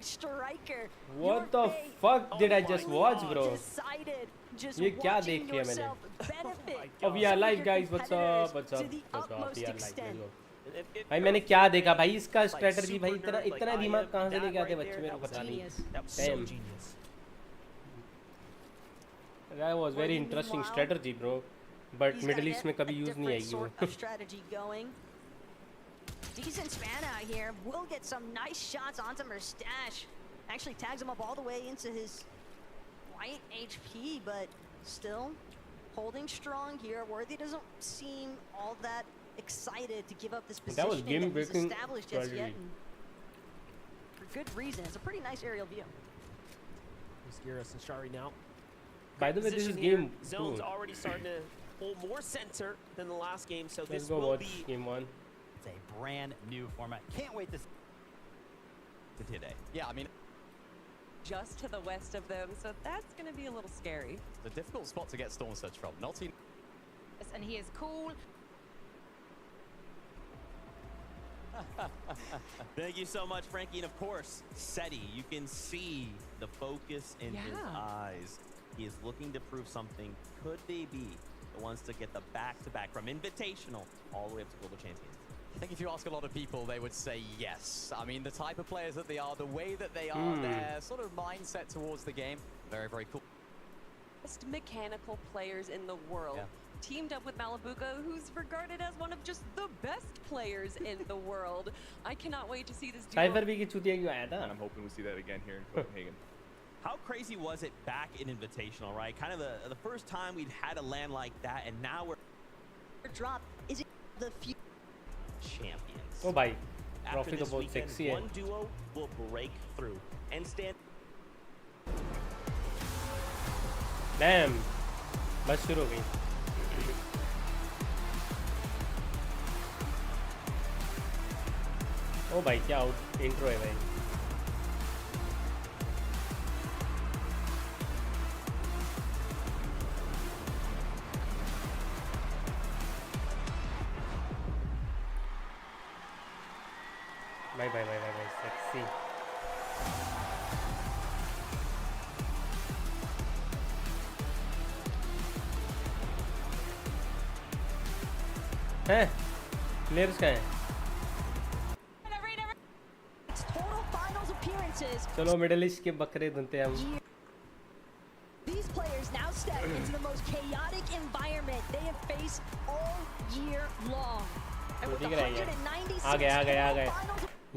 striker. What the fuck did I just watch, bro? ये क्या देख लिया मैंने? Oh, we are live, guys. What's up? What's up? What's up? We are live. भाई मैंने क्या देखा भाई, इसका स्ट्रेटजी भाई इतना दिमाग कहाँ से लेके आते बच्चे, मेरे को पता नहीं. Damn. That was very interesting strategy, bro. But Middle East में कभी use नहीं आएगी वो. Decent span out here. Will get some nice shots onto Mustache. Actually tags him up all the way into his white HP, but still holding strong here. Worthy doesn't seem all that excited to give up this position that he's established just yet. For good reason. It's a pretty nice aerial view. Skiras and Shari now. By the way, this is game 2. Zone's already starting to hold more center than the last game, so Let's this go will watch be game 1. It's a brand new format. Can't wait to today. Yeah, I mean, just to the west of them, so that's going to be a little scary. it's a difficult spot to get Storm Surge from. Not seen. And he is cool. Thank you so much, Frankie. And of course, Seti, you can see the focus in his eyes. He is looking to prove something. Could they be the ones to get the back-to-back from Invitational all the way up to Global Champions? I think if you ask a lot of people, they would say yes. I mean, the type of players that they are, the way that they are, their sort of mindset towards the game, very, very cool. Best mechanical players in the world. Teamed up with Malibuka, who's regarded as one of just the best players in the world. I cannot wait to see this duo. Cypher भी की चुतिया क्यों आया था? I'm hoping we see that again here in Copenhagen. How crazy was it back in Invitational, right? Kind of the first time we'd had a land like that, and now we're drop. Is it the few champions? Oh bhai, After trophy तो this बहुत weekend, sexy है. one duo will break through and stand. Damn, बस शुरू हो गई. ओ भाई क्या out intro है भाई. भाई सेक्सी. हैं प्लेयर्स का है. चलो मिडिल ईस्ट के बकरे धुनते हैं हम. These players now step into the most chaotic environment they have faced all year long. And with 196 आ गए.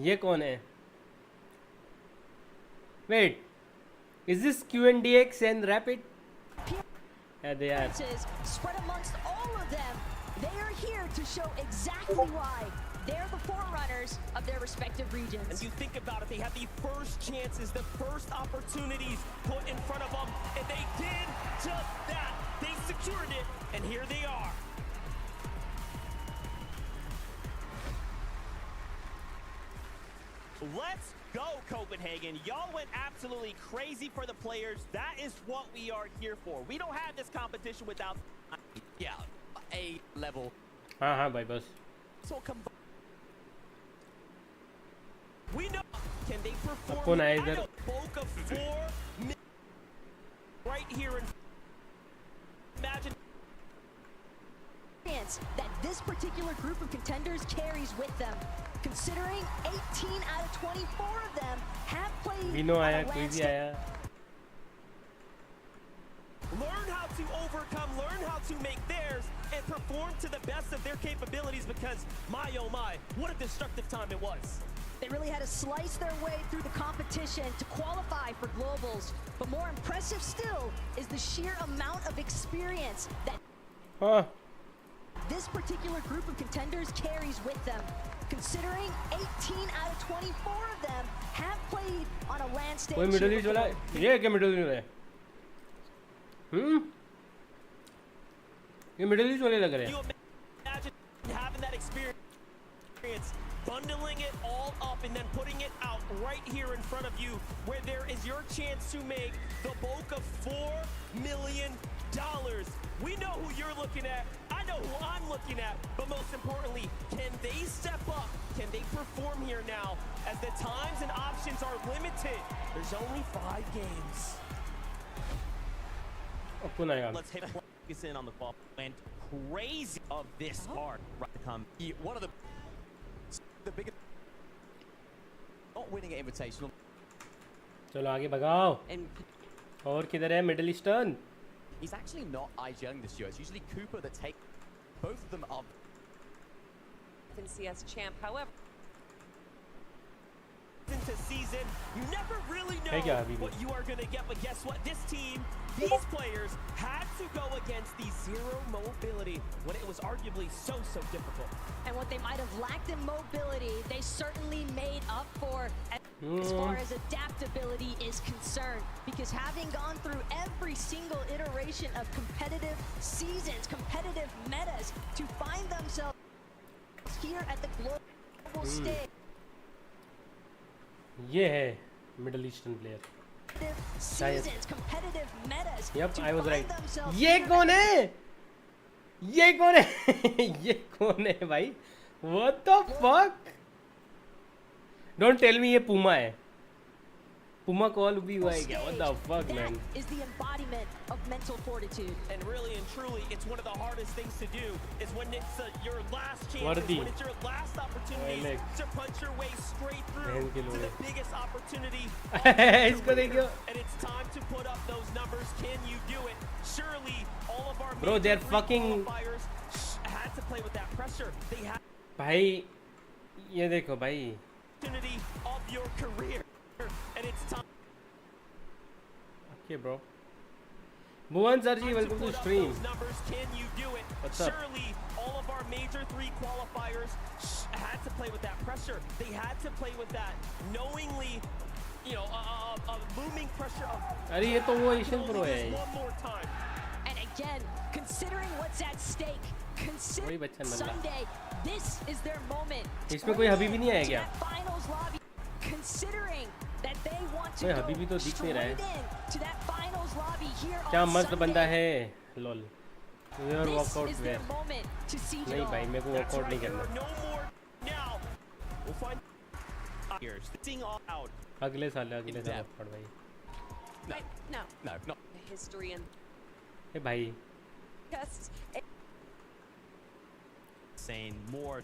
ये कौन है? Wait, is this QNDX and Rapid? Yeah, they are. Spread amongst all of them, they are here to show exactly why they're the forerunners of their respective regions. And you think about it, they had the first chances, the first opportunities put in front of them, and they did just that. They secured it, and here they are. Let's go, Copenhagen. Y'all went absolutely crazy for the players. That is what we are here for. We don't have this competition without A level. हाँ भाई बस. So we know, can they perform? कौन है इधर? Bulk of 4 right here in imagine that this particular group of contenders carries with them, considering 18 out of 24 of them have played. Vino आया, कोई भी आया. Learn how to overcome, learn how to make theirs, and perform to the best of their capabilities, because my oh my, what a destructive time it was. They really had to slice their way through the competition to qualify for globals. But more impressive still is the sheer amount of experience that this particular group of contenders carries with them, considering 18 out of 24 of them have played on a land stage. कोई middle east वाला ये क्या middle east है? ये middle east वाले लग रहे हैं. You imagine having that experience, bundling it all up and then putting it out right here in front of you, where there is your chance to make the bulk of $4 million. We know who you're looking at. I know who I'm looking at. But most importantly, can they step up? Can they perform here now as the times and options options are limited. There's only 5 games. Let's hit focus in on the ball. Went crazy of this hard right to come. One of the biggest not winning an invitational. चलो आगे भगाओ. और किधर है middle eastern? He's actually not IGLing this year. It's usually Cooper that take both of them up. CS champ, however. Into season, you never really know what you are going to get, but guess what? This team, these players had to go against the zero mobility when it was arguably so difficult. And what they might have lacked in mobility, they certainly made up for as far as adaptability is concerned, because having gone through every single iteration of competitive seasons, competitive metas, to find themselves here at the global stage. ये है middle eastern player. Seasons, competitive metas. Yep, I was right. ये कौन है? ये कौन है? ये कौन है भाई? What the fuck? Don't tell me ये पुमा है. पुमा कॉल भी हुआ है क्या? What the fuck, man? That is the embodiment of mental fortitude. And really and truly, it's one of the hardest things to do. Is when it's your last chance, when it's your last opportunity to punch your way straight through to the biggest opportunity. इसको देखियो. And it's time to put up those numbers. Can you do it? Surely, all of our bro, they're fucking qualifiers had to play with that pressure. They had. भाई ये देखो भाई. Opportunity of your career. And it's time. Okay, bro. Bhuvan Sarji, welcome to stream. Numbers, can you do it? What's up? Surely, all of our major 3 qualifiers had to play with that pressure. They had to play with that knowingly, you know, a looming pressure of. अरे ये तो वो Asian pro है. One more time. And again, considering what's at stake, considering Sunday, this is their moment. इसमें कोई हबीबी नहीं आया क्या? Finals lobby, considering that they want to go straight in to that finals lobby here on क्या मस्त बंदा Sunday. है. lol. Your walkout their moment to see it नहीं all. भाई मेरे को walkout नहीं करना. No more now. We'll find years. Sitting all out. अगले साल walkout भाई. No, not the history and ए भाई. tests. Saying more.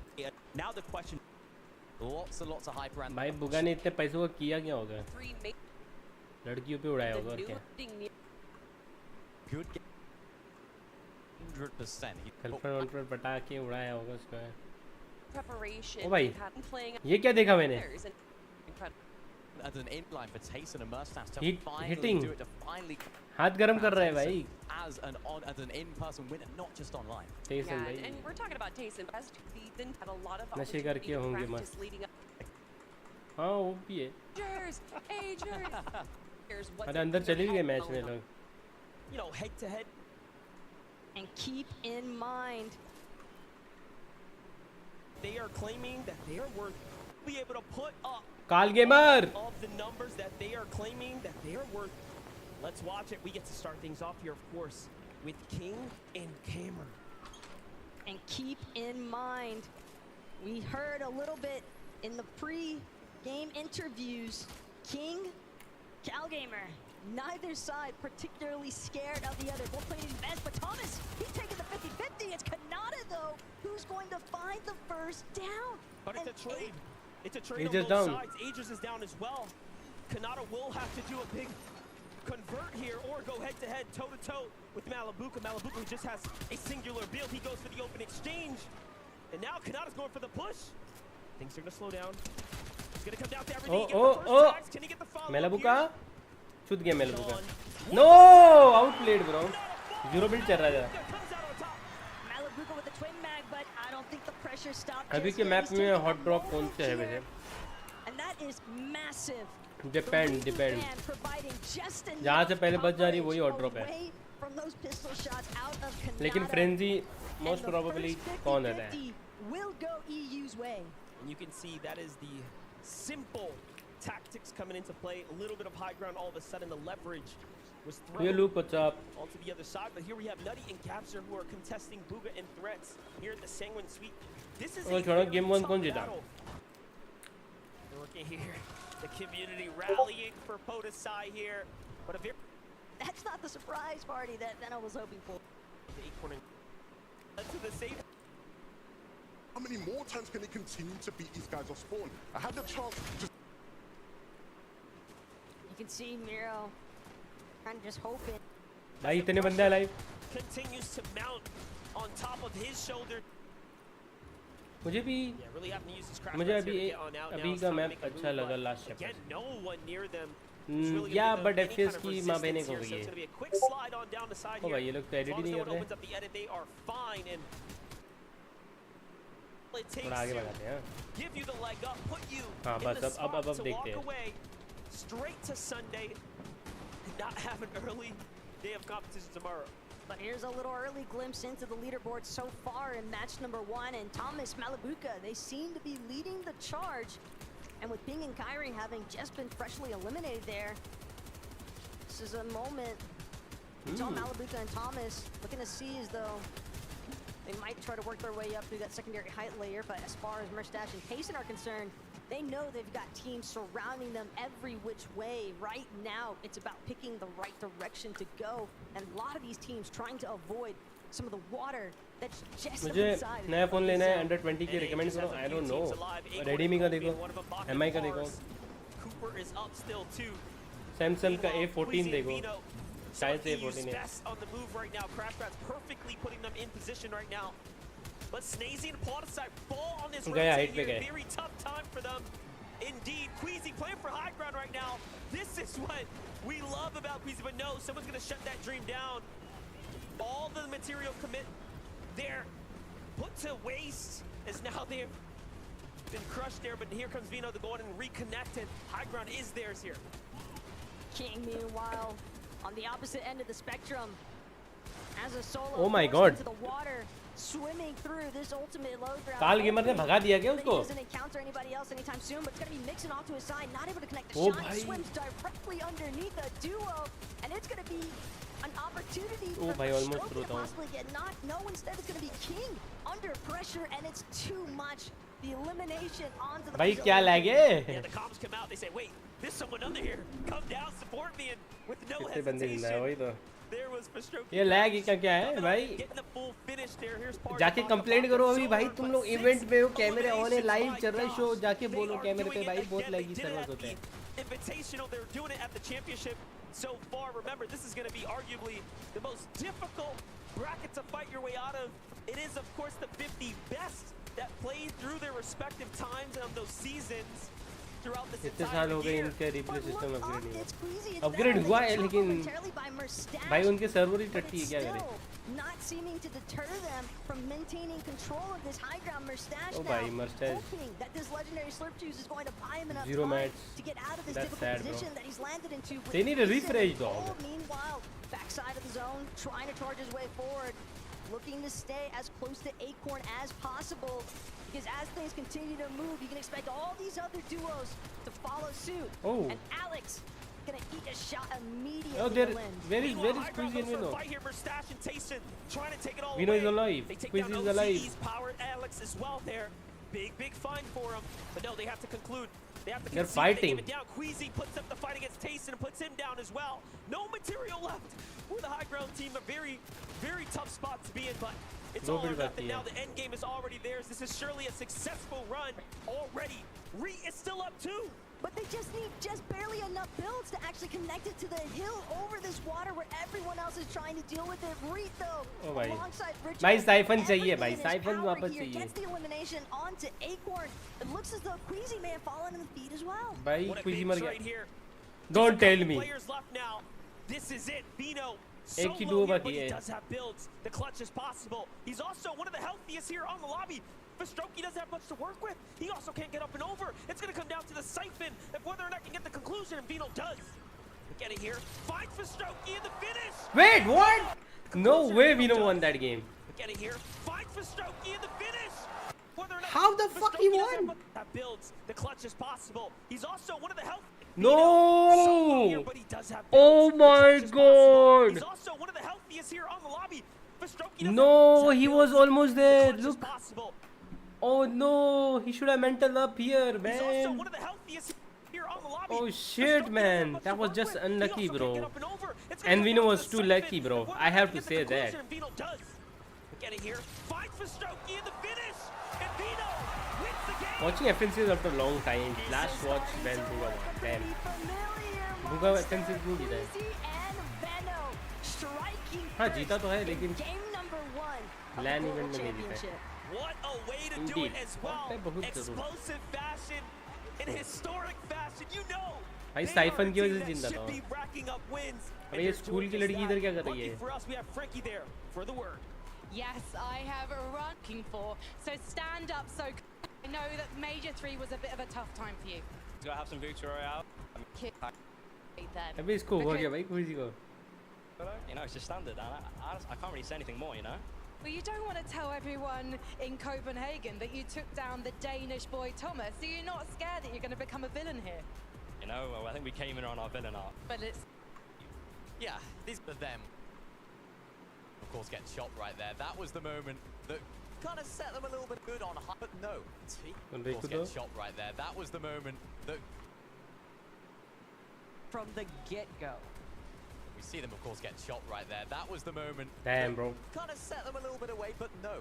Now the question. Lots and lots of hype around. भाई बुगा ने इतने पैसों का किया क्या होगा? लड़कियों पे उड़ाया होगा और क्या? Good game. 100%. गर्लफ्रेंड पर पटा के उड़ाया होगा उसको. Preparation. ओ भाई playing ये क्या देखा मैंने? As an inline for Tayson and Murstaff to hitting. do it to finally हाथ गरम कर रहा है भाई. as an in-person winner, not just online. Tayson yeah, भाई. and we're talking about Tayson. Best season had a lot of नशे करके होंगे मस्त. leading up. हाँ वो भी है. अरे अंदर चले भी गए मैच में लोग. You know, head to head. And keep in mind, they are claiming that they are worth be able to put up Call gamer of the numbers that they are claiming that they are worth. Let's watch it. We get to start things off here, of course, with King and Cameron. and keep in mind, we heard a little bit in the pre-game interviews, King, Calgamer, neither side particularly scared of the other. Both playing his best, but Thomas, he's taking the 50-50. It's Kanata, though, who's going to find the first down. But it's a trade. It's a trade Aegis on both down. sides. Aegis is down as well. Kanata will have to do a big convert here or go head-to-head, toe-to-toe with Malibuka. Malibuka just has a singular build. He goes for the open exchange. And now Kanata's going for the push. Things are going to slow down. It's going to come down to everything. Can he get the follow-up Malibuka here? छूट गया Malibuka. No, outplayed bro. 0 build चल रहा था. Malibuka with the twin mag, but I don't think the pressure stopped. अभी के map में hot drop कौन से है वैसे? And that is massive. Depend. जहाँ से पहले बच जा रही वही hot drop है. लेकिन frenzy most probably कौन है? Will go EU's way. And you can see that is the simple tactics coming into play. A little bit of high ground. All of a sudden, the leverage was thrown what's up? onto the other side. But here we have Nutty and Capture who are contesting Booga and Threats here at the Sanguine Sweep. This is a game 1 कौन जीता? We're looking here. The community rallying for Podesai here. But a very That's not the surprise party that Veno was hoping for. to the safe. How many more times can they continue to beat these guys off spawn? I had the chance to just... You can see Miro kind of just hoping. भाई इतने बंदे alive. Continues to mount on top of his shoulder. मुझे भी Yeah, really having to use his crash मुझे pads here अभी to get on out now. अभी It's का time to map make a अच्छा move, लगा but last chapter again, no one near them. is really या gonna but give them any FPS kind of की माँ बहने resistance को here, so गई it's है gonna be a quick slide on down the side O here. भाई ये लोग तो As एडिट long ही as नहीं no कर one रहे opens up the edit, they are fine, and it takes थोड़ा आगे to बढ़ाते हैं give you the leg up, put you हाँ in बस the अब spot to देखते walk हैं away straight to Sunday and not have an early day of competition tomorrow. But here's a little early glimpse into the leaderboard so far in match number 1, and Thomas Malabuka, they seem to be leading the charge. And with Ping and Kyrie having just been freshly eliminated there, this is a moment Tom Malabuka and Thomas looking to see as though they might try to work their way up through that secondary height layer, but as far as Merstash and Payson are concerned, they know they've got teams surrounding them every which way. Right now, it's about picking the right direction to go, and a lot of these teams trying to avoid some of the water that's just मुझे inside. नया phone लेना है under 20 की recommend करो I don't know Redmi का देखो MI का देखो Cooper is up still too. Samsung का A14 देखो Vino, शायद से He's A14 है best on the move right now. Crash Pat's perfectly putting them in position right now. But Snazy and Podesai fall on this गया rotate height पे here. गए Very tough time for them. Indeed, Queasy playing for high ground right now. This is what we love about Queasy, but no, someone's gonna shut that dream down. All the material commit there put to waste as now they've been crushed there, but here comes Vino to go in and reconnect, and high ground is theirs here. King, meanwhile, on the opposite end of the spectrum, as a solo Oh my forced God. into the water, swimming through this ultimate low ground. काल gamer ने भगा दिया क्या He उसको doesn't encounter anybody else anytime soon, but it's gonna be mixing off to his side, not able to connect the Oh shot. भाई. Swims directly underneath a duo, and it's gonna be an opportunity Oh for भाई, almost Stroke through to था। possibly get knocked. No, instead it's gonna be King under pressure, and it's too much. The elimination onto the भाई Brazilian क्या team. लगे Yeah, the comms come out. They say, "Wait, there's someone under here. Come down, support me." And with no कितने बंदे जिंदा है वही hesitation, तो there was Pastrocki. ये लैग ही क्या है भाई Getting the full finish there. Here's Parker जाके Baka कंप्लेंट Baka करो अभी Solar, भाई तुम but लोग 6 इवेंट में हो कैमरे ऑन है eliminations, लाइव my चल रहा है शो gosh. जाके They बोलो are कैमरे पे doing भाई it बहुत again. Laggy They did it server at होते हैं the Invitational, they're doing it at the championship so far. Remember, this is going to be arguably the most difficult bracket to fight your way out of. It is, of course, the 50 best that played through their respective times on those seasons throughout this इतने entire साल हो गए year. इनके replay But system look upgrade up, नहीं it's Queasy. It's upgrade Veno. हुआ They है get लेकिन shot momentarily by Merstash, भाई उनके सर्वर ही but टट्टी है it's क्या करें still not seeming to deter them from maintaining control of this high ground. Merstash Oh, now भाई, Merstash. hoping that this legendary slurp juice is going to buy him enough Zero time match. to get out of this That's difficult sad, bro. position that he's landed into. with They need a Queasy refresh, and dog. Cole, meanwhile, backside of the zone, trying to charge his way forward, looking to stay as close to Acorn as possible. Because as things continue to move, you can expect all these other duos to follow suit. Oh. And Alex gonna eat a shot immediately. Oh, to there, win. where is Meanwhile, high ground Queasy and goes for a Vino? fight here. Merstash and Tayson trying to take it all Vino is away. alive. They take Queasy down is alive. OCD's power. Alex as well there. Big find for him. But no, they have to conclude. They have to They're concede. They fighting. give it down. Queasy puts up the fight against Tayson and puts him down as well. No material left for the high ground team. A very tough spot to be in, but it's all or Nobody nothing back now. here. The end game is already theirs. This is surely a successful run already. Re is still up too. But they just need barely enough builds to actually connect it to the hill over this water where everyone else is trying to deal with it. Reed, though, Oh, भाई. alongside Richard, भाई, Siphon चाहिए, everything भाई. in his Siphon power वापस here चाहिए. gets the elimination onto Acorn. It looks as though Queasy may have fallen in the feet as well. भाई What a Queasy big मर trade गया here. Don't Just a tell couple me. Players left now. This is it. Vino एक ही solo duo here, बाकी but he है. does have builds. The clutch is possible. He's also one of the healthiest here on the lobby. Pastrocki doesn't have much to work with. He also can't get up and over. It's going to come down to the siphon of whether or not he can get the conclusion, and Vino does. Get it here. Finds Pastrocki in the finish. Wait, what? No way Vino won that game. Get it here. Finds Pastrocki in the finish. Whether or not How the fuck he Pastrocki doesn't have won? much- That builds. The clutch is possible. He's also one of the health. No! Solo here, but he does have Oh builds. The my clutch is possible. God. He's also one of the healthiest here on the lobby. Pastrocki doesn't No, have he builds. was almost The there. clutch is Look. possible. Oh no, he should have mental up here, He's also man. one of the healthiest here on the lobby. Oh shit, man. That was just unlucky, bro. And Vino was too lucky, bro. I have to say that. Get it here. Fights for Strokey in the finish. And Vino wins the game. Watching FNCs after a long time. Last watch when Buga won. Damn. Buga FNCs नहीं जीता है. हाँ जीता तो है लेकिन LAN event में नहीं जीता है. What a way to do it as well. Explosive fashion, in historic fashion. You know. भाई साइफन की वजह से जिंदा था. अरे ये स्कूल की लड़की इधर क्या कर रही है? For us, we have Frankie there for the word. Yes, I have a ranking for. So stand up. So I know that Major 3 was a bit of a tough time for you. Gotta have some victory royale. Then. अबे इसको हुआ क्या भाई किसी को? You know, it's just standard. I can't really say anything more, you know. Well, you don't want to tell everyone in Copenhagen that you took down the Danish boy Thomas, so you're not scared that you're going to become a villain here. You know, well, I think we came in on our villain arc. But it's... Yeah, these are them. Of course, get shot right there. That was the moment that kind of set them a little bit good on high, but no. Of course, get shot right there. That was the moment that... From the get-go. We see them, of course, get shot right there. That was the moment. Damn, bro. Kind of set them a little bit away, but no.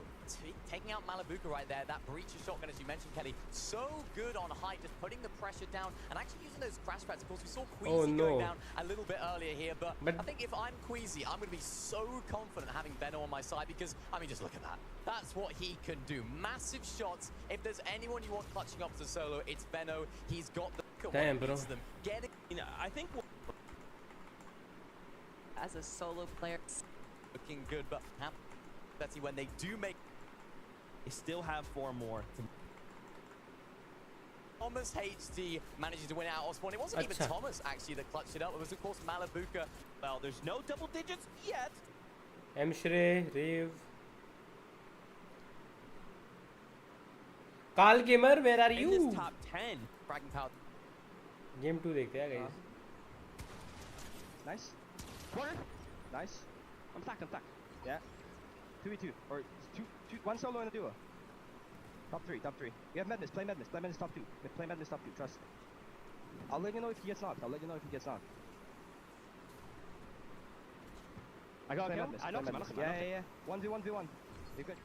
Taking out Malabuka right there. That breach of shotgun, as you mentioned, Kelly. So good on height, just putting the pressure down and actually using those crash pads. Of course, we saw Queasy going down a little bit earlier here, but I think if I'm Queasy, I'm going to be so confident having Benno on my side because, I mean, just look at that. That's what he can do. Massive shots. If there's anyone you want clutching up to solo, it's Benno. He's got the... Damn, bro. Getting, You know, I think As a solo player. looking good, but that's when they do make... they still have 4 more. Thomas HD manages to win out of spawn. It wasn't even Thomas actually that clutched it up. It was of course Malabuka. Well, there's no double digits yet. Emshre, Rave. Carl Gamer, where are you? In this top 10. Fragment power. Game 2 देखते हैं guys. Nice. Corner. Nice. I'm stacked. Yeah. 2v2. Or 1 solo and a duo. Top 3. We have Madness. Play Madness top 2. Play Madness top 2. Trust. I'll let you know if he gets knocked. I got him. I know him. Yeah. 1v1. You're good.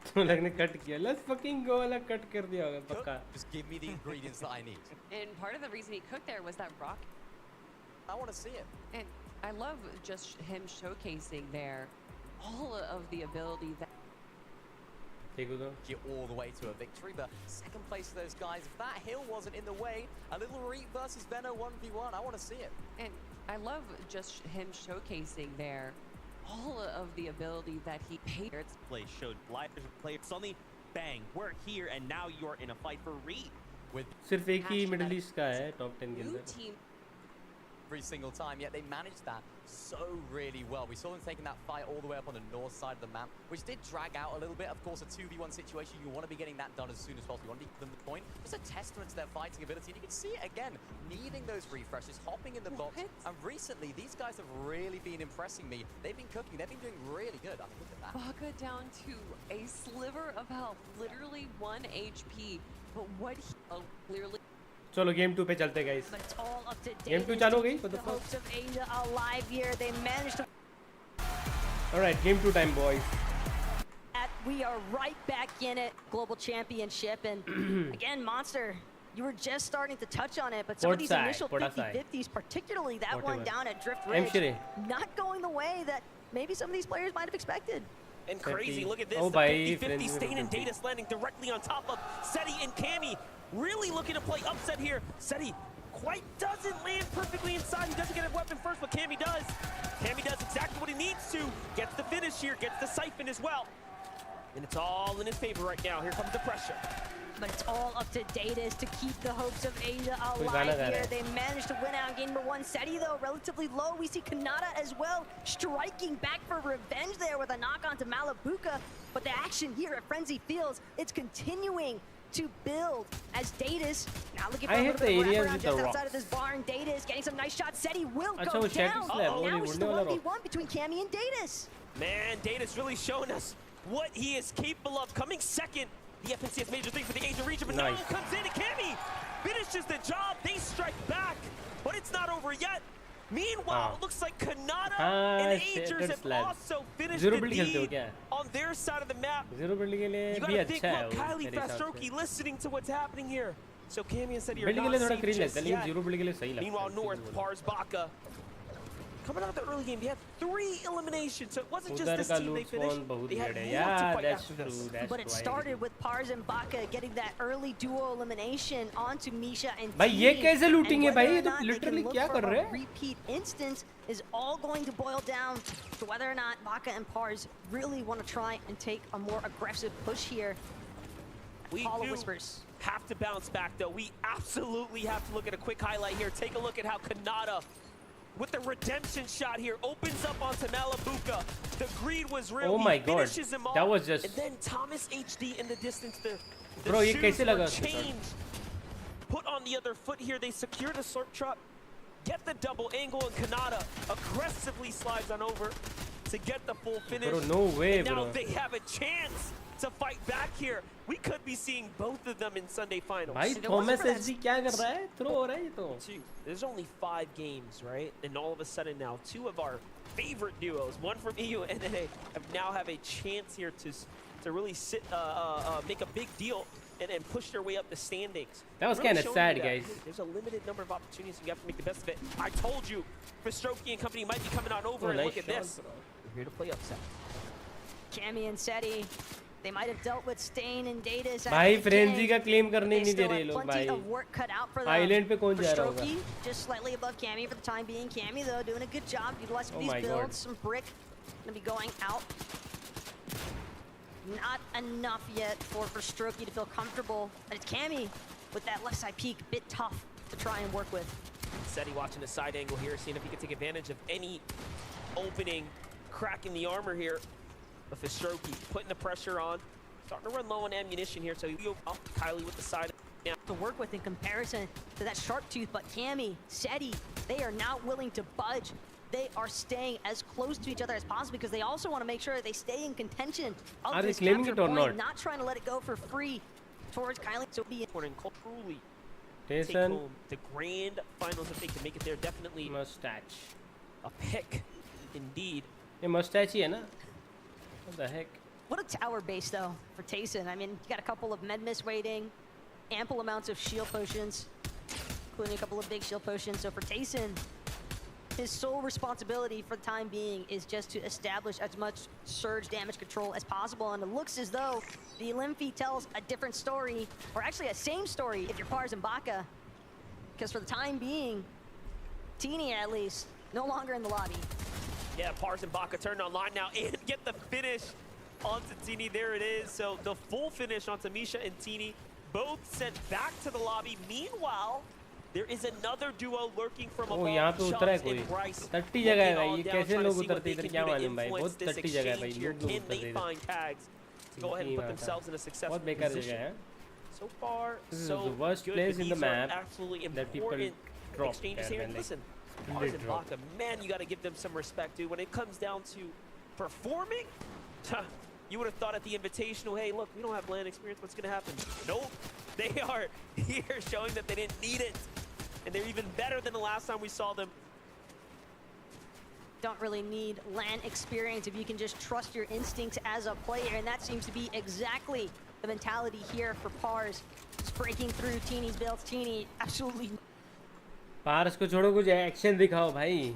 तो लगने cut किया. Let's fucking go वाला cut कर दिया होगा पक्का. Just give me the ingredients that I need. And part of the reason he cooked there was that rock. I want to see it. And I love just him showcasing there all of the ability that... Get all the way to a victory, but second place for those guys. If that hill wasn't in the way, a little Reap versus Benno 1v1, I want to see it. And I love just him showcasing there all of the ability that he paid. Play showed live play suddenly bang, we're here and now you're in a fight for Reap. With सिर्फ एक ही Middle East का है top 10 के अंदर. Every single time, yet they managed that so really well. We saw them taking that fight all the way up on the north side of the map, which did drag out a little bit. Of course, a 2v1 situation, you want to be getting that done as soon as possible. You want to be them the point. It's a testament to their fighting ability, and you can see it again, needing those refreshes, hopping in the box. And recently, these guys have really been impressing me. They've been cooking. They've been doing really good. I mean, look at that. Baka down to a sliver of health, literally 1 HP. But what he clearly... चलो game 2 पे चलते guys. Game 2 चालू हो गई. What the fuck? Alright, game 2 time, boys. We are right back in it. Global championship, and again, Monster, you were just starting to touch on it, but some of these initial 50-50s, particularly that one down at Drift Ridge, not going the way that maybe some of these players might have expected. And crazy, look at this, the 50-50 Stain and Datus landing directly on top of Seti and Cammy. Really looking to play upset here. Seti quite doesn't land perfectly inside. He doesn't get a weapon first, but Cammy does. Cammy does exactly what he needs to. Gets the finish here, gets the siphon as well. And it's all in his favor right now. Here comes the pressure. But it's all up to Datus to keep the hopes of Asia alive here. They managed to win out game number 1. Seti, though, relatively low. We see Kanata as well striking back for revenge there with a knock onto Malabuka. But the action here at Frenzy Fields, it's continuing to build as Datus now looking for a little bit of wraparound just outside of this barn. Datus getting some nice shots. Seti will go down. Now it's the 1v1 between Cammy and Datus. Man, Datus really showing us what he is capable of. Coming second, the FNC has major thing for the Asian region, but now comes in and Cammy finishes the job. They strike back, but it's not over yet. Meanwhile, it looks like Kanata and Agers have also finished the deed on their side of the map. You gotta think, look, Kylie Fastroki listening to what's happening here. So Cammy and Seti are not safe just yet. Meanwhile, North, Pars, Baka. Coming out of the early game, they had 3 eliminations, so it wasn't just this team they finished. They had more to fight after this. But it started with Pars and Baka getting that early duo elimination onto Misha and भाई ये कैसे लूटेंगे भाई? ये तो literally literally क्या कर रहे हैं? Repeat instance is all going to boil down to whether or not Baka and Pars really want to try and take a more aggressive push here. We Hollow do Whispers have to bounce back, though. We absolutely have to look at a quick highlight here. Take a look at how Kanata, with the redemption shot here, opens up onto Malabuka. The greed was real. Oh my God, him that was just. And then Thomas HD in the distance. The Bro, ये shoes कैसे were लगा? changed. Put on the other foot here. They secure the slurp trap, get the double angle, and Kanata aggressively slides on over to get the full finish. Bro, no way, and now bro. they have a chance to fight back here. We could be seeing both of them in Sunday finals. भाई Thomas SD क्या कर रहा है? Throw हो रहा है ये तो. There's only 5 games, right? And all of a sudden now, 2 of our favorite duos, one from EU and NA, now have a chance here to really make a big deal and push their way up the standings. That was Really kind of showing sad, you that guys. There's a limited number of opportunities, and you have to make the best of it. I told you, Fastroki and company might be coming on over, and nice look at shot, this. bro. We're here to play upset. Cammy and Seti, they might have dealt with Stain and Datus. भाई frenzy का claim करने नहीं दे रहे लोग भाई. Island पे कौन जा रहा होगा? Just slightly above Cammy for the time being. Cammy though doing a good job utilizing these builds. Some brick gonna be going out. Not enough yet for Strokey to feel comfortable. And it's Cammy with that left side peek, bit tough to try and work with. Seti watching the side angle here, seeing if he can take advantage of any opening, cracking the armor here. But Fastroki putting the pressure on, starting to run low on ammunition here. So you go up Kylie with the side to work with in comparison to that sharp tooth. But Cammy, Seti, they are not willing to budge. They are staying as close to each other as possible because they also want to make sure that they stay in contention of Are they this claiming capture it or point, not? trying to let it go for free towards Kylie. So be important. Truly take Jason, home the grand finals if they can make it there. Definitely mustache. A pick, indeed. ये mustache ही है ना? What the heck? What a tower base though for Tayson. I mean, you got a couple of med miss waiting, ample amounts of shield potions, including a couple of big shield potions. So for Tayson, his sole responsibility for the time being is just to establish as much surge damage control as possible. And it looks as though the Limpy tells a different story, or actually a same story if you're Pars and Baka. Because for the time being, Teeny at least, no longer in the lobby. Yeah, Pars and Baka turned online now and get the finish onto Teeny. There it is. So the full finish onto Misha and Teeny, both sent back to the lobby. Meanwhile, there is another duo lurking from above. यहाँ पे उतरा है कोई. Bryce, टट्टी जगह है भाई. ये कैसे लोग उतरते इधर क्या मालूम भाई. बहुत टट्टी जगह है भाई. लोग Can उतरते they इधर. find tags to go ahead and put themselves in a successful बहुत बेकार जगह position? है. So far, This is so the worst good, place but in the these are map absolutely that people important drop exchanges there here. when they Listen, Pars and drop. Baka, man, you got to give them some respect, dude. When it comes down to performing, you would have thought at the Invitational, hey, look, we don't have LAN experience. What's going to happen? Nope. They are here showing that they didn't need it. And they're even better than the last time we saw them. Don't really need LAN experience if you can just trust your instincts as a player, and that seems to be exactly the mentality here for Pars. Just breaking through Teeny's builds. Teeny absolutely. Pars को छोड़ो कुछ action दिखाओ भाई.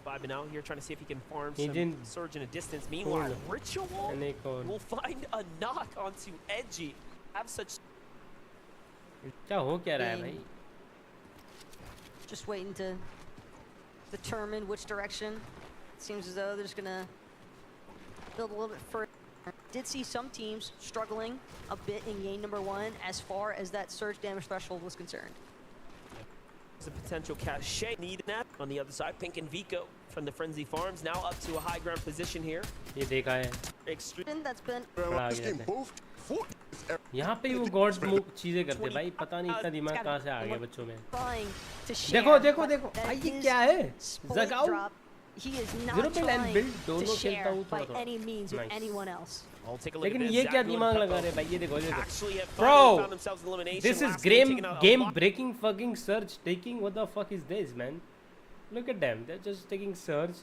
Vibing out here, trying to see if he can farm some surge in a distance. Meanwhile, Ritual will find a knock onto Edgy. Have such. क्या हो क्या रहा है भाई? Just waiting to determine which direction. Seems as though they're just gonna build a little bit further. Did see some teams struggling a bit in game number 1 as far as that surge damage threshold was concerned. There's a potential cachet needed that on the other side. Pink and Vico from the Frenzy Farms now up to a high ground position here. ये देखा है. Extreme. That's been. यहाँ पे वो God move चीजें करते भाई. पता नहीं इतना दिमाग कहाँ से आ गया बच्चों में. Trying to share, देखो देखो देखो. भाई ये क्या है? जगाओ. he is not Zero build and trying build to दोनों share खेलता हूँ by थोड़ा-थोड़ा. any means with Nice. anyone else. I'll take a look लेकिन at this. ये क्या Zach दिमाग and लगा Peppo रहे भाई, ये देखो ये देखो. actually have Bro, finally found themselves in elimination. This is Last game taking game out a game lot. breaking fucking surge taking. What the fuck is this, man? Look at them. They're just taking surge.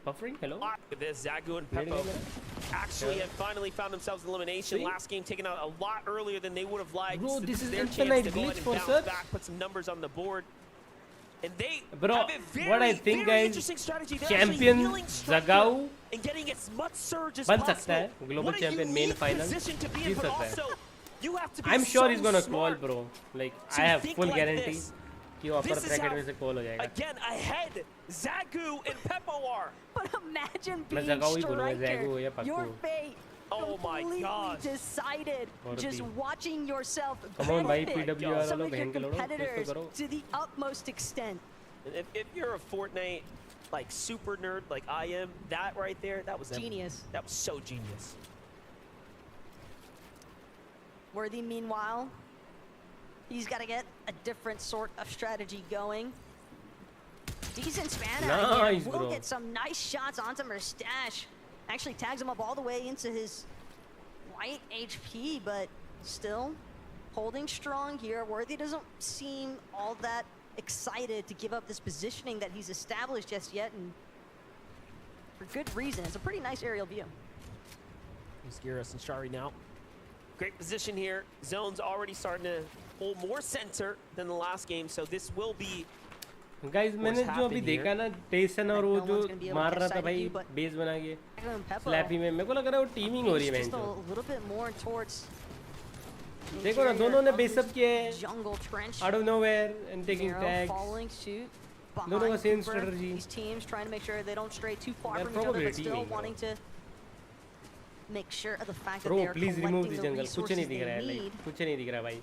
Buffering. Hello. Look at this. Zagu and Peppo actually have finally found themselves in elimination. See? Last game taken out a lot earlier than they would have liked. Bro, this is their infinite chance to go ahead glitch and for bounce surge. back, put some numbers on the board. And they Bro, have a very, what I think, very guys, interesting strategy. They're champion actually healing structure Zagao and getting as much surge as बन possible. सकता है. Global What a champion main unique final position to be in, Jeet but सकता है. also you have to be I'm sure so he's gonna smart call, bro. Like to I have think full like guarantee this. कि वो upper This is bracket how, में से call हो जाएगा. again, ahead Zagu and Peppo are. But imagine मैं being Zagao ही बोलूँगा, striker. Zagu या Pakku. Your fate Oh my completely gosh. decided. और Just भी. watching yourself Come on भाई, benefit PWR some वालों, of your बहन के लोड़ो, कुछ तो competitors करो. to the utmost extent. If you're a Fortnite like super nerd like I am, that right there, that was Genius. That was so genius. Worthy, meanwhile, he's got to get a different sort of strategy going. Decent span out Nice, here. Will bro. get some nice shots onto Mustache. Actually tags him up all the way into his white HP, but still holding strong here. Worthy doesn't seem all that excited to give up this positioning that he's established just yet, and for good reason. It's a pretty nice aerial view. Here's Gyros and Shari now. Great position here. Zone's already starting to hold more center than the last game, so this will be Guys, मैंने जो अभी देखा ना टेसन और वो No जो one's gonna be able to मार रहा catch था sight of भाई you, but- बेस बना के And Peppo स्लैपी में मेरे को लग रहा है वो टीमिंग हो रही है just बहन a चो. little bit more towards देखो ना दोनों ने बेसअप किए हैं jungle trench. out of nowhere and taking Zero tags. following suit. दोनों का Behind same Cooper. strategy. These teams trying to make sure they don't stray too far They're from each other, probably but still teaming, bro. wanting to make sure of the fact that Bro, they are please remove collecting the the jungle. कुछ resources नहीं दिख they रहा है need. like कुछ नहीं दिख रहा भाई.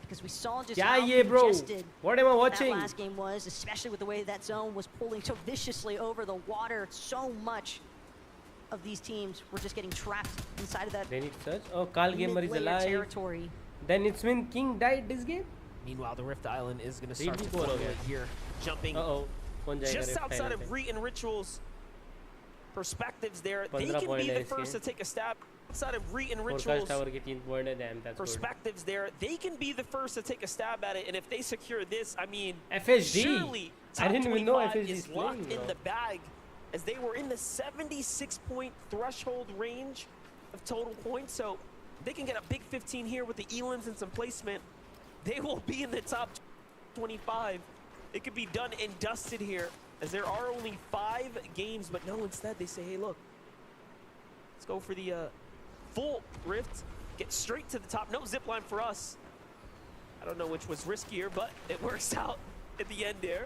Because we saw just क्या how ये bro? congested What am I that watching? last game was, especially with the way that zone was pulling so viciously over the water. So much of these teams were just getting trapped inside of that Then it's such. Oh, Carl Gamer is mid-layer alive. territory. Then it's when King died this game. Meanwhile, the Rift Island is going to start to 3v4 हो formulate गया. here, jumping Uh oh. कौन जाएगा just Rift outside Island of पे? Reet and Ritual's perspectives there. They 15 can point be है the first to इसके. take a stab outside of Reet and Forecast Ritual's tower के 3 point है. Damn, that's good. perspectives there. They can be the first to take a stab at it, and if they secure this, I mean, FSD. surely I top didn't even know 25 FSD is is playing, locked in bro. the bag, as they were in the 76-point threshold range of total points. So they can get a big 15 here with the Elans and some placement. They will be in the top 25. It could be done and dusted here, as there are only 5 games, but no, instead they say, hey, look, let's go for the full Rift, get straight to the top. No zipline for us. I don't know which was riskier, but it works out at the end there.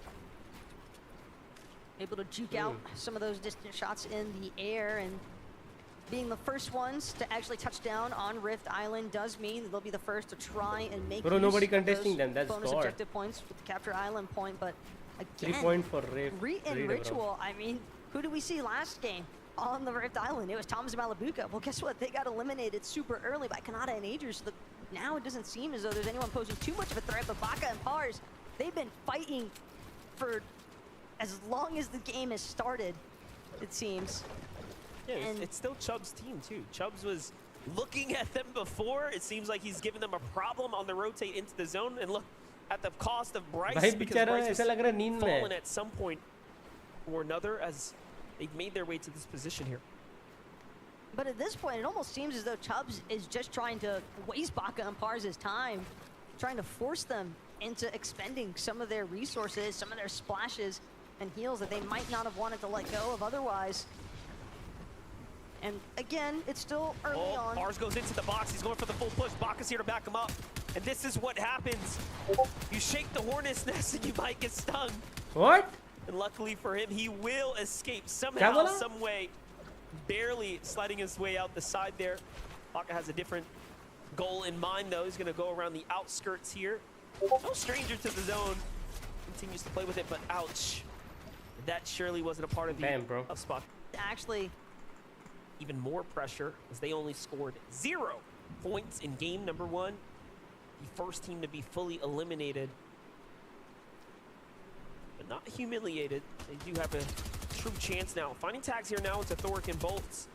Able to juke out some of those distant shots in the air, and being the first ones to actually touch down on Rift Island does mean that they'll be the first to try and make Bro, use nobody of contesting those them, that's bonus score. objective points with the Capture Island point, but 3 again, point for Rift. Reet and Read it, bro. Ritual, I mean, who did we see last game on the Rift Island? It was Thomas and Malabuka. Well, guess what? They got eliminated super early by Kanata and Agers. So now it doesn't seem as though there's anyone posing too much of a threat, but Baka and Pars, they've been fighting for as long as the game has started, it seems. Yeah, And- it's still Chubb's team too. Chubbs was looking at them before. It seems like he's giving them a problem on the rotate into the zone. And look at the cost of Bryce, भाई because बेचारा Bryce ऐसा लग रहा है नींद has में fallen है. at some point or another as they've made their way to this position here. But at this point, it almost seems as though Chubbs is just trying to waste Baka and Pars' time, trying to force them into expending some of their resources, some of their splashes and heals that they might not have wanted to let go of otherwise. And again, it's still early on. Bars goes into the box. He's going for the full push. Baka's here to back him up. And this is what happens. You shake the hornet's nest and you might get stung. What? And luckily for him, he will escape क्या somehow, बोला? some way, barely sliding his way out the side there. Baka has a different goal in mind, though. He's going to go around the outskirts here. No stranger to the zone. Continues to play with it, but ouch. That surely wasn't a part of the Damn, bro. spot. Actually, Even more pressure, as they only scored 0 points in game number 1. The first team to be fully eliminated. But not humiliated. They do have a true chance now. Finding tags here now into Thoric and Bolts.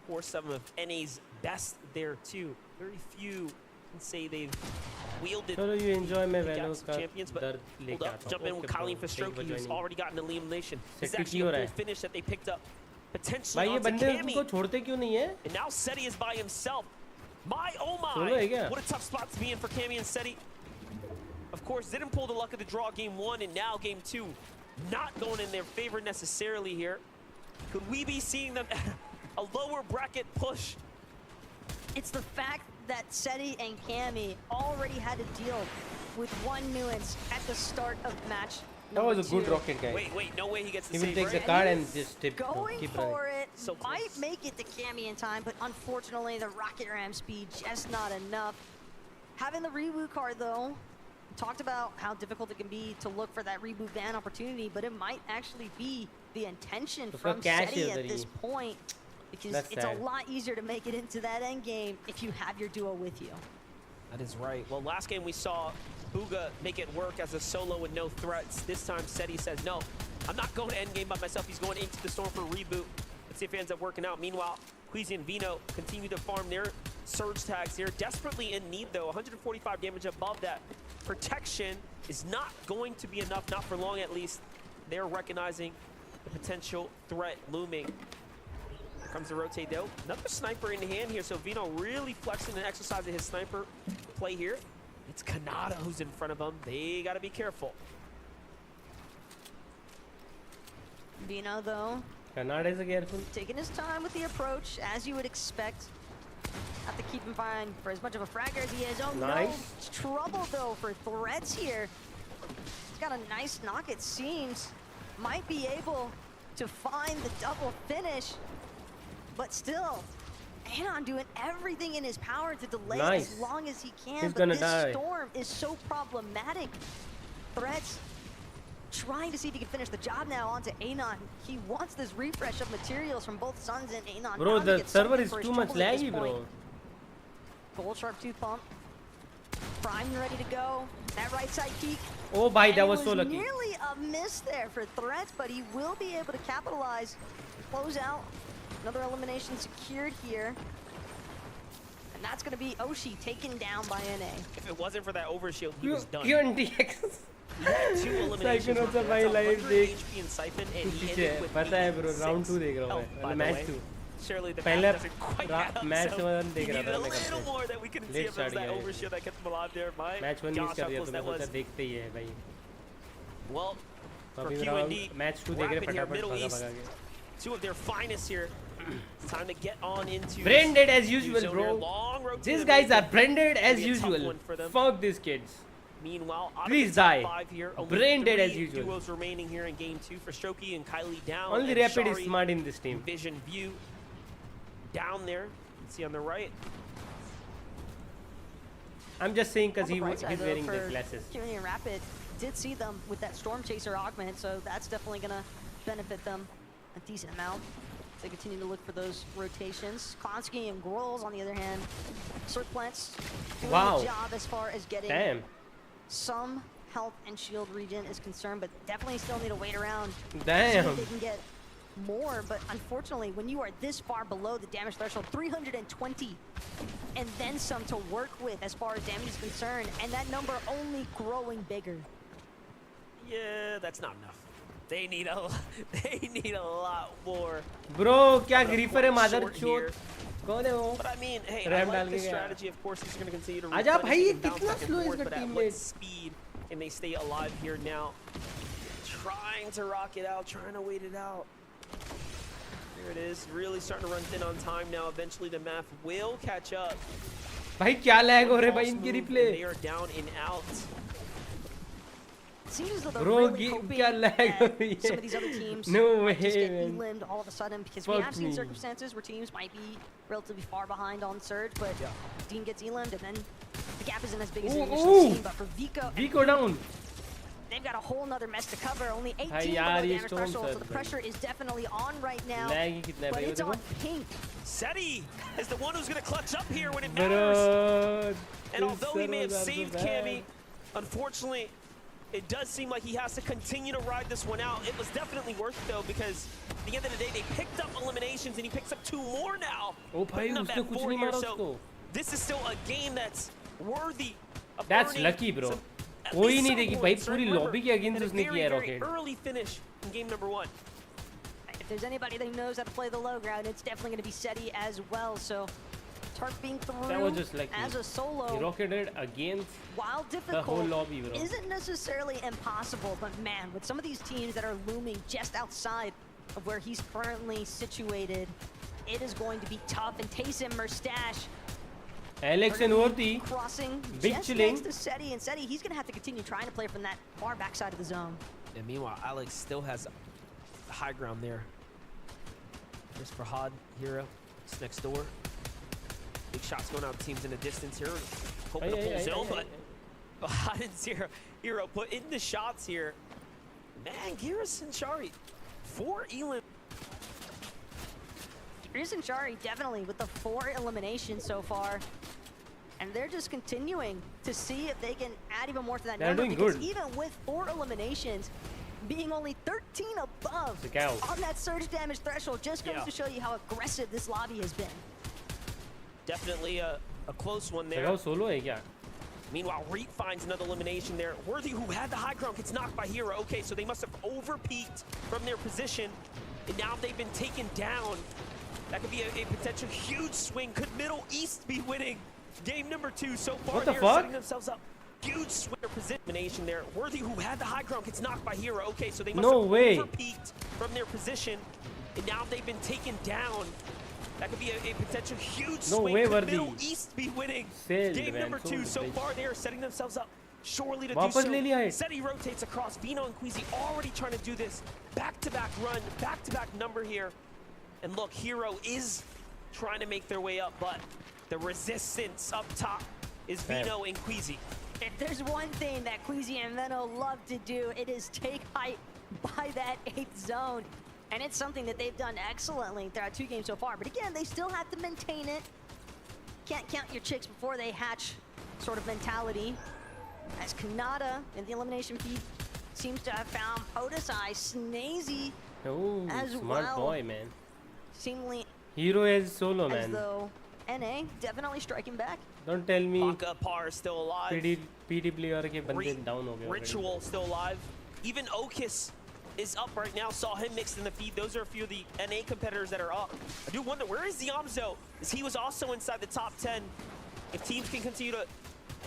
Of course, some of NA's best there too. Very few can say they've wielded you enjoy my champions, but hold up, jump in with Colleen for Strokey, who's already gotten an elimination. This is actually a full finish that they picked up. Potentially onto Cammy. And now Seti is by himself. Oh my! What a tough spot to be in for Cammy and Seti. Of course, didn't pull the luck of the draw game 1, and now game 2 not going in their favor necessarily here. Could we be seeing them a lower bracket push? It's the fact that Seti and Cammy already had to deal with one nuance at the start of match. That was a good rocket, guy. Wait, no way he gets the save. save. He will take the card and just keep for it. So might make it to Cammy in time, but unfortunately the rocket ram speed just not enough. Having the reboot card though, talked about how difficult it can be to look for that reboot ban opportunity, but it might actually be the intention from Seti at this point, because it's a lot easier to make it into that end game if you have your duo with you. That is right. Well, last game we saw Bugha make it work as a solo with no threats. This time Seti says, no, I'm not going to endgame by myself. He's going into the storm for reboot. Let's see if it ends up working out. Meanwhile, Queasy and Vino continue to farm their surge tags here. Desperately in need though, 145 damage above that. Protection is not going to be enough, not for long at least. They're recognizing the potential threat looming. Comes the rotate though. Another sniper in hand here, so Vino really flexing and exercising his sniper play here. It's Kanata who's in front of him. They gotta be careful. Vino though, Kanata is careful. Taking his time with the approach, as you would expect. Have to keep him fine for as much of a fragger as he is. Oh no, trouble though for threats here. He's got a nice knock, it seems. Might be able to find the double finish. But still, Anon doing everything in his power to delay as long as he can. But this storm is so problematic. Threats trying to see if he can finish the job now onto Anon. He wants this refresh of materials from both Suns and Anon. Bro, the server is too much laggy, bro. Gold Sharp 2 pump. Prime ready to go. That right side peek. Oh, bhai, that was so lucky. Nearly a miss there for Threats, but he will be able to capitalize. Close out. Another elimination secured here. And that's going to be Oshi taken down by NA. If it wasn't for that overshield, he was done. You're in DX. Two eliminations. HP and Siphon, and he ended with round 2 dekh raha hu main. Match 2. Surely the match doesn't quite add up, match 1 dekh we raha needed tha a little more that we couldn't see if it was that overshield that kept him alive there. Match 1 miss kar diya to main socha dekhte hi hai bhai. Well, for Q&D, match 2 dekh rahe फटाफट भागा के. Two of their finest here. It's time to get on into branded as usual, bro. These guys are branded as usual. Fuck these kids. Meanwhile, please die. Branded as usual. Duos remaining here in game 2 for Strokey and Kylie down. Only Rapid is smart in this team. Vision view down there. You can see on the right. I'm just saying because he's wearing the glasses. Q&D and Rapid did see them with that Storm Chaser augment, so that's definitely gonna benefit them a decent amount. They continue to look for those rotations. Klonsky and Grolls, on the other hand, Circplants doing a job as far as getting some health and shield regen is concerned, but definitely still need to wait around. Damn. See if they can get more, but unfortunately, when you are this far below the damage threshold, 320, and then some to work with as far as damage is concerned, and that number only growing bigger. Yeah, that's not enough. They need a lot more. Bro, क्या griefer है mother chode? कौन है वो? But I mean, hey, I like the strategy. Of course, he's going to continue to आजा भाई, कितना slow is the teammate? Speed, and they stay alive here now. Trying to rock it out, trying to wait it out. There it is. Really starting to run thin on time now. Eventually, the math will catch up. भाई क्या lag हो रहे भाई इनकी replay? They are down and out. Seems as though they're really hoping that some of these other teams might just get elimed all of a sudden, because we have seen circumstances where teams might be relatively far behind on Surge, but Dean gets elimed, and then the gap isn't as big as it initially seemed. But for Vico down. They've got a whole nother mess to cover. Only 18 below damage threshold, so the pressure is definitely on right now. But it's on pink. Seti is the one who's going to clutch up here when it matters. And although he may have saved Cammy, unfortunately, It does seem like he has to continue to ride this one out. It was definitely worth it, though, because at the end of the day, they picked up eliminations, and he picks up 2 more now. Oh, bhai, Putting up उसने at कुछ 4 नहीं here, मारा so उसको. this is still a game that's worthy of That's earning lucky, bro. some- at कोई least नहीं some देखी भाई, points, पूरी right? lobby के against And a उसने किया है very, very Rocket. early finish in game number 1. If there's anybody that knows how to play the low ground, it's definitely going to be SETI as well. So turfing through That was just like as a solo, he rocketed against while the whole difficult, lobby, bro. isn't necessarily impossible. But man, with some of these teams that are looming just outside of where he's currently situated, it is going to be tough. And Taysom Merstash Alex and Worthy, crossing big just chilling. next to SETI, and SETI, he's going to have to continue trying to play from that far backside of the zone. And meanwhile, Alex still has the high ground there. There's Fahad, Hero, it's next door. Big shots going out, teams in the distance here. Hoping to pull zone, but Fahad and Hero put in the shots here. Man, Garrison Shari, 4 elim. Garrison Shari definitely with the 4 eliminations so far. And they're just continuing to see if they can add even more to that They're number. doing Because good. even with 4 eliminations, being only 13 above on that surge damage threshold just goes to show you how aggressive this lobby has been. Definitely a close one there. How solo hai kya? Meanwhile, Reet finds another elimination there. Worthy, who had the high ground, gets knocked by Hero. Okay, so they must have over-peaked from their position, and now they've been taken down. That could be a potential huge swing. Could Middle East be winning game number 2 so far? What the They're fuck? setting themselves up. Huge swing position there. Worthy, who had the high ground, gets knocked by Hero. Okay, so they must have over-peaked from their position, and now they've been taken down. That could be a potential huge swing. Could Middle East be winning game number 2 so far? They are setting themselves up surely to do so. SETI rotates across. Vino and Queasy already trying to do this. Back-to-back run, back-to-back number here. And look, Hero is trying to make their way up, but the resistance up top is Vino and Queasy. If there's one thing that Queasy and Veno love to do, it is take height by that 8th zone. And it's something that they've done excellently throughout 2 games so far. But again, they still have to maintain it. Can't count your chicks before they hatch sort of mentality. As Kanata in the elimination feed seems to have found Podesai, Snazy as smart well. boy, man. Seemingly Hero is solo, as man. though NA definitely striking back. Don't tell me Baka Par is still alive. PD player के बंदे down हो गए. Ritual still alive. Even Okis is up right now. Saw him mixed in the feed. Those are a few of the NA competitors that are up. I do wonder, where is Ziamzo? As he was also inside the top 10. If teams can continue to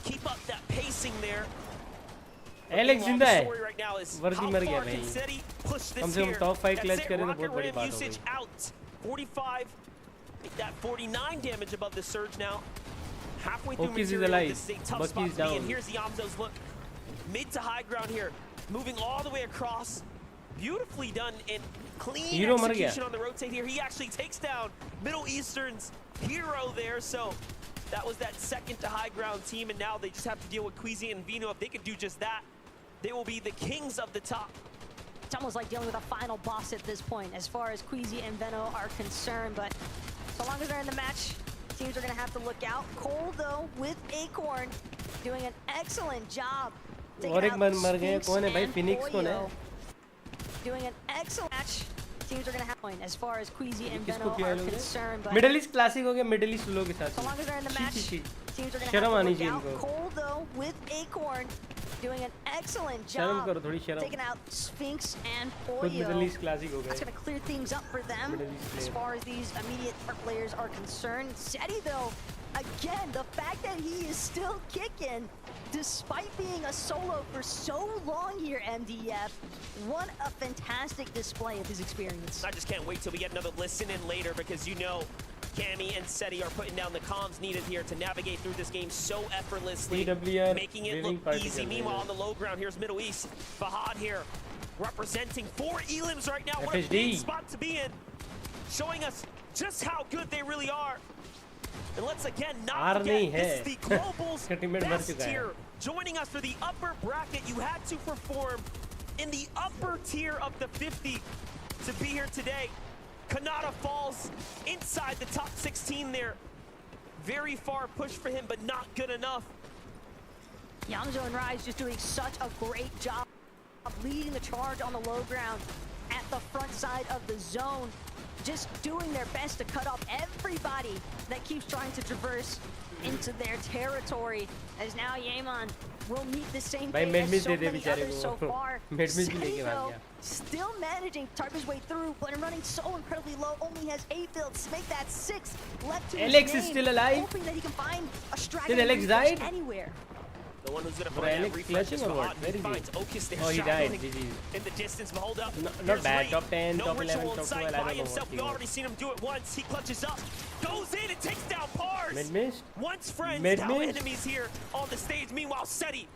keep up that pacing there. Alex जिंदा है. Right now is वर्दी मर गया भाई. कम से कम top 5 clutch करे तो बहुत बड़ी बात हो गई. Out 45, make that 49 damage above the surge now. Halfway through material, this is a tough spot to be in. Here's Ziamzo's look. Mid to high ground here. Moving all the way across. Beautifully done and clean execution on the rotate here. He actually takes down Middle Eastern's Hero there. So that was that second to high ground team, and now they just have to deal with Queasy and Vino. If they can do just that, they will be the kings of the top. It's almost like dealing with a final boss at this point as far as Queasy and Veno are concerned. But so long as they're in the match, teams are going to have to look out. Cole, though, with Acorn, doing an excellent job. और एक मर गए. कौन है भाई? Phoenix कौन है? Doing an excellent match. Teams are going to have point as far as Queasy and Veno are concerned. But Middle East classic हो गया. Middle East लोग के साथ. so long as they're in the match, teams are going to शर्म have आनी to चाहिए look out. इनको. Cole, though, with Acorn, doing an excellent शर्म job करो थोड़ी शर्म. taking out Sphinx and खुद Middle Oyo. East classic हो That's गए. going to clear things up for them as far as these immediate threat players are concerned. SETI, though, again, the fact that he is still kicking despite being a solo for so long here, MDF, what a fantastic display of his experience. I just can't wait till we get another listen in later, because you know Cammy and SETI are putting down the comms needed here to navigate through this game so effortlessly, making it look easy. Meanwhile, on the low ground, here's Middle East. Fahad here, representing 4 elims right now. What a big spot to be in, showing us just how good they really are. And let's again not forget, this is the Global's best tier. Joining us for the upper bracket, you had to perform in the upper tier of the 50 to be here today. Kanata falls inside the top 16 there. Very far push for him, but not good enough. Yamzo and Rise just doing such a great job of leading the charge on the low ground at the front side of the zone. Just doing their best to cut off everybody that keeps trying to traverse into their territory. As now Yeman will meet the same fate as so many others so far. Seti, though, still managing to type his way through, but running so incredibly low, only has 8 builds to make that 6 left to his Alex name, is still alive. hoping that he can find a Did Alex die? anywhere. The one who's gonna Bro, find Alex clutching or what? Where is he? Oh, he died. In the distance, but hold up. Not bad. Top 10, no top 11, ritual top 12. I by don't know himself. what he We've was. already seen him do it once. He clutches up, goes in and takes down Pars. Mid missed. Once friends, Mid now missed. enemies here on the stage. Meanwhile, Seti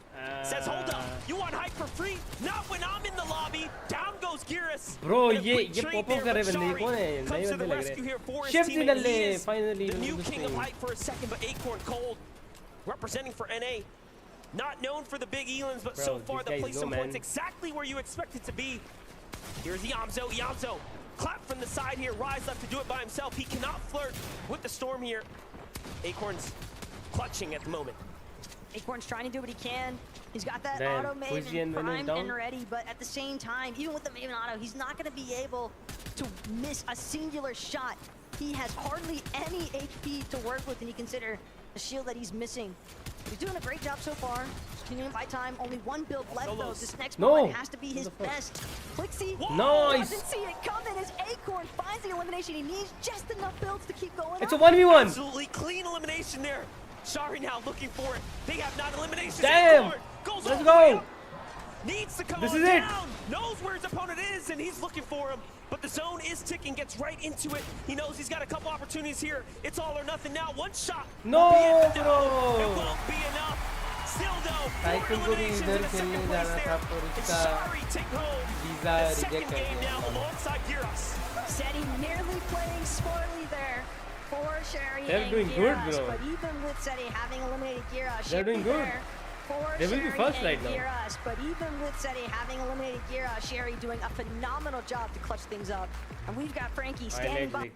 says, hold up, you want hype for free? Not when I'm in the lobby. Down goes Girus. Bro, And a ये quick ये trade pop up there, कर रहे but बंदे Shari कौन है? comes नए to the बंदे लग rescue here for रहे. his Shift teammate. निकल He ले is finally. the new king of hype for a second, but Acorn Cold representing for NA. Not known for the big Elans, but Bro, so far the these guys placement go, points man. exactly where you expect it to be. Here's Yamzo. Yamzo clap from the side here. Rise left to do it by himself. He cannot flirt with the storm here. Acorn's clutching at the moment. Acorn's trying to do what he can. He's got that Damn, auto Fujian Maven when he's primed down. and ready, but at the same time, even with the Maven auto, he's not going to be able to miss a singular shot. He has hardly any HP to work with when you consider the shield that he's missing. He's doing a great job so far. Continuing by time, only 1 build left though. This next moment has to be his best. Clixie Nice. doesn't see it coming as Acorn finds the elimination he needs. Just enough builds to keep going. It's a up. 1v1. Absolutely clean elimination there. Shari now looking for it. They have not eliminations. Damn. Acorn goes Let's all the go. way up. Needs to come This on is it. down. Knows where his opponent is, and he's looking for him. But the zone is ticking, gets right into it. He knows he's got a couple opportunities here. It's all or nothing now. One shot. No, will be enough. bro. It won't be enough. Still though, 4 Tycoon को भी eliminations इधर in the खेलने second जाना place था there. पर And उसका Shari take home visa the second reject कर game दिया. now alongside Girus. Seti nearly playing smartly there for Sherry They're and doing good, Girus, bro. but even with Seti having eliminated Girus, They're doing good. For They will be Sherry first and right now. Girus, but even with Seti having eliminated Girus, Sherry doing a phenomenal job to clutch things up. And we've got Frankie standing by.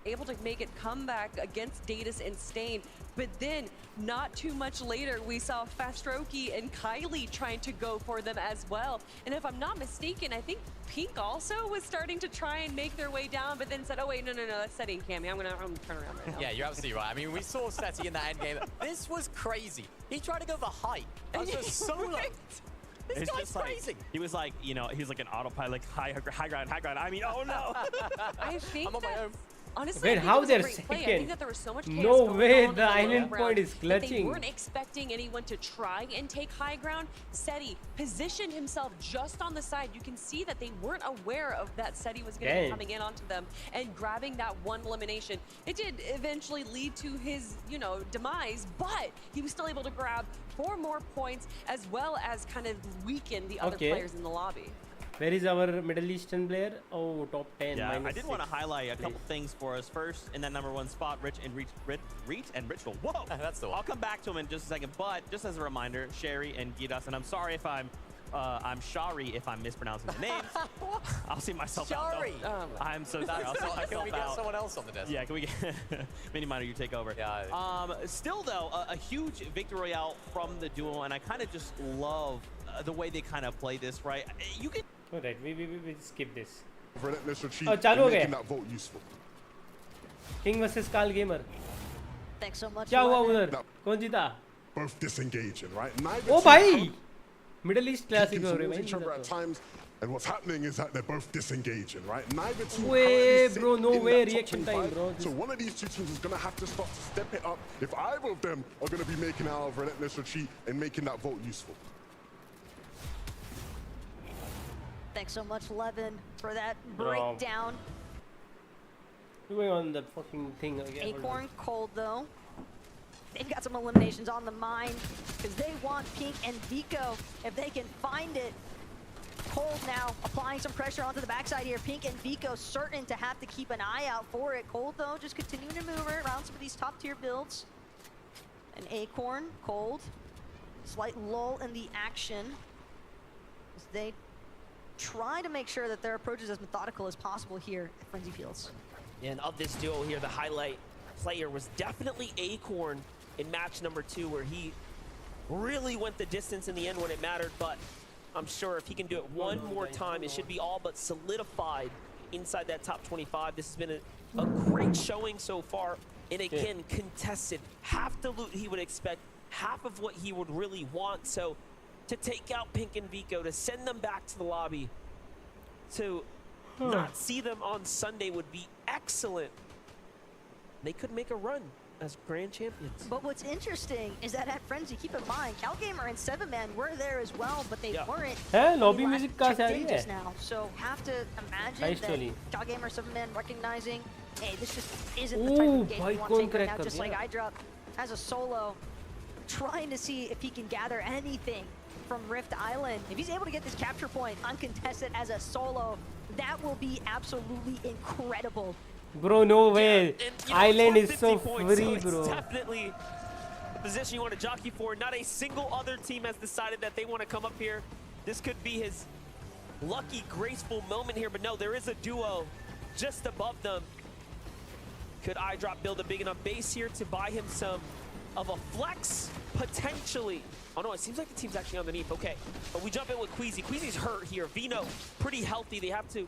Able to make it comeback against Datus and Stain. But then, not too much later, we saw Fastroki and Kylie trying to go for them as well. And if I'm not mistaken, I think Pink also was starting to try and make their way down, but then said, oh wait, no, that's Seti and Cammy. I'm gonna turn around right now. Yeah, you're absolutely right. I mean, we saw Seti in that end game. This was crazy. He tried to go for height. I was just so like, this It's guy's just like, crazy. he was like, you know, he's like an autopilot, like high ground. I mean, oh no. I think I'm on my own. honestly, Wait, I think how it was a they're great play. I second? think that there was so much chaos No going way, on in the island low point ground is that They clutching. weren't expecting anyone to try and take high ground. Seti positioned himself just on the side. You can see that they weren't aware of that Seti was going to be Dang. coming in onto them and grabbing that one elimination. It did eventually lead to his, demise, but he was still able to grab 4 more points as well as kind of weaken the other Okay. players in the lobby. Where is our Middle Eastern player? Oh, top 10. Yeah, I minus did want to 6. highlight a couple things for us. First, in that #1 spot, Reach and Ritual. Whoa, That's the one. I'll come back to him in just a second. But just as a reminder, Sherry and Giras, and I'm sorry if I'm Shari if I'm mispronouncing the names. I'll see myself Shari. out. Though. I'm so sorry. I'll see myself Can we get out. someone else on the desk? Yeah, can we get Mini Minor, you take over? Yeah. Still though, a huge victory royale from the duo, and I kind of just love the way they kind of play this. Right, you can. Alright, we skip this. Relentless retreat Oh, चालू हो and गया. making that vote useful. King versus Carl Gamer. Thanks so much. क्या हुआ Lemon. उधर? कौन जीता? Both disengaging, right? Neither ओ team भाई! Middle East classic keeping हो रहे towards each other भाई. at times. And what's happening is that they're both disengaging, right? Neither team Way, currently sit bro, no in way, that top reaction time, 25. bro. So one of these two teams is going to have to start to step it up if either of them are going to be making out of relentless retreat and making that vote useful. Thanks so much, Levin, for that Bro. breakdown. We're going on the fucking thing again. Hold on. Acorn cold though. They've got some eliminations on the mind because they want Pink and Vico if they can find it. Cold now applying some pressure onto the backside here. Pink and Vico certain to have to keep an eye out for it. Cold though just continuing to move around some of these top tier builds. And Acorn, Cold, slight lull in the action as they try to make sure that their approach is as methodical as possible here at Frenzy Fields. And of this duo here, the highlight player was definitely Acorn in match #2, where he really went the distance in the end when it mattered, but I'm sure if he can do it one more time, it should be all but solidified inside that top 25. This has been a great showing so far. And again, contested. Half the loot he would expect, half of what he would really want. So to take out Pink and Vico, to send them back to the lobby, to not see them on Sunday would be excellent. They could make a run as grand champions. But what's interesting is that at Frenzy, keep in mind, CalGamer and 7man were there as well, but they weren't. Lobby music ka just now. So have to imagine that CalGamer 7man recognizing, hey, this just isn't the type of game we want to take right now. Just like iDrop as a solo, trying to see if he can gather anything from Rift Island. If he's able to get this capture point uncontested as a solo, that will be absolutely incredible. Bro, no way. Island is so free, bro. It's definitely a position you want to jockey for. Not a single other team has decided that they want to come up here. This could be his lucky, graceful moment here, but no, there is a duo just above them. Could iDrop build a big enough base here to buy him some of a flex? Potentially. Oh no, it seems like the team's actually underneath. Okay, but we jump in with Queasy. Queasy's hurt here. Vino, pretty healthy. They have to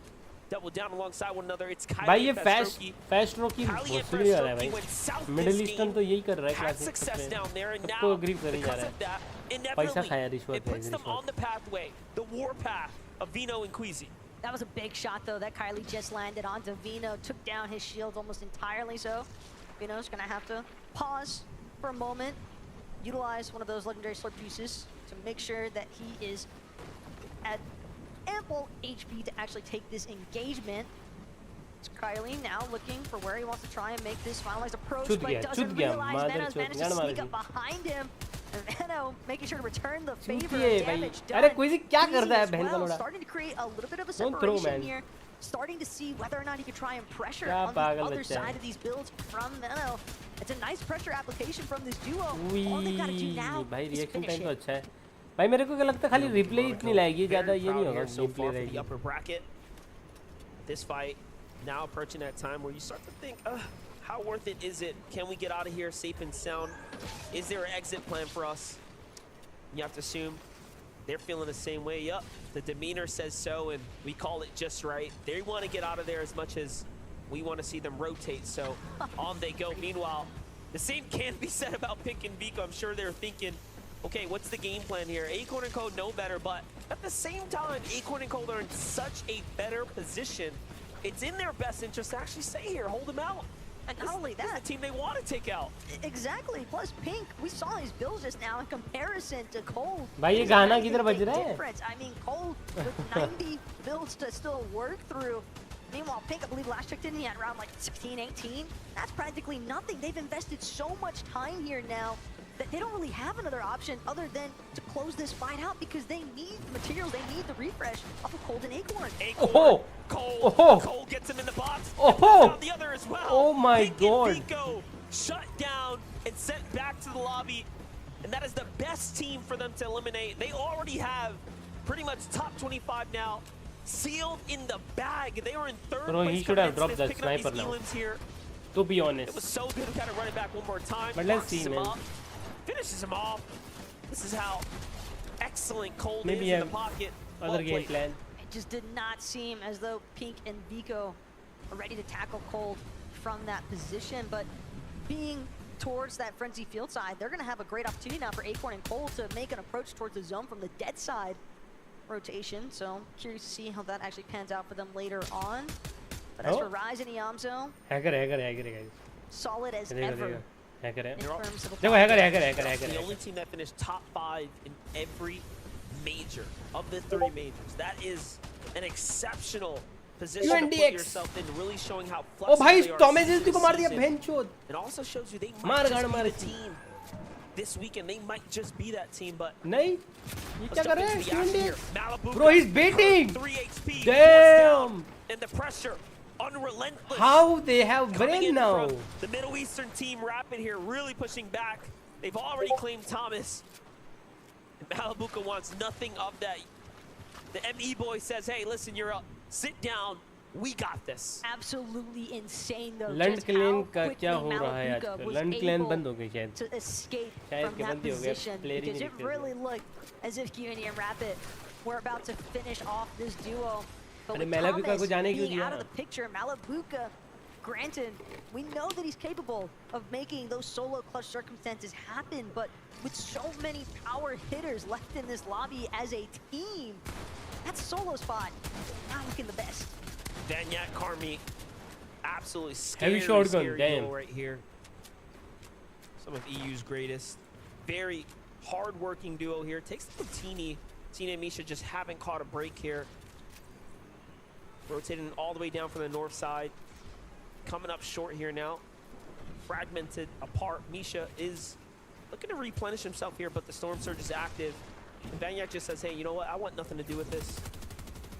double down alongside one another. It's Kylie and Fastroki. Fastroki Kylie and Fastroki went south Middle Eastern तो यही कर रहा है had success down there, and now because of that, inevitably, it puts them on the pathway, the war path of Vino and Queasy. That was a big shot, though, that Kylie just landed onto Vino, took down his shield almost entirely. So Vino's gonna have to pause for a moment, utilize one of those legendary slurp juices to make sure that he is at ample HP to actually take this engagement. It's Kylie now looking for where he wants to try and make this finalized approach, but doesn't realize Veno's managed to sneak up behind him. And Veno making sure to return the favor of damage done. Well, starting to create a little bit of a separation here. Starting to see whether or not he can try and pressure on the other side of these builds from Veno. It's a nice pressure application from this duo. All they gotta do now is finish it. भाई मेरे को क्या लगता है खाली replay इतनी लाएगी ज़्यादा ये नहीं होगा रिप्ले रहेगी upper bracket. This fight now approaching that time where you start to think, how worth it is it? Can we get out of here safe and sound? Is there an exit plan for us? You have to assume they're feeling the same way. Yup, the demeanor says so, and we call it just right. They want to get out of there as much as we want to see them rotate, so on they go. Meanwhile, the same can be said about Pink and Vico. I'm sure they're thinking, okay, what's the game plan here? Acorn and Code know better, but at the same time, Acorn and Code are in such a better position. It's in their best interest to actually stay here, hold them out. And not only that, this is the team they want to take out. Exactly. Plus, Pink, we saw his builds just now in comparison to Cold. भाई ये गाना किधर बज रहा है? I mean, Cold with 90 builds to still work through. Meanwhile, Pink, I believe last checked in, he had around like 16, 18. That's practically nothing. They've invested so much time here now that they don't really have another option other than to close this fight out because they need the materials, they need the refresh off of Cold and Acorn. Acorn, Cold gets him in the box, and the other as well. Oh my God. Pink and Vico shut down and sent back to the lobby, and that is the best team for them to eliminate. They already have pretty much top 25 now, sealed in the bag. They were in third Bro, place. He should have dropped that sniper now. Here. To be honest. It was so good to kind of run it back one more time. But let's see, man. Finishes him off. This is how excellent Cold Maybe is in the pocket. Other game plan. It just did not seem as though Pink and Vico are ready to tackle Cold from that position, but being towards that Frenzy field side, they're going to have a great opportunity now for Acorn and Cold to make an approach towards the zone from the dead side rotation. So curious to see how that actually pans out for them later on. But as for Rise and Iamzo, hacker, solid as ever. The only team that finished top 5 in every major of the 3 majors. That is an exceptional position to put yourself in, really showing how flexible they are. It also shows you they might just be the team this weekend. They might just be that team, but Bro, he's baiting. 3 HP. Damn. And the pressure. Unrelentless. How they have brain now? The Middle Eastern team Rapid here really pushing back. They've already claimed Thomas. And Malabuka wants nothing of that. The ME boy says, hey, listen, you're up. Sit down. We got this. Absolutely insane though. लंड just clean how का quickly क्या हो रहा है Malabuka आजकल? was लंड Klein able बंद हो गई शायद. to escape शायद from के that बंद ही हो गया. position प्लेयर ही because नहीं it दिखते really थे. looked as if Cuny and Rapid were about to finish off this duo. But अरे with Malabuka को Thomas जाने क्यों being दिया? out of the picture, Malabuka, granted, we know that he's capable of making those solo clutch circumstances happen, but with so many power hitters left in this lobby as a team, that solo spot not looking the best. Vanyak Karmi, absolutely scary, Heavy shotgun, scary damn. duo right here. Some of EU's greatest. Very hard-working duo here. Takes the Tina and Misha just haven't caught a break here. Rotating all the way down from the north side. Coming up short here now. Fragmented apart. Misha is looking to replenish himself here, but the Storm Surge is active. And Vanyak just says, hey, you know what? I want nothing to do with this.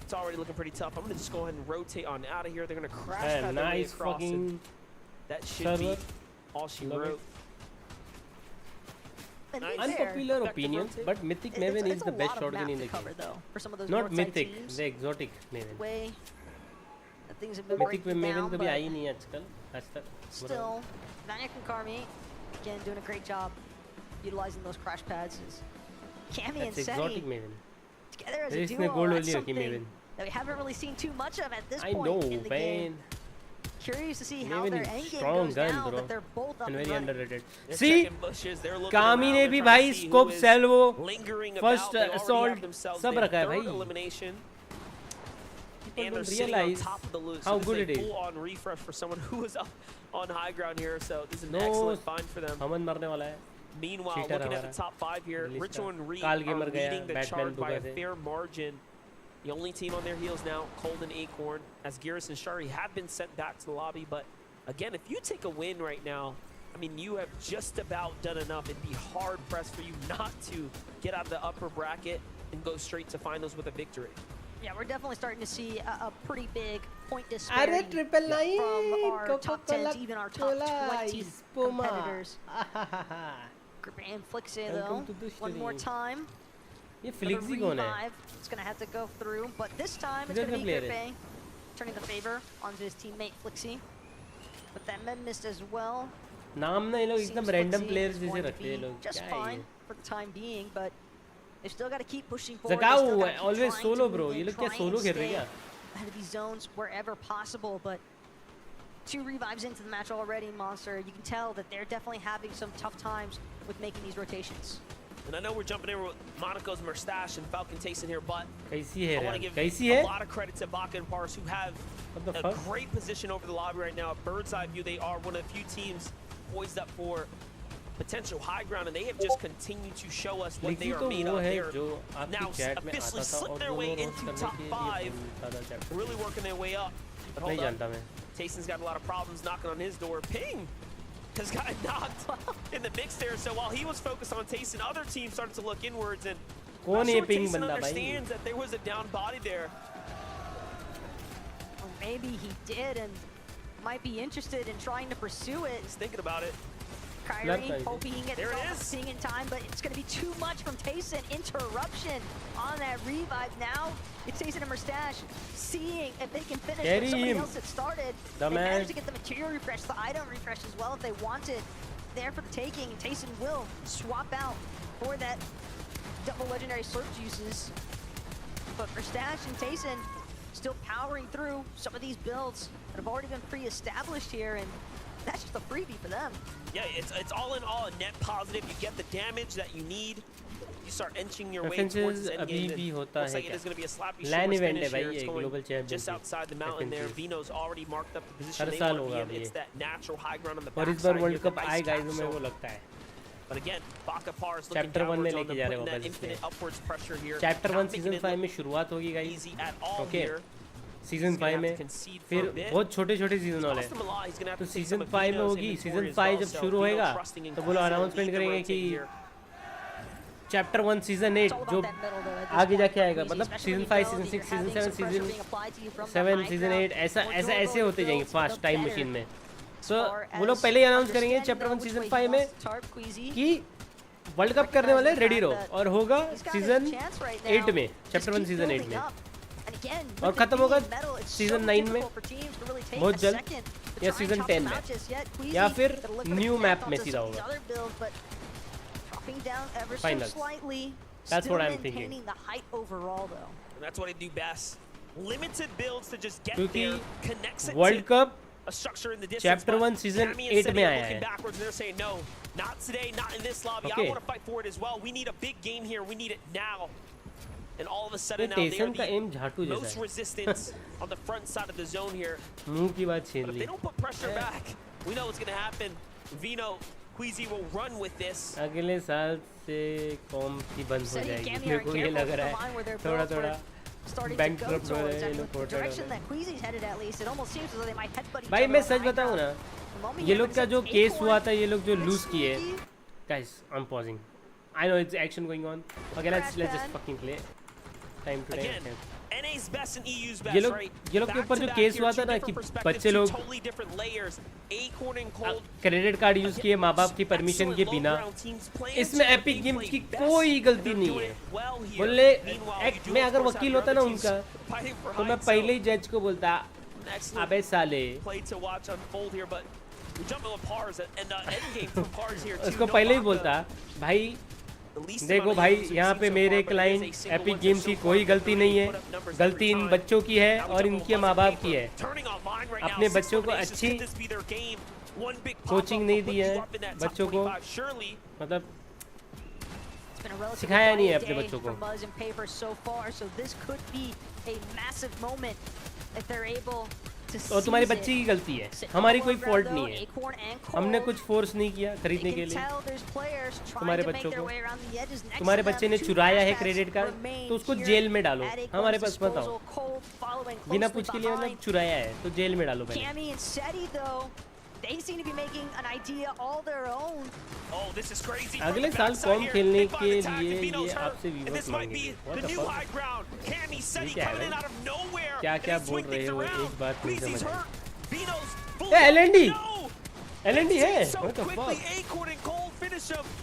It's already looking pretty tough. I'm going to just go ahead and rotate on out of here. They're going to crash pad their way nice across. fucking That should server. be all she Love wrote. And Nice. Unpopular Effective opinions, rotate. but Mythic Maven is the best shotgun in the game. Though, for some of those Not north side Mythic, teams, the exotic Maven. way that things have been Mythic breaking Maven down, कभी but आई नहीं आजकल आज तक. still, Vanyak and Karmi, again, doing a great job utilizing those crash pads. Cammy and That's exotic Seti Maven. together as a इसने duo, gold that's only रखी something Maven. that we haven't really seen too much of at this I point know, in the game. man. Curious to see how Maven their is end game strong goes gun, down, bro. but they're both up And and very running. underrated. They're See, checking bushes, they're looking कामी around, ने they're भी trying to भाई see who scope is salvo lingering first about. They already assault have themselves सब their रखा है third भाई. elimination. People And don't they're sitting on realize top of the loose. how This good is it a is. full-on refresh for someone who was up on high ground here, so this is an No, excellent find for them. हमन मरने वाला है. Meanwhile, cheater looking at हमारा. the top 5 here, Release Ritual का. and Reed काल are gamer गया, leading the Batman charge by a Dubai से. fair margin. The only team on their heels now, Cold and Acorn, as Garrus and Shari have been sent back to the lobby. But again, if you take a win right now, I mean, you have just about done enough. It'd be hard pressed for you not to get out of the upper bracket and go straight to finals with a victory. Yeah, we're definitely starting to see a pretty big point अरे disparity triple nine from our top 10 Coca to even our top 20 competitors. Group A flicks it Welcome though. to the One more stream. time. ये For the फ्लिक्सी कौन है? revive, it's going to have to go through, but this time it's किधर going to का be player Group है? A, turning the favor onto his teammate Flixie. But that med missed as well. नाम ना ये लोग Seems एकदम random Flixie players is जैसे going to रखते हैं be लोग. just क्या है fine ये? for the time being, but they've still got to keep pushing forward. Zakao They still है, gotta keep always trying solo to bro. move ये in, लोग क्या try solo and खेल रहे हैं stay क्या? ahead of these zones wherever possible, but 2 revives into the match already, Monster. You can tell that they're definitely having some tough times with making these rotations. And I know we're jumping in with Monaco's Mustache and Falcon Tayson here, but कैसी है I want यार? to give कैसी a है? lot of credit to Baka and Pars, who have What the a fuck? great position over the lobby right now. A bird's eye view. They are one of the few teams poised up for potential high ground, and they have just continued to show us what they लिखी are तो made वो of. है They're जो आपकी now chat में officially आता था slipped और their way दोनों into रोस्ट top करने के 5, लिए बनता था chat. really working their way up. But नहीं hold जानता up, मैं. Tayson's got a lot of problems knocking on his door. Ping has gotten knocked in the mix there. So while he was focused on Tayson, other teams started to look inwards, and I'm कौन not ये sure ping Tayson बंदा भाई? understands that there was a down body there. Or maybe he did and might be interested in trying to pursue it. He's thinking about it. Kyrie hoping he can get There it this is. thing in time, but it's going to be too much from Tayson. Interruption on that revive now. It's Tayson and Mustache seeing if they can finish Carry what somebody him. else had started. The They man. managed to get the material refresh, the item refresh as well if they wanted. There for the taking, and Tayson will swap out for that double legendary slurp juices. But Mustache and Tayson still powering through some of these builds that have already been pre-established here, and that's just a freebie for them. Yeah, it's all in all a net positive. You get the damage that you need. You start inching your way References towards this end अभी game. भी and होता looks है like it क्या? is going to be a slappy LAN short event finish है भाई here. It's ये going global championship. just outside the mountain there. References. Vino's already marked up the position her they साल want to होगा be in. अब It's ये. that natural high ground on the और इस backside bar here, world the cup nice आएगा capsule. इसमें वो लगता है. But again, Baka Pars looking Chapter 1 में downwards on लेके them, जा रहे putting होगा that इससे. infinite upwards pressure here. Chapter Not 1 making season it 5 look में शुरुआत होगी guys. easy at all Okay. here. Season He's gonna 5 have में to concede for फिर a bit. बहुत छोटे-छोटे सीजन वाले Lost him a lot. He's gonna have तो to take season some of 5 में Vino's होगी. inventory सीजन as 5 well, जब so शुरू Vino होएगा trusting in तो वो लोग Chris to announcement lead the करेंगे कि rotate here. Chapter 1 season 8 It's all जो about that middle, though, at this आगे point, जाके आएगा. Queasy, मतलब especially season when 5 you know season that 6 you're season having 7 some pressure season being applied to you from the 7 high season ground. 8 ऐसा More ऐसा durable ऐसे होते builds, जाएंगे fast the time better. Machine में. As सो far वो लोग as पहले ही announce करेंगे understanding, chapter 1 though, season which way 5 he में wants to tarp Queasy. कि वर्ल्ड कप करने वाले रेडी रहो और होगा He's got his season chance right 8 now. में Just chapter 1 keep season 8 building में. up. And again, और with खत्म the होगा medal, it's so सीजन 9 में difficult for teams to really take बहुत a जल्द second to या try and season chop 10 them में out just yet. Queasy या फिर got a little bit of new a map death में onto सीधा some of होगा. these other builds, but dropping down ever so Finals. slightly. That's Still what I'm maintaining thinking. the height overall, though. And that's what I do best. Limited builds to just get क्योंकि there, connects it world to cup a structure in the distance. Chapter but 1 season Cammy and 8 में Seti are आया looking है. backwards and they're saying no, not today, not in this lobby. Okay. I want to fight for it as well. We need a big game here. We need it now. And all of a sudden ये now they टेसन का are M झाटू the most जैसा है. resistance on the front side of the zone here. मुंह की बात छीन But if Lee. they don't put pressure back, we know what's going to happen. Vino, Queasy will run with this. अगले साल से com की बंद हो Seti and जाएगी. Cammy मेरे are को ये careful लग to रहा the line where है their थोड़ा builds were थोड़ा starting to bank go drop हो towards. रहे हैं, And with the imported direction हो that Queasy's headed, at least, it almost seems as though they might headbutt each भाई other मैं on the such high बताऊं ground. ना, The moment ये he लोग का opens जो up केस Acorn, हुआ था, ये लोग जो it's लूज किए. sneaky. Guys, I'm pausing. I know it's action going on. Okay, let's Crash just pad. fucking play. Time to Again, time. NA's best and EU's ये best, लोग right? ये लोग के ऊपर जो केस हुआ था ना कि बच्चे लोग totally different layers. Acorn and Cold. Credit card use किए माँ बाप की परमिशन के बिना. इसमें एपिक गेम्स की कोई गलती नहीं है. बोले मैं अगर वकील होता ना उनका तो मैं पहले ही जज को बोलता अबे साले. Play to watch unfold here, but we jump on Pars and endgame from Pars here too. उसको No पहले ही Baka. बोलता भाई The least देखो amount of भाई users we've यहाँ seen पे so मेरे far, but it is client a single epic one games so की far. कोई गलती नहीं Put है. up numbers गलती every इन time. बच्चों की है Now we और jump इनके on माँ Buzz बाप and की है. Paper. Turning online right now. अपने 6 बच्चों को eliminations. अच्छी Could this be their game? One big pop-up coaching will नहीं put दी you है up in that top बच्चों को. 25. Surely मतलब It's been a relatively सिखाया नहीं है quiet अपने day बच्चों को. for Buzz and Paper so far, so this could be a massive moment if they're able to और तुम्हारी seize बच्ची it. की गलती है. हमारी कोई फॉल्ट नहीं है. Acorn and हमने Cold, कुछ फोर्स नहीं किया they खरीदने के can लिए. tell there's players trying तुम्हारे to make बच्चों their को. way around the edges next तुम्हारे to them. बच्चे ने Two चुराया है flashbacks क्रेडिट कार्ड remain तो उसको here जेल में डालो. at Acorn's हमारे पास मत आओ. disposal. Cold following बिना closely पूछ के लिए मतलब behind. चुराया है तो जेल में डालो पहले. Cammy and Seti, though, they seem to be making an idea all their own. Oh, this is crazy. अगले साल कॉम खेलने के लिए ये आपसे व्यूअर्स मांगेंगे. What the fuck? Cammy Seti क्या है coming in भाई? out of nowhere. क्या बोल रहे हो एक बात नहीं Queasy's समझ. hurt. Vino's full. ए LND No! LND है. So What the quickly, fuck? Acorn and Cole finish him.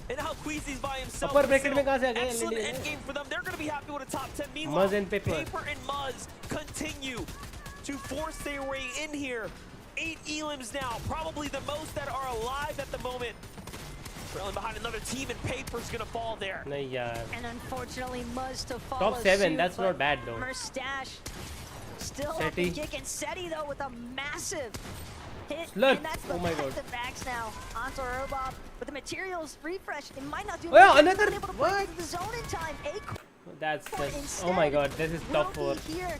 And now Queasy's by himself. Upper bracket में कहाँ से आ गया Excellent LND? end game for them. They're going to be happy with a top 10. Meanwhile, Muzz and Paper. and Muzz continue to force their way in here. 8 elims now, probably the most that are alive at the moment. Trailing behind another team, and Paper's going to fall there. नहीं यार. And unfortunately, Muzz to follow Top 7, suit, that's but not bad though. Mustache still up Seti. and kicking. Seti, though, with a massive hit. Look. And that's the Oh my God. back-to-backs now onto Robop. With the materials refresh, it might not do Well, anything. another- He's not able to break into the zone in time. Acorn That's instead oh my god, this is will top 4. be here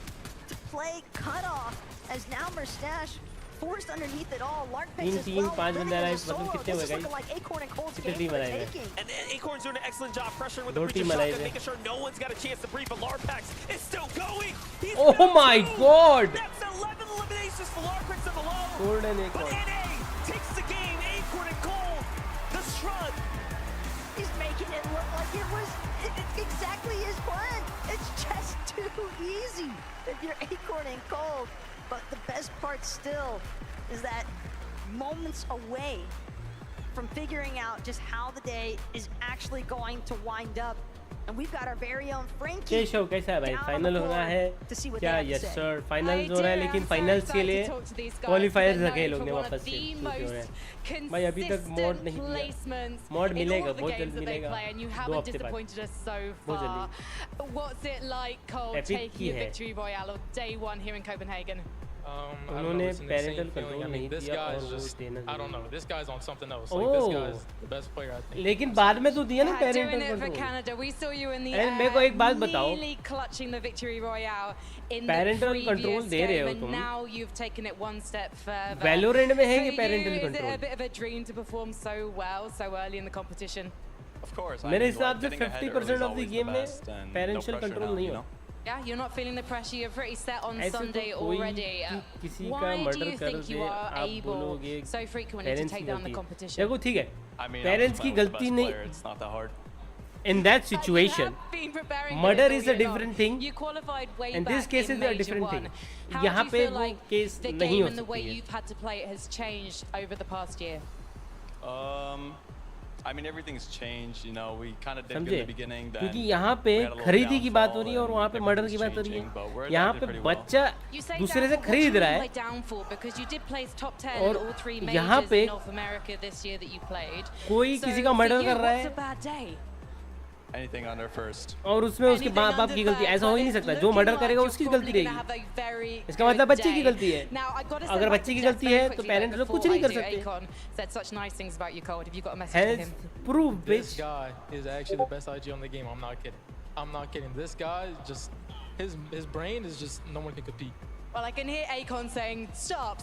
to play cutoff as now Mustache forced underneath it all. Lark picks तीन as team well. 5 बंदे Living आए as a मतलब solo. कितने This हुए is guys? looking like Acorn and Cold's कितने game team for the बनाए हैं? taking. And Acorn's doing an excellent job pressuring with the दो breach of टीम shotgun, बनाए थे. making sure no one's got a chance to breathe. But Larpax is still going. He's Oh down my 2. God! That's 11 eliminations for Larpax on the low. Cold and But Acorn. NA takes the game. Acorn and Cole, the shrug. He's making it look like it was exactly his plan. It's just too easy if you're Acorn and Cold. But the best part still is that moments away from figuring out just how the day is actually going to wind up. And we've got our very own Frankie Keshav कैसा है भाई? down on final the हो रहा floor है to see what क्या? they have to yes say. Sir finals हो रहा है लेकिन फाइनल्स के लिए क्वालिफायर्स रखे लोग ने वापस से शुरू हो रहे हैं. भाई अभी तक मॉड नहीं दिया. मॉड मिलेगा बहुत जल्द मिलेगा 2 हफ्ते बाद. बहुत जल्दी. What's it like, Cole, Epic taking की your है. victory royale of day 1 here in Copenhagen? उन्होंने पेरेंटल कंट्रोल नहीं this दिया guy और is वो just, देना I don't know. This guy's on something else. Oh. Like, this guy's the best player, I think. लेकिन बाद में तो दिया ना Yeah, doing parental it for control. Canada. We saw you in the And मेरे को एक बात air, बताओ. nearly clutching the victory royale in Parental the control previous दे रहे हो game, and तुम. now you've taken it one step further. Valorant में है For ये you, parental is it control. a bit of a dream to perform so well, so early in the competition? Of course. मेरे हिसाब से 50% of the game में parental control नहीं हो. Yeah, you're not feeling the pressure. You're pretty set on ऐसे तो Sunday कोई already. किसी का Why do मर्डर you कर think दे you are आप able बोलोगे so frequently to parents take की down the गलती. competition? देखो ठीक है. I mean, पेरेंट्स की गलती नहीं. It's not that hard. In that You situation, have been preparing murder for is this a all year different long. thing, You qualified way and back this case in is a Major different 1. thing. How यहाँ do पे you feel वो like case the नहीं game हो and the way सकती है. you've had to play it has changed over the past year? I mean, everything's changed. You know, we kind of did good in the beginning. Then क्योंकि यहाँ पे खरीदी की बात हो रही है और वहाँ पे मर्डर की बात हो रही है. यहाँ पे बच्चा दूसरे से खरीद रहा है और यहाँ पे कोई किसी का मर्डर कर रहा है. Anything under first. और उसमें उसके बाप की गलती. ऐसा हो ही नहीं सकता. जो मर्डर करेगा उसकी गलती रहेगी. इसका मतलब बच्चे की गलती है. अगर बच्चे की गलती है तो पेरेंट्स लोग कुछ नहीं कर सकते. Has proved, bitch. This guy is actually the best IG on the game. I'm not kidding. I'm not kidding. This guy just his brain is just no one can compete. Well, I can hear Akon saying, stop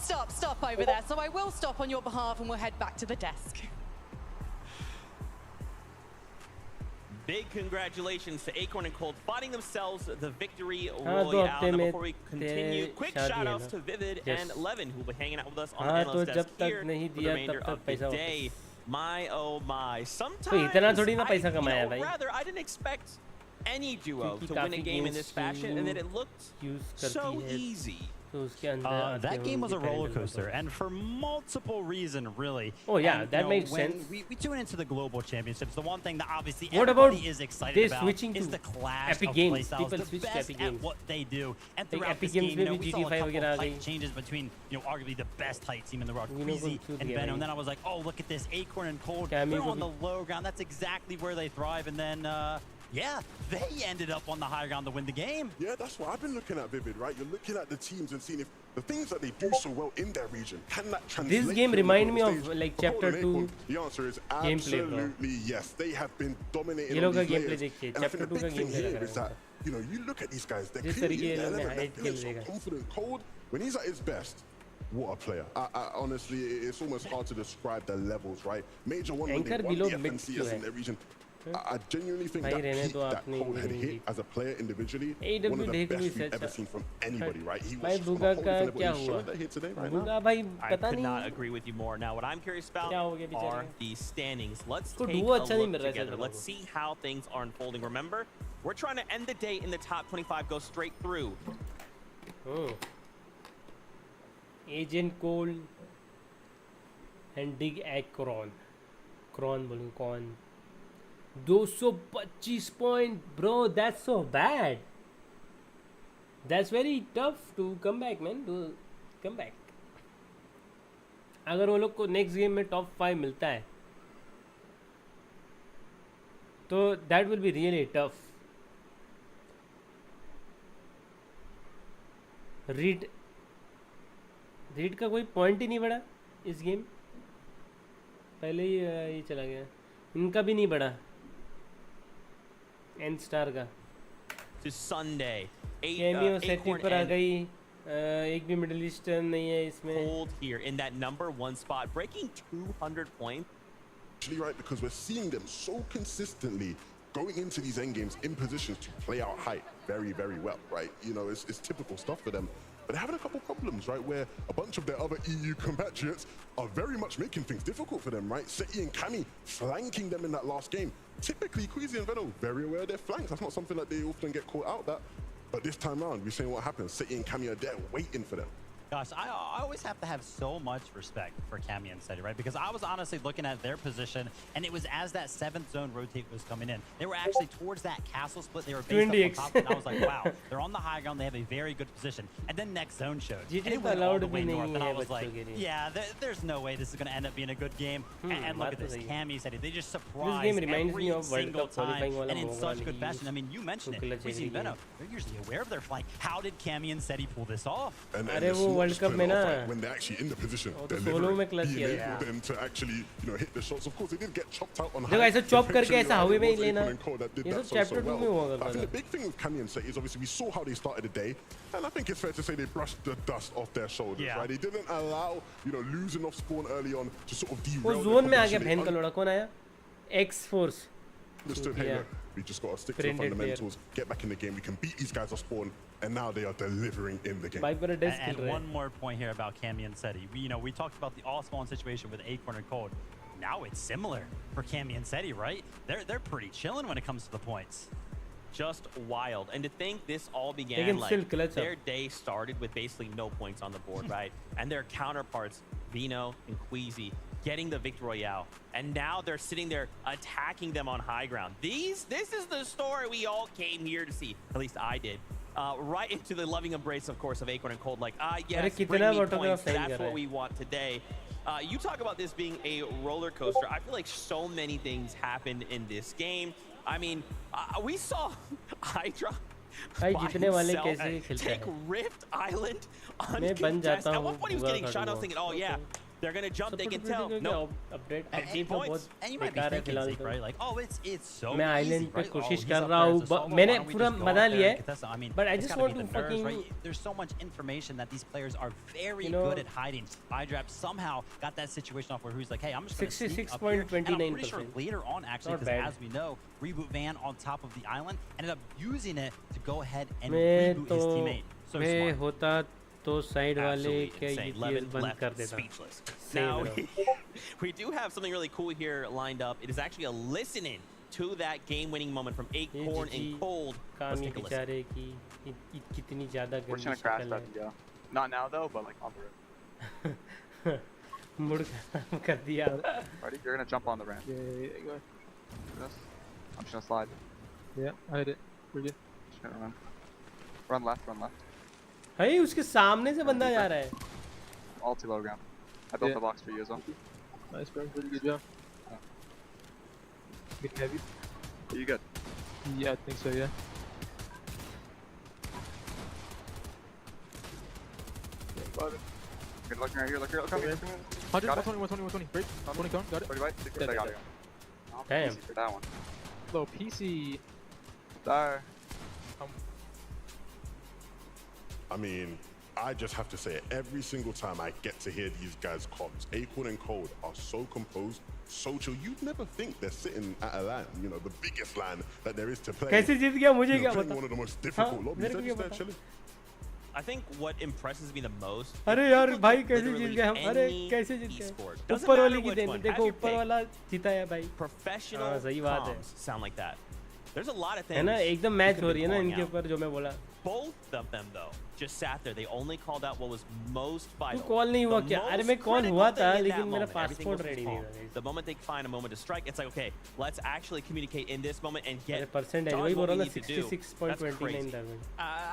over there. So I will stop on your behalf and we'll head back to the desk. Big congratulations to Acorn and Cold finding themselves the victory royale. Now before we continue, quick shout outs to Vivid and Levin who will be hanging out with us on the analyst desk here for the remainder of the day. My oh my, sometimes rather I didn't expect any duo to win a game in this fashion and then it looked so easy. That game was a roller coaster, and for multiple reasons, really. Oh yeah, that makes sense. We tune into the global championships. The one thing that obviously everybody is excited about is the clash of playstyles. The best at what they do, and throughout this game, we saw a couple of height changes between, arguably the best height team in the world, Queasy and Venom. And then I was like, oh, look at this, Acorn and Cold. They're on the low ground. That's exactly where they thrive. And then. Yeah, they ended up on the high ground to win the game. Yeah, that's what I've been looking at, Vivid, right? You're looking at the teams and seeing if the things that they do so well in their region, can that translate? This game reminds me of like chapter 2. The answer is absolutely yes. They have been dominating on these layers. And I think the big thing here is that, you look at these guys, they're clearly in their element, they're so confident. Cold, when he's at his best, what a player. Honestly, it's almost hard to describe the levels, right? Major one when they won the FNCS in their region. I genuinely think that peak that Cole had hit as a player individually, one of the best we've ever seen from anybody, right? He was from a whole different level. He's showing that here today, right now. I could not agree with you more. Now, what I'm curious about are the standings. Let's take a look together. Let's see how things are unfolding. Remember, we're trying to end the day in the top 25, go straight through. Agent Cole and Dig Akron. Kron बोलूँ कौन? 225 point, bro. That's so bad. That's very tough to come back, man. To come back. अगर वो लोग को next game में top 5 मिलता है, तो that will be really tough. Read का कोई point ही नहीं बढ़ा इस game. पहले ही ये चला गया. इनका भी नहीं बढ़ा. N star का to Sunday कैमियो सेटिंग पर आ गई एक भी मिडिल ईस्टर्न नहीं है इसमें Cold here in that number 1 spot breaking 200 points actually right because we're seeing them so consistently going into these end games in positions to play out height very well, right? It's typical stuff for them. But they're having a couple problems, right, where a bunch of their other EU compatriots are very much making things difficult for them, right? Seti and Cammy flanking them in that last game. Typically, Queasy and Venom very aware of their flanks. That's not something that they often get caught out at. But this time around, we're seeing what happens. Seti and Cammy are there waiting for them. Gosh, I always have to have so much respect for Cammy and Seti, right? Because I was honestly looking at their position, and it was as that 7th zone rotate was coming in. They were actually towards that castle split. They were based up on top, and I was like, wow, they're on the high ground. They have a very good position. And then next zone showed. And it went all the way north, and I was like, yeah, there's no way this is going to end up being a good game. And look at this, Cammy, Seti, they just surprised every single time, and in such good fashion. I mean, you mentioned it. We see Venom. They're usually aware of their flank. How did Cammy and Seti pull this off? And World Cup में ना when they're actually in the position delivering, being able then to actually hit the shots. Of course, they did get chopped out on high. देखो ऐसा chop करके ऐसा हवा में लेना ये तो chapter 2 में हुआ करता था. I think the big thing with Cammy and Seti is obviously we saw how they started the day, and I think it's fair to say they brushed the dust off their shoulders, right? They didn't allow losing off spawn early on to sort of derail. वो zone में आ गया बहन का लोड़ा कौन आया? X-Force. Understood. Hey, look, we just got to stick to the fundamentals, get back in the game. We can beat these guys off spawn, and now they are delivering in the game. And one more point here about Cammy and Seti. We talked about the all-spawn situation with Acorn and Cold. Now it's similar for Cammy and Seti, right? They're pretty chilling when it comes to the points. Just wild. And to think this all began like their day started with basically no points on the board, right? And their counterparts, Vino and Queasy, getting the Victor Royale. And now they're sitting there attacking them on high ground. This is the story we all came here to see. At least I did. Right into the loving embrace, of course, of Acorn and Cold. Like, yes, bring me points. That's what we want today. You talk about this being a roller coaster. I feel like so many things happened in this game. I mean, we saw Hydra by himself take Rift Island uncontested. At one point he was getting shot. I was thinking, oh yeah, they're gonna jump. They can tell. No. And you might be thinking, Zeke, right? Like, oh, it's so मैं easy, island पे right? कोशिश Oh, कर he's रहा up हूँ. there, so, मैंने why don't we पूरा just go बना out there लिया and है. contest? I mean, But I it's just gotta want be to the nerves, fucking right? There's so much information that these players are very You know, good at hiding. Hydrap somehow got that situation off where he's like, hey, I'm just going to sneak up here. And I'm pretty sure 66.29%. later on, actually, because as we know, Reboot Van on top of the island ended up using it to go ahead and reboot his teammate. So मैं smart. होता तो side वाले के Levin बंद left कर देता. speechless. Now, we do have something really cool here lined up. It is actually a listening to that game-winning moment from Acorn and Cold. Let's take a listen. बेचारे की कितनी ज़्यादा We're just gonna crash that and go. Not now though, but like on the road. मुड़ कर दिया. Ready? You're gonna jump on the ramp. Yeah, go ahead. This. I'm just gonna slide. Yeah, I hit it. We're good. Just gonna run. Run left, run left. है उसके सामने से बंदा जा रहा है. All too low ground. I built the box for you as well. Nice, bro. Really good job. Bit heavy. Are you good? Yeah, I think so, yeah. Got it. Good, looking right here, look here, look at me. 120, 120. Break. 20 count, got it. 40 right, 60, I got it. Damn. Easy for that one. Little PC. There. I mean, I just have to say it. Every single time I get to hear these guys' comms, Acorn and Cold are so composed, so chill. You'd never think they're sitting at a LAN, you know, the biggest LAN that there is to play. कैसे जीत गया मुझे क्या playing पता. one of the most difficult lobbies. मेरे को They're क्या just there पता. chilling. I think what impresses me the most. अरे यार भाई कैसे literally जीत गए हम. अरे any कैसे जीत esport. गए. Doesn't ऊपर matter वाले की which देन. one. देखो Have your ऊपर pick. वाला जीता है भाई. Professional सही बात है. comms sound like that. There's a lot of things. है ना एकदम you मैच could हो be रही है ना calling इनके out. ऊपर जो मैं बोला. Both of them though just sat there. They only called out what was most तू vital. कॉल नहीं हुआ The क्या? अरे most मैं कॉल critical हुआ thing था in that लेकिन मेरा moment. Everything passport was ready calm. नहीं था. The moment they find a moment to strike, it's like, okay, let's actually communicate in this moment and अरे get परसेंटेज done वही बोल what we रहा ना need to do. 66.29 था.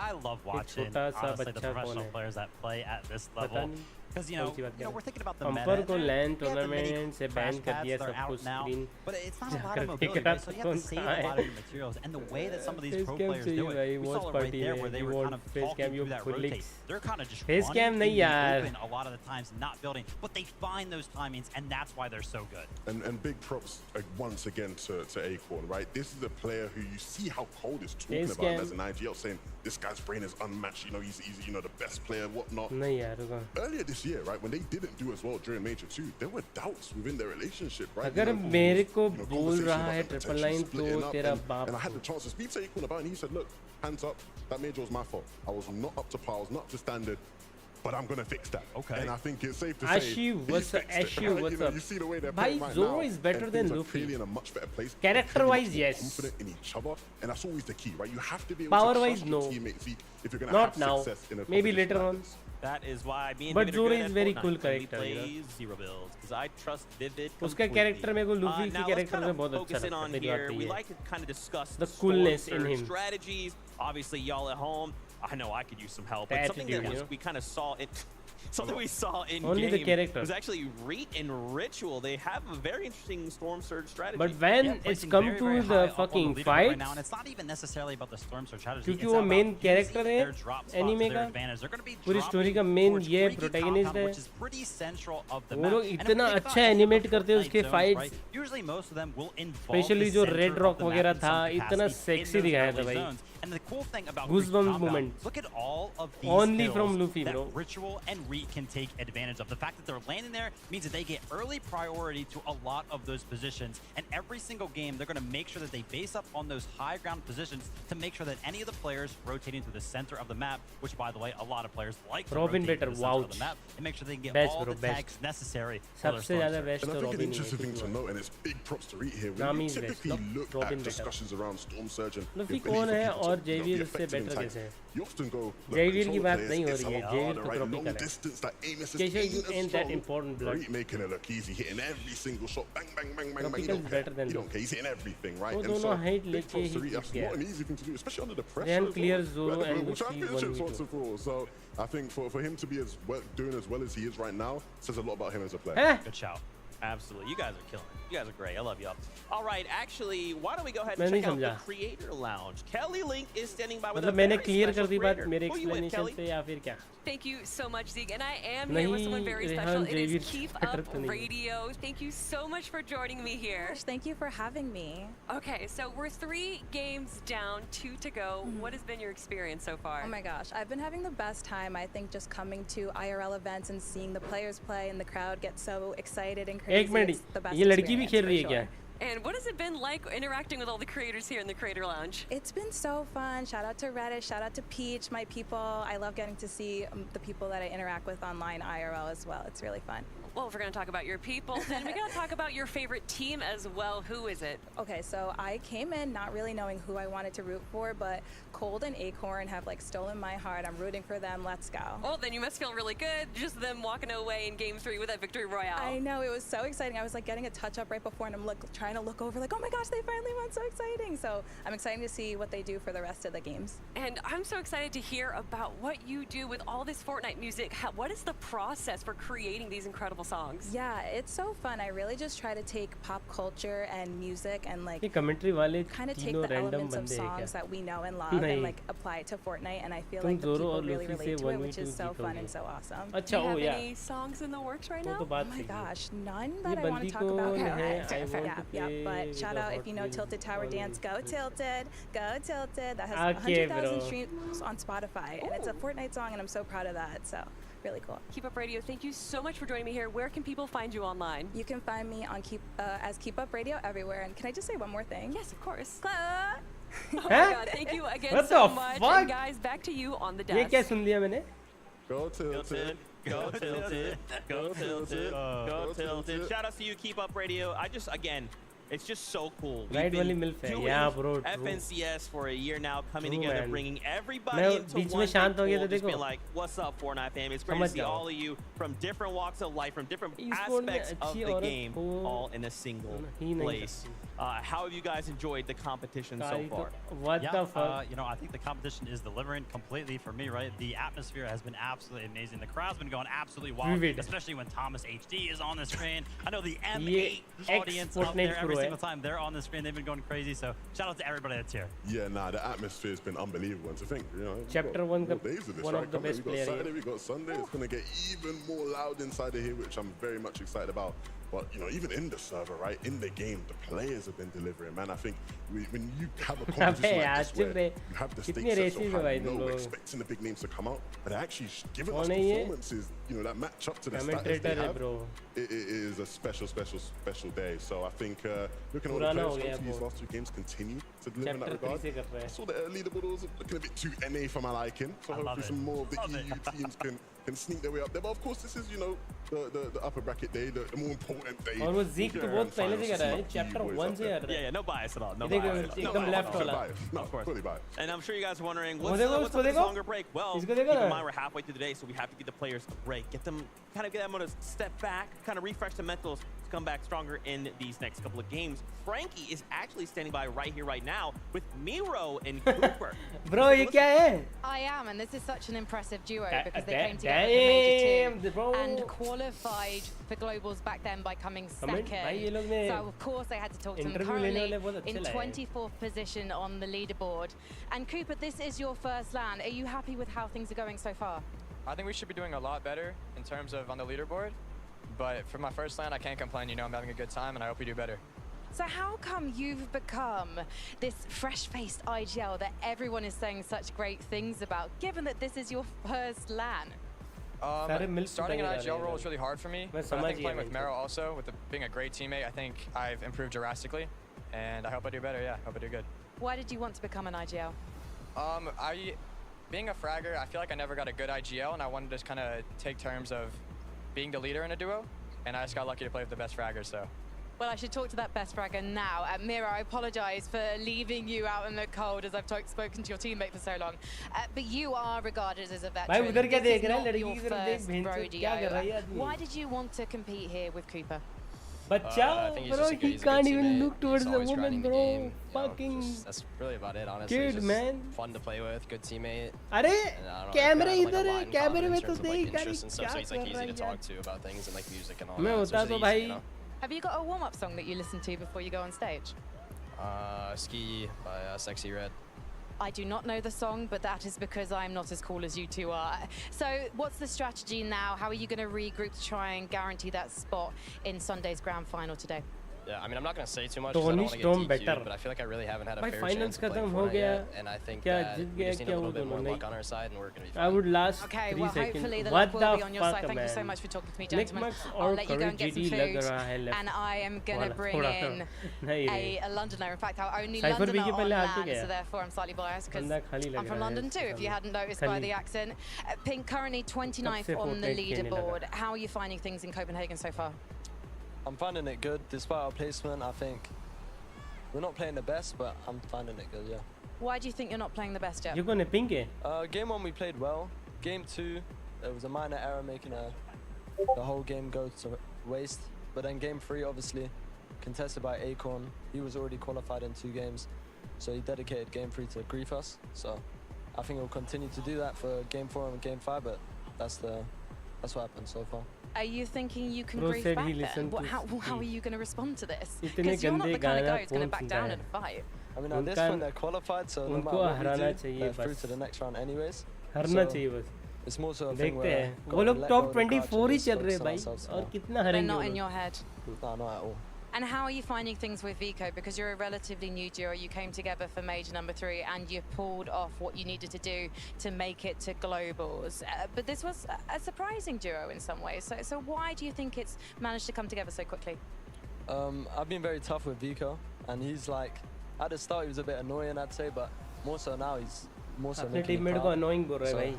I love watching छोटा सा honestly the बच्चा कौन professional है? players that play at this पता level. नहीं. Because you know, we're thinking about the meta. पंपर को land We have the many tournament से crash बैन कर pads दिया that are सब कुछ out now, screen. but it's not a lot जाकर of mobility, देखा right? So you have कौन to save a कहाँ lot है. of your materials, and the way that some of these Face pro cam players चाहिए do भाई, it, we watch saw it right party there में. where they You were want kind of face talking cam, you through that bullets. rotate. They're kind of just Face running cam in नहीं the यार. open a lot of the times, not building, but they find those timings, and that's why they're so good. And big props once again to Acorn, right? This is a player who you see how Cold is talking Face about him cam. as an IGL, saying this guy's brain is unmatched. You know, he's you know the best player, whatnot. नहीं यार रुको. Earlier this year, right, when they didn't do as well during Major 2, there were doubts within their relationship, right? अगर You know, मेरे को you know, बोल conversation रहा about है them triple potentially line splitting तो up, तेरा and बाप I had को. the chance to speak to Acorn about it, and he said, look, hands up, that Major was my fault. I was not up to par, I was not up to standard, but I'm going to fix that. Okay. And I think it's safe to Ashi, say what's up? Ashi, what's you know, up? You see the way they're Bhai, playing right Zoro now, is better and than things are Luffy. clearly in a much better place. Character-wise, They're yes. confident in each other, and that's always the key, right? You have to be able Power-wise, to trust no. your teammates if you're going to Not have now. success in a Maybe competition later like on. this. That is why me and But David Zoro are good is at very Fortnite. cool We character, play you know. zero builds because I trust Vivid उसका completely. character मेरे को Luffy Now की let's character kind में of बहुत अच्छा focus in लगता है. on मेरी here. बात We ये है. like to kind of discuss The storm coolness in surge him. strategies. Obviously, y'all at home, I know I could use some help, The but something that attitude, was, you know? we kind of saw it. Something we saw in Only game the character. was actually Reet and Ritual. They have a very interesting storm surge strategy. But when Yeah, it's placing come very, to very high the up on fucking the leaderboard fights, right now, and it's not even necessarily about the storm surge strategy. क्योंकि It's वो about main using character है their drop spots to anime their का. advantage. They're going to be पूरी dropping story का main towards ये Freaky protagonist compound, है. which is pretty central of the वो map. लोग And if इतना we think अच्छा about animate any of the करते हैं उसके zones, fights. right, usually most of them will involve Especially the जो center Red of Rock the map वगैरह in some था, इतना capacity in sexy those दिखाया early था भाई. zones. And the cool thing about Goosebumps Freaky compound, moments. look at all of these Only hills from Luffy, that bro. Ritual and Reet can take advantage of. The fact that they're landing there means that they get early priority to a lot of those positions, and every single game they're going to make sure that they base up on those high ground positions to make sure that any of the players rotating to the center of the map, which by the way a lot of players like to Robin rotate to better, the center of vouch. the map, and make sure they can get Best, all bro, the best. tags necessary for their सबसे storm ज़्यादा surge. best And I तो think an Robin interesting he thing है. to note, and it's big props to Reet here, when Nami you is best. typically look Robin at better. discussions around Storm Surge and Luffy the ability कौन for है people और to, you know, JVL be उससे effective in better tanks, कैसे है? you often go, look, JVL की control बात players, नहीं हो it's रही है. all JVL harder, तो right? tropical Long है. distance, that aim assist ain't that important, blood. Making it look easy, hitting every single shot, bang, bang, bang, bang, bang. He don't care. He's hitting everything, right? And so, that's not an easy thing to do, especially under the pressure. Clear Zoro and championships once and for all. So I think for him to be doing as well as he is right now says a lot about him as a player. Good shout. Absolutely. You guys are killing it. You guys are great. I love you all. All right, actually, why don't we go ahead and check out the Creator Lounge? Kelly Link is standing by with a very special creator. Thank you so much, Zeke. And I am here with someone very special. It is Keep Up Radio. Thank you so much for joining me here. Thank you for having me. Okay, so we're 3 games down, 2 to go. What has been your experience so far? Oh my gosh, I've been having the best time. I think just coming to IRL events and seeing the players play and the crowd get so excited and crazy. It's the best experience, for sure. And what has it been like interacting with all the creators here in the Creator Lounge? It's been so fun. Shout out to Reddit, shout out to Peach, my people. I love getting to see the people that I interact with online IRL as well. It's really fun. Well, if we're going to talk about your people, then we got to talk about your favorite team as well. Who is it? Okay, so I came in not really knowing who I wanted to root for, but Cold and Acorn have like stolen my heart. I'm rooting for them. Let's go. Oh, then you must feel really good just them walking away in Game 3 with that victory royale. I know, it was so exciting. I was like getting a touch up right before, and I'm trying to look over like, oh my gosh, they finally won. So exciting. So I'm excited to see what they do for the rest of the games. And I'm so excited to hear about what you do with all this Fortnite music. What is the process for creating these incredible songs? Yeah, it's so fun. I really just try to take pop culture and music and like kind of take the elements of songs that we know and love and like apply it to Fortnite, and I feel like the people really relate to it, which is so fun and so awesome. Do you have any songs in the works right now? Oh my gosh, none that I want to talk about. Yeah, but shout out if you know Tilted Tower Dance, go Tilted, go Tilted. That has 100,000 streams on Spotify, and it's a Fortnite song, and I'm so proud of that. So really cool. Keep Up Radio, thank you so much for joining me here. Where can people find you online? You can find me on as Keep Up Radio everywhere. And can I just say one more thing? Yes, of course. Oh my God, thank you again so much. And guys, back to you on the desk. Go Tilted. Go Tilted. Go Tilted. Go Tilted. Shout out to you, Keep Up Radio. Again, it's just so cool. We've been doing FNCS for a year now, coming together, bringing everybody into one big just being like, what's up, Fortnite fam? It's great to see all of you from different walks of life, from different aspects of the game, all in a single place. How have you guys enjoyed the competition so far? What the fuck? You know, I think the competition is delivering completely for me, right? The atmosphere has been absolutely amazing. The crowd's been going absolutely wild, especially when Thomas HD is on the screen. I know the M8 audience up there every single time they're on the screen. They've been going crazy. So shout out to everybody that's here. Yeah, nah, the atmosphere has been unbelievable. And to think, you know, Chapter 1, one of the best players. Saturday, we got Sunday. It's going to get even more loud inside of here, which I'm very much excited about. But, you know, even in the server, right, in the game, the players have been delivering, man. I think when you have a competition like this where you have the stakes set so high, you know, we're expecting the big names to come out, but actually giving us performances, you know, that match up to the status they have, it is a special day. So I think looking at all the players, hopefully these last 2 games continue to deliver in that regard. I saw the leaderboard was looking a bit too NA for my liking, so hopefully some more of the EU teams can sneak their way up there. But of course, this is, you know, the upper bracket day, the more important day. और वो Zeke तो बहुत पहले से कर रहा है, chapter 1 से कर रहा है. Yeah, no bias at all. No bias. एकदम left वाला. No, of course. Fully biased. And I'm sure you guys are wondering, what's up with this longer break? Well, keep in mind we're halfway through the day, so we have to give the players a break. Get them to step back, kind of refresh the mentals, to come back stronger in these next couple of games. Frankie is actually standing by right here, right now, with Miro and Cooper. Bro, ये क्या है? I am, and this is such an impressive duo because they came together for Major 2 and qualified for Globals back then by coming second. So of course they had to talk to them. Currently in 24th position on the leaderboard. And Cooper, this is your first LAN. Are you happy with how things are going so far? I think we should be doing a lot better in terms of on the leaderboard. But for my first LAN, I can't complain. You know, I'm having a good time, and I hope we do better. So how come you've become this fresh-faced IGL that everyone is saying such great things about, given that this is your first LAN? Starting an IGL role is really hard for me, but I think playing with Mero also, with being a great teammate, I think I've improved drastically, and I hope I do better, yeah, I hope I do good. Why did you want to become an IGL? Being a fragger, I feel like I never got a good IGL, and I wanted to just kind of take terms of being the leader in a duo, and I just got lucky to play with the best fraggers, so. Well, I should talk to that best fragger now. Mira, I apologize for leaving you out in the cold as I've spoken to your teammate for so long. But you are regarded as a veteran. This is not your first rodeo. Why did you want to compete here with Cooper? I think he's bro, just a good, he he's a can't good even teammate. look towards He's the always woman, grinding the bro. game, Fucking that's really about it, honestly. kid, Just man. Fun to play with, good teammate. अरे कैमरे इधर है, like कैमरे में तो like देख यार interests and stuff, so he's like क्या easy to कर रहा है talk to about things and like music and all मैं that. होता So तो it's easy, you भाई know? Have you got a warm-up song that you listen to before you go on stage? Ski by Sexy Red. I do not know the song, but that is because I'm not as cool as you two are. So what's the strategy now? How are you going to regroup to try and guarantee that spot in Sunday's grand final today? Yeah, I mean, I'm not going to say too much because I don't want to get DQ'd, but I feel like I really haven't had a fair chance of playing Fortnite yet, and I think that we just need a little bit more luck on our side, and we're going to be fine. I would last okay, 3 well, seconds. hopefully the What luck will be the on your side. fuck, Thank you so man? much for talking to me, gentlemen. Nickmax I'll और let you go and get some GD लग food, रहा है left and I am going to bring in a Londoner. In fact, our only Cypher Londoner भी के on पहले आ land, चुके so हैं therefore I'm slightly biased because बंदा खाली लग I'm from रहा है London too, if you hadn't noticed by the accent. Pink currently 29th on the leaderboard. How are you finding things in Copenhagen so far? I'm finding it good, despite our placement. I think we're not playing the best, but I'm finding it good, yeah. Why do you think you're not playing the best yet? You're going to pink it? Game 1 we played well. Game 2, there was a minor error making the whole game go to waste. But then Game 3, obviously, contested by Acorn. He was already qualified in 2 games, so he dedicated Game 3 to grief us. So I think he'll continue to do that for Game 4 and Game 5, but that's what happened so far. Are you thinking you can Bro brief said back he then? listened to How are you going to respond to this? इतने Because you're not गंदे the kind of गाना guy who's going to कौन back सुनता down है? in a fight. I mean, at this point they're qualified, so no matter उनको what we Hariana do, चाहिए they're through बस to the next round anyways. हरना So चाहिए बस it's more so a thing देखते where हैं वो लोग टॉप 24 ही चल रहे हैं भाई और कितना They're हरेंगे not वो in लोग your head. No, not at all. And how are you finding things with Vico? Because you're a relatively new duo. You came together for major number 3 and you pulled off what you needed to do to make it to globals. But this was a surprising duo in some ways. So why do you think it's managed to come together so quickly? I've been very tough with Vico, and he's like, at the start he was a bit annoying, I'd say, but more so now he's more so अपने making me teammate को proud. annoying बोल रहा है So, भाई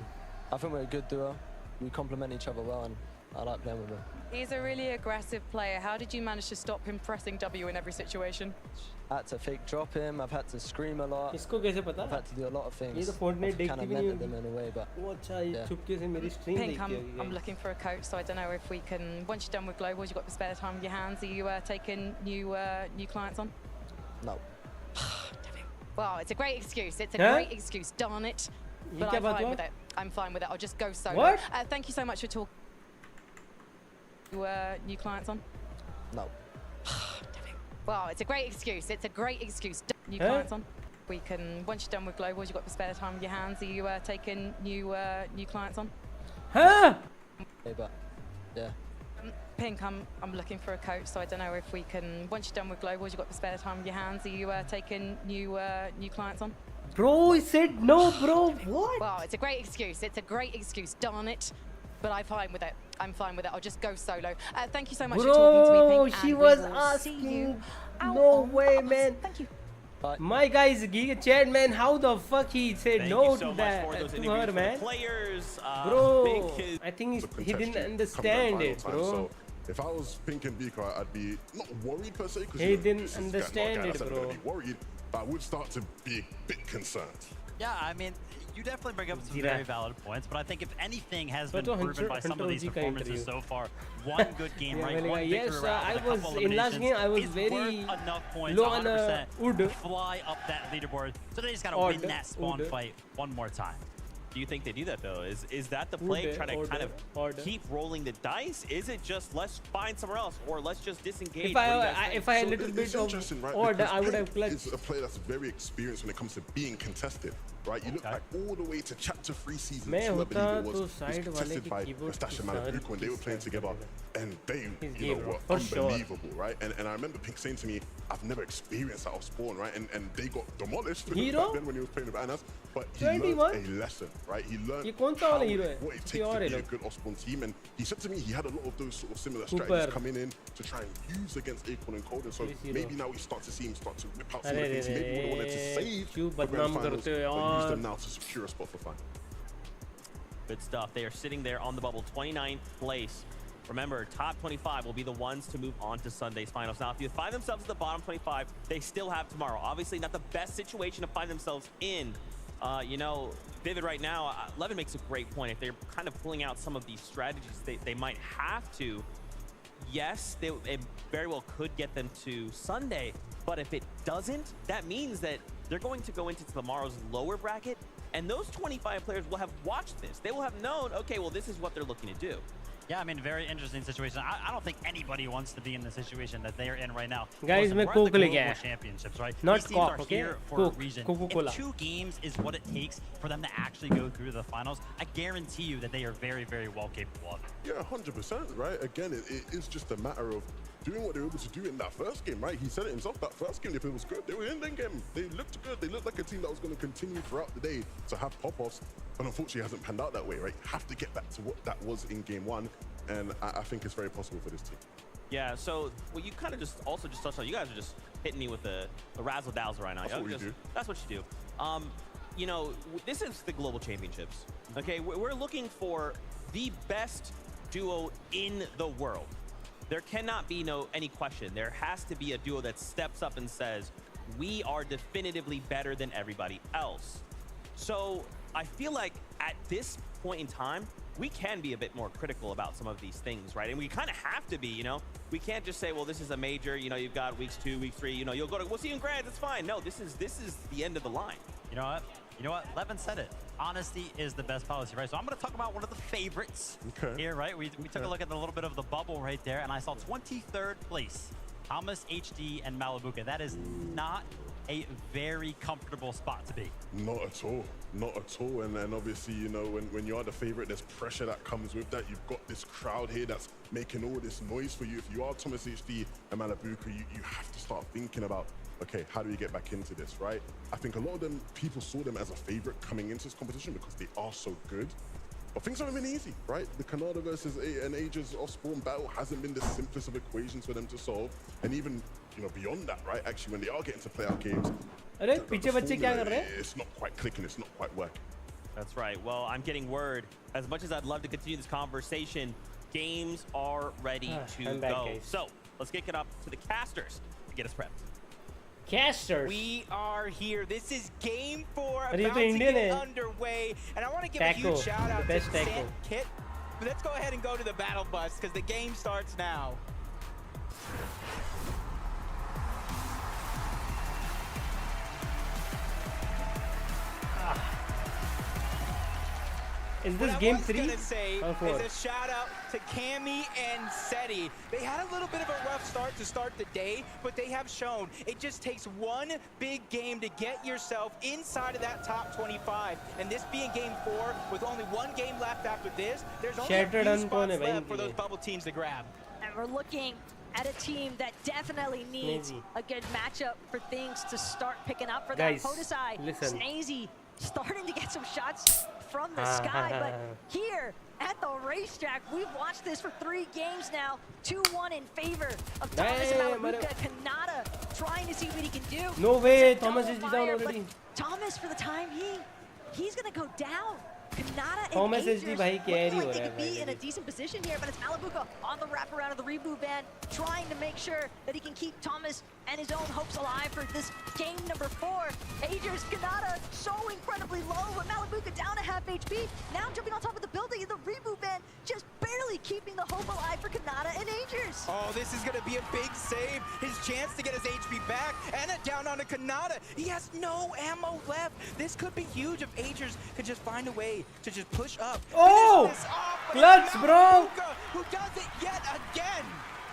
I think we're a good duo. We complement each other well, and I like playing with him. He's a really aggressive player. How did you manage to stop him pressing W in every situation? I had to fake drop him. I've had to scream a lot. इसको कैसे पता? I've had to do a lot of things. ये तो Fortnite I've देखती kind of भी नहीं mentored them in a way, but वो अच्छा ये yeah. चुपके से मेरी stream Pink, देखती है I'm looking for a coach, so I don't know if we can. Once you're done with globals, you've got the spare time in your hands. Are you taking new clients on? No. Well, it's a great excuse. It's a great excuse. Darn it. ये But क्या I'm बात fine हुआ? with it. I'm fine with it. I'll just go solo. What? Thank you so much for talking. New clients on? No. Well, it's a great excuse. It's a great excuse. New clients on? We can. Once you're done with globals, you've got the spare time in your hands. Are you taking new clients on? Huh? Hey, but yeah. Pink, I'm looking for a coach, so I don't know if we can. Once you're done with globals, you've got the spare time in your hands. Are you taking new clients on? Bro, he said no, bro. What? Well, it's a great excuse. It's a great excuse. Darn it. But I'm fine with it. I'm fine with it. I'll just go solo. Thank you so much for talking to me, Pink. She and was we will asking. see you No way, man. Thank you. My guy is Giga Chat, man. How the fuck he said Thank no you so to much that for those to interviews her, for man? the players. Bro, I think he didn't understand it, bro. So if I was Pink and Vico, I'd be not worried per se because he didn't understand it, bro. Worried, but I would start to be a bit concerned. Yeah, I mean, you definitely bring up some very valid points, but I think if anything has been But proven by some of these Hunter performances so far, one good game, right? One yes, victory round, I with a was couple in last game. I was is very worth enough points, low on 100%, wood. to fly up that leaderboard. So they just gotta win that spawn fight one more time. Do you think they do that though? Is that the play? Try to kind of keep rolling the dice? Is it just let's find somewhere else, or let's just disengage? If I had a little bit of order, I would have clutched. It's a player that's very experienced when it comes to being contested, right? You look back all the way to Chapter 3 Season 2, I believe it was contested by Mustache and Malibuco when they were playing together, and they, were unbelievable, right? And I remember Pink saying to me, I've never experienced that off spawn, right? And they got demolished back then when he was playing with Anas, but he learned a lesson, right? He learned what it takes to be a good off spawn team, and he said to me he had a lot of those sort of similar strategies coming in to try and use against Acorn and Cold, and so maybe now we start to see him start to whip out some of the things he maybe would have wanted to save for grand finals, but use them now to secure a spot for final. Good stuff. They are sitting there on the bubble, 29th place. Remember, top 25 will be the ones to move on to Sunday's finals. Now, if you find themselves at the bottom 25, they still have tomorrow. Obviously, not the best situation to find themselves in. You know, Vivid right now, Levin makes a great point. If they're kind of pulling out some of these strategies, they might have to. Yes, it very well could get them to Sunday, but if it doesn't, that means that they're going to go into tomorrow's lower bracket, and those 25 players will have watched this. They will have known, okay, well, this is what they're looking to do. Yeah, I mean, very interesting situation. I don't think anybody wants to be in the situation that they are in right now. Guys, we're Coke at the le global gaya. championships, right? Not These teams Coke, are okay? here for Coke, a reason. Coca-Cola. If 2 games is what it takes for them to actually go through the finals, I guarantee you that they are very, very well capable of it. Yeah, 100%, right? Again, it is just a matter of doing what they were able to do in that first game, right? He said it himself, that first game, if it was good, they were in that game. They looked good. They looked like a team that was going to continue throughout the day to have pop-offs, but unfortunately it hasn't panned out that way, right? Have to get back to what that was in game 1, and I think it's very possible for this team. Yeah, so what you kind of just touched on, you guys are just hitting me with the razzle-dazzle right now. That's what you do. That's what you do. You know, this is the Global Championships, okay? We're looking for the best duo in the world. There cannot be any question. There has to be a duo that steps up and says, we are definitively better than everybody else. So I feel like at this point in time, we can be a bit more critical about some of these things, right? And we kind of have to be, you know? We can't just say, well, this is a major, you know, you've got weeks 2, week 3, you know, we'll see you in Grand, it's fine. No, this is the end of the line. You know what? Levin said it. Honesty is the best policy, right? So I'm going to talk about one of the favorites here, right? We took a look at a little bit of the bubble right there, and I saw 23rd place, Thomas HD and Malabuka. That is not a very comfortable spot to be. Not at all. Not at all. And obviously, you know, when you are the favorite, there's pressure that comes with that. You've got this crowd here that's making all this noise for you. If you are Thomas HD and Malabuka, you have to start thinking about, okay, how do we get back into this, right? I think a lot of people saw them as a favorite coming into this competition because they are so good. But things haven't been easy, right? The Canada versus an Aegis off-spawn battle hasn't been the simplest of equations for them to solve. And even, you know, beyond that, right? Actually, when they are getting to playoff games, it's not quite clicking, it's not quite working. That's right. Well, I'm getting word. As much as I'd love to continue this conversation, games are ready to go. So let's kick it up to the casters to get us prepped. Casters. We are here. This is game 4 about to get underway, and I want to give a huge shout out to Sam Kit. But let's go ahead and go to the battle bus because the game starts now. Is this game 3 or 4? Is a shout out to Cammy and Seti. They had a little bit of a rough start to start the day, but they have shown it just takes one big game to get yourself inside of that top 25. And this being game 4, with only one game left after this, there's only a few spots left for those bubble teams to grab. And we're looking at a team that definitely needs a good matchup for things to start picking up for them. Podesai, Snazy starting to get some shots from the sky, but here at the racetrack, we've watched this for 3 games now. 2-1 in favor of Thomas and Malabuka. Kanata trying to see what he can do. No way, Thomas is down already. Thomas, for the time being, he's gonna go down. Kanata Thomas and SD bhai carry like they could be in a decent position here, but it's Malabuka on the wraparound of the reboot ban, trying to make sure that he can keep Thomas and his own hopes alive for this game number 4. Aegis, Kanata so incredibly low, but Malabuka down to half HP. Now jumping on top of the building, and the reboot ban just barely keeping the hope alive for Kanata and Aegis. Oh, this is gonna be a big save. His chance to get his HP back, and it down onto Kanata. He has no ammo left. This could be huge if Aegis could just find a way to just push up. Oh, clutch, bro. Who does it yet again?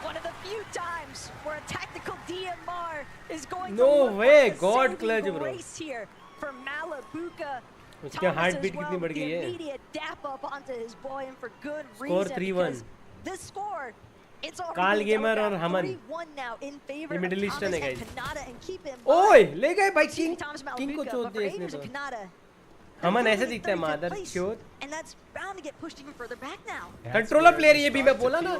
One of the few times where a tactical DMR is going no to way, God clutch, bro. Race here for Malabuka. उसके heartbeat कितनी बढ़ गई है? Immediate dap up onto his boy, and for good Score reason. 3-1. This score, it's Carl already Gamer और Haman. 3-1 now in favor ये Middle of Eastern Thomas है and guys. Kanata, and keep him. ओए ले गए भाई King को चोट दिया इसने तो. Kanata. हमन ऐसे दिखता है मादर चोट. And that's bound to get pushed even further back now. Controller player ये भी मैं बोला ना.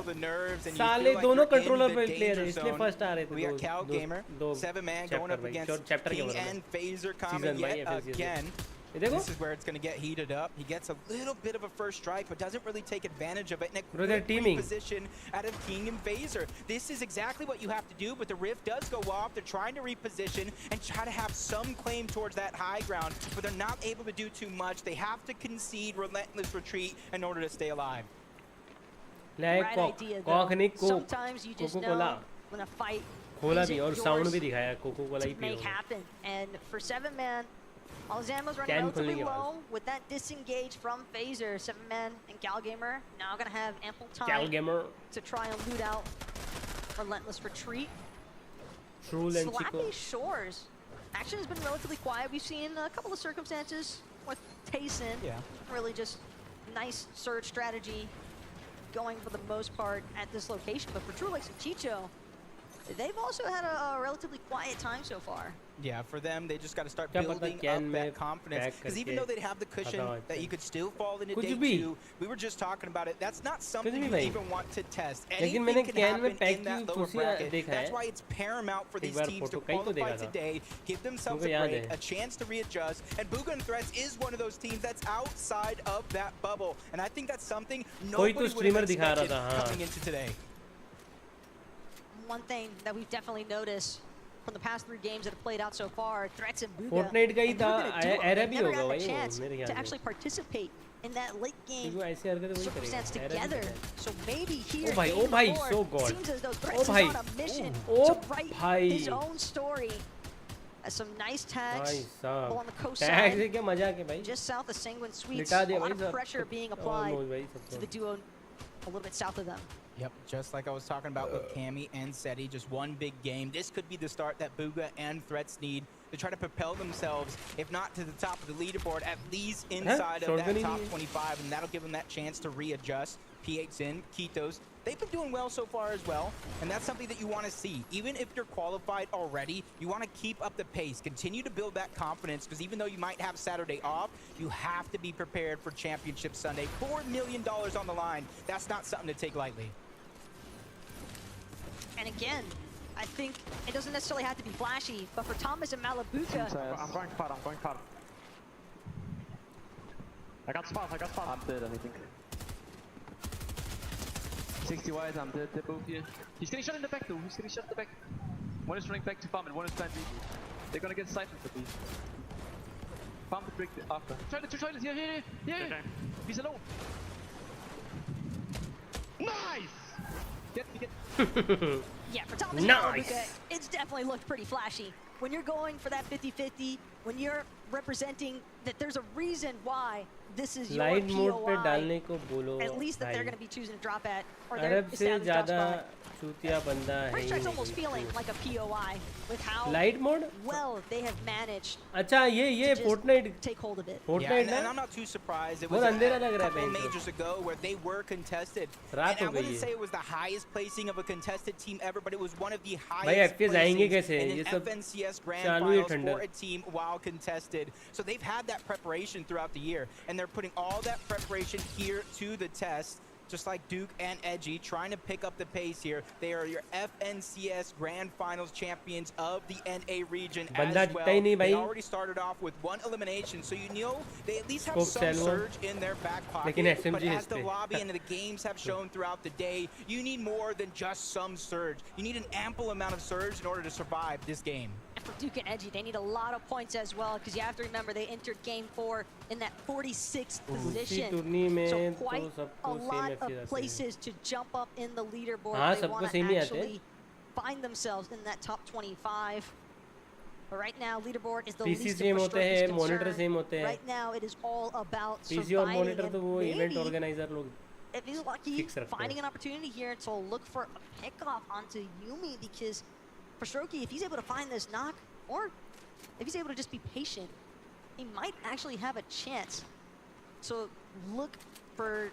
साले दोनों कंट्रोलर प्लेयर है इसलिए फर्स्ट आ रहे थे. We got Cal Gamer, 7-man going up against King and Phaser coming yet again. This is where it's going to get heated up. He gets a little bit of a first strike, but doesn't really take advantage of it. And a quick reposition out of King and Phaser. This is exactly what you have to do, but the Rift does go off. They're trying to reposition and try to have some claim towards that high ground, but they're not able to do too much. They have to concede relentless retreat in order to stay alive. Right idea, though. Sometimes you just know when a fight खोला भी और sound भी दिखाया Coca Cola ही make happen. And for 7-man, Alexander's running relatively low with that disengage from Phaser. 7-man and Galgamer now gonna have ample time to try and loot out relentless retreat. Slappy Shores action has been relatively quiet. We've seen a couple of circumstances with Tayson. Really just nice surge strategy going for the most part at this location. But for True Lakes and Chicho, they've also had a relatively quiet time so far. Yeah, for them, they just got to start building up that confidence. Because even though they have the cushion that you could still fall into day 2, we were just talking about it. That's not something you even want to test. Anything can happen in that lower bracket. That's why it's paramount for these teams to qualify today, give themselves a break, a chance to readjust. And Bugha and Threats is one of those teams that's outside of that bubble. And I think that's something nobody would have expected coming into today. One thing that we've definitely noticed from the past 3 games that have played out so far, Threats and Bugha, Fortnite का ही था, never got the chance to actually participate in that late game circumstance together. So maybe here oh bhai, so god. Seems as though Threats is on a mission to write his own story. Some nice tags along the coastline, just south of Sanguine Suites. A lot of pressure being applied to the duo a little bit south of them. Yep, just like I was talking about with Cammy and Seti, just one big game. This could be the start that Bugha and Threats need to try to propel themselves, if not to the top of the leaderboard, at least inside of that top 25, and that'll give them that chance to readjust. P8's in, Kitos, they've been doing well so far as well, and that's something that you want to see. Even if you're qualified already, you want to keep up the pace, continue to build that confidence, because even though you might have Saturday off, you have to be prepared for Championship Sunday. $4 million on the line. That's not something to take lightly. And again, I think it doesn't necessarily have to be flashy, but for Thomas and Malabuka... I'm going far, I'm going far. I got spot. I'm dead, I think. 60 wide, I'm dead, they're both here. He's getting shot in the back though, One is running back to farm and one is trying to beat. They're gonna get siphoned for B. Farm to break after. Toilets, here. Okay. He's alone. Nice! Get. Yeah, for Thomas and Malabuka, it's definitely looked pretty flashy. When you're going for that 50-50, when you're representing that there's a reason why this is your POI, at least that they're going to be choosing to drop at, or they're established drop spot. First strike's almost feeling like a POI with how well they have managed to Fortnite take hold of it. Yeah, and I'm not too surprised. It was a couple majors ago where they were contested. And I wouldn't say it was the highest placing of a contested team ever, but it was one of the highest placings in an FNCS Grand Finals for a team while contested. So they've had that preparation throughout the year, and they're putting all that preparation here to the test. Just like Duke and Edgy, trying to pick up the pace here. They are your FNCS Grand Finals champions of the NA region as well. They already started off with 1 elimination, so you know they at least have some surge in their back pocket. But as the lobby and the games have shown throughout the day, you need more than just some surge. You need an ample amount of surge in order to survive this game. And for Duke and Edgy, they need a lot of points as well, because you have to remember they entered Game 4 in that 46th position. So quite a lot of places to jump up in the leaderboard. They want to actually find themselves in that top 25. But right now, leaderboard is the least of Frustraki's concern. Right now, it is all about surviving, and maybe, if he's lucky, finding an opportunity here to look for a pickoff onto Yuumi, because Frustraki, if he's able to find this knock, or if he's able to just be patient, he might actually have a chance. So look for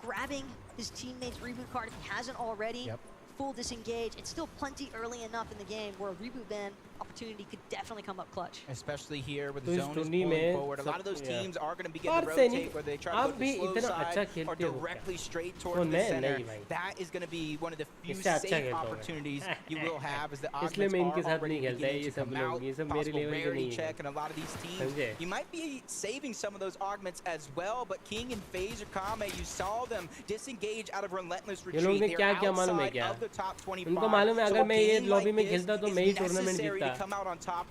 grabbing his teammate's reboot card if he hasn't already. Full disengage. It's still plenty early enough in the game where a reboot ban opportunity could definitely come up clutch. Especially here with the zone is pulling forward. A lot of those teams are going to begin to rotate where they try to go to the slow side or directly straight towards the center. That is going to be one of the few safe opportunities you will have as the augments are already beginning to come out. Possible rarity check and a lot of these teams. You might be saving some of those augments as well, but King and FaZe or Kame, you saw them disengage out of relentless retreat. They're outside of the top 25. उनको मालूम है अगर मैं ये lobby में खेलता तो मैं ही टूर्नामेंट जीतता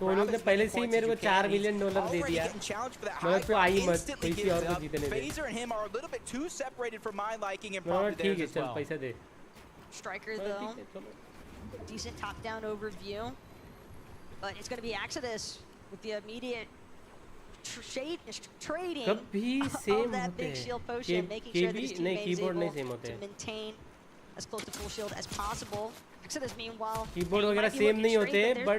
तो उन्होंने पहले से ही मेरे को $4 मिलियन दे दिया मतलब तो आई मत किसी और को जीतने दे ठीक है चल पैसा दे Striker though decent top down overview but it's going to be Exodus with the immediate trading of that big shield potion making sure that his teammate is able to maintain as close to full shield as possible. Exodus meanwhile keyboard वगैरह same नहीं होते but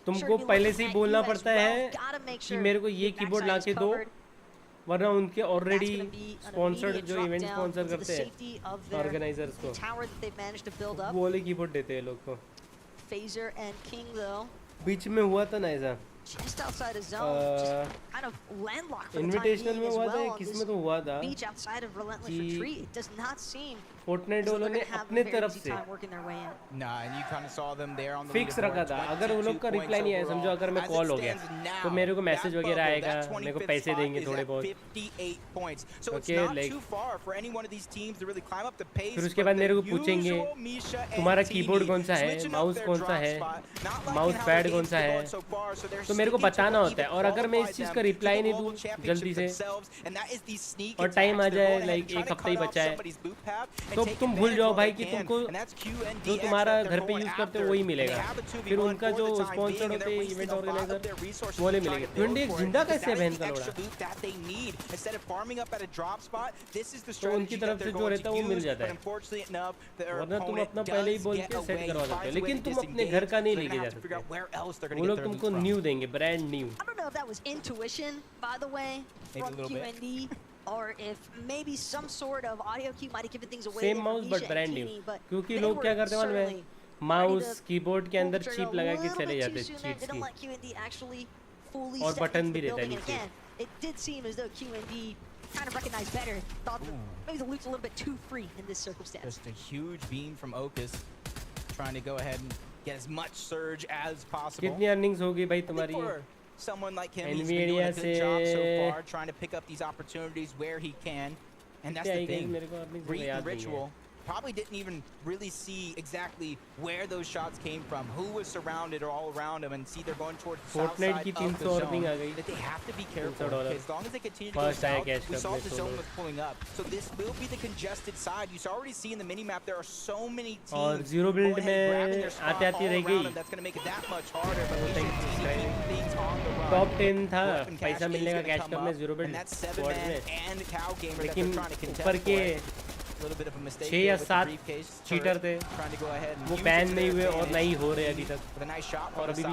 तुमको पहले से ही बोलना पड़ता है कि मेरे को ये कीबोर्ड लाके दो वरना उनके ऑलरेडी स्पॉन्सर्ड जो इवेंट स्पॉन्सर करते हैं ऑर्गेनाइजर्स को वो वाले कीबोर्ड देते हैं लोग को FaZe and King though बीच में हुआ था ना ऐसा just outside of zone just kind of landlocked for the time invitational में being as हुआ था well किसमें तो हुआ था beach outside of relentless retreat it does not seem Fortnite वालों ने अपने तरफ से फिक्स रखा था अगर वो लोग का रिप्लाई नहीं आया समझो अगर मैं कॉल हो गया तो मेरे को मैसेज वगैरह आएगा मेरे को पैसे देंगे थोड़े बहुत ओके लाइक फिर उसके बाद मेरे को पूछेंगे तुम्हारा कीबोर्ड कौन सा है माउस कौन सा है माउस पैड कौन सा है तो मेरे को बताना होता है और अगर मैं इस चीज़ का रिप्लाई नहीं दूँ जल्दी से और टाइम आ जाए लाइक एक हफ्ता ही बचा है तो तुम भूल जाओ भाई कि तुमको जो तुम्हारा घर पे यूज करते हो वही मिलेगा फिर उनका जो स्पॉन्सर्ड होते हैं इवेंट ऑर्गेनाइजर वो नहीं मिलेंगे 21 जिंदा कैसे है बहन का लोड़ा तो उनकी तरफ से जो रहता है वो मिल जाता है वरना तुम अपना पहले ही बोल के सेट करवा सकते हो लेकिन तुम अपने घर का नहीं लेके जा सकते वो लोग तुमको न्यू देंगे brand new or if maybe some sort of audio cue might have given things away same mouse but brand new क्योंकि लोग क्या करते हैं मालूम है माउस कीबोर्ड के अंदर चिप लगा के चले जाते हैं चीट्स की और बटन भी रहता है नीचे it did seem as though QND kind of recognized better thought maybe the loot's a little bit too free in this circumstance just a huge beam from Okus trying to go ahead and get as much surge as possible कितनी earnings होगी भाई तुम्हारी someone like him he's been doing a good job so far trying to pick up these opportunities where he can and that's the thing Reed and Ritual probably didn't even really see exactly where those shots came from who was surrounded or all around him and see they're going towards the south side of the zone that they have to be careful as long as they continue to go south we saw the zone was pulling up so this will be the congested side you already see in the mini map there are so many teams और zero build में आती रहेगी that's going to make it that much harder but we should keep things on the run top 10 था पैसा मिलने का catch cup में zero build squad में लेकिन ऊपर के 6 या 7 चीटर थे वो बैन नहीं हुए और नहीं हो रहे अभी तक और अभी भी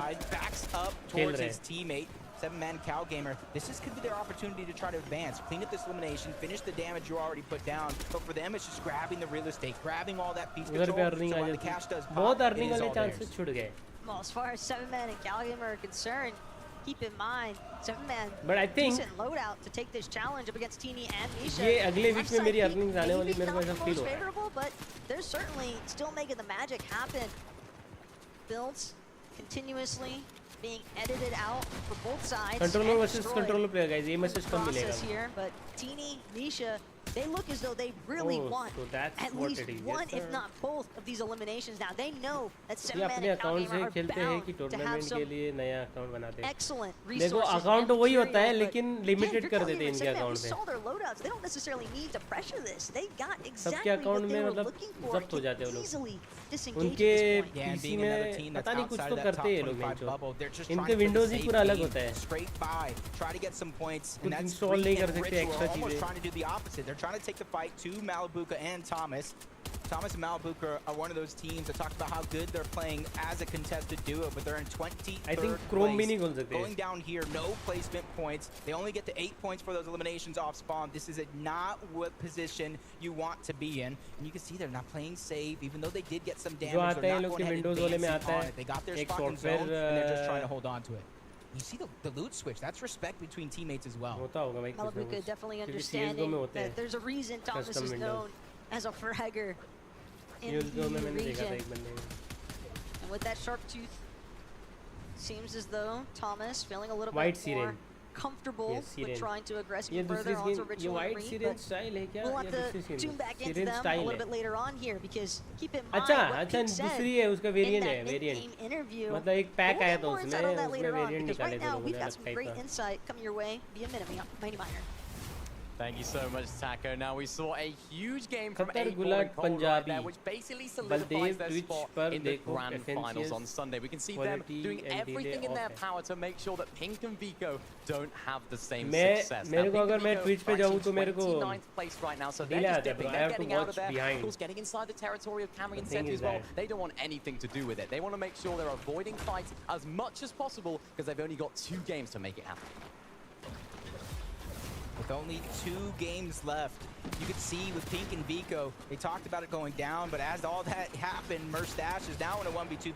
खेल रहे हैं 7-man Cow Gamer. This could be their opportunity to try to advance, clean up this elimination, finish the damage you already put down. But for them, it's just grabbing the real estate, grabbing all that piece control. So when the cash does pop, it is all theirs. Well, as far as 7-man and Cow Gamer are concerned, keep in mind 7-man but I think decent loadout to take this challenge up against Teeny and Misha. ये अगले week में मेरी earnings आने वाली मेरे को ऐसा feel हो रहा है but they're certainly still making the magic happen. Builds continuously being edited out for both sides. Controller versus controller player guys ये मैसेज कम मिलेगा here but Teeny Misha they look as though they really want so at least one if not both of these eliminations now they know that 7-man अपने account से खेलते हैं कि tournament के लिए नया अकाउंट बनाते हैं excellent देखो अकाउंट तो वही होता है लेकिन लिमिटेड कर देते हैं इनके अकाउंट में they don't necessarily need to pressure this they got exactly सबके अकाउंट में मतलब जब्त हो जाते हैं वो लोग उनके पीसी में पता नहीं कुछ तो करते हैं लोग नहीं इनके विंडोज ही पूरा अलग होता है कुछ इंस्टॉल नहीं कर सकते एक्स्ट्रा चीजें trying to take the fight to Malabuka and Thomas. Thomas and Malabuka are one of those teams that talk about how good they're playing as a contested duo, but they're in 23rd place. Going down here, no placement points. They only get to 8 points for those eliminations off spawn. This is not what position you want to be in. And you can see they're not playing safe, even though they did get some damage. They're not going ahead and advancing on it. They got their spot in zone, and they're just trying to hold on to it. You see the loot switch. That's respect between teammates as well. Malabuka definitely understanding that there's a reason Thomas is known as a fragger in the region. And with that sharp tooth, seems as though Thomas feeling a little bit more comfortable with trying to aggressively further onto Ritual and Reed, but we'll have to tune back into them a little bit later on here, because keep in mind what Pink said in that mid-game interview. We'll get more insight on that later on, because right now we've got some great insight coming your way via Mighty Miner. Thank you so much, Taco. Now we saw a huge game from Acorn and Cold right there, which basically solidifies their spot in the grand finals on Sunday. We can see them doing everything in their power to make sure that Pink and Vico don't have the same success. Now, Pink and Vico are actually 29th place right now, so they're just dipping. They're getting out of there. Of course, getting inside the territory of Cameron Seti as well. They don't want anything to do with it. They want to make sure they're avoiding fights as much as possible, because they've only got 2 games to make it happen. With only 2 games left, you could see with Pink and Vico, they talked about it going down, but as all that happened, Merstash is now in a 1v2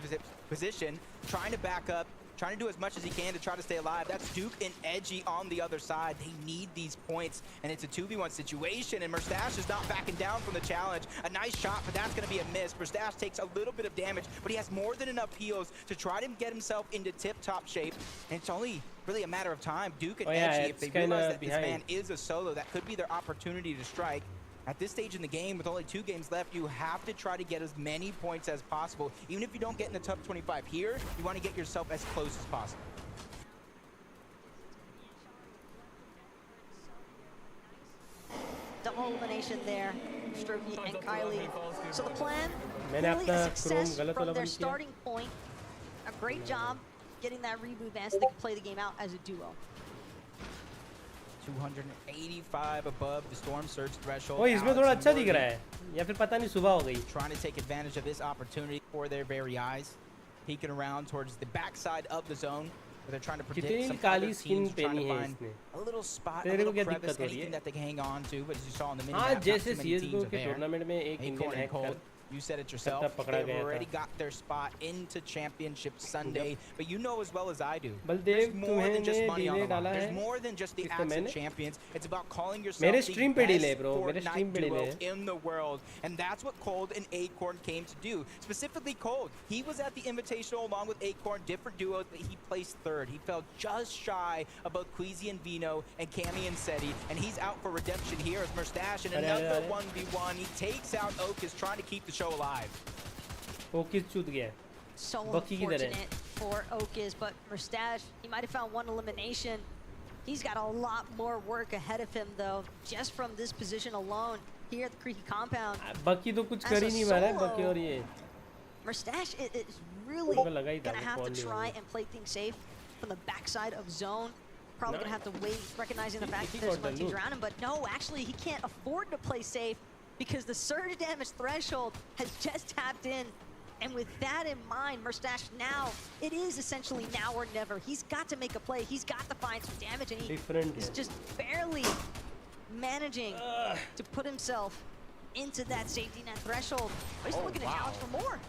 position, trying to back up, trying to do as much as he can to try to stay alive. That's Duke and Edgy on the other side. They need these points, and it's a 2v1 situation, and Merstash is not backing down from the challenge. A nice shot, but that's going to be a miss. Merstash takes a little bit of damage, but he has more than enough heals to try to get himself into tip-top shape, and it's only really a matter of time. Duke and Edgy, if they realize that this man is a solo, that could be their opportunity to strike. At this stage in the game, with only 2 games left, you have to try to get as many points as possible. Even if you don't get in the top 25 here, you want to get yourself as close as possible. Double elimination there, Strokey and Kylie. So the plan, really a success from their starting point. A great job getting that reboot advance so they can play the game out as a duo. 285 above the storm surge threshold. Oh, इसमें थोड़ा अच्छा दिख रहा है या फिर पता नहीं सुबह हो गई. Trying to take advantage of this opportunity for their very eyes, peeking around towards the backside of the zone, where they're trying to predict some other teams, trying to find a little spot, a little crevice, anything that they can hang on to. But as you saw in the mini map, not too many teams are there. Acorn and Cold. You said it yourself, they've already got their spot into Championship Sunday, but you know as well as I do, there's more than just money on the line. There's more than just the acts of champions. It's about calling yourself the best Fortnite duo in the world, and that's what Cold and Acorn came to do. Specifically Cold, he was at the Invitational along with Acorn, different duos, but he placed 3rd. He fell just shy of both Queasy and Vino and Cammy and Seti, and he's out for redemption here as Merstash in another 1v1. He takes out Oakis, trying to keep the show alive. Oakis chut gaya. So unfortunate for Oakis, but Merstash, he might have found 1 elimination. He's got a lot more work ahead of him though, just from this position alone here at the Creaky compound. Bucky to kuch kar hi nahi paa raha, Bucky aur ye. Merstash is really gonna have to try and play things safe from the backside of zone. Probably gonna have to wait, recognizing the fact that there's one team around him, but no, actually he can't afford to play safe, because the surge damage threshold has just tapped in. And with that in mind, Merstash now, it is essentially now or never. He's got to make a play. He's got to find some damage, and he is just barely managing to put himself into that safety net threshold. But he's looking to challenge for more.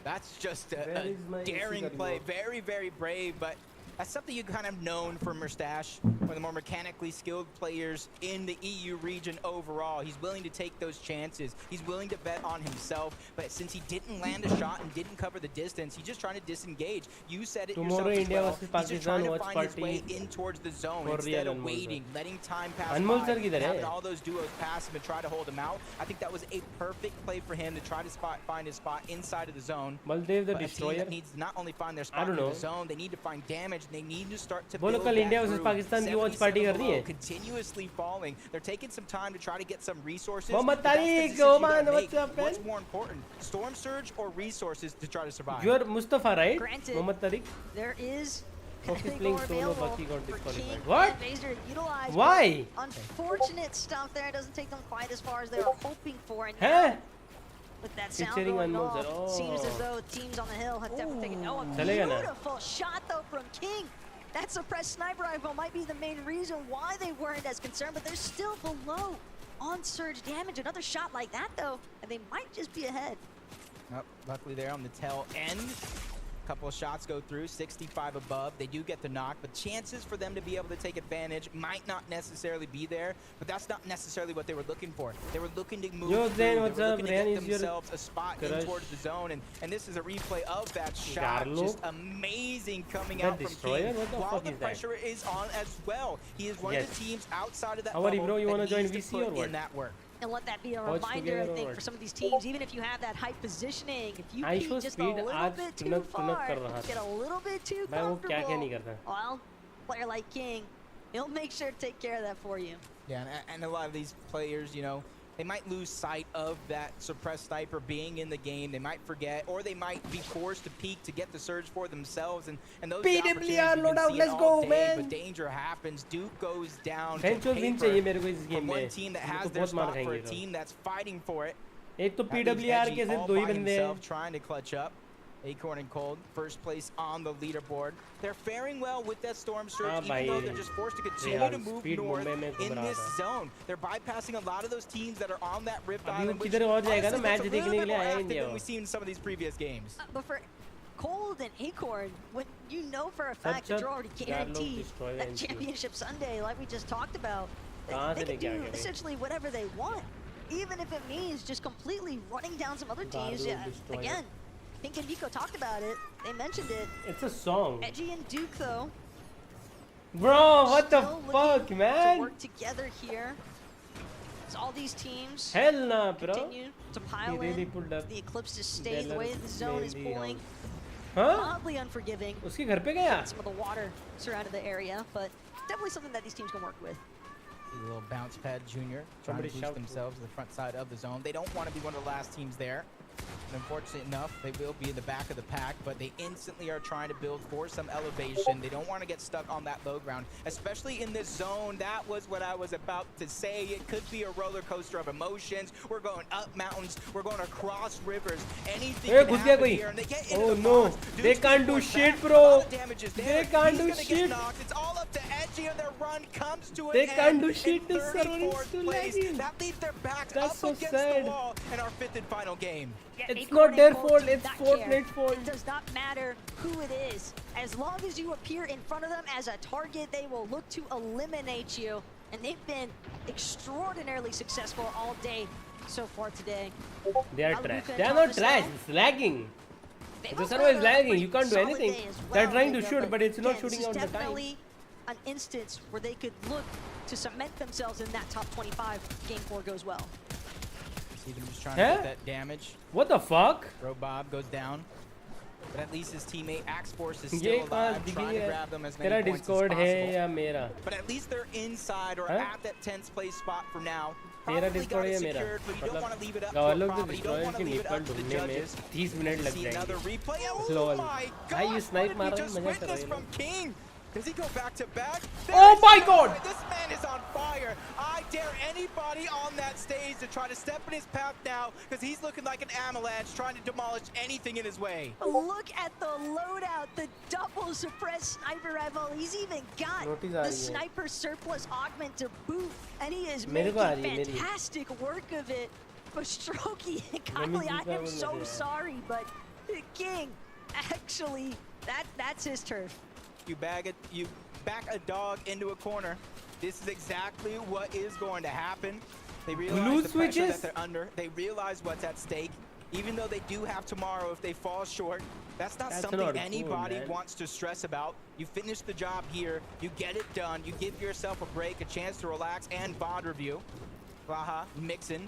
That's just a daring play. Very, very brave, but that's something you kind of known from Merstash, one of the more mechanically skilled players in the EU region overall. He's willing to take those chances. He's willing to bet on himself, but since he didn't land a shot and didn't cover the distance, he's just trying to disengage. You said it yourself as well. He's just trying to find his way in towards the zone instead of waiting, letting time pass by, having all those duos pass him and try to hold him out. I think that was a perfect play for him to try to find his spot inside of the zone. Baldev the Destroyer. A team that needs to not only find their spot in the zone, they need to find damage. They need to start to build कल India versus Pakistan की watch party कर रही है. Continuously falling. They're taking some time to try to get some resources. Mohammad Tariq, what's up, man? What's more important, storm surge or resources to try to survive? You're Mustafa, right? Granted, Mohammad Tariq. There is. He's playing solo, Bucky got disqualified. What? Why? Unfortunate stuff there. It doesn't take them quite as far as they were hoping for. And with that sound going off. Seems as though teams on the hill have definitely taken. Oh, a beautiful shot though from King. That suppressed sniper rifle might be the main reason why they weren't as concerned, but they're still below on surge damage. Another shot like that though, and they might just be ahead. Oh, luckily they're on the tail end. Couple of shots go through, 65 above. They do get the knock, but chances for them to be able to take advantage might not necessarily be there, but that's not necessarily what they were looking for. They were looking to move through. They were looking to get themselves a spot in towards the zone, and this is a replay of that shot. Just amazing coming out from King. While the pressure is on as well. He is one of the teams outside of that bubble that needs to put in that work. And let that be a reminder, I think, for some of these teams, even if you have that height positioning, if you peek just a little bit too far, get a little bit too comfortable, well, player like King, he'll make sure to take care of that for you. Yeah, and a lot of these players, you know, they might lose sight of that suppressed sniper being in the game. They might forget, or they might be forced to peek to get the surge for themselves. And those PWR loadout, let's go, man. But danger happens. Duke goes down. Win चाहिए मेरे को इस game में. One team that has their spot for a team that's fighting for it. एक तो PWR के सिर्फ 2 ही बंदे हैं. Trying to clutch up. Acorn and Cold, first place on the leaderboard. They're faring well with that storm surge, even though they're just forced to continue to move north in this zone. They're bypassing a lot of those teams that are on that Rift Island, which honestly, that's a little bit more active than we've seen in some of these previous games. But for Cold and Acorn, when you know for a fact that you're already guaranteed that Championship Sunday, like we just talked about, they can do essentially whatever they want, even if it means just completely running down some other teams. Again, Pink and Nico talked about it. They mentioned it. It's a song. Edgy and Duke, though. Bro, what the fuck, man? To work together here. As all these teams Hell nah, bro. continue to pile in. The Eclipse to stay the way the zone is pulling. Huh? Oddly unforgiving. उसके घर पे गया? Some of the water surrounded the area, but definitely something that these teams can work with. A little bounce pad junior trying to boost themselves to the front side of the zone. They don't want to be one of the last teams there. And unfortunately enough, they will be in the back of the pack, but they instantly are trying to build for some elevation. They don't want to get stuck on that low ground, especially in this zone. That was what I was about to say. It could be a roller coaster of emotions. We're going up mountains. We're going across rivers. Anything can happen here, and they get into the box. They can't do shit, bro. They can't do shit. It's all up to Edgy, and their run comes to an end. They can't do shit. This place. That leaves their backs up against the wall in our 5th and final game. It's not their fault, it's Fortnite's fault. It does not matter who it is. As long as you appear in front of them as a target, they will look to eliminate you. And they've been extraordinarily successful all day so far today. They are trash. They are not trash, it's lagging. The server is lagging, you can't do anything. They're trying to shoot, but it's not shooting out the time. Definitely an instance where they could look to cement themselves in that top 25 if Game 4 goes well. See them just trying to get that damage. What the fuck? Robob goes down. But at least his teammate Axe Force is still alive, trying to grab them as many points as possible. But at least they're inside or at that 10th place spot for now. Probably got it secured, but you don't want to leave it up to a prop. You don't want to leave it up to the judges. See another replay. Oh my god, what did we just witness from King? Does he go back to back? Oh my god! This man is on fire. I dare anybody on that stage to try to step in his path now, because he's looking like an avalanche trying to demolish anything in his way. Look at the loadout, the double suppressed sniper rifle. He's even got the sniper surplus augment to boot, and he is making fantastic work of it. But Strokey and Kylie, I am so sorry, but King, actually, that's his turf. You back a dog into a corner. This is exactly what is going to happen. They realize the pressure that they're under. They realize what's at stake. Even though they do have tomorrow if they fall short, that's not something anybody wants to stress about. You finish the job here. You get it done. You give yourself a break, a chance to relax and VOD review. Vaha, Mixon.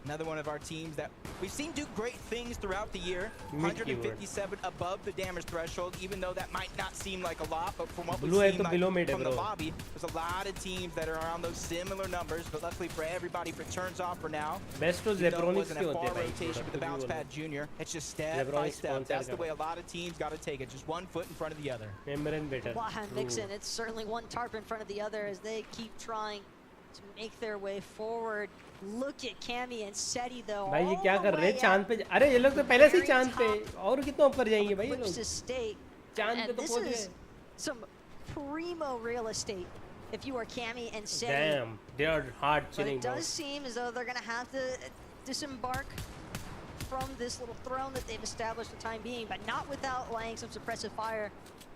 Another one of our teams that we've seen do great things throughout the year. 157 above the damage threshold, even though that might not seem like a lot, but from what we've seen from the lobby, there's a lot of teams that are around those similar numbers, but luckily for everybody, if it turns off for now, best was wasn't a far rotation with the bounce pad junior. It's just step by step. That's the way a lot of teams got to take it, just one foot in front of the other. Wahan Mixon, it's certainly one tarp in front of the other as they keep trying to make their way forward. Look at Cammy and Seti though. भाई ये क्या कर रहे हैं चांद पे? अरे ये लोग तो पहले से ही चांद पे और कितना ऊपर जाएंगे भाई ये लोग? चांद पे तो पहुंच गए. Some primo real estate if you are Cammy and Seti. Damn, they are hard chilling. But it does seem as though they're gonna have to disembark from this little throne that they've established for the time being, but not without laying some suppressive fire.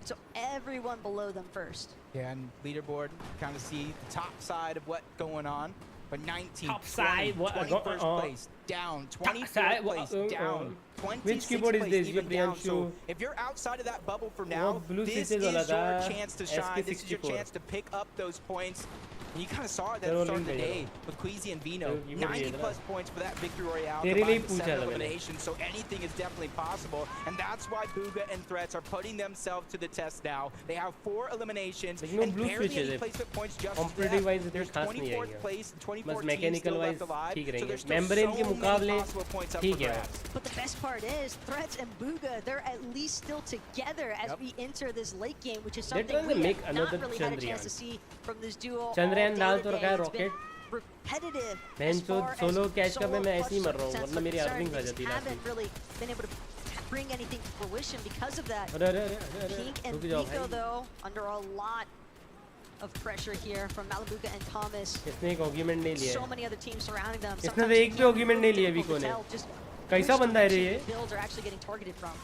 So everyone below them first. Yeah, and leaderboard, kind of see the top side of what's going on. But 19, top 20, side, 21st place, down, 24th place, down, 26th Which keyboard is this? even down. So if you're outside of that bubble for now, this is your chance to shine. This is your chance to pick up those points. And you kind of saw it at the start of the day with Queasy and Vino. 90 plus points for that victory royale. Combined with 7 eliminations, so anything is definitely possible. And that's why Bugha and Threats are putting themselves to the test now. They have 4 eliminations and barely any placement points just for that. There's 24th place, 24th team still left alive. So there's still so many possible points up for grabs. But the best part is, Threats and Bugha, they're at least still together as we enter this late game, which is something we have not really had a chance to see from this duo. Chandrayaan डाल तो रखा है rocket. repetitive मैं as far as solo catch का मैं ऐसे ही मर रहा हूँ sense वरना of मेरी concern. अर्निंग They आ just जाती है. haven't really been able to bring anything to fruition because of that. अरे Pink and Nico though under a lot of pressure here from Malabuka and Thomas. इसने एक argument नहीं लिया. So many other teams surrounding them. इसने तो एक भी argument नहीं लिया विको ने. कैसा बंदा है रे ये? Builds are actually getting targeted from.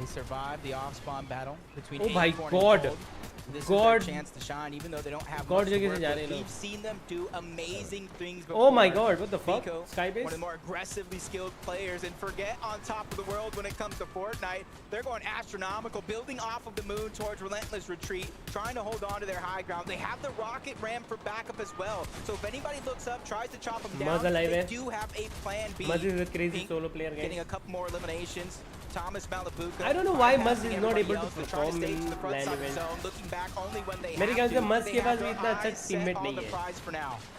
They survived the off-spawn battle between Oh my Acorn God. and Gold. This is God. their chance to shine, even though they don't have God much to जगह से work जा with. रहे हैं लोग. We've seen them do amazing things before. Oh my God, what the fuck? Vico, Skybase? one of the more aggressively skilled players, and forget on top of the world when it comes to Fortnite. They're going astronomical, building off of the moon towards relentless retreat, trying to hold on to their high ground. They have the rocket ram for backup as well. So if anybody looks up, tries to chop them down, they do have a plan B. Muzz is a crazy Pink solo player, guys. getting a couple more eliminations. Thomas Malabuka. I don't know why Muzz is not able to perform in LAN event. मेरे ख्याल से Muzz के पास भी इतना अच्छा teammate नहीं है.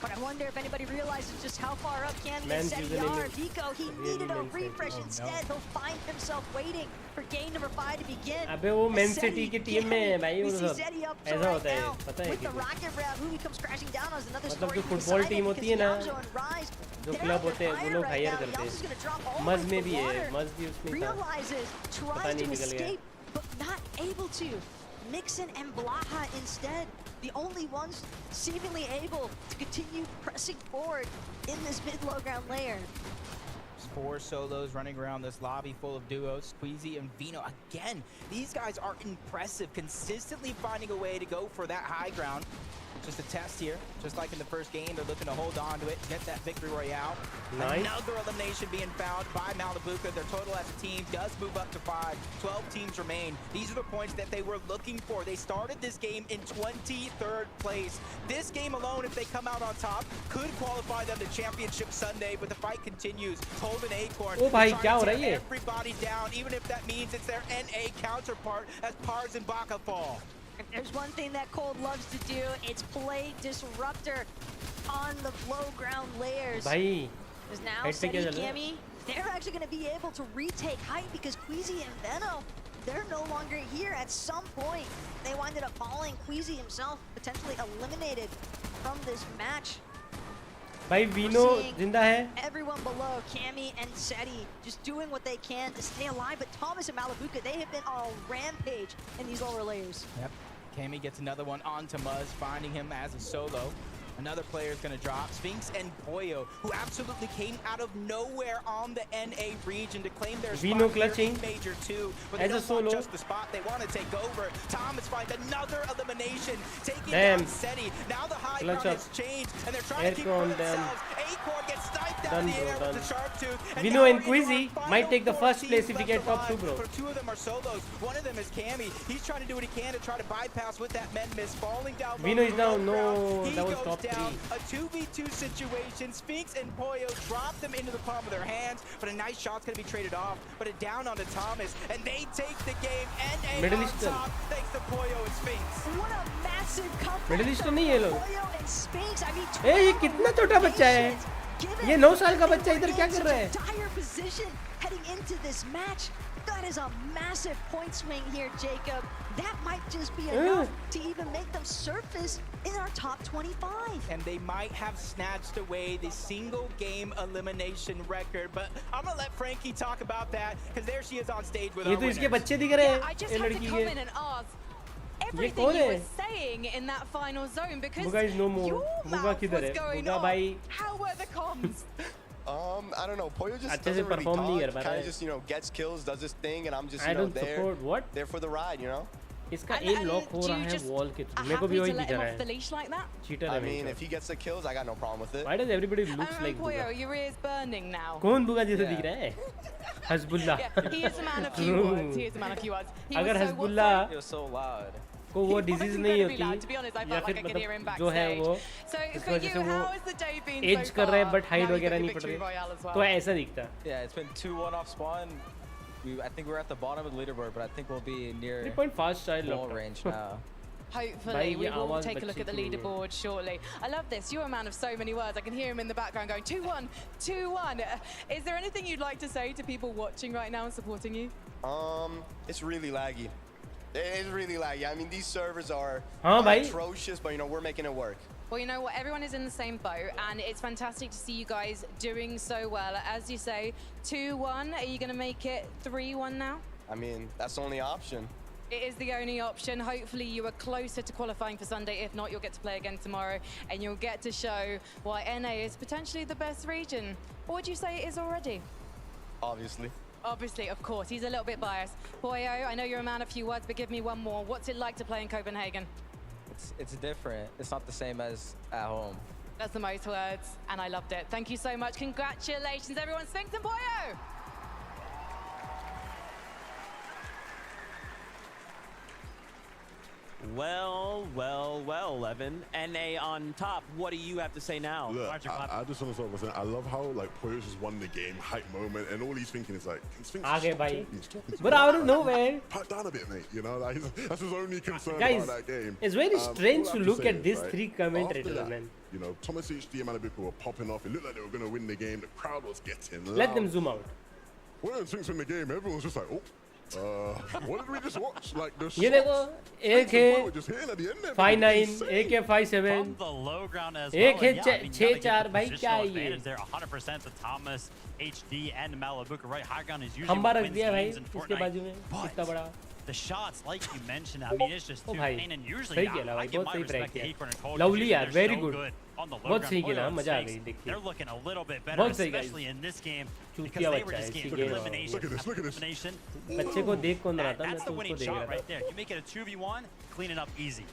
But I wonder if anybody realizes just how far up Cammy and Seti are. Vico, he needed a refresh instead. He'll find himself waiting for game number 5 to begin. अबे वो Man City की team में है भाई वो सब. ऐसा होता है पता है With the rocket round, who he comes crashing down on is another मतलब story. जो फुटबॉल टीम होती है ना जो क्लब होते हैं वो लोग हायर करते हैं. Muzz में भी है. Muzz भी उसमें था. Tries to escape, but not able to. Mixon and Blaha instead, the only ones seemingly able to continue pressing forward in this mid-low ground layer. 4 solos running around this lobby full of duos. Queasy and Vino again. These guys are impressive, consistently finding a way to go for that high ground. Just a test here, just like in the first game, they're looking to hold on to it, get that victory royale. Nice. Another elimination being found by Malabuka. Their total as a team does move up to 5. 12 teams remain. These are the points that they were looking for. They started this game in 23rd place. This game alone, if they come out on top, could qualify them to Championship Sunday, but the fight continues. Holden Acorn Oh bhai, trying kya ho to raha tear hai? everybody down, even if that means it's their NA counterpart as Pars and Baka fall. If there's one thing that Cold loves to do, it's play disruptor on the low ground layers. भाई Because now Seti and Cammy, they're actually going to be able to retake height because Queasy and Veno, they're no longer here. At some point, they winded up falling. Queasy himself potentially eliminated from this match. भाई Vino जिंदा है. Everyone below, Cammy and Seti, just doing what they can to stay alive. But Thomas and Malabuka, they have been on a rampage in these lower layers. Yep. Cammy gets another one onto Muzz, finding him as a solo. Another player is going to drop. Sphinx and Pollo, who absolutely came out of nowhere on the NA region to claim their Vino spot here in clutching Major 2. But they as a don't solo. want just the spot. They want to take over. Thomas finds another elimination, taking Damn. down Seti. Now the high Clutch ground up. has changed, and they're trying Air to keep con it for down. themselves. Acorn gets sniped out Done, of the air bro, with the sharp tooth. And Vino now and we're into Queasy our might final take the 4 first place teams if we left get top 2, alive. bro. For 2 of them are solos. One of them is Cammy. He's trying to do what he can to try to bypass with that men miss, falling down. Vino is now He that was goes top 3. down. A 2v2 situation. Sphinx and Pollo drop them into the palm of their hands, but a nice shot's going to be traded off. But a down onto Thomas, and they take the game. NA Middle on Eastern. top, thanks to Pollo and Sphinx. What a massive comeback. Middle Eastern नहीं है लोग. Pollo and Sphinx. I mean, ए ये कितना छोटा बच्चा है. ये 9 साल का बच्चा इधर क्या कर रहा है? dire position heading into this match. The That is a massive point swing here, Jacob. That might just be enough to even make them surface in our top 25. And they might have snatched away the single game elimination record. But I'm going to let Frankie talk about that because there she is on stage with our winners. Yeah, I just had to come in and ask everything you were saying in that final zone because your mouth was going on. How were the comms? I don't know. Pollo just doesn't really talk. Kind of just, you know, gets kills, does his thing, and I'm just, you know, there for the ride, you know. इसका M lock हो रहा है wall के through मेरे को भी वही दिख रहा है चीटर है I mean if he gets the kills I got no problem with it. Why does everybody looks like Pollo, your ears burning now. कौन बुगा जैसे दिख रहा है हज़बुल्ला he is a man of few words. He is a man of few words. अगर हज़बुल्ला You're so loud. को वो disease नहीं होती या फिर मतलब जो है वो इस वजह से वो एज कर रहे हैं बट हाइट वगैरह नहीं पड़ रही तो ऐसा दिखता है. Yeah, it's been 2-1 off spawn. I think we're at the bottom of the leaderboard, but I think we'll be near 3 fast child ball range now. Hopefully, we will take a look at the leaderboard shortly. I love this. You're a man of so many words. I can hear him in the background going 2-1, 2-1. Is there anything you'd like to say to people watching right now and supporting you? It's really laggy. It's really laggy. I mean, these servers are atrocious, but you know, we're making it work. Well, you know what? Everyone is in the same boat, and it's fantastic to see you guys doing so well. As you say, 2-1. Are you going to make it 3-1 now? I mean, that's the only option. It is the only option. Hopefully, you are closer to qualifying for Sunday. If not, you'll get to play again tomorrow, and you'll get to show why NA is potentially the best region. Or would you say it is already? Obviously. Obviously, of course. He's a little bit biased. Pollo, I know you're a man of few words, but give me one more. What's it like to play in Copenhagen? It's different. It's not the same as at home. That's the most words, and I loved it. Thank you so much. Congratulations, everyone. Sphinx and Pollo! Well, Levin. NA on top. What do you have to say now? Look, I just want to say, I love how like Pollo just won the game, hype moment, and all he's thinking is like, he's talking but out of nowhere, pipe down a bit, mate. You know, like, that's his only concern guys, about that game. It's very strange to look at these three commentators, man. You know, Thomas HD and Malibu were popping off. It looked like they were going to win the game. The crowd was getting loud. Let them zoom out. When Sphinx win the game, everyone's just like, oh. What did we just watch? Like the ये देखो एक है 5-9 एक है 5-7 from the low ground as एक well. है 6-4 भाई क्या है ये? There 100% to Thomas, HD, and Malibuca. Right, high ground is usually खंबा what रख wins दिया भाई games in इसके Fortnite. बाजू में कितना बड़ा The shots, like you mentioned, I mean, it's just too plain, and usually सही खेला I भाई give बहुत my सही ट्रैक respect to किया Acorn and Cole. लवली यार They're very so good on the low बहुत ground. सही Pollo खेला and मजा आ Sphinx, गई देखिए they're looking a little bit better, बहुत सही especially in this game because चूतिया they were बच्चा है just इसी getting गेम elimination. बच्चे को देख कौन रहा था मैं That's तो the उसको winning देख shot रहा था right there. You make it a 2v1, clean it up easy.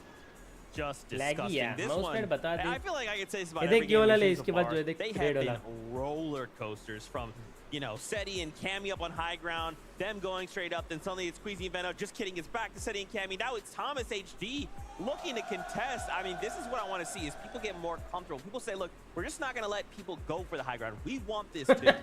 Just Laggy, disgusting. yeah. This Mouse one, pad बता दे I feel like I could say this about ये every देख ये game वाला we've ले seen so इसके बाद far. जो है देख They रेड have वाला been roller coasters from, you know, Seti and Cammy up on high ground, them going straight up, then suddenly it's Squeezy and Veno just kidding, it's back to Seti and Cammy. Now it's Thomas HD looking to contest. I mean, this is what I want to see, is people get more comfortable. People say, look, we're just not going to let people go for the high ground. We want this too.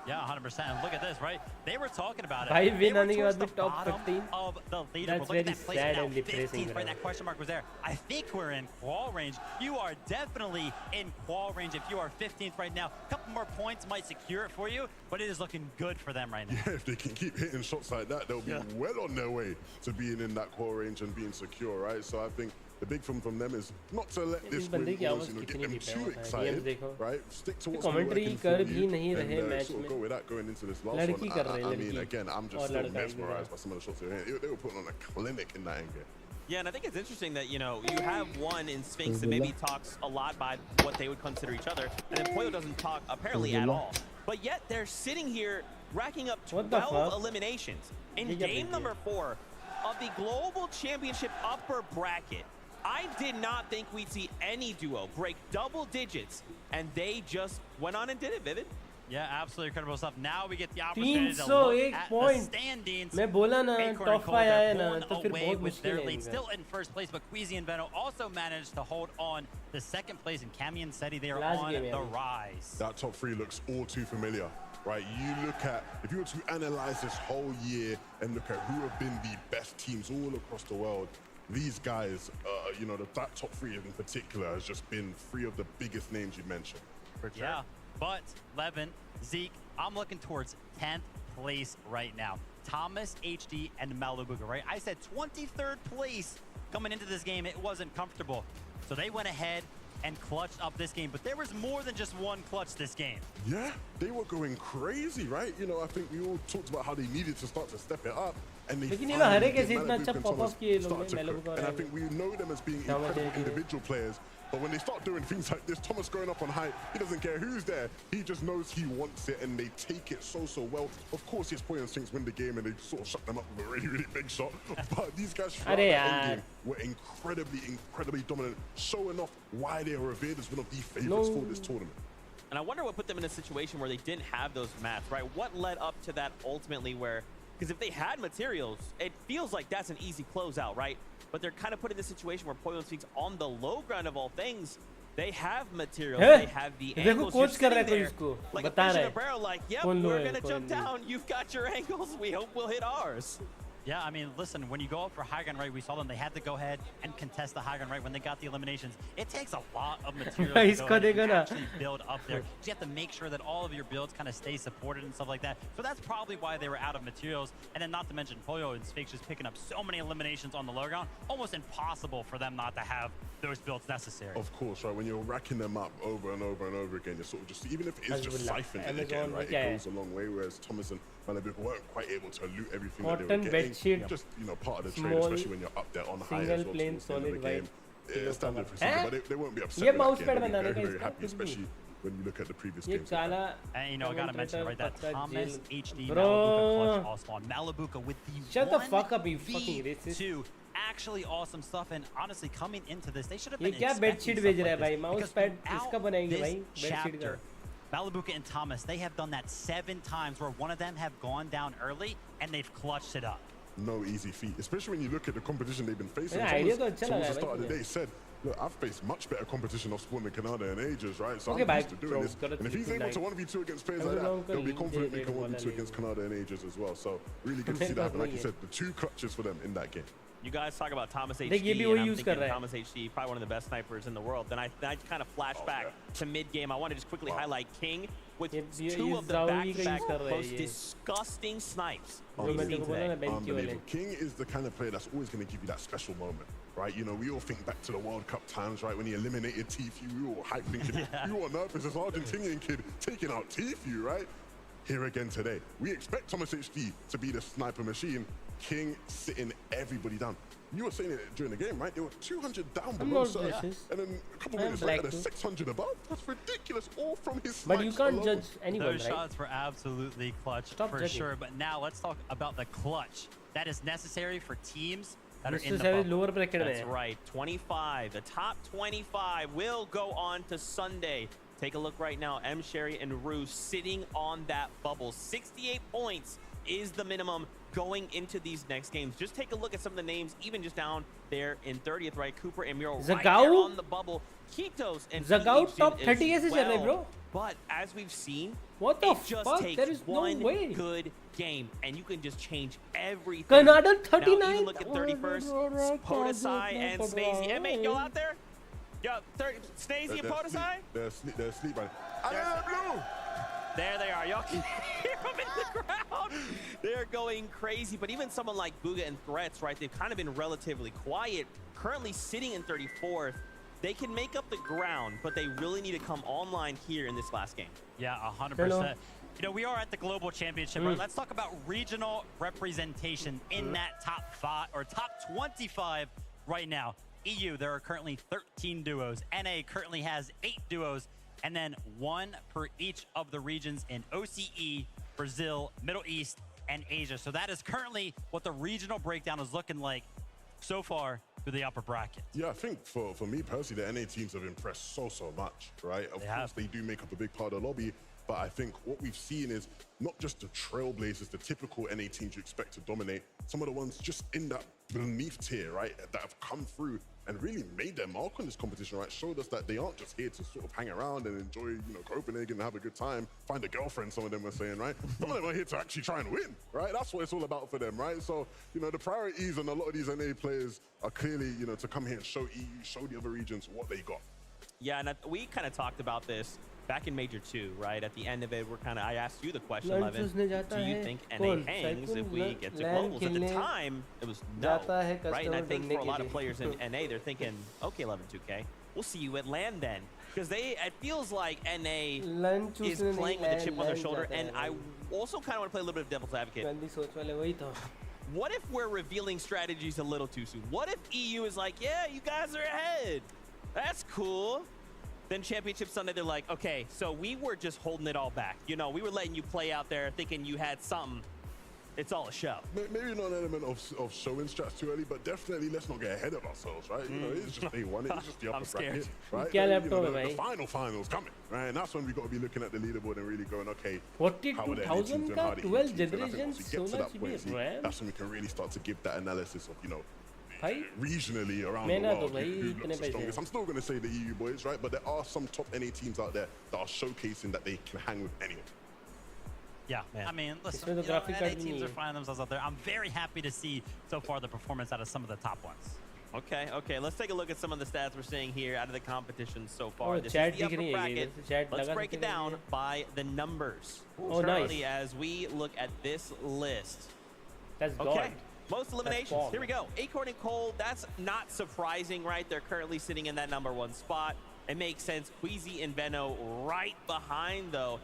Yeah, 100%. And look at this, right? They were talking about it. भाई They win were आने के towards बाद the भी top bottom 15. of the leaderboard. That's Look at very that place sad now, and depressing, 15th, right? That question mark was there. I think we're in qual range. You are definitely in qual range if you are 15th right now. A couple more points might secure it for you, but it is looking good for them right now. Yeah, if they can keep hitting shots like that, they'll be well on their way to being in that core range and being secure, right? So I think the big thing from them is not to let this win goals, get them too excited, right? Stick to what's working for you and sort of go with that going into this last one. I mean, again, I'm just so mesmerized by some of the shots they were hitting. They were putting on a clinic in that angle. Yeah, and I think it's interesting that, you know, you have one in Sphinx that maybe talks a lot by what they would consider each other, and then Pollo doesn't talk apparently at all. But yet they're sitting here racking up 12 eliminations in game number 4 of the Global Championship upper bracket. I did not think we'd see any duo break double digits, and they just went on and did it, Vivid. Yeah, absolutely incredible stuff. Now we get the opportunity to 301 look at point. the standings. मैं बोला ना Acorn top and Cole, 5 आया they're ना तो फिर away बहुत with मुश्किल their है lead. इनका. Still in first place, but Queasy and Veno also managed to hold on to second place, and Cammy and Seti, they are on the rise. That top 3 looks all too familiar, right? You look at, if you were to analyze this whole year and look at who have been the best teams all across the world, these guys, you know, that top 3 in particular has just been 3 of the biggest names you mentioned. For sure. Yeah, but Levin, Zeke, I'm looking towards 10th place right now. Thomas, HD, and Malibuca, right? I said 23rd place coming into this game. It wasn't comfortable. So they went ahead and clutched up this game. But there was more than just one clutch this game. Yeah, they were going crazy, right? You know, I think we all talked about how they needed to start to step it up. And they finally did. And I think we know them as being incredible individual players. But when they start doing things like this, Thomas going up on height, he doesn't care who's there. He just knows he wants it, and they take it so well. Of course, his Poyo Instincts win the game, and they sort of shut them up with a really big shot. But these guys throughout the end game were incredibly dominant, showing off why they are revered as one of the favorites for this tournament. And I wonder what put them in a situation where they didn't have those maps, right? What led up to that ultimately where, because if they had materials, it feels like that's an easy closeout, right? But they're kind of put in this situation where Poyo Instincts on the low ground of all things, they have materials, they have the angles. You're sitting there, like a fish in a barrel, like, yep, we're going to jump down. You've got your angles. We hope we'll hit ours. Yeah, I mean, listen, when you go up for high ground right, we saw them, they had to go ahead and contest the high ground right when they got the eliminations. It takes a lot of material to actually build up there. So you have to make sure that all of your builds kind of stay supported and stuff like that. So that's probably why they were out of materials. And then not to mention Poyo and Sphinx just picking up so many eliminations on the low ground, almost impossible for them not to have those builds necessary. Of course, right? When you're racking them up over and over and over again, you're sort of just, even if it is just siphoned in again, right? It goes a long way, whereas Thomas and Malibuca weren't quite able to loot everything that they were getting. Just, you know, part of the trade, especially when you're up there on high as well towards the end of the game. It's standard procedure, but they won't be upset with that game. They'll be very happy, especially when you look at the previous games. And you know, I gotta mention right that Thomas, HD, Malibuca clutch also on Malibuca with the Shut the fuck up, you fucking racist. Actually awesome stuff, and honestly coming into this they should have been expecting stuff like this. This chapter, Malibuca and Thomas, they have done that 7 times where one of them have gone down early and they've clutched it up. No easy feat, especially when you look at the competition they've been facing. Thomas at the start of the day said, look, I've faced much better competition off Spawn than Canada and Ages, right? So I'm used to doing this. And if he's able to 1v2 against players like that, he'll be confident he can 1v2 against Canada and Ages as well. So really good to see that happen. Like you said, the 2 clutches for them in that game. You guys talk about Thomas HD, and I'm thinking Thomas HD, probably one of the best snipers in the world. Then I kind of flash back to mid-game. I want to just quickly highlight King with 2 of the back-to-back most disgusting snipes we've seen today. Unbelievable. King is the kind of player that's always going to give you that special moment, right? You know, we all think back to the World Cup times, right? When he eliminated Tfue, we were all hyped thinking, we were nervous, this Argentinian kid taking out Tfue, right? Here again today. We expect Thomas HD to be the sniper machine. King sitting everybody down. You were saying it during the game, right? They were 200 down below, and then a couple minutes later, they're 600 above. That's ridiculous, all from his snipes. But you can't judge anyone, Those shots were absolutely clutch for sure. But now let's talk about the clutch that is necessary for teams that are in the bubble. That's right, 25. The top 25 will go on to Sunday. Take a look right now. M. Sherry and Rue sitting on that bubble. 68 points is the minimum going into these next games. Just take a look at some of the names, even just down there in 30th, right? Cooper and Muro right there on the bubble. Kitos and Zagao top 30 as well, bro. But as we've seen, what the fuck? There is one good game, and you can just change everything. Canada 39. Now, even look at 31st. Podesai and Snazy. M8, y'all out there? Yo, Snazy and Podesai? They're asleep, right? There they are. Y'all can hear them in the crowd. They're going crazy. But even someone like Bugha and Threats, right, they've kind of been relatively quiet. Currently sitting in 34th. They can make up the ground, but they really need to come online here in this last game. Yeah, 100%. You know, we are at the Global Championship. Right? Let's talk about regional representation in that top 5 or top 25 right now. EU, there are currently 13 duos. NA currently has 8 duos. And then 1 per each of the regions in OCE, Brazil, Middle East, and Asia. So that is currently what the regional breakdown is looking like so far through the upper bracket. Yeah, I think for me personally, the NA teams have impressed so much, right? Of course, they do make up a big part of the lobby, but I think what we've seen is not just the trailblazers, the typical NA teams you expect to dominate, some of the ones just in that beneath tier, right, that have come through and really made their mark on this competition, right? Showed us that they aren't just here to sort of hang around and enjoy, you know, Copenhagen and have a good time, find a girlfriend, some of them were saying, right? Some of them are here to actually try and win, right? That's what it's all about for them, right? So, you know, the priorities on a lot of these NA players are clearly, you know, to come here and show EU, show the other regions what they got. Yeah, and we kind of talked about this back in Major 2, right? At the end of it, I asked you the question, Levin. Do you think NA hangs if we get to globals? At the time, it was no, right? And I think for a lot of players in NA, they're thinking, okay, 11-2K, we'll see you at LAN then. Because it feels like NA is playing with a chip on their shoulder, and I also kind of want to play a little bit of devil's advocate. What if we're revealing strategies a little too soon? What if EU is like, yeah, you guys are ahead. That's cool. Then Championship Sunday, they're like, okay, so we were just holding it all back. You know, we were letting you play out there thinking you had something. It's all a show. Maybe not an element of showing strats too early, but definitely let's not get ahead of ourselves, right? You know, it's just day one. It's just the upper bracket, right? The finals coming, right? And that's when we got to be looking at the leaderboard and really going, okay, 42,000 का 12 generations 16 GB RAM. That's when we can really start to give that analysis of, you know, regionally around the world, who looks the strongest. I'm still going to say the EU boys, right? But there are some top NA teams out there that are showcasing that they can hang with anyone. Yeah, man. I mean, listen, NA teams are finding themselves out there. I'm very happy to see so far the performance out of some of the top ones. Okay. Let's take a look at some of the stats we're seeing here out of the competition so far. This is the upper bracket. Let's break it down by the numbers. Currently, as we look at this list. That's good. Most eliminations. Here we go. Acorn and Cole, that's not surprising, right? They're currently sitting in that #1 spot. It makes sense. Queasy and Veno right behind, though.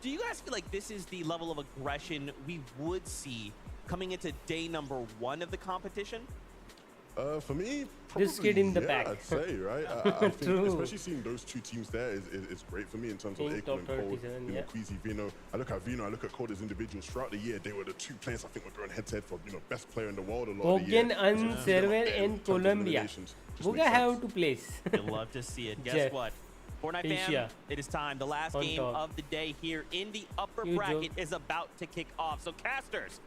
Do you guys feel like this is the level of aggression we would see coming into day #1 of the competition? For me, this kid in the back. I'd say, right? I think especially seeing those two teams there is great for me in terms of Acorn and Cole, you know, Queasy, Veno. I look at Veno, I look at Cole as individuals throughout the year. They were the two players I think were going head-to-head for, you know, best player in the world a lot of the year. and server in Colombia. Buga have to place. You'll love to see it. Guess what? Fortnite fam, it is time. The last game of the day here in the upper bracket is about to kick off. So casters,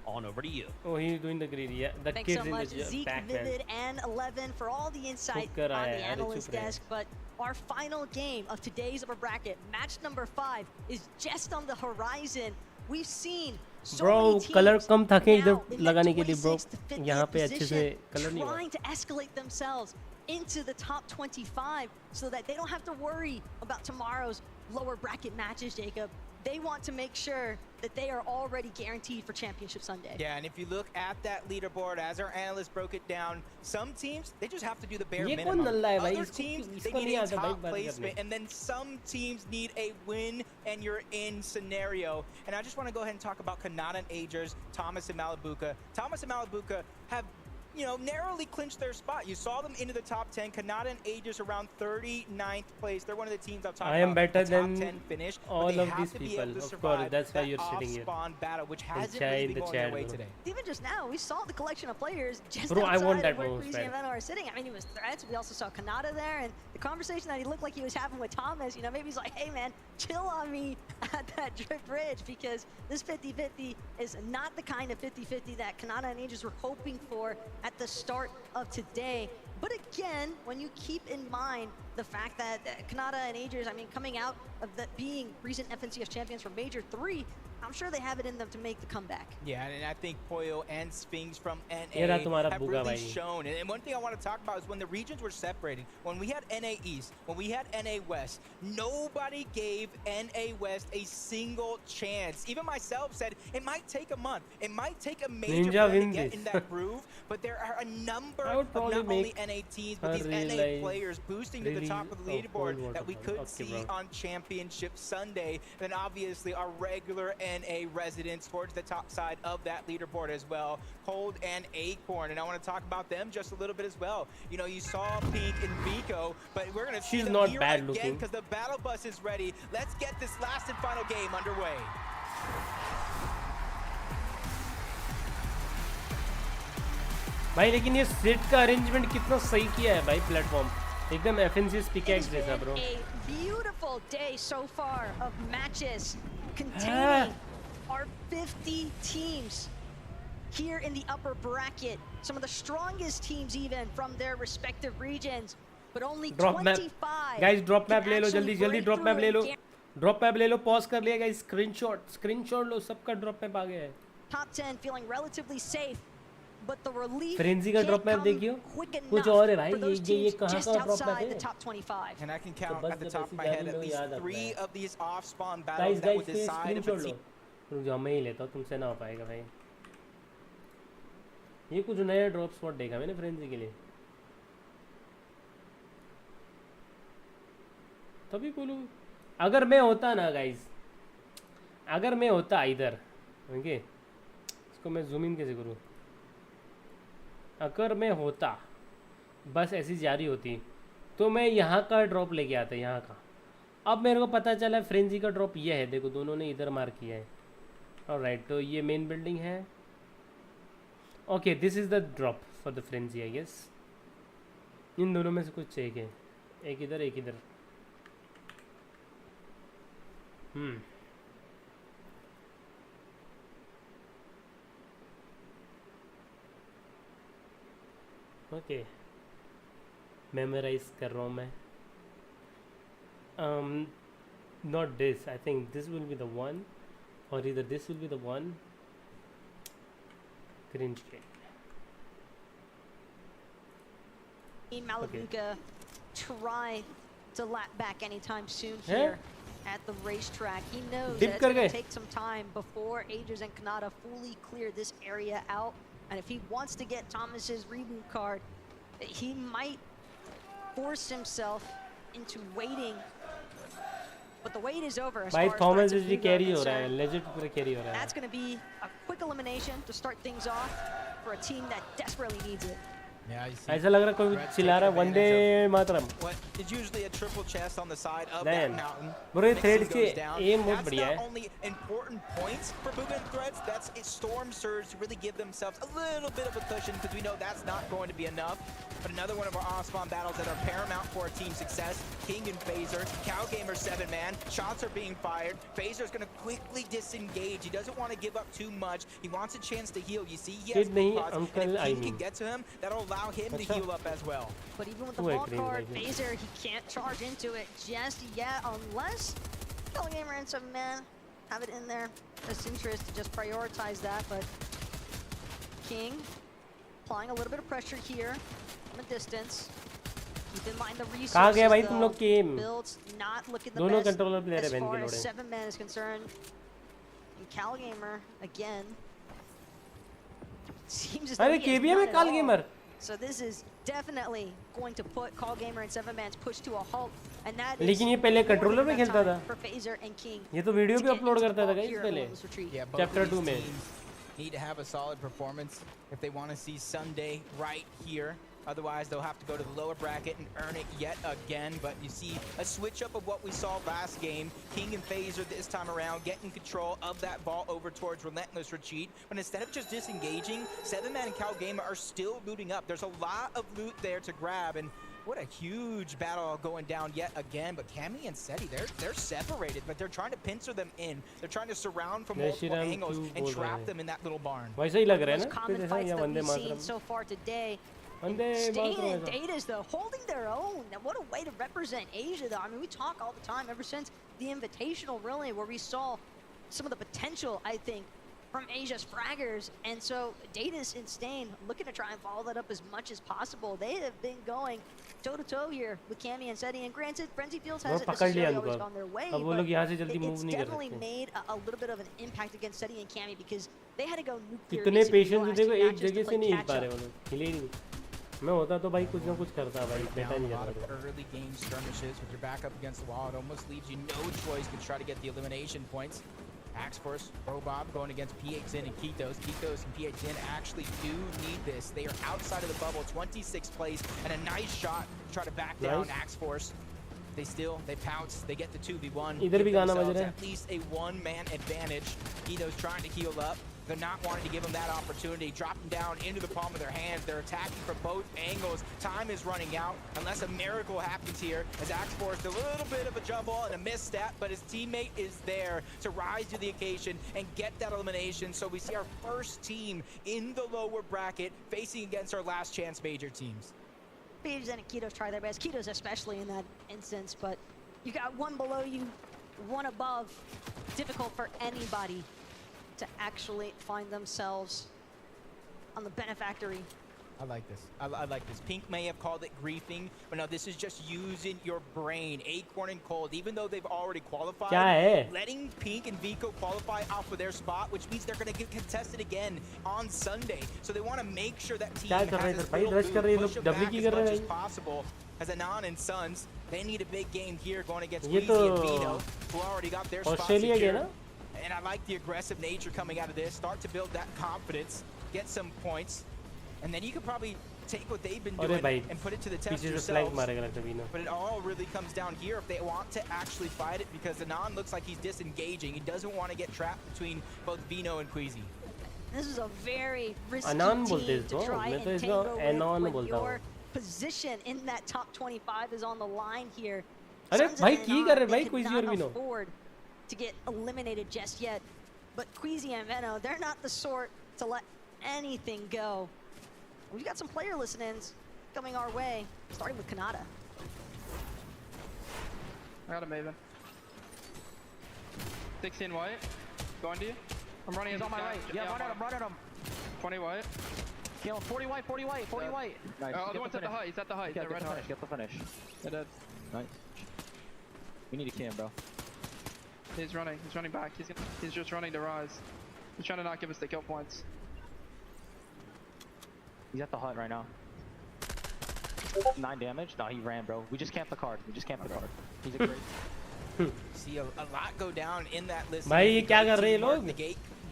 on over to you. Oh, he's doing the greedy. Yeah, the thanks so much, Zeke, Vivid, and 11 for all the insight on the analyst desk. But our final game of today's upper bracket, match #5, is just on the horizon. We've seen bro color कम था क्या इधर लगाने के लिए bro यहाँ पे अच्छे से color नहीं trying to escalate themselves into the top 25 so that they don't have to worry about tomorrow's lower bracket matches, Jacob. They want to make sure that they are already guaranteed for Championship Sunday. Yeah, and if you look at that leaderboard, as our analyst broke it down, some teams, they just have to do the bare minimum. Other teams, they need a top placement, and then some teams need a win and you're in scenario. And I just want to go ahead and talk about Kanata and Agers, Thomas and Malabuka. Thomas and Malabuka have, you know, narrowly clinched their spot. You saw them into the top 10. Kanata and Aegis around 39th place. They're one of the teams I'm talking about. I am better than 10 finish, all of these people. Of course, that's why you're sitting here. Spawn battle, which hasn't really been going their way today. Even just now, we saw the collection of players just bro, outside I want that of where Queasy and Veno are sitting. I mean, he was threats. We also saw Kanata there, and the conversation that he looked like he was having with Thomas, you know, maybe he's like, hey man, chill on me at that drip bridge, because this 50-50 is not the kind of 50-50 that Kanata and Aegis were hoping for at the start of today. But again, when you keep in mind the fact that Kanata and Aegis, I mean, coming out of being recent FNCS champions from Major 3, I'm sure they have it in them to make the comeback. Yeah, and I think Poyo and Sphinx from NA have really shown. And one thing I want to talk about is when the regions were separating, when we had NA East, when we had NA West, nobody gave NA West a single chance. Even myself said it might take a month. It might take a major play to get in that groove, but there are a number of not only NA teams, but these NA players boosting to the top of the leaderboard that we could see on Championship Sunday. And then obviously our regular NA residents towards the top side of that leaderboard as well, Cold and Acorn. And I want to talk about them just a little bit as well. You know, you saw Pink and Vico, but we're going to see them here again because the battle bus is ready. Let's get this last and final game underway. भाई लेकिन ये set का arrangement कितना सही किया है भाई platform एकदम FNCS पिकैक्स जैसा bro a beautiful day so far of matches containing our 50 teams here in the upper bracket, some of the strongest teams even from their respective regions, but only 25 guys drop map ले लो जल्दी drop map ले लो pause कर लिया guys screenshot लो सबका drop map आ गया है top 10 feeling relatively safe but the relief Frenzy का drop map देखियो कुछ और है भाई ये कहाँ का drop map है and I can count at the top of my head at least 3 of these off spawn battles that would decide if a team रुक जाओ मैं ही लेता हूँ तुमसे ना हो पाएगा भाई ये कुछ नया ड्रॉप स्पॉट देखा मैंने फ्रेंजी के लिए तभी बोलूँ अगर मैं होता ना गाइस अगर मैं होता इधर ओके इसको मैं जूम इन कैसे करूँ अगर मैं होता बस ऐसी जारी होती तो मैं यहाँ का ड्रॉप लेके आता यहाँ का अब मेरे को पता चला फ्रेंजी का ड्रॉप ये है देखो दोनों ने इधर मार्क किया है ऑलराइट तो ये मेन बिल्डिंग है okay this is the drop for the frenzy I guess इन दोनों में से कुछ एक है एक इधर एक इधर ओके मेमोराइज कर रहा हूँ मैं not this I think this will be the one or either this will be the one cringe game Malabuka try to lap back anytime soon here at the racetrack. He knows that it's going to take some time before Aegis and Kanata fully clear this area out. And if he wants to get Thomas's reboot card, he might force himself into waiting. But the wait is over. As far Thomas is carry हो रहा है, legit पूरा carry हो रहा है. That's going to be a quick elimination to start things off for a team that desperately needs it. Yeah, ऐसा लग रहा कोई चिल्ला रहा Vande Mataram. It's usually a triple chest on the side of that mountain. बड़े थ्रेड के aim बहुत बढ़िया है. That's not only important points for Booga and Threads. That's a storm surge to really give themselves a little bit of a cushion because we know that's not going to be enough. But another one of our off-spawn battles that are paramount for our team success. King and Phaser, Cowgamer 7-man. Shots are being fired. Phaser's going to quickly disengage. He doesn't want to give up too much. He wants a chance to heal. You see, he has spots, and if King can get to him, that'll allow him to heal up as well. But even with the ball card, Phaser, he can't charge into it just yet unless Cowgamer and 7-man have it in their best interest to just prioritize that. But King applying a little bit of pressure here from a distance. Keep in mind the resources though. Builds not looking the best as far as 7-man is concerned. And Cowgamer again seems as though he is not at all. So this is definitely going to put Cowgamer and 7-man's push to a halt, and that is लेकिन ये पहले controller में खेलता था. for Phaser and King. ये तो video भी upload करता था गाइस पहले. Chapter 2 में. Need to have a solid performance if they want to see Sunday right here. Otherwise, they'll have to go to the lower bracket and earn it yet again. But you see a switch up of what we saw last game. King and Phaser this time around getting control of that ball over towards Relentless Retreat. But instead of just disengaging, 7-man and Cowgamer are still booting up. There's a lot of loot there to grab. And what a huge battle going down yet again. But Cammy and Seti, they're separated, but they're trying to pincer them in. They're trying to surround from multiple angles and trap them in that little barn. वैसा ही लग रहा है ना? Common fights that we've seen so far today. Stain and Data's though holding their own. Now what a way to represent Asia though. I mean, we talk all the time ever since the Invitational really, where we saw some of the potential, I think, from Asia's fraggers. And so Data's and Stain looking to try and follow that up as much as possible. They have been going toe-to-toe here with Cammy and Seti. And granted, Frenzy Fields hasn't necessarily always gone their way, but it's definitely made a little bit of an impact against Seti and Cammy because they had to go nuclear इतने patience देखो एक जगह से नहीं हिल पा रहे वो लोग हिले नहीं मैं होता तो भाई कुछ ना कुछ करता भाई बेटा नहीं जाता early game skirmishes with your back up against the wall. It almost leaves you no choice but try to get the elimination points. Axe Force, Robob going against PXN and Kitos. Kitos and PXN actually do need this. They are outside of the bubble, 26th place, and a nice shot to try to back down Axe Force. They pounce, they get the 2v1. इधर भी गाना बज रहा है. At least a one-man advantage. Kitos trying to heal up. They're not wanting to give them that opportunity. Drop them down into the palm of their hands. They're attacking from both angles. Time is running out unless a miracle happens here as Axe forced a little bit of a jumble and a misstep, but his teammate is there to rise to the occasion and get that elimination. So we see our first team in the lower bracket facing against our last chance major teams. Beaves and Kitos try their best. Kitos especially in that instance, but you got one below you, one above. Difficult for anybody to actually find themselves on the Benefactory. I like this. I like this. Pink may have called it griefing, but no, this is just using your brain. Acorn and Cold, even though they've already qualified, letting Pink and Vico qualify off of their spot, which means they're going to get contested again on Sunday. So they want to make sure that team has as little push them back as much as possible. As Anon and Suns, they need a big game here going against Weezy and Vino, who already got their spot secured. And I like the aggressive nature coming out of this. Start to build that confidence, get some points, and then you could probably take what they've been doing and put it to the test yourselves. But it all really comes down here if they want to actually fight it, because Anon looks like he's disengaging. He doesn't want to get trapped between both Vino and Queasy. This is a very risky team to try and tango with your position in that top 25 is on the line here. Suns and Anon, they cannot afford to get eliminated just yet. But Queasy and Veno, they're not the sort to let anything go. We've got some player listen-ins coming our way, starting with Kanata. I got a Maven. 16 white. Going to you. I'm running. He's on my right. Yeah, I'm running him. 20 white. Kill him. 40 white, 40 white, 40 white. Nice. Oh, the one's at the height. He's at the height. Get the finish. Get the finish. They're dead. Nice. We need to kill him, bro. He's running. He's running back. He's just running to rise. He's trying to not give us the kill points. He's at the hut right now. 9 damage. No, he ran, bro. We just camped the card. We just camped the card. He's a great. See a lot go down in that list. भाई ये क्या कर रहे हैं लोग?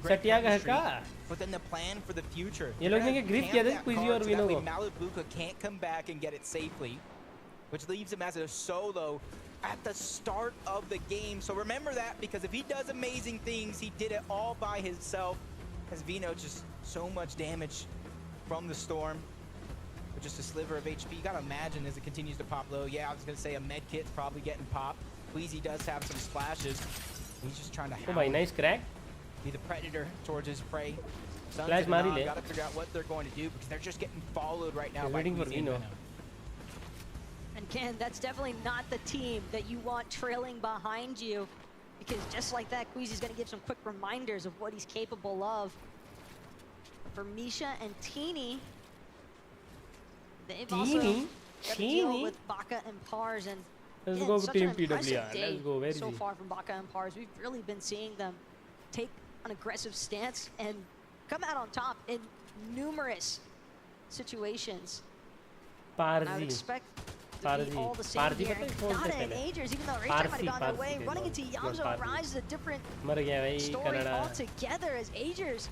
सटिया का है क्या? But then the plan for the future. ये लोग ने ग्रिप किया था Queasy और Vino को. Malibuca can't come back and get it safely, which leaves him as a solo at the start of the game. So remember that, because if he does amazing things, he did it all by himself. As Vino just so much damage from the storm, with just a sliver of HP. You gotta imagine as it continues to pop low. Yeah, I was gonna say a med kit's probably getting popped. Queasy does have some splashes. He's just trying to nice crack. Be the predator towards his prey. Splash Mari gotta figure out what they're going to do, because they're just getting followed right now by waiting for Vino. And Ken, that's definitely not the team that you want trailing behind you, because just like that, Queasy's gonna give some quick reminders of what he's capable of. For Misha and Teeny, they've also got to deal with Baka and Pars, and let's go such Team an impressive PWR. day Let's go very so far from Baka and Pars. We've really been seeing them take an aggressive stance and come out on top in numerous situations. Parsi. I would expect to be all the same here. Kanata and Agers, even though Raytime might have gone their way, running into Yamzo and Rise is a different story altogether, as Agers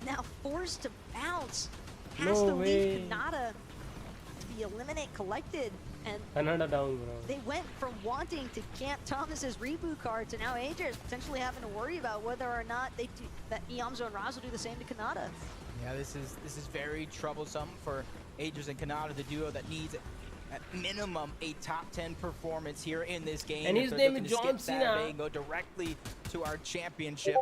now forced to bounce, has to leave Kanata to be eliminate collected, and Kanata down, bro. They went from wanting to camp Thomas's reboot card to now Agers potentially having to worry about whether or not they do, that Yamzo and Raz will do the same to Kanata. Yeah, this is very troublesome for Agers and Kanata, the duo that needs at minimum a top 10 performance here in this game. And his name is John Cena. And go directly to our championship.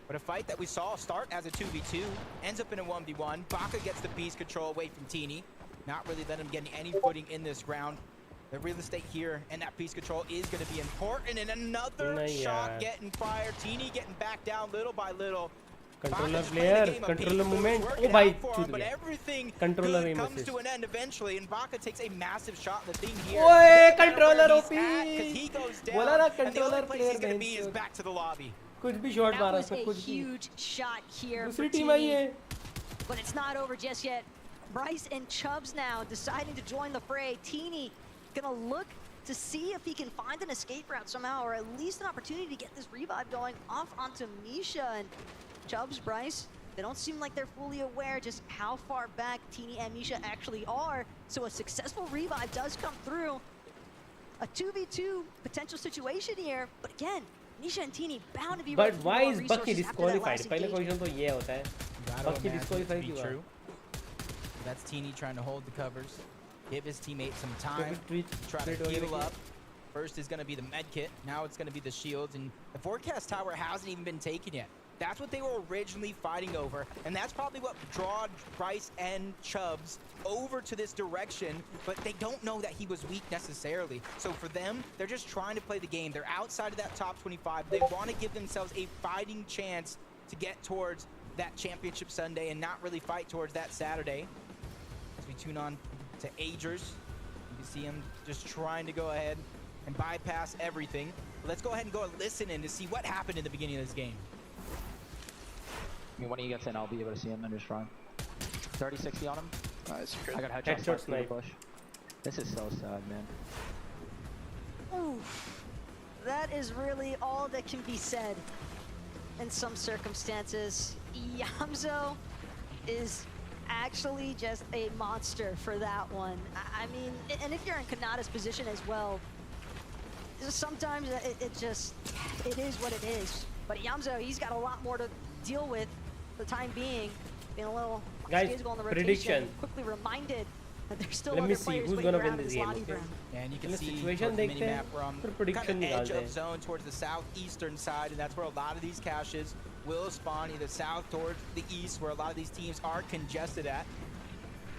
But a fight that we saw start as a 2v2 ends up in a 1v1. Baka gets the piece control away from Teeny. Not really letting him get any footing in this round. The real estate here and that piece control is going to be important. And another shot getting fired. Teeny getting back down little by little. Controller player, controller movement. Oh, bhai, but everything comes to an end eventually, and Baka takes a massive shot in the thing here. Oye, controller OP. Because he goes down. Bola na and the controller only place he's going to be is back to the lobby. कुछ भी shot मारा उसने कुछ भी huge shot here दूसरी team आई है but it's not over just yet. Bryce and Chubbs now deciding to join the fray. Teeny gonna look to see if he can find an escape route somehow, or at least an opportunity to get this revive going off onto Misha. And Chubbs, Bryce, they don't seem like they're fully aware just how far back Teeny and Misha actually are. So a successful revive does come through. A 2v2 potential situation here, but again, Misha and Teeny bound to be. But why is Bucky disqualified? पहले question तो ये होता है. Bucky disqualified क्यों? That's Teeny trying to hold the covers, give his teammate some time, try to heal up. First is going to be the med kit. Now it's going to be the shields, and the forecast tower hasn't even been taken yet. That's what they were originally fighting over, and that's probably what drawed Bryce and Chubbs over to this direction, but they don't know that he was weak necessarily. So for them, they're just trying to play the game. They're outside of that top 25. They want to give themselves a fighting chance to get towards that championship Sunday and not really fight towards that Saturday. As we tune on to Agers, you can see him just trying to go ahead and bypass everything. But let's go ahead and go and listen in to see what happened in the beginning of this game. I mean, when he gets in, I'll be able to see him in his front. 30-60 on him. Nice. I got headshot snipe. Push. This is so sad, man. Oof. That is really all that can be said in some circumstances. Yamzo is actually just a monster for that one. I mean, and if you're in Kanata's position as well, sometimes it is what it is. But Yamzo, he's got a lot more to deal with for the time being. Being a little guys, on the prediction. Quickly reminded that there's still Let other me see players who's waiting gonna win around this his game. lobby, bro. And you can see situation the देखते mini हैं, map from फिर prediction kind of edge निकालते of हैं. zone towards the southeastern side, and that's where a lot of these caches will spawn either south towards the east, where a lot of these teams are congested at.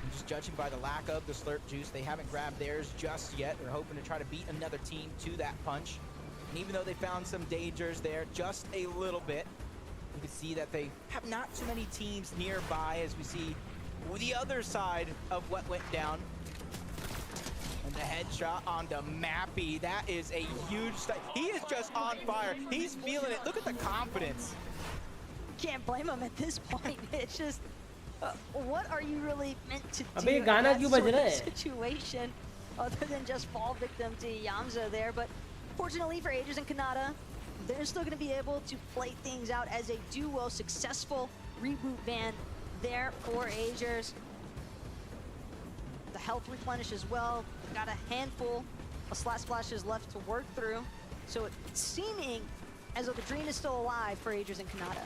And just judging by the lack of the slurp juice, they haven't grabbed theirs just yet. They're hoping to try to beat another team to that punch. And even though they found some dangers there, just a little bit, you can see that they have not too many teams nearby as we see the other side of what went down. And the headshot onto Mappy. That is a huge he is just on fire. He's feeling it. Look at the confidence. Can't blame him at this point. It's just, what are you really meant to do अबे in गाना that क्यों sort बज रहा of है? situation other than just fall victim to Yamza there? But fortunately for Agers and Kanata, they're still going to be able to play things out as a duo. Successful reboot ban there for Agers. The health replenish as well. Got a handful of slash splashes left to work through. So it's seeming as though the dream is still alive for Agers and Kanata.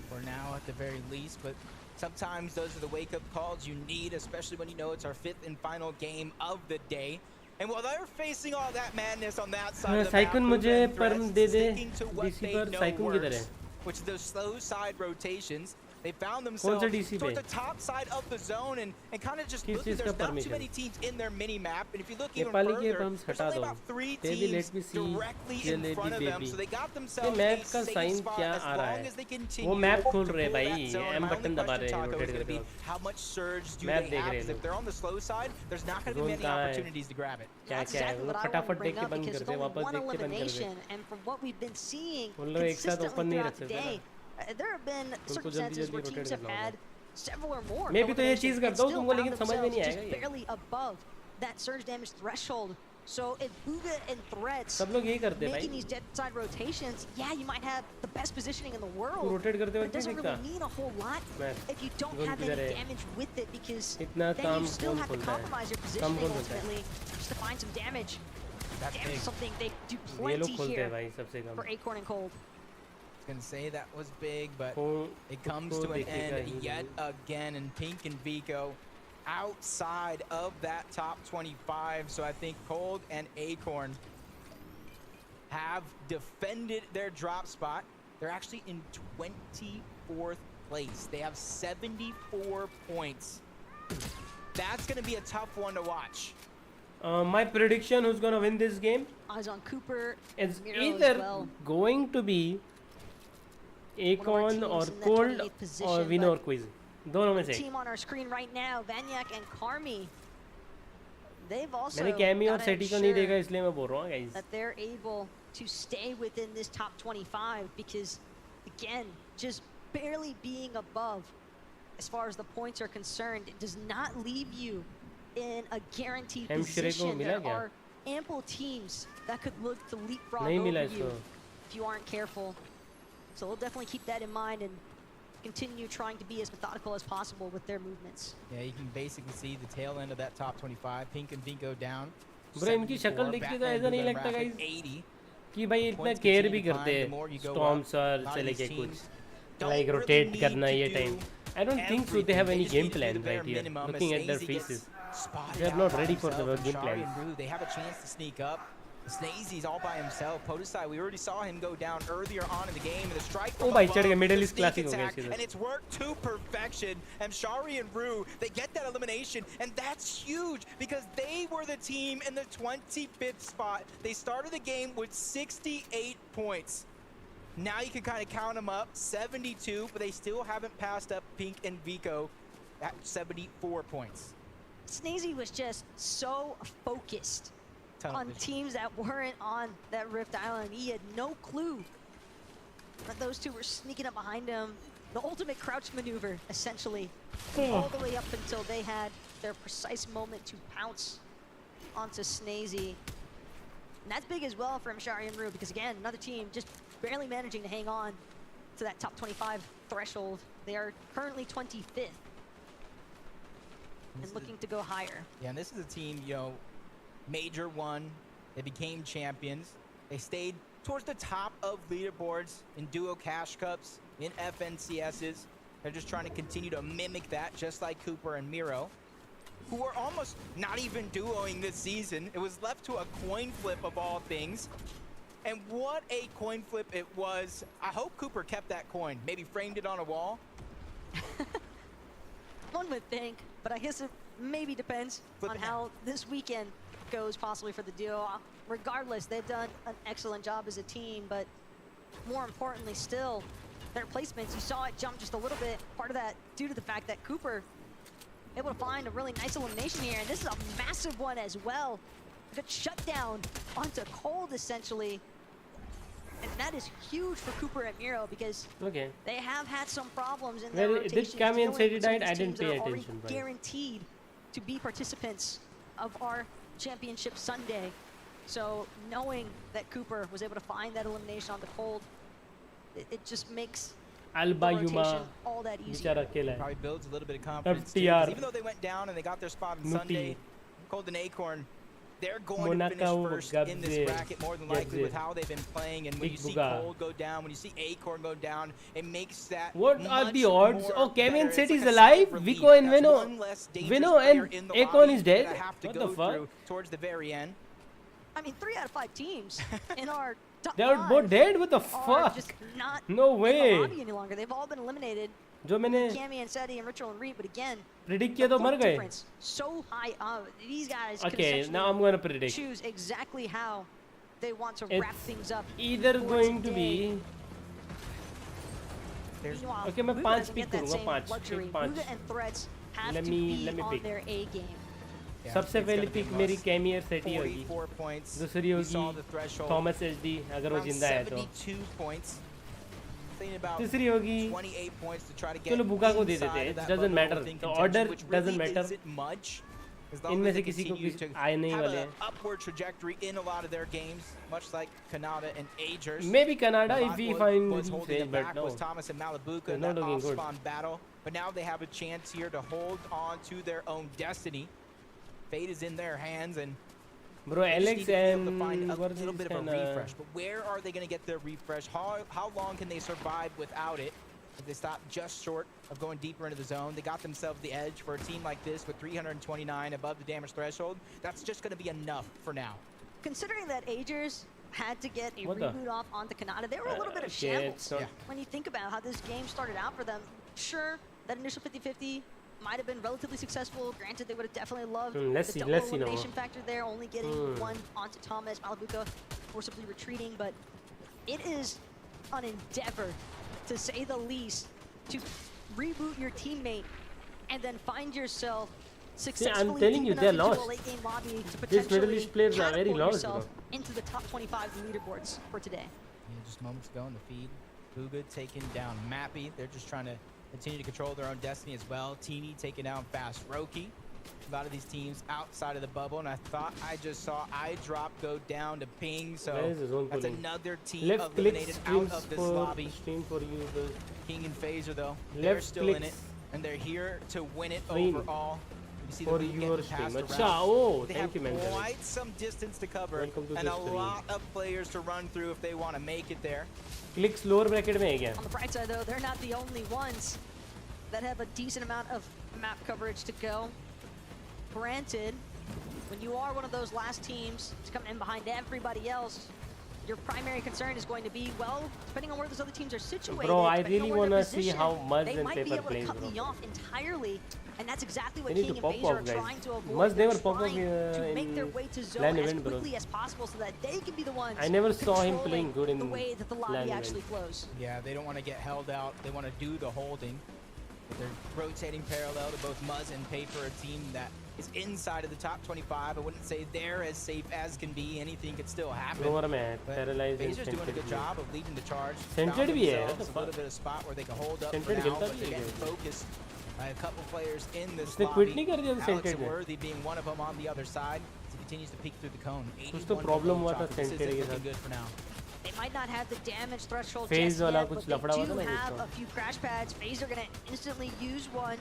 For now, at the very least, but sometimes those are the wake-up calls you need, especially when you know it's our 5th and final game of the day. And while they're facing all that madness on that side of the map, मुझे परम दे दे to what DC they पर know cycle किधर works, है? which is those slow side rotations. They found themselves DC towards पे? the top side of the zone and kind of just किस looking. चीज़ There's का not too permission? many teams in their mini map, and if you look even Nepali के further, bumps there's हटा only दो. about 3 Baby, teams let me see. directly ये in lady front of them, baby. so they got ये themselves map a का safe sign spot क्या as आ रहा long है? as they continue वो map खोल to रहे हैं pull भाई. that zone. M My button only दबा question, रहे हैं Taco, is rotate gonna be करके. how much surge do map they देख have? रहे Because हैं if they're on the slow side, there's not going to be many कहाँ है? opportunities to grab it. क्या That's क्या है? exactly वो what I want फटाफट to देख bring के up बंद because कर it's दे, only वापस one देख के बंद कर दे. elimination, and from what we've been seeing उन लोग एक साथ consistently open नहीं throughout रख the सकते day, there have been उनको circumstances जल्दी where rotate teams have करना had several or more मैं भी तो ये eliminations चीज़ and करता हूँ, still तुमको found लेकिन समझ में नहीं themselves आएगा just ये. barely above that surge damage threshold. So if Booga and Threats सब लोग यही करते हैं making भाई. these dead side rotations, yeah, you might have the best positioning in the world, rotate करते but वक्त it doesn't नहीं really दिखता. mean a whole lot मैं if you don't zone have किधर any है? damage with it, because इतना then काम you still कौन have to खोलता है? compromise your कम positioning कौन खोलता है? ultimately just to find some damage. That's Damage big. is something they do ये लोग plenty खोलते हैं here भाई सबसे कम. for Acorn and Cold. I was going to say that was big, but कौन it comes उसको to an देखेगा end ही yet नहीं. again, and Pink and Vico outside of that top 25. So I think Cold and Acorn have defended their drop spot. They're actually in 24th place. They have 74 points. That's going to be a tough one to watch. My prediction who's gonna win this game Eyes on Cooper. is Miro either as well. going to be Acorn or teams in that Cold 28th or position, Winner or but Quiz. दोनों में से. Team on our screen right now, Vanyak and Karmi. They've also मैंने chemo और gotta सेटी को नहीं ensure देखा इसलिए मैं बोल रहा हूँ guys. that they're able to stay within this top 25 because, again, just barely being above as far as the points are concerned, it does not leave you in a guaranteed position. There are ample teams that could look to leapfrog over you if you aren't careful. So we'll definitely keep that in mind and continue trying to be as methodical as possible with their movements. Yeah, you can basically see the tail end of that top 25. Pink and Vinko down. Bro, इनकी शक्ल देख के तो ऐसा नहीं लगता guys कि भाई इतना केयर भी करते हैं Storm Surge से लेके कुछ like rotate करना ये time. I don't think so. They have any game plan right here. Looking at their faces, they are not ready for the game plan. They have a chance to sneak up. Snazy's all by himself. Podesai, we already saw him go down earlier on in the game. And the strike from भाई चढ़ गए above, Middle the East sneak classic हो गया attack, इसके and it's worked to perfection. And Shari and Rue, they get that elimination, and that's huge because they were the team in the 25th spot. They started the game with 68 points. Now you can kind of count them up, 72, but they still haven't passed up Pink and Vico at 74 points. Sneezy was just so focused on teams that weren't on that Rift Island. He had no clue that those two were sneaking up behind him. The ultimate crouch maneuver, essentially, all the way up until they had their precise moment to pounce onto Sneezy. And that's big as well for Mshari and Rue, because again, another team just barely managing to hang on to that top 25 threshold. They are currently 25th and looking to go higher. Yeah, and this is a team, you know, Major won, they became champions. They stayed towards the top of leaderboards in duo cash cups, in FNCSs. They're just trying to continue to mimic that, just like Cooper and Miro, who are almost not even duoing this season. It was left to a coin flip of all things. And what a coin flip it was. I hope Cooper kept that coin, maybe framed it on a wall. One would think, but I guess it maybe depends on how this weekend goes possibly for the duo. Regardless, they've done an excellent job as a team, but more importantly still, their placements, you saw it jump just a little bit. Part of that due to the fact that Cooper able to find a really nice elimination here, and this is a massive one as well. Good shutdown onto Cold, essentially. And that is huge for Cooper and Miro, because they have had some problems in their rotations. Did Camian say he died? I didn't pay attention. Guaranteed to be participants of our championship Sunday. So knowing that Cooper was able to find that elimination on the Cold, it just makes the rotation all that easier. Probably builds a little bit of confidence too, even though they went down and they got their spot on Sunday, Cold and Acorn, they're going to finish first in this bracket more than likely with how they've been playing. And when you see Cold go down, when you see Acorn go down, it makes that What are the odds? Oh, Camian City is alive? Vico and Vino and Acorn is dead? What the fuck? Towards the very end. I mean, 3 out of 5 teams in our top They are both dead? What the fuck? Just not No way. in the lobby any longer. They've all been eliminated. जो मैंने Cami and Seti and Ritual and Reed, but again, predict किया तो मर गए. So high. These guys Okay, now I'm gonna predict. Choose exactly how they want to wrap things up. Either going to be. Meanwhile, Okay, मैं 5 pick करूँगा 5. Buga and Threats have to be on their A game. सबसे पहली pick मेरी कैमियर सेटी होगी. दूसरी होगी Thomas HD अगर वो जिंदा है तो. तीसरी होगी चलो बुका को दे देते हैं. Doesn't matter. The order doesn't matter. इनमें से किसी को आए नहीं वाले हैं. Upward trajectory in a lot of their games, much like Canada and Agers. Maybe Canada if we find was holding it back was Thomas and Malabuka in that off-spawn battle, but now they have a chance here to hold on to their own destiny. Fate is in their hands, and bro, Alex and a little bit of a refresh. But where are they going to get their refresh? How long can they survive without it? If they stop just short of going deeper into the zone, they got themselves the edge for a team like this with 329 above the damage threshold. That's just going to be enough for now. Considering that Agers had to get a reboot off onto Canada, they were a little bit of shambles. When you think about how this game started out for them, sure, that initial 50-50 might have been relatively successful. Granted, they would have definitely loved the double elimination factor there, only getting one onto Thomas. Malabuka forcibly retreating, but it is an endeavor, to say the least, to reboot your teammate and then find yourself successfully I'm telling you, they're lost. a late game lobby to These Middle East players are very lost, bro. Into the top 25 leaderboards for today. Just moments ago in the feed, Buga taking down Mappy. They're just trying to continue to control their own destiny as well. Teeny taking down Fast Roki. A lot of these teams outside of the bubble, and I thought I just saw iDrop go down to Ping, so that's another team eliminated out of this lobby. King and Phaser, though, they're still in it, and they're here to win it overall. You see the lead getting passed around. They have quite some distance to cover, and a lot of players to run through if they want to make it there. Clicks lower bracket में है क्या? On the bright side, though, they're not the only ones that have a decent amount of map coverage to go. Granted, when you are one of those last teams to come in behind everybody else, your primary concern is going to be, well, depending on where those other teams are situated. Bro, I really want to see how Muzz they and might be Paper able plays, to cut bro. me off entirely, and that's exactly what They need King to and pop FaZe are off, guys. trying to avoid. Muzz They're never pop off trying to make in their way to zone LAN as event, bro. quickly as possible so that they can be the ones I never saw him controlling playing good in the way that the lobby LAN actually event. flows. Yeah, they don't want to get held out. They want to do the holding. They're rotating parallel to both Muzz and Paper, a team that is inside of the top 25. I wouldn't say they're as safe as can be. Anything could still happen. Lower man, paralyzed and FaZe's doing a good centered. job of leading the charge. Centered Found bhi hai, themselves what the a little bit of spot where they can hold up for Centered now, गिरता but भी they're है getting क्या? focused by a couple players in this उसने lobby. quit नहीं कर दिया था Alex centered and में? Worthy being one of them on the other side. He continues to peek through the cone. कुछ तो problem हुआ था This centered isn't के looking साथ. good for now. They might not have the damage threshold FaZe just वाला yet, कुछ but लफड़ा हुआ they था do ना have कुछ a few crash pads. FaZe are going to instantly use one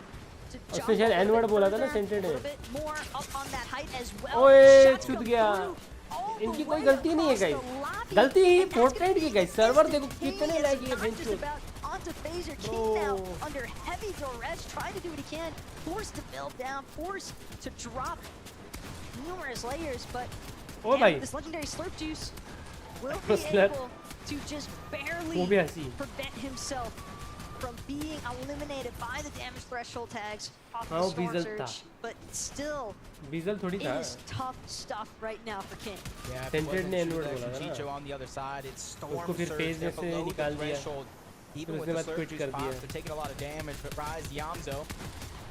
to jump उसने शायद a little N-word bit बोला था ना further, centered a है. little bit more up on that height as well. ओए Shots छूट come गया. through all the इनकी way कोई गलती नहीं है across the गाइस. lobby, गलती ही and that's gonna Fortnite की be गाइस. सर्वर देखो instant king. कितने It's लैगी है not just bench about onto FaZe or King now under heavy duress, trying to do what he can, forced to build down, forced to drop numerous layers, but Oh bhai. this legendary slurp juice will be Slurp. able to just barely वो भी हंसी. prevent himself from being eliminated by the damage threshold tags off हाँ, the वो Storm Beazle Surge, था. but still, Beazle थोड़ी it था. is tough stuff right now for King. Yeah, Centered ने N-word बोला था Chicho ना. on the other side. It's Storm उसको फिर Surge. FaZe They're में से below the निकाल दिया. threshold. Even फिर with उसके the बाद slurp quit juice कर pops, दिया. they're taking a lot of damage. But Rise Yamzo,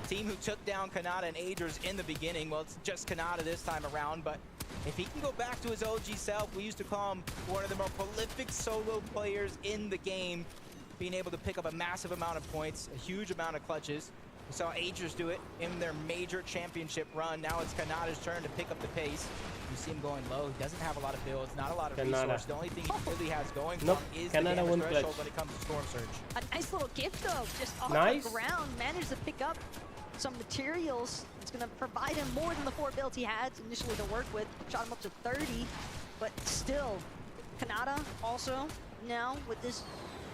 team who took down Kanata and Aders in the beginning. Well, it's just Kanata this time around, but if he can go back to his OG self, we used to call him one of the more prolific solo players in the game, being able to pick up a massive amount of points, a huge amount of clutches. We saw Agers do it in their major championship run. Now it's Kanata's turn to pick up the pace. You see him going low. He doesn't have a lot of builds, not a lot of resources. The only thing he really has going for him is the damage threshold when it comes to Storm Surge. A nice little gift though, just off Nice. the ground, managed to pick up some materials. It's going to provide him more than the 4 builds he had initially to work with. Shot him up to 30, but still, Kanata also now with this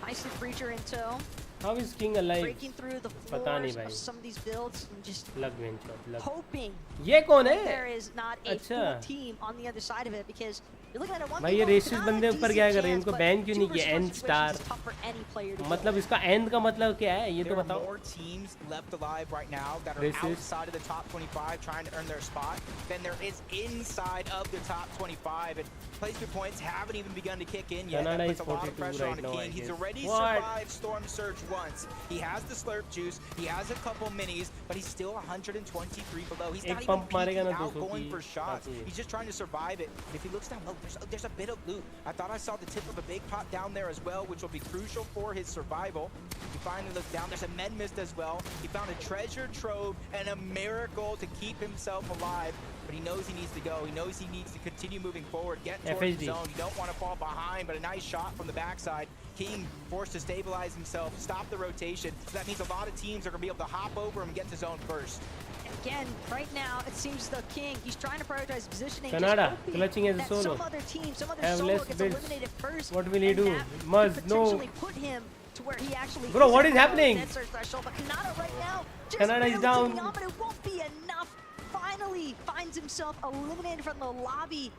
nicely breacher in tow. How is King alive? Breaking through the पता नहीं floors भाई. of some of these builds and just लग bench लग. hoping ये कौन है? there is not a अच्छा. full team on the other side of it, because you're looking at a 1v1 भाई ये रेसिस्ट बंदे ऊपर क्या कर रहे हैं? इनको but बैन क्यों नहीं 2 किया? versus 1 N situation star. is tough for any player to मतलब do. इसका end का मतलब क्या है? ये तो There are बताओ. more teams left alive right now that are Racist. outside of the top 25 trying to earn their spot than there is inside of the top 25. And placement points haven't even begun to kick in yet. Canada That is puts a lot of 42 pressure right on the now, I King. He's guess. already What? survived Storm Surge once. He has the slurp juice. He has a couple minis, but he's still 123 below. He's एक not even pump मारेगा peeking ना out 200 going की for shots. बाकी है. He's just trying to survive it. If he looks down low, there's a bit of loot. I thought I saw the tip of a big pot down there as well, which will be crucial for his survival. He finally looks down. There's a med mist as well. He found a treasure trove and a miracle to keep himself alive. But he knows he needs to go. He knows he needs to continue moving forward, get towards FHD. the zone. You don't want to fall behind, but a nice shot from the backside. King forced to stabilize himself, stop the rotation. So that means a lot of teams are going to be able to hop over him and get to zone first. Again, right now, it seems the King, he's trying to prioritize positioning. Canada, just hoping clutching as a that solo. some other team, some other Have solo less gets builds. eliminated first. What will he and do? that Must could know. potentially put him to where he actually Bro, is what at is the happening? dead surge threshold. But Canada right now, just Canada is barely down. taking on, but it won't be enough. Finally finds himself eliminated from the lobby.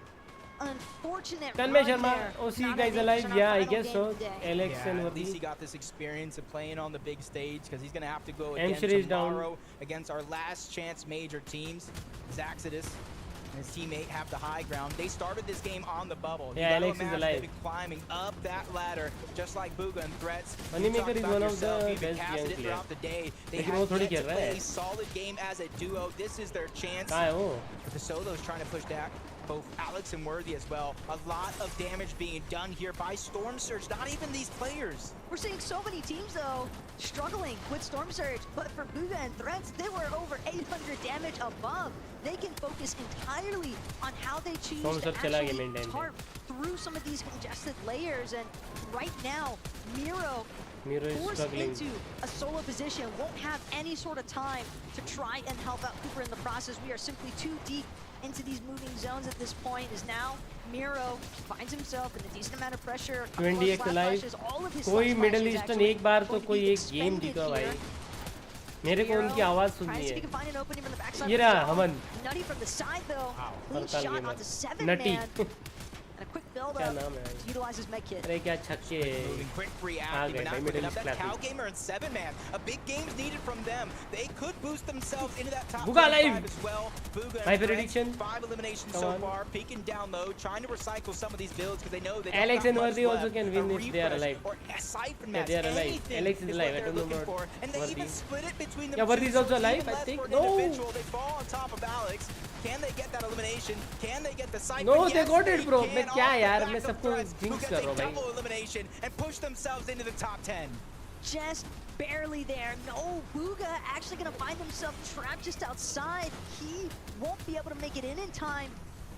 Unfortunate Tanmay run Sharma, there. OC Canada guys makes alive? it our Yeah, I final guess game so. of the day. Alex Yeah, and at least he Wadi. got this experience of playing on the big stage, because he's going to have to go M again series down. tomorrow against our last chance major teams. Zaxidus and his teammate have the high ground. They started this game on the bubble. Yeah, You gotta Alex is imagine alive. They've been climbing up that ladder, just like Booga and Threats. Money You talked Maker is about one of yourself, the you've been best casting young it throughout the day. They लेकिन वो have थोड़ी yet खेल to रहा play है. a solid game as a duo. This is their chance. कहाँ है वो? But the solos trying to push back both Alex and Worthy as well. A lot of damage being done here by Storm Surge, not even these players. We're seeing so many teams, though, struggling with Storm Surge, but for Booga and Threats, they were over 800 damage above. They can focus entirely on how they choose Storm to Surge चला गया main actually time पे. tarp through some of these congested layers, and right now, Miro Miro is forced struggling. into a solo position, won't have any sort of time to try and help out Cooper in the process. We are simply too deep into these moving zones at this point. Is now Miro finds himself in a decent amount of pressure. 20x alive. कोई middle eastern एक बार तो कोई एक game जीता भाई. मेरे को उनकी आवाज सुननी है. ये रहा हमन. Nutty from the side though. Clean हड़ताल shot gamer. onto 7 Nutty. man. And a quick build up to utilize his med kit. अरे क्या छक्के quick reacting, but not quick enough. That Cow Gamer and 7-man, a big game's needed from them. They could boost themselves into that top 5 as well. Booga and prediction. 5 eliminations so far, peeking down low, trying to recycle some of these builds because they know they don't Alex have and much Worthy also left. can win if they are alive. Or a siphon Yeah, match, they are alive. anything Alex is alive. I what don't they're know looking about for. And they Worthy. even split it between them. Yeah, Worthy is also alive, I think. No. Individual. They fall on top of Alex. Can they get that elimination? Can they get the siphon? No, yes, they got it, bro. can. मैं क्या यार मैं Off the सबको back of jinx threats, कर रहा हूँ भाई. double elimination and push themselves into the top 10. Just barely there. No, Booga actually going to find himself trapped just outside. He won't be able to make it in time.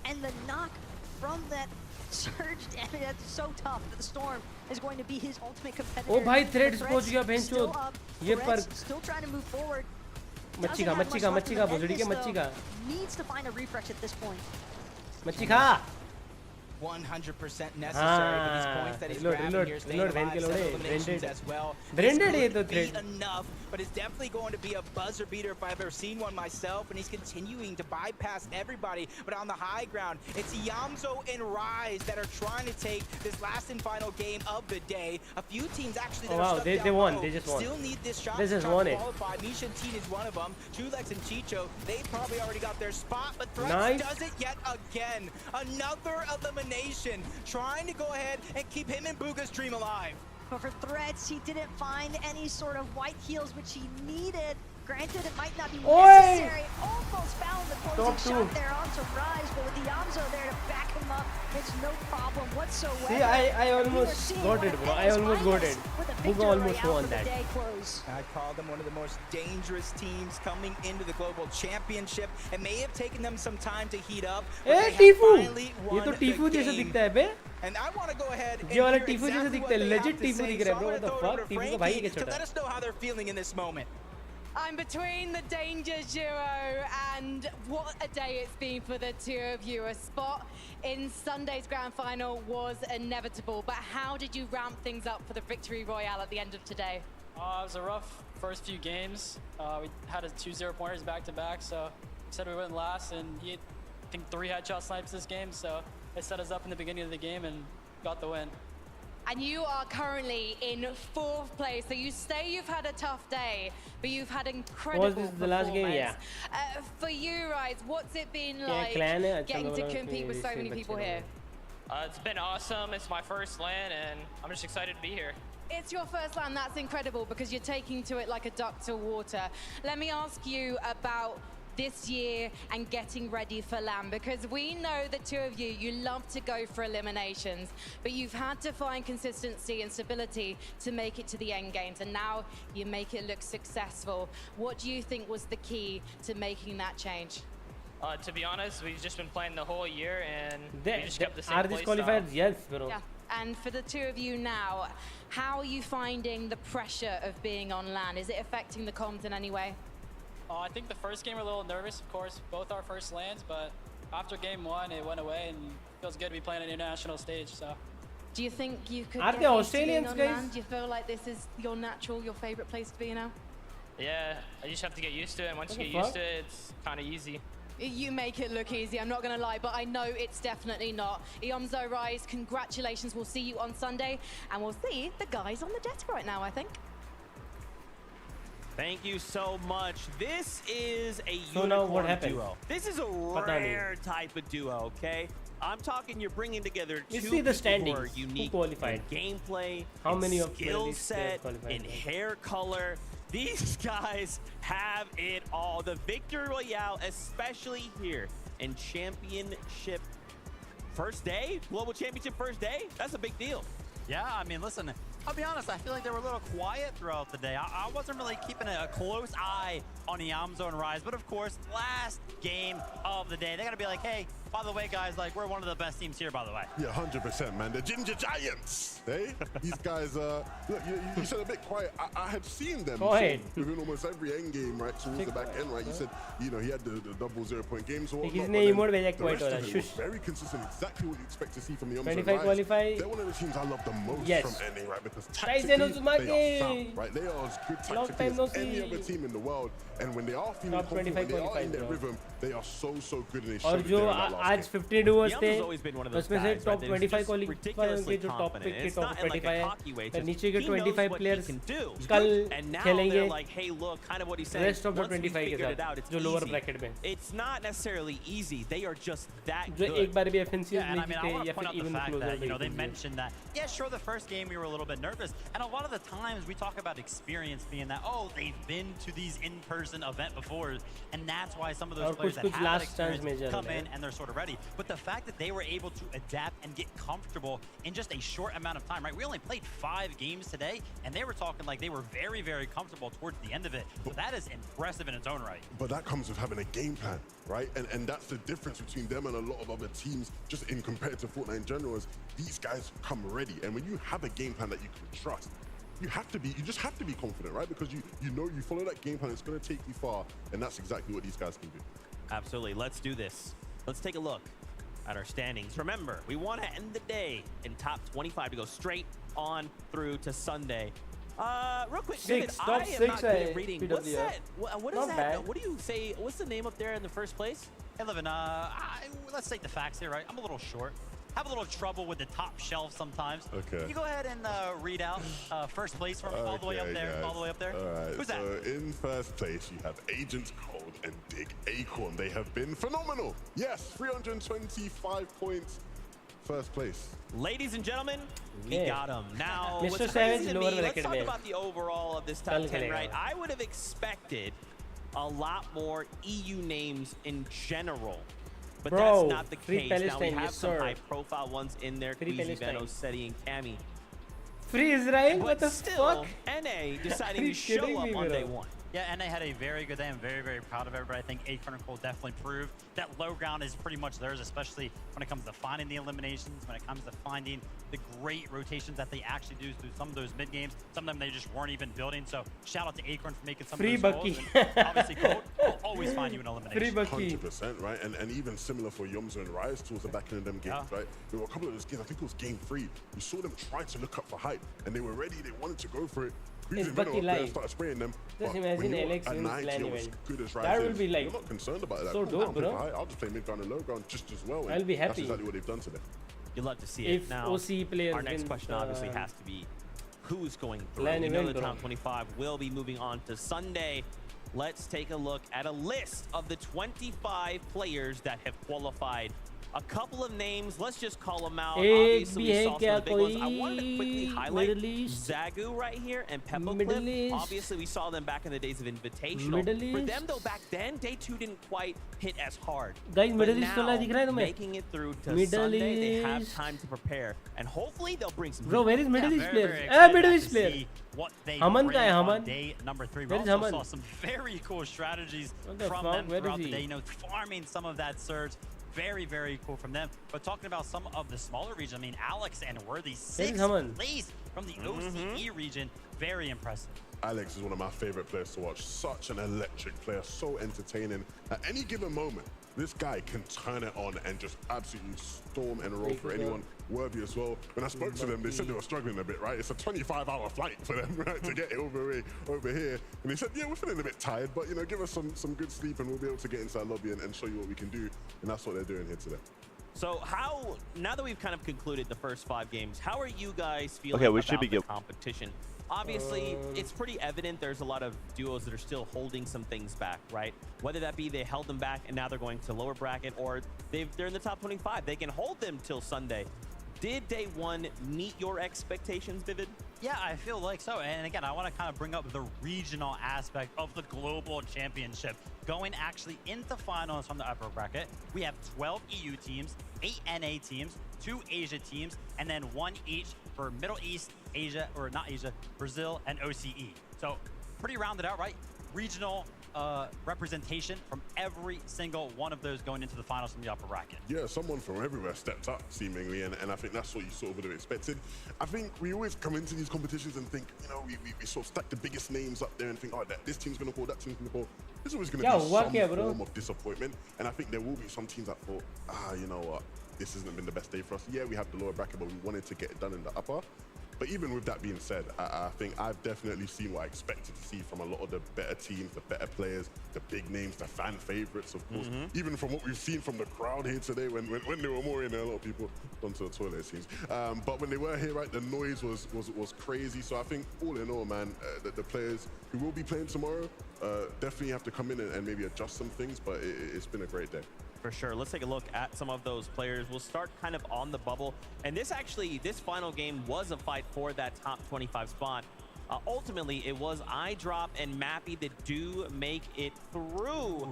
And the knock from that surge damage, that's so tough. The Storm is going to be his ultimate competitor. Oh भाई threads पहुंच गया भेंचोद. ये पर still trying to move forward. मच्छी का भोसड़ी के मच्छी का. Needs to find a refresh at this point. मच्छी खा. 100% necessary for these points that he's grabbing here, staying alive, several eliminations as well. Branded This could be enough, but it's definitely going to be a buzzer beater if I've ever seen one myself, and he's continuing to bypass everybody. But on the high ground, it's Yamzo and Rise that are trying to take this last and final game of the day. A few teams actually that are stuck they down won. low They just won. still need this shot They to just try won to it. qualify. Misha and Teen is one of them. Chulex and Chicho, they probably already got their spot, but Threats Nice. does it yet again. Another elimination, trying to go ahead and keep him and Booga's dream alive. But for Threats, he didn't find any sort of white heels which he needed. Granted, it might not be necessary. Almost found the closing shot there onto Rise, but with the Yamzo there to back him up, it's no problem whatsoever. See, I almost got it, bro. I almost got it. Booga almost won that. I call them one of the most dangerous teams coming into the global championship. It may have taken them some time to heat up, but they have finally won the game. And I want to go ahead and hear exactly what they have to say. So I'm going to throw it over to Frankie to let us know how they're feeling in this moment. I'm between the Danger duo, and what a day it's been for the two of you. A spot in Sunday's grand final was inevitable, but how did you ramp things up for the victory royale at the end of today? It was a rough first few games. We had 2 0-pointers back-to-back, so said we went last, and he had, I think, 3 headshot snipes this game, so it set us up in the beginning of the game and got the win. And you are currently in 4th place, so you say you've had a tough day, but you've had incredible Was this the last game? Yeah. For you, Rise, what's it been like getting to compete with so many people here? It's been awesome. It's my first LAN, and I'm just excited to be here. It's your first LAN, that's incredible, because you're taking to it like a duck to water. Let me ask you about this year and getting ready for LAN, because we know the two of you love to go for eliminations, but you've had to find consistency and stability to make it to the end games, and now you make it look successful. What do you think was the key to making that change? To be honest, we've just been playing the whole year, and we just kept the same Are these qualified? Yes, bro. Yeah. And for the two of you now, how are you finding the pressure of being on LAN? Is it affecting the comms in any way? I think the first game we're a little nervous, of course, both our first LANs, but after game 1, it went away, and it feels good to be playing an international stage, so. Do you think you could Are get they used to being Australians, on guys? LAN? Do you feel like this is your natural, your favorite place to be now? Yeah, I just have to get used to it, and once you get used to it, it's kind of easy. You make it look easy, I'm not going to lie, but I know it's definitely not. Yamzo, Rise, congratulations. We'll see you on Sunday, and we'll see the guys on the desk right now, I think. Thank you so much. This is a what happened? duo. This is a rare type of duo, okay? I'm talking you're bringing together two see the people who are standings. unique Who qualified? in gameplay, How in many of skill these set, qualified? in hair color. These guys have it all. The Victory Royale, especially here in championship first day, global championship first day, that's a big deal. Yeah, I mean, listen, I'll be honest, I feel like they were a little quiet throughout the day. I wasn't really keeping a close eye on Yamzo and Rise, but of course, last game of the day, they're gonna be like, hey, by the way, guys, like, we're one of the best teams here, by the way. Yeah, 100%, man. The Ginger Giants, hey? These guys, look, you said a bit quiet. I had seen them within almost every end game, right, towards the back end, right? You said, you know, he had the double 0-point games or whatnot, but then the rest of it was very consistent, exactly what you expect to see from the Yamzo and Rise. Qualify. They're one of the teams I love the most from ending, right? Because Rise tactically, they are sound, right? They are as good tactically as any other team in the world, and when they are feeling confident, when they are in their rhythm, they are so good, and they showed it there in that last आज 50 duos थे उसमें से top 25 qualify होंगे जो top pick के top 25 है फिर नीचे के 25 players कल खेलेंगे rest of the 25 के साथ जो lower bracket में it's not necessarily easy, they are just that जो good. एक बार भी FNC Yeah, and I mean, I want to point out the fact that, you know, they mentioned that, yeah, sure, the first game we were a little bit nervous, and a lot of the times we talk about experience being that, oh, they've been to these in-person event before, and that's why some of those players that have that experience come in and they're sort of ready. But the fact that they were able to adapt and get comfortable in just a short amount of time, right? We only played 5 games today, and they were talking like they were very, very comfortable towards the end of it. So that is impressive in its own right. But that comes with having a game plan, right? And that's the difference between them and a lot of other teams, just in compared to Fortnite in general, is these guys come ready. And when you have a game plan that you can trust, you just have to be confident, right? Because you know you follow that game plan, it's going to take you far, and that's exactly what these guys can do. Absolutely. Let's do this. Let's take a look at our standings. Remember, we want to end the day in top 25 to go straight on through to Sunday. Real quick, six, David, top I am 6 not good at reading. What's that? What is not that? bad. What do you say? What's the name up there in the first place? Hey, Levin, let's take the facts here, right? I'm a little short. Have a little trouble with the top shelf sometimes. Okay. Can you go ahead and read out first place for me, all the way up there, guys. all the way up there? All right. Who's that? So in first place, you have Agent Cold and Dig Acorn. They have been phenomenal. Yes, 325 points. First place. Ladies and gentlemen, we got him. Now, Mr. what's Savage, crazy to lower me, let's bracket talk में. about the overall of this top 10, right? I would have expected a lot more EU names in general. But Bro, that's not the free case. Now we Palestine, have yes, some sir. high-profile ones in there. Free Queasy, Palestine. Venom, Seti, and Cammy. Free Israel? But What the still, fuck? NA deciding Are to you show kidding up me, on bro? day one. Yeah, NA had a very good day. I'm very, very proud of everybody. I think Acorn and Cole definitely proved that low ground is pretty much theirs, especially when it comes to finding the eliminations, when it comes to finding the great rotations that they actually do through some of those mid games. Some of them they just weren't even building. So shout out to Acorn for making some Free of those Bucky. goals. And obviously, Cole will always find you an elimination. Free Bucky. 100%, right? And even similar for Yomzo and Rise towards the back end of them games, right? There were a couple of those games, I think it was game 3. You saw them try to look up for hype, and they were ready, they wanted to go for it. It's Bucky live. Started spraying them. Just But imagine when you're Alex at wins 90 LAN or as event. good as Rise That will is, be like you're not concerned about that. so Cool, dope, I'll play bro. high, I'll just play mid ground and low ground just as well. I'll be happy. That's exactly what they've done today. You'd love to see it. If Now, OC players our next win, question obviously has to be, who's going through? LAN We know event, the bro. top 25 will be moving on to Sunday. Let's take a look at a list of the 25 players that have qualified. A couple of names, let's just call them out. एक Obviously, भी we है saw some क्या of the big ones. I कोई wanted to quickly highlight Middle East? Zagu right here and Pebble Middle Clip. East? Obviously, we saw them back in the days of Invitational. Middle For them, East? though, back then, day 2 didn't quite hit as hard. Guys, But Middle East वाला now, दिख रहा है तुम्हें? making it through to Middle Sunday, they have East. time to prepare. And hopefully, they'll bring some Bro, heat. where is Middle East very, players? very Ah, excited Middle to East player. see what they Haman bring का है, on Haman? day number 3. We Where is also Haman? saw some very cool strategies What the from fuck? them Where is throughout the he? day. You know, farming some of that surge. Very, very cool from them. But talking about some of the smaller regions, I mean, Alex and Worthy, 6th Haman? place from the OCE region. Very impressive. Alex is one of my favorite players to watch. Such an electric player, so entertaining. At any given moment, this guy can turn it on and just absolutely storm and roll for anyone. Worthy as well. When I spoke to them, they said they were struggling a bit, right? It's a 25-hour flight for them, right, to get it over here. And they said, yeah, we're feeling a bit tired, but, you know, give us some good sleep and we'll be able to get inside lobby and show you what we can do. And that's what they're doing here today. So how, now that we've kind of concluded the first 5 games, how are you guys feeling Okay, we about should be the good. competition? Obviously, it's pretty evident there's a lot of duos that are still holding some things back, right? Whether that be they held them back and now they're going to lower bracket, or they're in the top 25. They can hold them till Sunday. Did day 1 meet your expectations, Vivid? Yeah, I feel like so. And again, I want to kind of bring up the regional aspect of the global championship. Going actually into finals from the upper bracket, we have 12 EU teams, 8 NA teams, 2 Asia teams, and then 1 each for Middle East, Asia, or not Asia, Brazil, and OCE. So pretty rounded out, right? Regional representation from every single one of those going into the finals from the upper bracket. Yeah, someone from everywhere stepped up, seemingly, and I think that's what you sort of would have expected. I think we always come into these competitions and think, you know, we sort of stack the biggest names up there and think, oh, this team's going to call, that team's going to call. There's always going to be some form of disappointment, and I think there will be some teams that thought, you know what, this hasn't been the best day for us. Yeah, we have the lower bracket, but we wanted to get it done in the upper. But even with that being said, I think I've definitely seen what I expected to see from a lot of the better teams, the better players, the big names, the fan favorites, of course. Even from what we've seen from the crowd here today, when they were more in there, a lot of people gone to the toilet, it seems. But when they were here, right, the noise was crazy. So I think all in all, man, the players who will be playing tomorrow definitely have to come in and maybe adjust some things. But it's been a great day. For sure. Let's take a look at some of those players. We'll start kind of on the bubble. And this final game was a fight for that top 25 spot. Ultimately, it was iDrop and Mappy that do make it through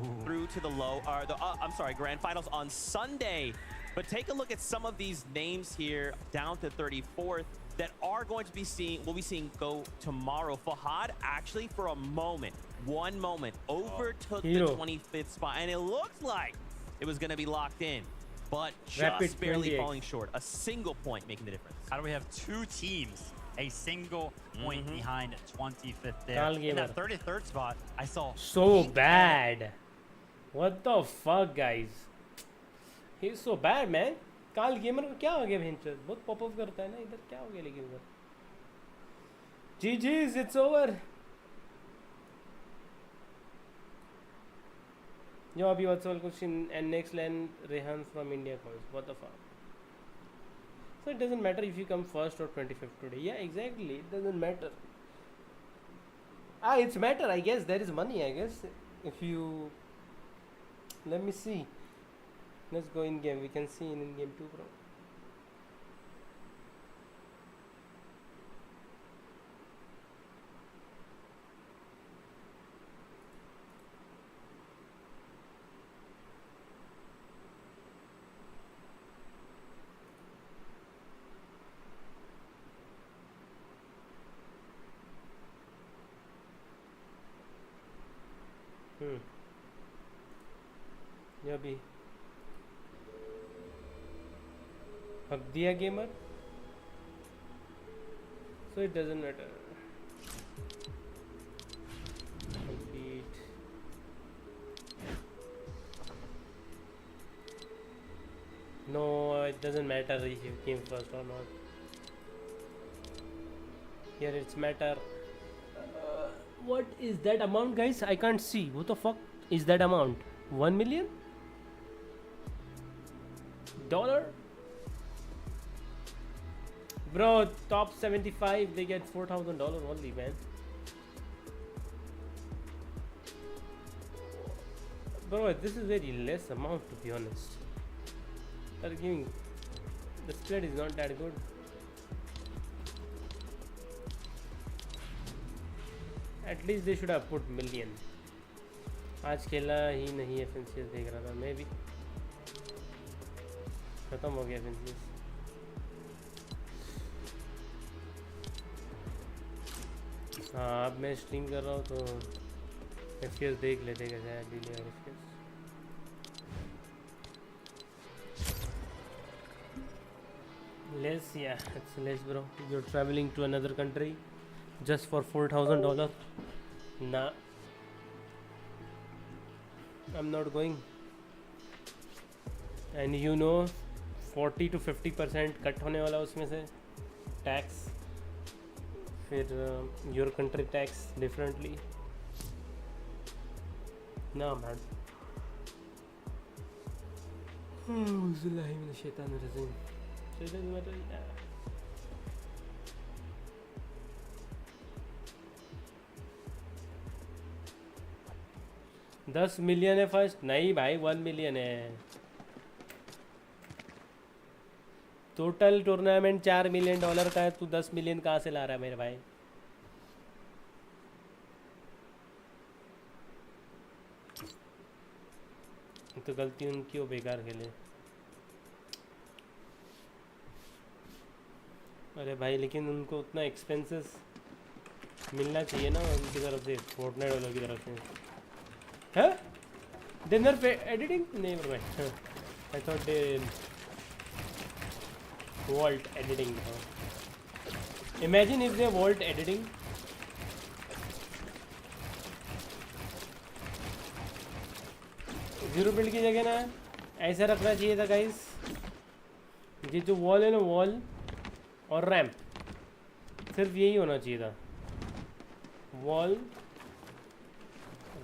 to the grand finals on Sunday. But take a look at some of these names here down to 34th that are going to be we'll be seeing go tomorrow. Fahad actually for a moment, one moment, overtook the 25th spot, and it looked like it was going to be locked in, but just barely falling short. A single point making the difference. How do we have two teams a single point behind 25th there? In that 33rd spot, I saw so bad. What the fuck, guys? He's so bad, man. Carl Gamer को क्या हो गया भेंचर? बहुत pop up करता है ना इधर, क्या हो गया लेकिन इधर? GG's, it's over. Yo, abhi what's all question and next land Rehan from India calls. What the fuck? So it doesn't matter if you come first or 25th today. Yeah, exactly. It doesn't matter. It's matter. I guess there is money. I guess if you let me see. Let's go in game. We can see in game too, bro. Yeah, be. Hug diya gamer. So it doesn't matter. Complete. No, it doesn't matter if you came first or not. Here it's matter. What is that amount, guys? I can't see. What the fuck is that amount? $1 million? Bro, top 75, they get $4,000 only, man. Bro, this is very less amount, to be honest. They're giving, the spread is not that good. At least they should have put million. आज खेला ही नहीं FNCS देख रहा था मैं भी, खत्म हो गया FNCS. हाँ अब मैं स्ट्रीम कर रहा हूँ तो FPS देख लेते कैसे है डिले और FPS. Less, yeah, it's less, bro. You're traveling to another country just for $4,000. Nah, I'm not going. And you know 40 to 50% cut होने वाला उसमें से टैक्स, फिर your country tax differently. No, man. So it doesn't matter. Yeah. $10 million है first? नहीं भाई, 1 million है. Total tournament $4 million का है, तू 10 million कहाँ से ला रहा है मेरे भाई? तो गलती उनकी, वो बेकार खेले. अरे भाई लेकिन उनको उतना एक्सपेंसेस मिलना चाहिए ना उनकी तरफ से, फोर्टनाइट वालों की तरफ से. है डिनर पे एडिटिंग नहीं भाई, I thought they vault editing. Imagine if they vault editing. Zero build की जगह ना ऐसा रखना चाहिए था गाइस. ये जो वॉल है ना, वॉल और रैंप सिर्फ यही होना चाहिए था, वॉल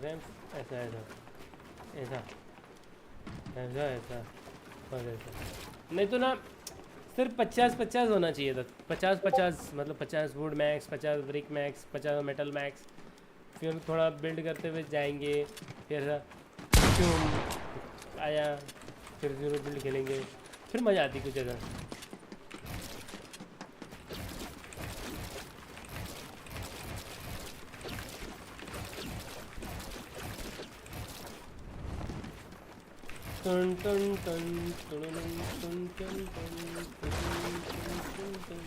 रैम्प ऐसा ऐसा ऐसा ऐसा ऐसा और ऐसा, नहीं तो ना सिर्फ 50-50 होना चाहिए था, 50-50 मतलब 50 would max, 50 brick max, 50 metal max, फिर थोड़ा बिल्ड करते हुए जाएंगे, फिर आया फिर 0 बिल्ड खेलेंगे, फिर मज़ा आती कुछ ऐसा। टन टन टन टन टन टन टन टन।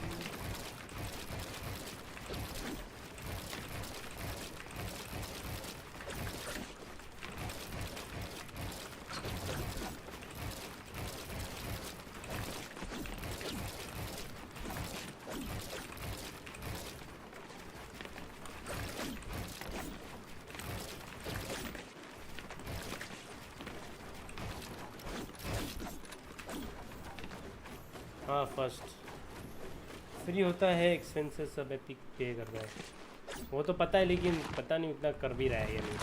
हाँ फर्स्ट फ्री होता है, एक्सपेंसेस सब एपिक पे करता है, वो तो पता है, लेकिन पता नहीं उतना कर भी रहा है या नहीं।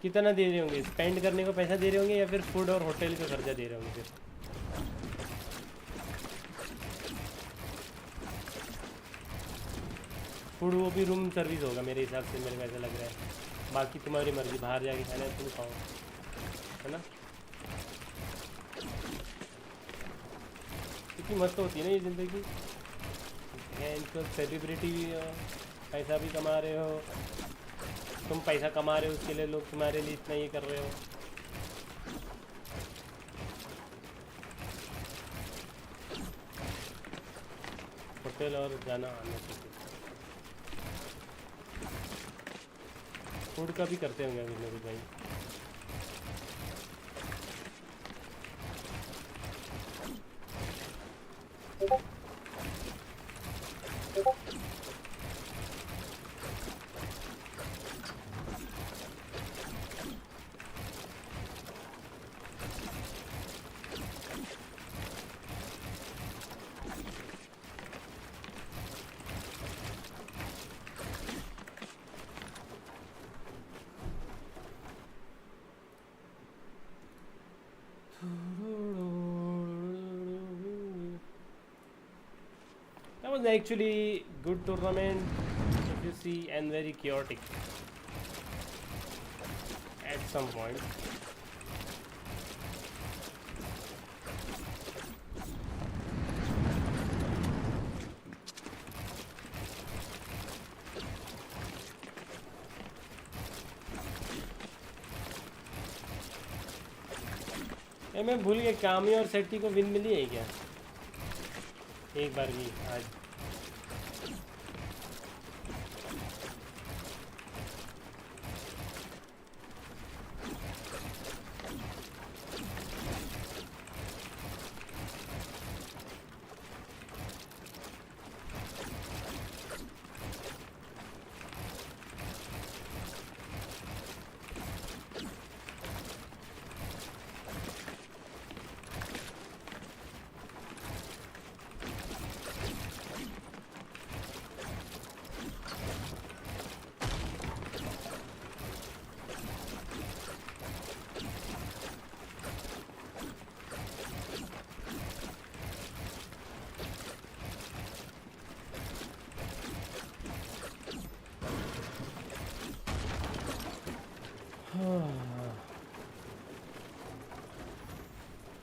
कितना दे रहे होंगे, स्पेंड करने को पैसा दे रहे होंगे या फिर फूड और होटल का खर्चा दे रहे होंगे फिर? फूड वो भी रूम सर्विस होगा मेरे हिसाब से, मेरे को ऐसा लग रहा है, बाकी तुम्हारी मर्जी, बाहर जाके खाना है तुम खाओ, है ना। कितनी मस्त होती है ना ये ज़िंदगी, इनको सेलिब्रिटी भी हो, पैसा भी कमा रहे हो, तुम पैसा कमा रहे हो उसके लिए लोग तुम्हारे लिए इतना ये कर रहे हो। होटल और जाना आना चाहिए, फूड का भी करते होंगे कुछ ना कुछ भाई। That was actually good tournament if you see, and very chaotic at some point. मैं भूल गया, कामी और सेट्टी को विन मिली है क्या एक बार भी आज?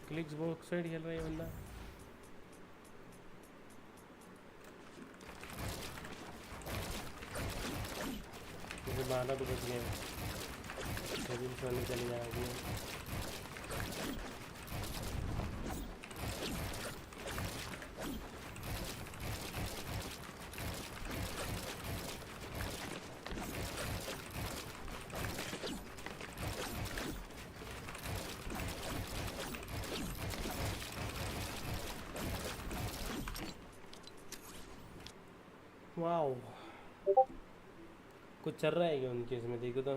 क्लिक्स बॉक्स साइड खेल रहा है बंदा। मुझे मारना तो बच गया, चले जाएगी। वाओ, कुछ चल रहा है क्या उनके इसमें? देखो तो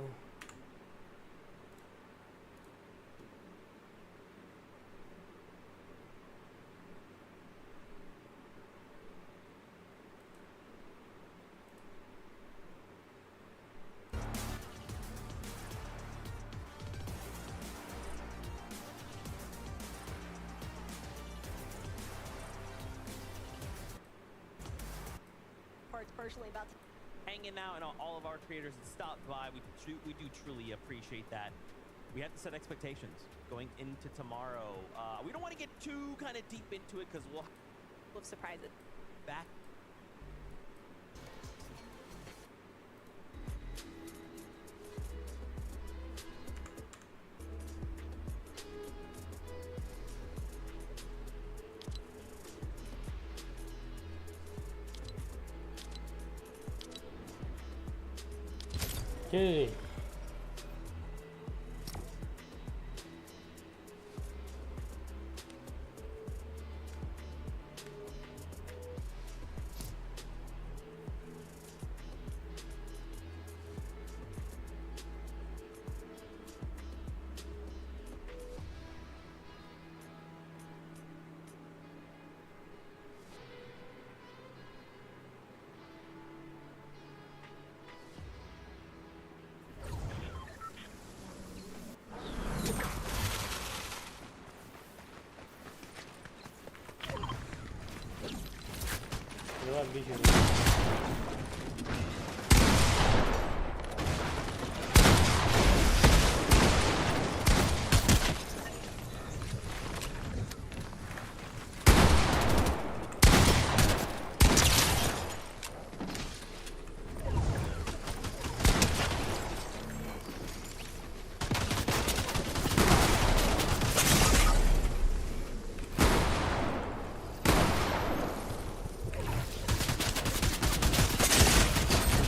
personally about to hanging out, and all of our creators that stopped by. We do truly appreciate that. We have to set expectations going into tomorrow. We don't want to get too kind of deep into it because we'll have surprises. Back. Okay.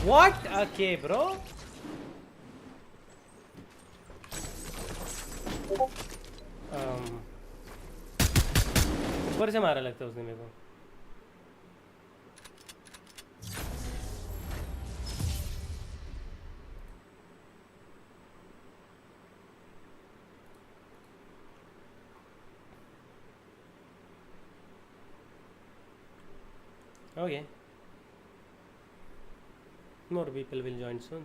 What? Okay, bro. ऊपर से मारा लगता है उसने मेरे को. Okay. More people will join soon.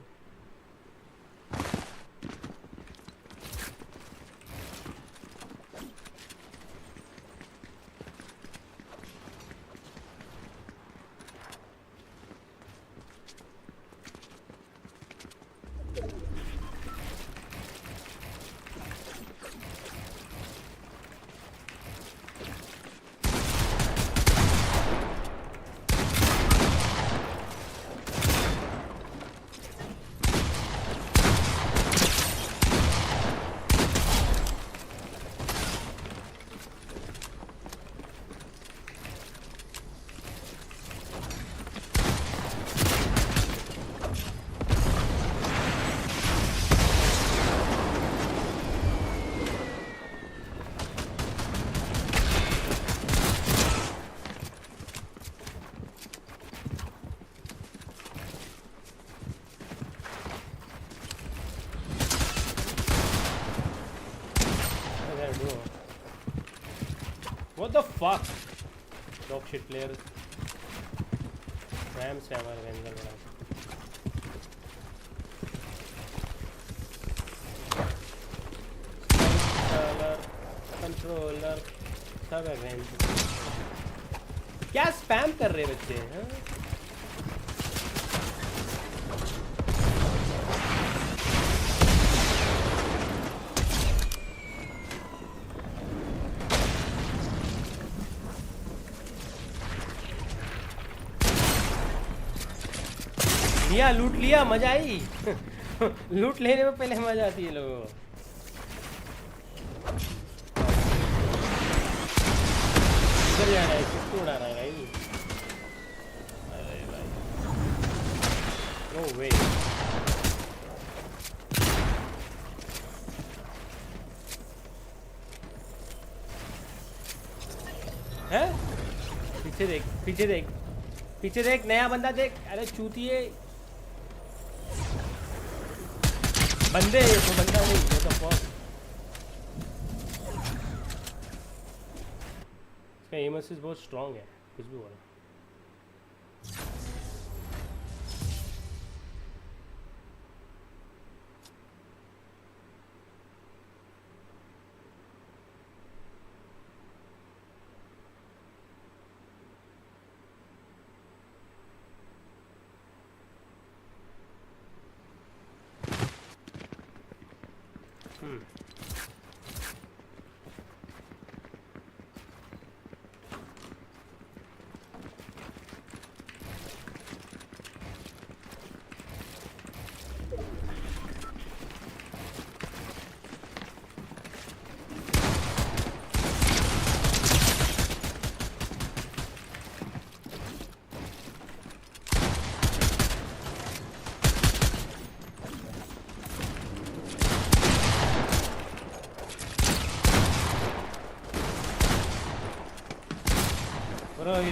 What the fuck? Dog shit players. Ram से हमारे वेंजर बना. कंट्रोलर सब है वेंजर. क्या स्पैम कर रहे बच्चे हैं? लिया, लूट लिया, मजा आई. लूट लेने में पहले मजा आती है लोगों को. इधर जा रहा है, किसको उड़ा रहा है भाई? अरे भाई, नो वे. हैं? पीछे देख, पीछे देख, पीछे देख, नया बंदा देख. अरे चूतिए बंदे, ये तो बंदा नहीं, ये तो फॉक. इसका एम असिस्ट बहुत स्ट्रांग है, कुछ भी बोला.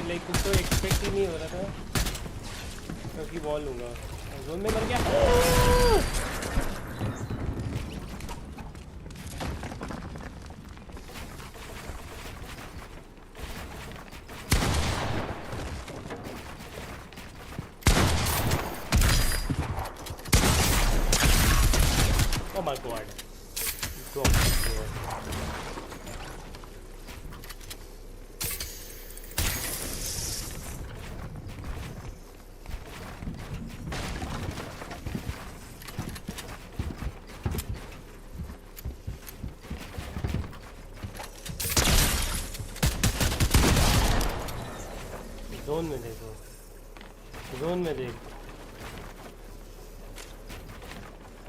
लाइक कुछ तो एक्सपेक्ट ही नहीं हो रहा था क्योंकि बॉल लूँगा जोन में मर गया। Oh my god. जोन में देखो, जोन में देख,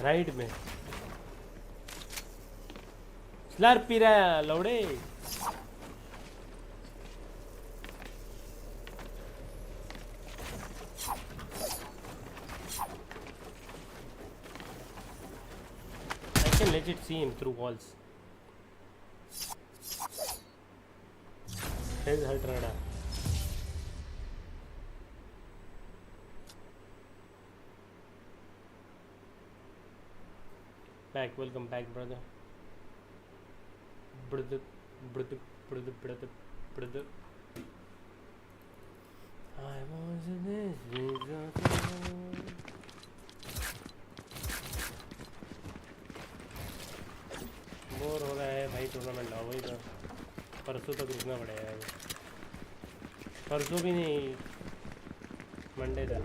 राइट में स्लर्प पी रहा है लौड़े। I can legit see him through walls. He's hurt rada. Back, welcome back, brother. Brother. I was in this bore हो रहा है भाई, टूर्नामेंट लाओ वही तो। परसों तक रुकना पड़ेगा, परसों भी नहीं, मंडे तक।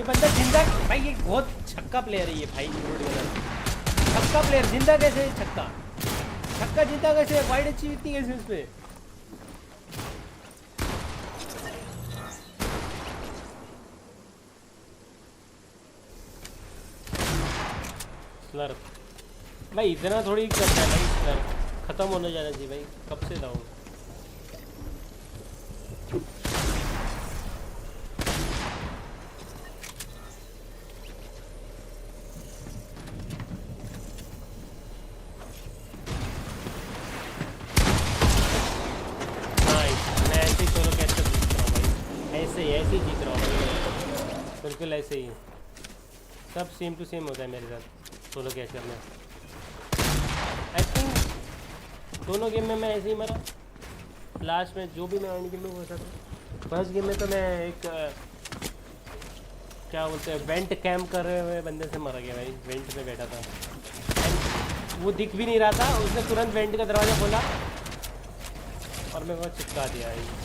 बंदा जिंदा भाई, ये बहुत छक्का प्लेयर है ये भाई। छक्का प्लेयर जिंदा कैसे है? छक्का जिंदा कैसे है? वाइड अच्छी इतनी कैसे उसपे? स्लर्प भाई इतना थोड़ी करता है भाई, स्लर्प खत्म होने जाना चाहिए भाई, कब से लाऊं। बिल्कुल ऐसे ही सब सेम टू सेम होता है मेरे साथ सोलो कैचर में। आई थिंक दोनों गेम में मैं ऐसे ही मरा। लास्ट में जो भी मैं एंड गेम में हो सकता, फर्स्ट गेम में तो मैं एक क्या बोलते हैं वेंट कैम्प कर रहे हुए बंदे से मर गया भाई। वेंट में बैठा था, वो दिख भी नहीं रहा था, उसने तुरंत वेंट का दरवाज़ा खोला और मैं वहाँ चिपका दिया है।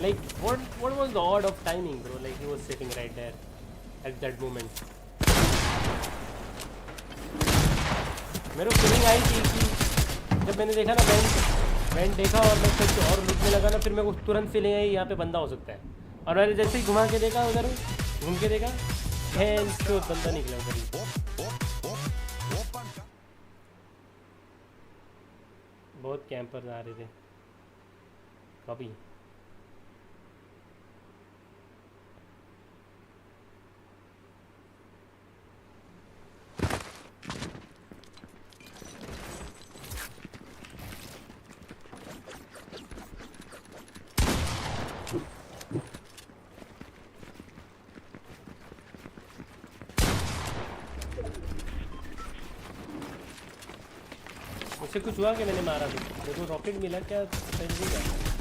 Like what was the odd of timing, bro? Like he was sitting right there at that moment. मेरे को फीलिंग आई थी कि जब मैंने देखा ना वेंट देखा और मैं कुछ और लुकने लगा ना, फिर मेरे को तुरंत फीलिंग आई यहाँ पे बंदा हो सकता है। और मैंने जैसे ही घुमा के देखा, उधर घूम के देखा, तो बंदा निकला उधर ही। बहुत कैंपर्स आ रहे थे कभी। उससे कुछ हुआ कि मैंने मारा तो मेरे को रॉकेट मिला क्या सही नहीं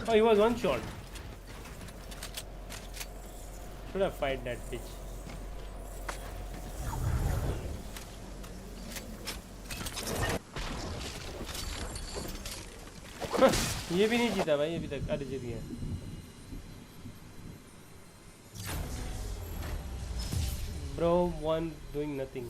Oh, he was one shot. Should have fight that bitch. ये भी नहीं जीता भाई अभी तक अरे जीत गया bro one doing nothing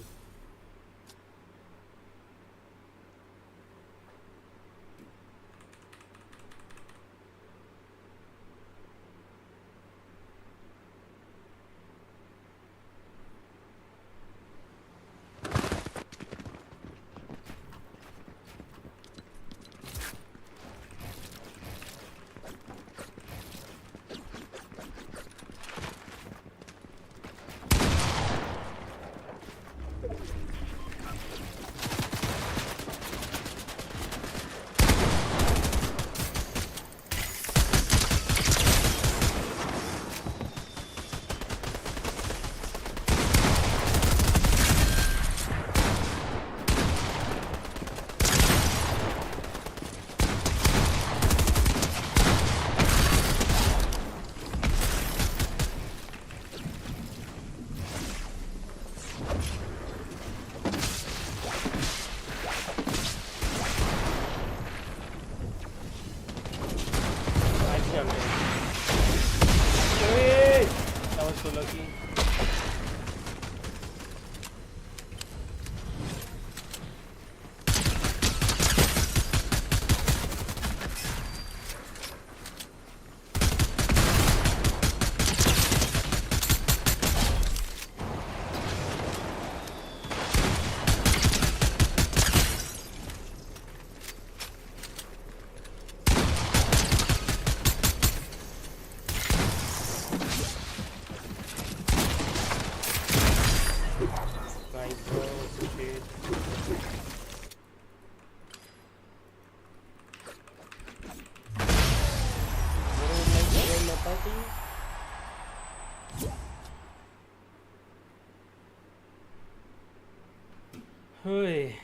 Hey.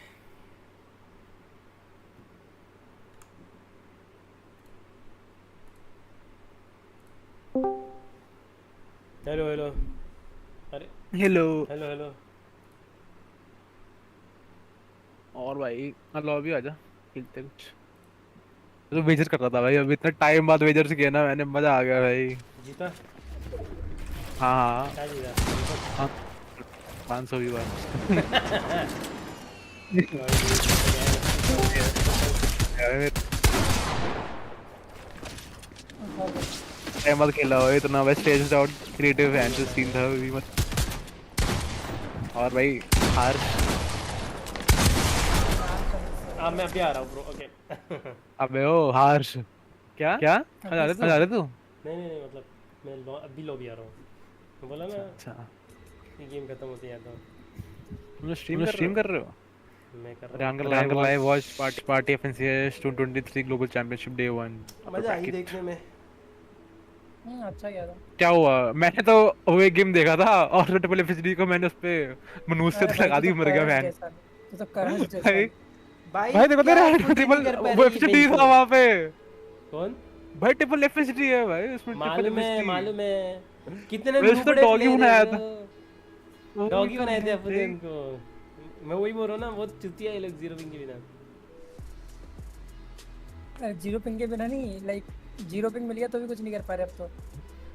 Hello, hello. अरे हेलो हेलो हेलो और भाई लॉबी आजा खेलते कुछ तो वेजर कर रहा था भाई अभी इतना टाइम बाद वेजर से किया ना मैंने मजा आ गया भाई जीता हाँ क्या जीता हाँ 500 भी बार टाइम बाद खेला हो इतना बस stage out creative and scene था अभी मत। और भाई हार मैं अभी आ रहा हूँ ब्रो। ओके अबे ओ हार्श क्या क्या आ रहा तू? नहीं मतलब मैं अभी लॉबी आ रहा हूँ। मैं बोला ना अच्छा ये गेम खत्म होते हैं तो तुम स्ट्रीम कर रहे हो? मैं कर अरे रहा uncle live watch party FNCS 223 global championship day 1 हूँ। मजा आई देखने में। अच्छा गया था। क्या हुआ? मैंने तो वो एक गेम देखा था और ट्रिपल एफएचडी को मैंने उस पे मनुष्य पे लगा दी, मर गया फैन। तू तो करंट भाई देखो तेरा ट्रिपल वो एफएचडी था वहां पे। कौन भाई ट्रिपल एफएचडी है भाई उसमें। मालूम है कितने नुबड़े डॉगी बनाया था। डॉगी बनाए थे अपने इनको। मैं वही बोल रहा हूँ ना बहुत चुतिया है लोग जीरो पिंग के बिना। अरे जीरो पिंग के बिना नहीं, लाइक जीरो पिंग मिल गया तो भी कुछ नहीं कर पा रहे अब तो।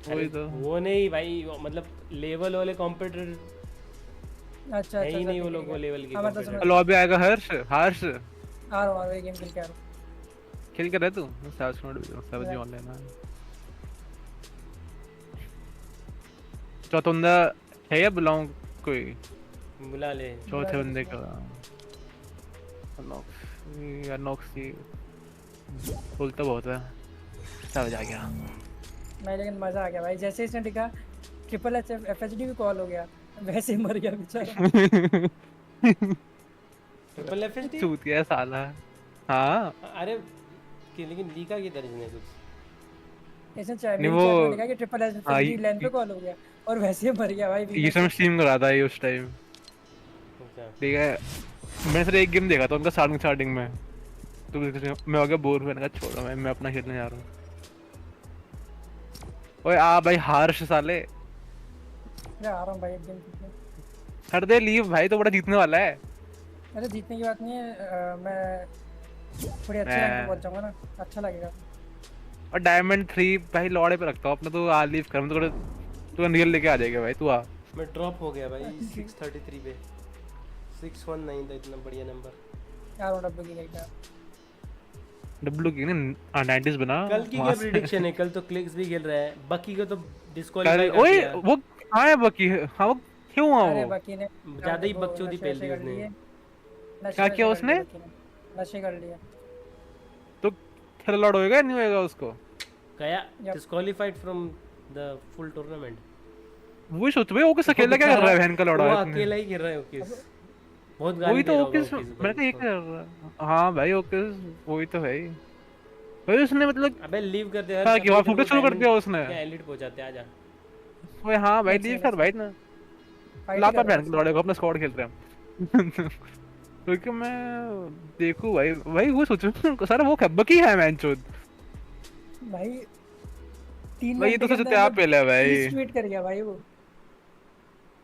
वही तो वो नहीं भाई मतलब लेवल वाले कॉम्पिटिटर अच्छा ही नहीं वो लोग वो लेवल के। लॉबी आएगा हर्ष आ रहा हूं ये गेम खेल के आ रहा हूं। खेल कर रहे तू? साउथ नोड सब जी ऑनलाइन है। चौथा बंदा है या बुलाऊं कोई? बुला ले चौथे बंदे का नॉक्सी बोलता बहुत है। सब जा गया मैं, लेकिन मजा आ गया भाई। जैसे इसने लिखा ट्रिपल एफएचडी भी कॉल हो गया वैसे ही मर गया बेचारा। ट्रिपल एफएचडी चूत गया साला। हां अरे लेकिन लीका की तरह ने कुछ ऐसे चैट में लिखा कि ट्रिपल एफएचडी लाइन पे कॉल हो गया और वैसे ही मर गया भाई। ये सब स्ट्रीम कर रहा था ये उस टाइम। ठीक है मैंने सिर्फ एक गेम देखा था उनका स्टार्टिंग में तो मैं हो गया बोर। मैंने कहा छोड़ो मैं अपना खेलने जा रहा हूँ। ओए आ भाई हार्श साले। मैं आ रहा हूँ भाई एक गेम खेलने। कर दे लीव भाई तो बड़ा जीतने वाला है। अरे जीतने की बात नहीं है मैं थोड़ी अच्छी रैंक पे पहुंच जाऊंगा ना अच्छा लगेगा। और डायमंड 3 भाई लौड़े पे रखता हूँ अपना। तो आ लीव कर तू रियल लेके आ जाएगा भाई। तू आ। मैं ड्रॉप हो गया भाई 633 पे 619 था इतना बढ़िया नंबर यार। वो डब्ल्यू की क्या डब्ल्यू की ना 90s बना। कल की क्या प्रेडिक्शन है? कल तो क्लिक्स भी खेल रहा है। बक्की को तो डिस्क्वालीफाई कर दिया। ओए वो कहां है बक्की? हां वो क्यों हुआ? अरे बक्की ने ज्यादा ही बकचोदी पहन ली उसने। क्या किया उसने? नशे कर लिया। तो खेल लड़ होएगा नहीं होएगा उसको? गया disqualified from the full tournament. वही सोच भाई वो किस अकेला क्या कर रहा है बहन का लौड़ा? वो अकेला ही खेल रहा है ओके। बहुत गाली वही तो ओके मैंने कहा ये कर रहा है। हां भाई ओके वही तो है भाई। उसने मतलब अबे लीव कर दे। हां कि वहां फुटेज शुरू कर दिया उसने। क्या एलिट पहुंचाते आजा। ओए हां भाई लीव कर भाई ना। लापा बहन के लौड़े को अपना स्क्वाड खेल रहे हैं। क्योंकि मैं देखूं भाई वो सोचो सर वो बकी है मैन चोद भाई 3 भाई। ये तो सोचते आप पहले भाई ट्वीट कर गया भाई वो।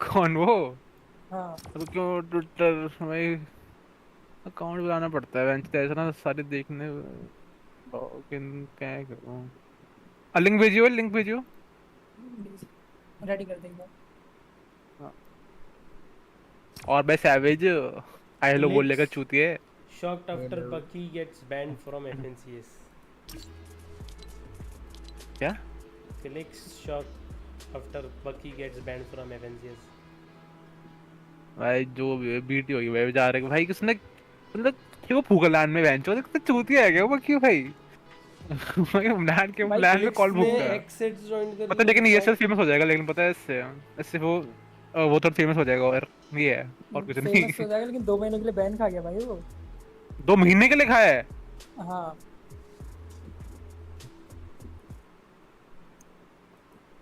कौन वो? हाँ तो क्यों ट्विटर भाई अकाउंट बनाना पड़ता है बेंच ऐसा ना सारे देखने। क्या करूं? लिंक भेजियो रेडी कर देंगे। और भाई सैवेज आई हेलो बोल लेगा चूतिए। शॉक्ड आफ्टर बकी गेट्स बैंड फ्रॉम एफएनसीएस। क्या? क्लिक्स शॉक्ड आफ्टर बकी गेट्स बैंड फ्रॉम एफएनसीएस। भाई जो बीटी होगी भाई जा रहे भाई किसने मतलब क्यों फूका लैंड में बेंच तो चूतिया है क्या वो? क्यों भाई भाई लैंड के लैंड में कॉल फूका पता। लेकिन ये सब फेमस हो जाएगा। लेकिन पता है इससे वो तो फेमस हो जाएगा और ये है और कुछ नहीं फेमस हो जाएगा। लेकिन 2 महीने के लिए बैन खा गया भाई वो। 2 महीने के लिए खाया है? हां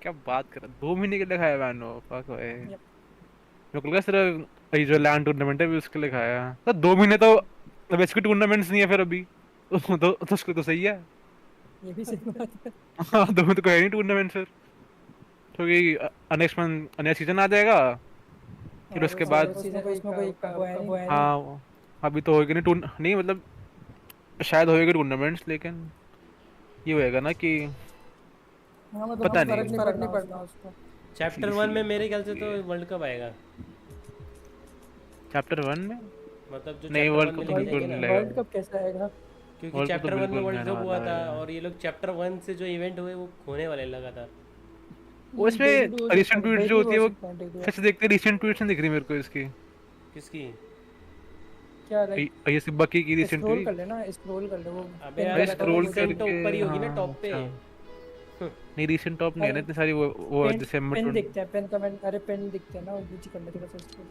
क्या बात कर रहा 2 महीने के लिए खाया बैन वो? फक भाई मेरे को लगा सिर्फ ये जो लैंड टूर्नामेंट है भी उसके लिए खाया। तो 2 महीने तो अब इसके टूर्नामेंट्स नहीं है फिर अभी तो उसको तो सही है। ये भी सही बात है। हां 2 महीने तो कोई नहीं टूर्नामेंट फिर क्योंकि नेक्स्ट मंथ नया सीजन आ जाएगा फिर उसके बाद उसमें कोई हाँ अभी तो होएगा नहीं मतलब शायद होएगा टूर्नामेंट्स। लेकिन ये होएगा ना कि पता नहीं फर्क नहीं पड़ना उसको। चैप्टर 1 में मेरे ख्याल से तो वर्ल्ड कप आएगा। चैप्टर 1 में मतलब जो नहीं वर्ल्ड कप तो बिल्कुल नहीं लगेगा। वर्ल्ड कप कैसे आएगा? क्योंकि चैप्टर 1 में वर्ल्ड कप हुआ था और ये लोग चैप्टर 1 से जो इवेंट हुए वो खोने वाले लगा था। वो इसमें रीसेंट ट्वीट जो होती है वो कैसे देखते हैं? रीसेंट ट्वीट्स नहीं दिख रही मेरे को इसकी। किसकी? क्या ये सिब्बा की रीसेंट स्क्रॉल ट्वीट कर लेना, स्क्रॉल कर लो वो। अबे यार स्क्रॉल करके तो ऊपर ही होगी ना टॉप पे। नहीं रीसेंट टॉप नहीं है ना इतनी सारी। वो दिसंबर पेन दिखता है, पेन कमेंट, अरे पेन दिखते हैं ना, वो नीचे कर लेते बस उसको।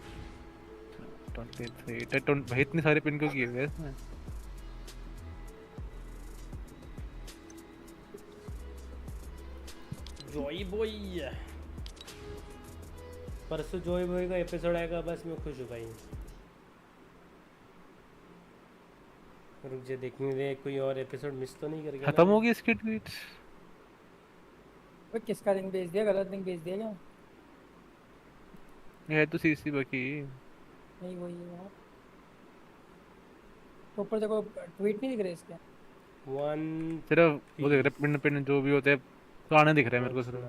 23 भाई इतनी सारे पिन को किए हुए इसमें। जॉय बॉय परसों जॉय बॉय का एपिसोड आएगा, बस मैं खुश हूँ भाई। रुक जा देखने दे कोई और एपिसोड मिस तो नहीं कर गया। खत्म हो गई इसकी ट्वीट। वो किसका लिंक भेज दिया? गलत लिंक भेज दिया क्या? ये तो सीसी बाकी नहीं वही है यार। तो ऊपर देखो ट्वीट नहीं दिख रहे इसके। वन सिर्फ वो देख रहे पिन जो भी होते हैं तो आने दिख रहा है मेरे को सिर्फ।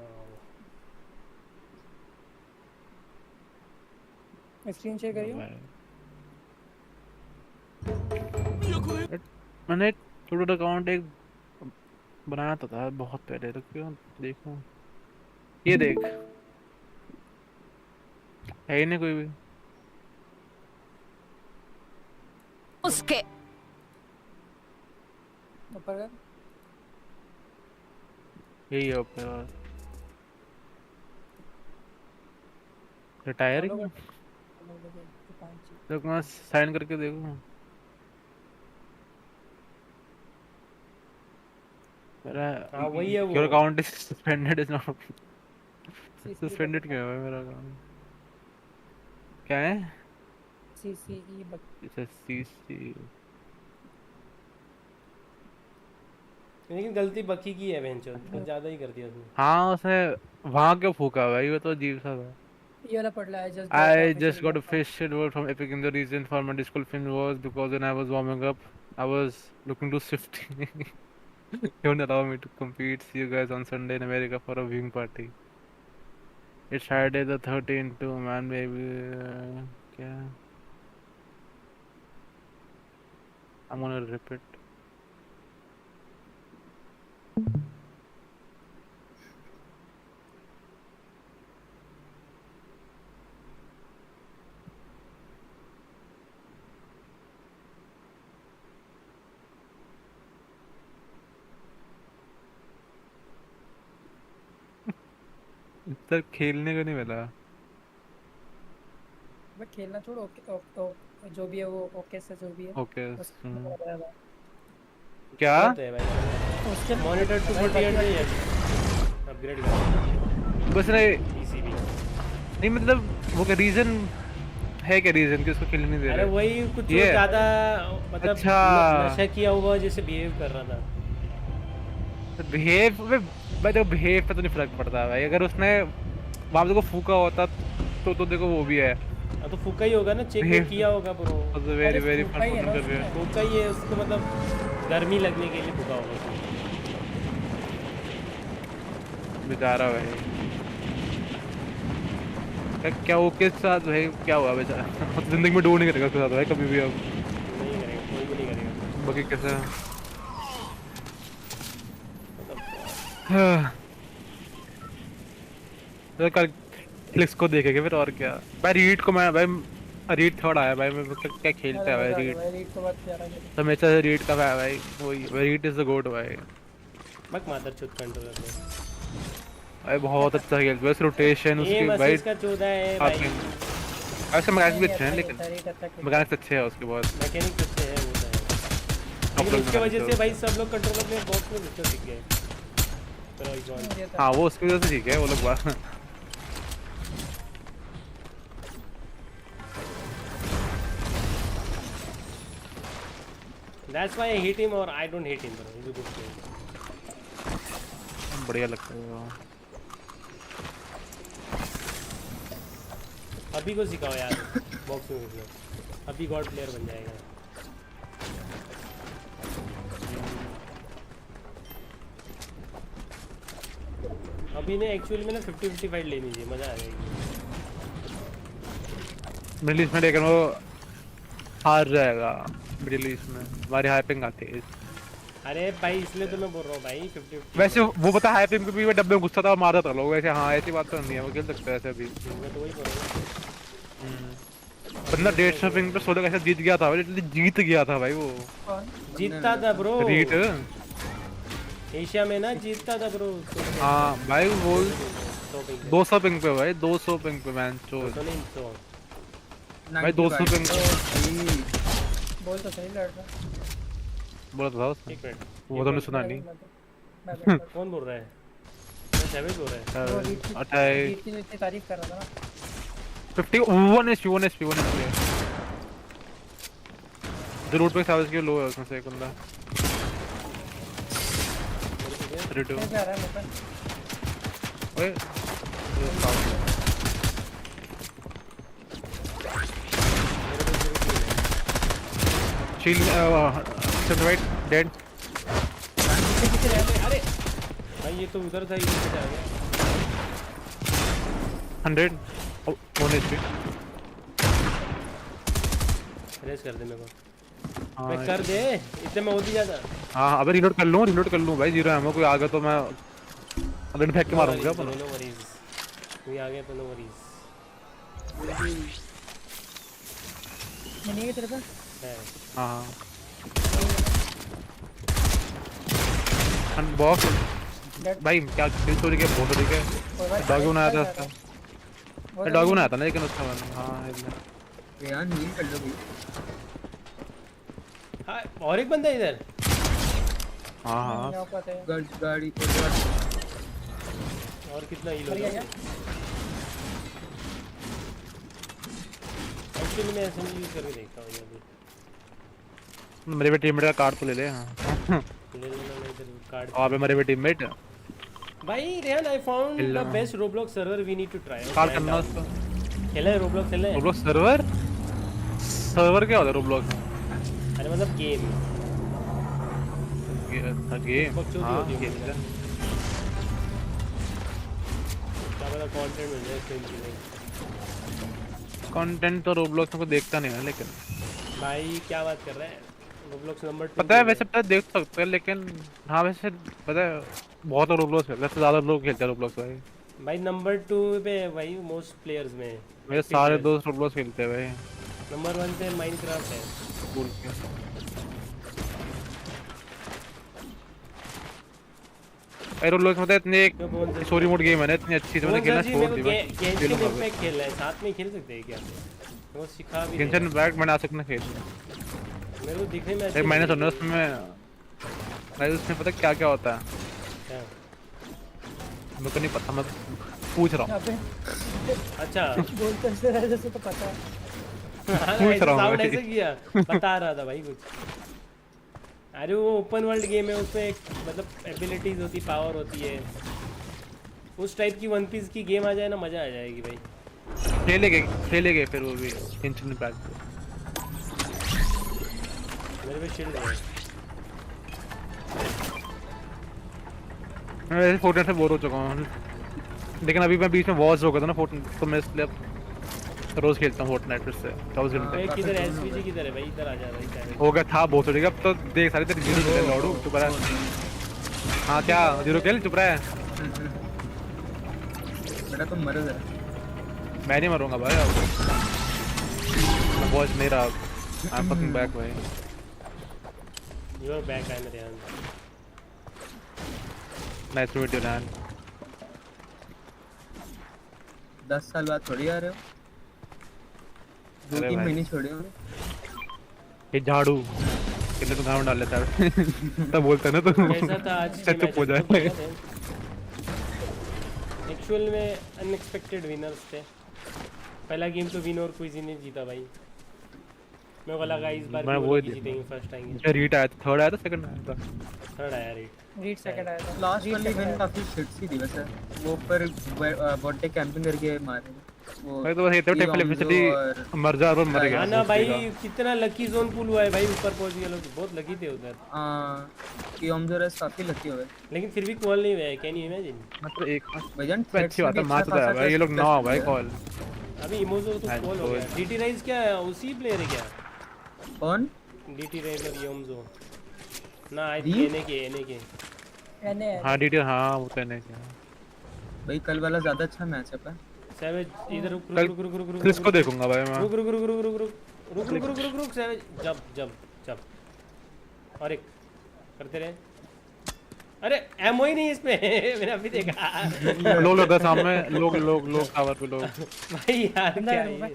स्क्रीन शेयर करियो। मैंने छोटा अकाउंट एक बनाया था बहुत पहले, तो क्यों देखूं? ये देख है ही नहीं कोई भी उसके ऊपर का यही है ऊपर। रिटायरिंग तो मैं साइन करके देखूं। मेरा वही है वो। Your account is suspended is not suspended क्यों है मेरा अकाउंट? क्या है? CCE CC लेकिन गलती बकी की है बेंचो, तो ज्यादा ही कर दिया उसने। हाँ उसने वहाँ क्यों फूका भाई? वो तो अजीब सा था। ये वाला पढ़ ला है। I just got a fish word from Epic in the reason for my disco film was because when I was warming up I was looking to shift. He won't allow me to compete. See you guys on Sunday in America for a viewing party. It's Friday the 13th too, man, baby. क्या? I'm gonna rip it. Sir खेलने को नहीं मिला। मैं खेलना छोड़, okay जो भी है वो ओके से जो भी है। ओके क्या? उसके मॉनिटर 248 है अपग्रेड कर बस नहीं मतलब वो क्या रीजन है? क्या रीजन कि उसको खेलने नहीं दे रहे? अरे वही कुछ ज्यादा मतलब अच्छा नशा किया हुआ जैसे बिहेव कर रहा था। भाई देखो बिहेव पे तो नहीं फर्क पड़ता भाई। अगर उसने वहाँ देखो फूका होता तो देखो वो भी है तो फूका ही होगा ना, चेक किया होगा ब्रो। वेरी वेरी फन कर रहे हैं। फूका ही है उसको, मतलब गर्मी लगने के लिए फूका होगा बेचारा भाई। क्या वो के साथ भाई क्या हुआ बेचारा? जिंदगी में डो नहीं करेगा उसके साथ भाई कभी भी। अब नहीं करेगा, कोई भी नहीं करेगा। बाकी कैसा तो कल फ्लिक्स को देखेंगे फिर और क्या। भाई रीड को मैं भाई रीड थर्ड आया भाई। मैं क्या खेलता है भाई रीड तो हमेशा से रीड का भाई वही रीड इज द गोट भाई। बक मादर चुत कंट्रोलर भाई बहुत अच्छा खेलता है। बस रोटेशन उसकी भाई इसका 14 है भाई। ऐसे मैकेनिक्स भी अच्छे हैं, लेकिन मैकेनिक्स अच्छे हैं उसके बहुत। मैकेनिक्स अच्छे हैं वो तो है, उसकी वजह से भाई सब लोग कंट्रोलर में बॉक्स में घुसना सीख गए। हाँ वो उसकी वजह से ठीक है वो लोग बात। That's why I hate him or I don't hate him bro. He's a good player. बढ़िया लगता है वो। अभी को सिखाओ यार बॉक्स में घुसना। अभी गॉड प्लेयर बन जाएगा। अभी ने एक्चुअली में ना 50-50 फाइट लेनी चाहिए, मजा आ जाएगी। मिडिल ईस्ट में लेकिन वो हार जाएगा। मिडिल ईस्ट में हमारी हाइपिंग आती है। अरे भाई इसलिए तो मैं बोल रहा हूँ भाई 50-50 वैसे वो पता है पिंक भी डब्बे में घुसता था और मारता था लोग वैसे। हाँ ऐसी बात तो नहीं है, वो खेल सकते हैं ऐसे अभी। मैं तो वही बोल रहा हूँ। बंदा 150 पिंग पे 16 कैसे जीत गया था भाई, जीत गया था भाई वो। जीतता था ब्रो रीट एशिया में ना, जीतता था ब्रो। हाँ भाई वो 200 पिंग पे भाई, 200 पिंग पे मैन चोर भाई, 200 पिंग पे बोल तो सही लड़ रहा। बोला तो था उसने, वो तो नहीं सुना नहीं। कौन बोल रहा है? सैवेज बोल रहा है। अच्छा इतनी तारीफ कर रहा था ना। 51 HP जो रोड पे सैवेज के लो है उसमें से एक बंदा 32 ओए shield to the right dead। अरे भाई ये तो उधर था, ये कैसे आ गया? 100 1 HP रेस कर दे मेरे को। मैं कर दे इतने में होती जाता। हाँ अबे रिलोड कर लूँ भाई, 0 एमो कोई आ गया तो मैं अगले फेंक के मारूंगा अपन। नो वरीज, कोई आ गया तो नो वरीज। नहीं है तेरे पास? हाँ बॉक्स भाई क्या किल चोरी के फोटो ठीक है। डॉगी बनाया था उसका, डॉगी बनाया था ना लेकिन उसका हाँ यार नील कर लो हाँ और एक बंदा इधर। हाँ गाड़ी और कितना हील हो गया? एक्चुअली मैं ऐसे यूज करके देखता हूँ ये भी। मेरे भी टीममेट का कार्ड तो ले ले। हाँ ले लेना इधर कार्ड। और पे मेरे भी टीममेट भाई Rehan I found the best Roblox server we need to try. Card करना उसको। खेले रोब्लॉक्स खेले? रोब्लॉक्स सर्वर क्या होता है रोब्लॉक्स? अरे मतलब गेम हाँ गेम क्या पता कंटेंट मिल जाए सेम चीज़। कंटेंट तो रोब्लॉक्स को देखता नहीं है लेकिन भाई क्या बात कर रहे हैं? रोब्लॉक्स नंबर 2 पता है वैसे पता देख सकते हैं लेकिन हाँ वैसे पता है बहुत लोग रोब्लॉक्स खेलते हैं, ज़्यादा लोग खेलते हैं रोब्लॉक्स भाई नंबर 2 पे भाई मोस्ट प्लेयर्स में मेरे सारे दोस्त रोब्लॉक्स खेलते हैं भाई। नंबर 1 पे माइनक्राफ्ट है स्कूल के। रोब्लॉक्स मतलब इतने स्टोरी मोड गेम है ना, इतनी अच्छी तो मैंने खेलना छोड़ दी भाई। गेंशिन इम्पैक्ट खेल रहा है, साथ में खेल सकते हैं क्या? वो सिखा भी गेंशिन इम्पैक्ट मैंने आ सकना खेल मेरे को दिखने में एक मैंने सुना उसमें भाई, उसमें पता क्या क्या होता है? क्या? मेरे को नहीं पता, मैं पूछ रहा हूँ। अच्छा बोलते हैं जैसे तो पता है। पूछ रहा हूँ साउंड ऐसे किया, बता रहा था भाई कुछ। अरे वो ओपन वर्ल्ड गेम है, उसमें मतलब एबिलिटीज होती, पावर होती है, उस टाइप की वन पीस की गेम आ जाए ना, मजा आ जाएगी भाई। खेलेंगे फिर वो भी गेंशिन इम्पैक्ट। मेरे पे शील्ड है। मैं वैसे फोर्टनाइट से बोर हो चुका हूँ लेकिन अभी मैं बीच में वॉच हो गया था ना फोर्टनाइट, तो मैं इसलिए रोज खेलता हूँ फोर्टनाइट फिर से 24 घंटे। किधर एसवीजी किधर है भाई? इधर आ जा भाई। हो गया था बहुत हो गया, अब तो देख सारे तेरे 0 किल लौड़ू चुप रहा। हाँ क्या 0 किल चुप रहा है बेटा, तुम मर गए। मैं नहीं मरूंगा भाई, अब मैं वॉच नहीं रहा, आई एम फकिंग बैक भाई। You are back I am Rehan. Nice to meet you Rehan. 10 साल बाद थोड़ी आ रहे हो, 2-3 महीने छोड़े हो। ये झाड़ू कितने तो गाँव डाल लेता है तब बोलता है ना तो कैसा था आज चुप हो जाए। एक्चुअल में अनएक्सपेक्टेड विनर्स थे। पहला गेम तो विन और क्विजी ने जीता भाई। मेरे को लगा इस बार वो जीतेंगे, फर्स्ट आएंगे। रीट आया था, थर्ड आया था, सेकंड आया था? थर्ड आया रीट सेकंड आया था। लास्ट वाली विन काफी शिट सी थी वैसे, वो पर बॉटे कैंपिंग करके मारे वो। भाई तो बस इतना टेक्निकली मर जा और मर गया। हां ना भाई, कितना लकी जोन पुल हुआ है भाई, ऊपर पहुंच गए लोग, बहुत लकी थे उधर। हां कि ओमजोरस काफी लकी हुए, लेकिन फिर भी कॉल नहीं हुआ है। Can you imagine? मतलब एक भाईजान अच्छी बात है, मार तो भाई ये लोग ना भाई कॉल। अभी इमोजो तो कॉल हो गया। डीटी राइज क्या है, उसी प्लेयर है क्या? कौन? डीटी राइज और योमजो ना एने के हाँ डीटी हाँ वो तो एने के भाई कल वाला ज्यादा अच्छा मैचअप है। सैवेज इधर रुक क्रिस को देखूंगा भाई मैं। रुक सैवेज जब और एक करते रहे। अरे एमओ ही नहीं इसमें मैंने अभी देखा। लोग लगा सामने लोग टावर पे लोग भाई यार क्या है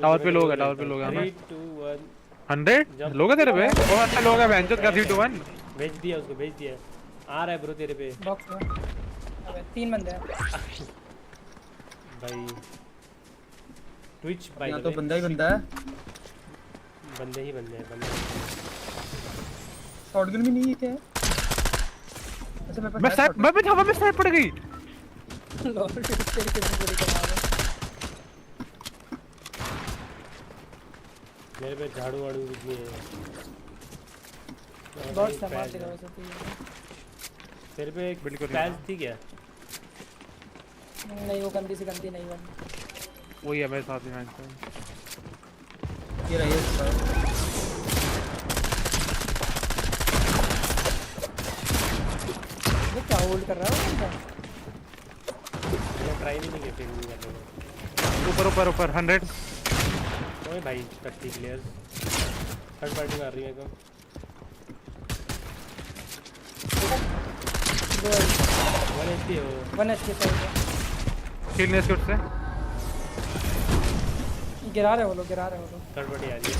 टावर पे लोग है 3 2 1 100 लोग है तेरे पे बहुत अच्छा लोग है वेंचर का 3 2 1 भेज दिया उसको भेज दिया आ रहा है ब्रो तेरे पे बॉक्स में अबे 3 बंदे हैं भाई ट्विच भाई यहां तो बंदा ही बंदा है बंदे हैं शॉटगन भी नहीं है क्या अच्छा मैं हवा में स्नाइप पड़ गई लॉर्ड तेरी कितनी बड़ी कमाल है मेरे पे झाड़ू वाड़ू कुछ नहीं है बहुत सामान दिखा वैसे तो तेरे पे एक पैच थी क्या नहीं वो गंदी नहीं बनी वही है मेरे साथ ही मैच ये रही है वो क्या होल्ड कर रहा है वो मैंने ट्राई नहीं किया फिर नहीं ऊपर 100 ओए भाई 30 प्लेयर्स थर्ड पार्टी मार रही है को 1 HP खेलने से उससे गिरा रहे हो लोग थर्ड पार्टी आ रही है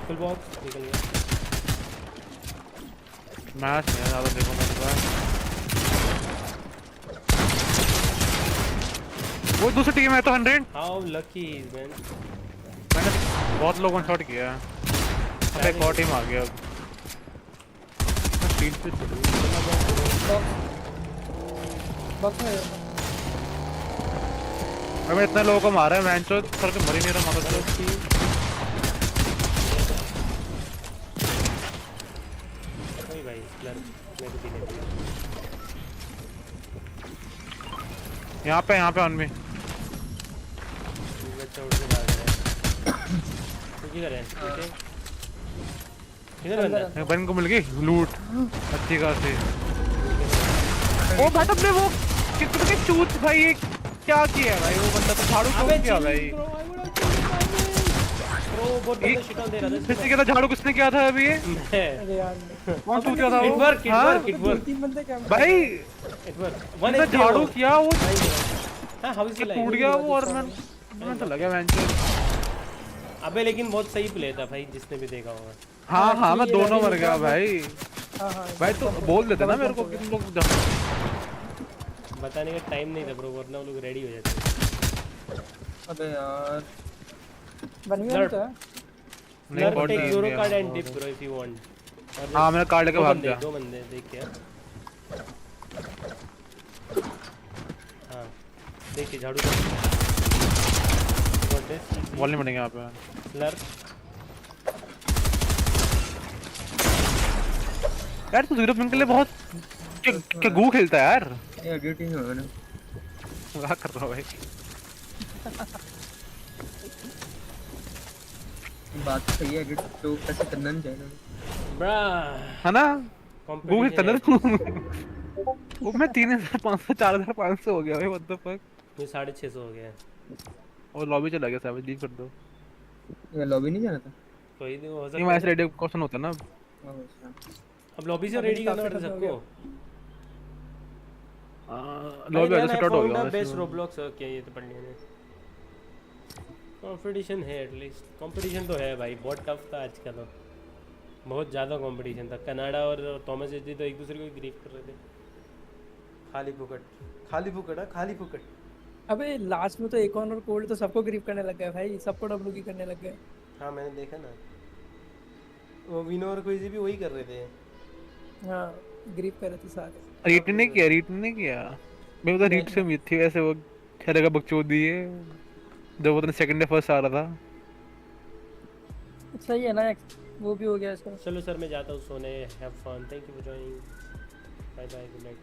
फुल बॉक्स निकल गया मैच में ज़्यादा देखो मेरे पास वो दूसरी टीम है तो 100 हाउ लकी मैन मैंने बहुत लोग वन शॉट किया अब एक और टीम आ गया अब स्टील पे बॉक्स में मैं इतने लोगों को मारा है मैंचो सर के मर ही नहीं रहा मगर कोई भाई मेरे भी नहीं यहाँ पे ऑन में बच्चा उड़ के भाग रहा है किधर है किधर बंदा बन को मिल गई लूट अच्छी खासी ओ भाई तुमने वो कितने चूत भाई क्या किया भाई वो बंदा तो झाड़ू क्यों किया भाई ब्रो बहुत बंदा शिट ऑन दे रहा था किसने किया था झाड़ू किसने किया था अभी ये अरे यार कौन टूट गया था वो इट वर्क 3 बंदे क्या भाई इट वर्क वन झाड़ू किया वो हां हाउ इज इट टूट गया वो और मैं तो लगा वेंचर अबे लेकिन बहुत सही प्ले था भाई जिसने भी देखा होगा हाँ मैं दोनों मर गया भाई भाई तो बोल देते ना मेरे को कि तुम लोग बताने का टाइम नहीं था ब्रो वरना वो लोग रेडी हो जाते अबे यार बनवी तो है नहीं take your card and dip bro if you want हां मेरा कार्ड लेके भाग जा दो बंदे देख के हां देख के झाड़ू बॉल नहीं बनेगा यहां पे लर यार तू 0 पिंक के लिए बहुत क्या गू खेलता है यार ये एडिटिंग हो ना क्या कर रहा भाई बात तो सही है एडिट तो कैसे करना नहीं चाहिए ब्रा है ना गू खेलता ना वो मैं 3500 4500 हो गया भाई व्हाट द फक ये 650 हो गया और लॉबी चला गया साहब लीव कर दो ये लॉबी नहीं जाना था कोई नहीं हो सकता नहीं मैच रेडी क्वेश्चन होता ना अब लॉबी से रेडी करना पड़ता सबको लॉबी वाला सेट आउट हो गया बेस्ट रोब्लॉक्स ओके ये तो पढ़ लिया ने कंपटीशन है एटलीस्ट कंपटीशन तो है भाई बहुत टफ था आज का तो बहुत ज़्यादा कंपटीशन था कनाडा और थॉमस एजी तो एक दूसरे को ग्रीप कर रहे थे खाली फुकट अबे लास्ट में तो एकॉन और कोल्ड तो सबको ग्रिप करने लग गए भाई सबको डब्ल्यू की करने लग गए हाँ मैंने देखा ना वो विनो और कोई भी वही कर रहे थे हाँ ग्रिप कर रहे थे सारे रीट नहीं किया मैं तो रीट से उम्मीद थी वैसे वो खेलेगा बकचोदी है जब वो तो सेकंड डे फर्स्ट आ रहा था सही है ना वो भी हो गया इसका चलो सर मैं जाता हूँ सोने have fun thank you for joining bye bye good night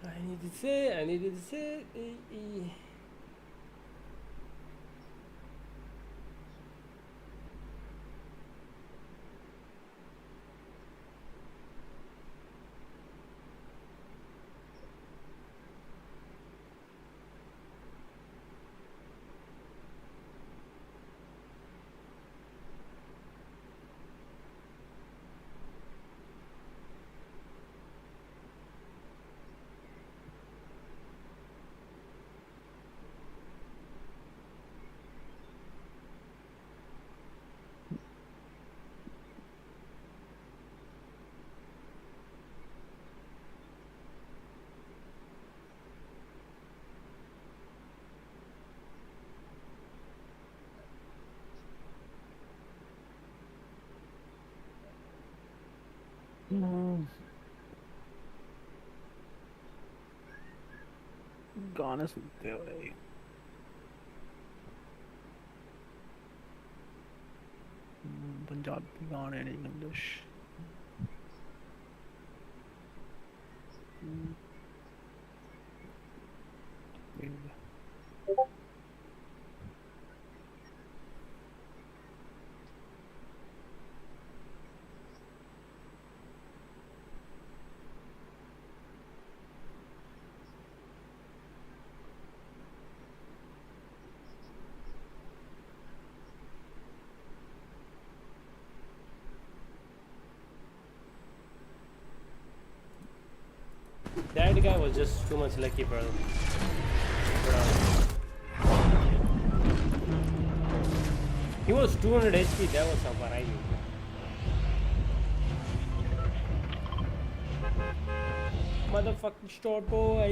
I needed to say. गाने सुनते हो भाई पंजाबी गाने नहीं English That guy was just too much lucky, bro. He was 200 HP. That was somewhere I knew. Motherfucking short boy.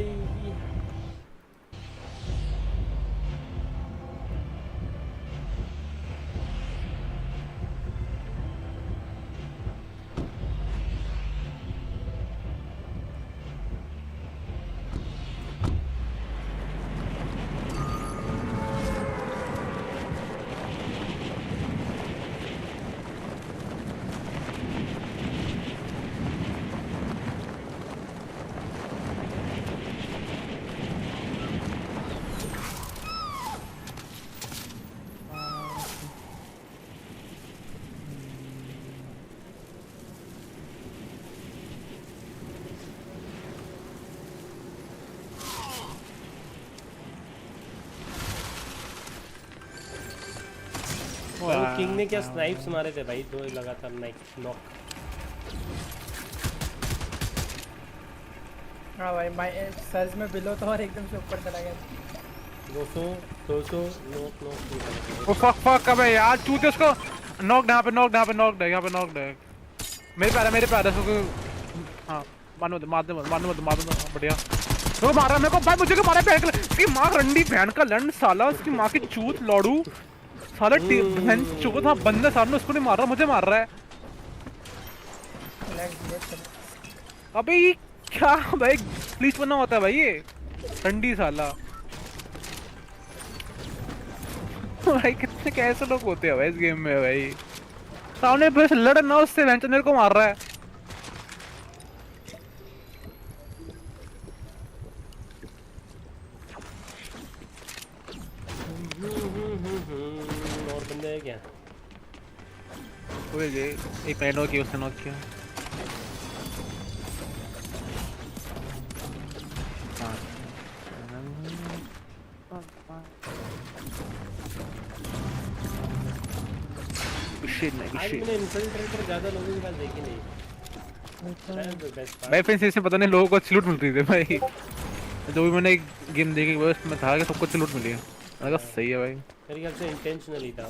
King ने क्या Snipes मारे थे भाई, दो लगातार नॉक। हाँ भाई, मैं सर्च में बिलो तो और एकदम से ऊपर चला गया। 200 नॉक। ओ फक अबे यार, चूते उसको नॉक यहाँ पे नॉक है। मेरे पे आ रहा है। हाँ मार दे बढ़िया। तो मारा मेरे को भाई, मुझे को मारा बैक इसकी माँ रंडी बहन का लंड साला, उसकी माँ की चूत लौड़ू साला बहन चोत। हाँ बंदा सामने, उसको नहीं मार रहा, मुझे मार रहा है। अबे ये क्या भाई प्लीज बना होता है भाई ये ठंडी साला भाई कितने कैसे लोग होते हैं भाई इस गेम में भाई सामने बस लड़ना उससे वेंचर मेरे को मार रहा है और बंदे हैं क्या ओए ये एक पैनो की उसने नॉक किया आज मैंने इन्फिल्ट्रेटर ज्यादा लोगों के पास देखे नहीं भाई फिर से पता नहीं लोगों को सलूट मिल रही थी भाई जो भी मैंने गेम देखी बस मैं था कि सबको सलूट मिली मैंने कहा सही है भाई मेरे ख्याल से इंटेंशनली था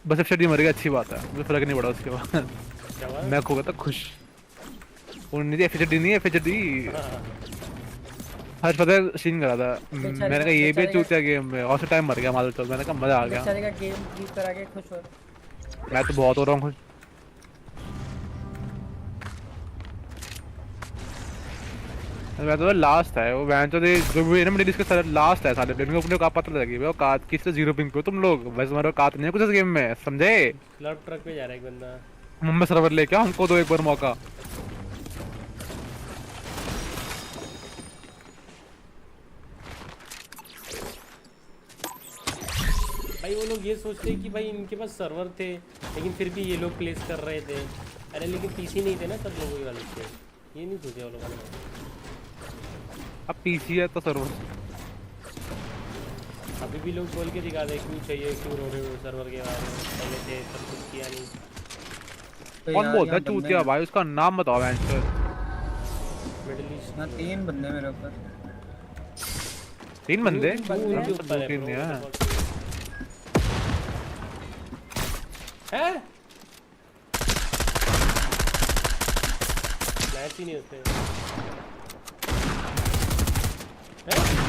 बस अब शडी मर गया अच्छी बात है मुझे फर्क नहीं पड़ा उसके बाद मैं खो गया था खुश वो नहीं एफएचडी नहीं एफएचडी हर पता है सीन करा था मैंने कहा ये भी चूतिया गेम में और टाइम मर गया मालूम चल मैंने कहा मजा आ गया बेचारे का गेम जीत करा के खुश हो रहा मैं तो बहुत हो रहा हूँ खुश मैं तो लास्ट है वो वैन तो दे जो भी ना मेरे इसके लास्ट है साले इनको अपने का पता लगी भाई कात किस से 0 पिंग पे तुम लोग वैसे हमारा कात नहीं है कुछ इस गेम में समझे क्लब ट्रक पे जा रहा है एक बंदा मुंबई सर्वर लेके हमको दो एक बार मौका भाई वो लोग ये सोचते हैं कि भाई इनके पास सर्वर थे लेकिन फिर भी ये लोग प्लेस कर रहे थे अरे लेकिन पीसी नहीं थे ना सब लोगों वाले थे ये नहीं सोचे वो लोगों ने अब पीसी है तो सर्वर अभी भी लोग बोल के दिखा दे क्यों चाहिए क्यों रो रहे हो सर्वर के बारे में पहले से सब कुछ किया नहीं कौन बोलता है चूतिया भाई उसका नाम बताओ वेंचर मिडिल ईस्ट ना 3 बंदे मेरे ऊपर 3 बंदे तीन है हैं मैच ही नहीं होते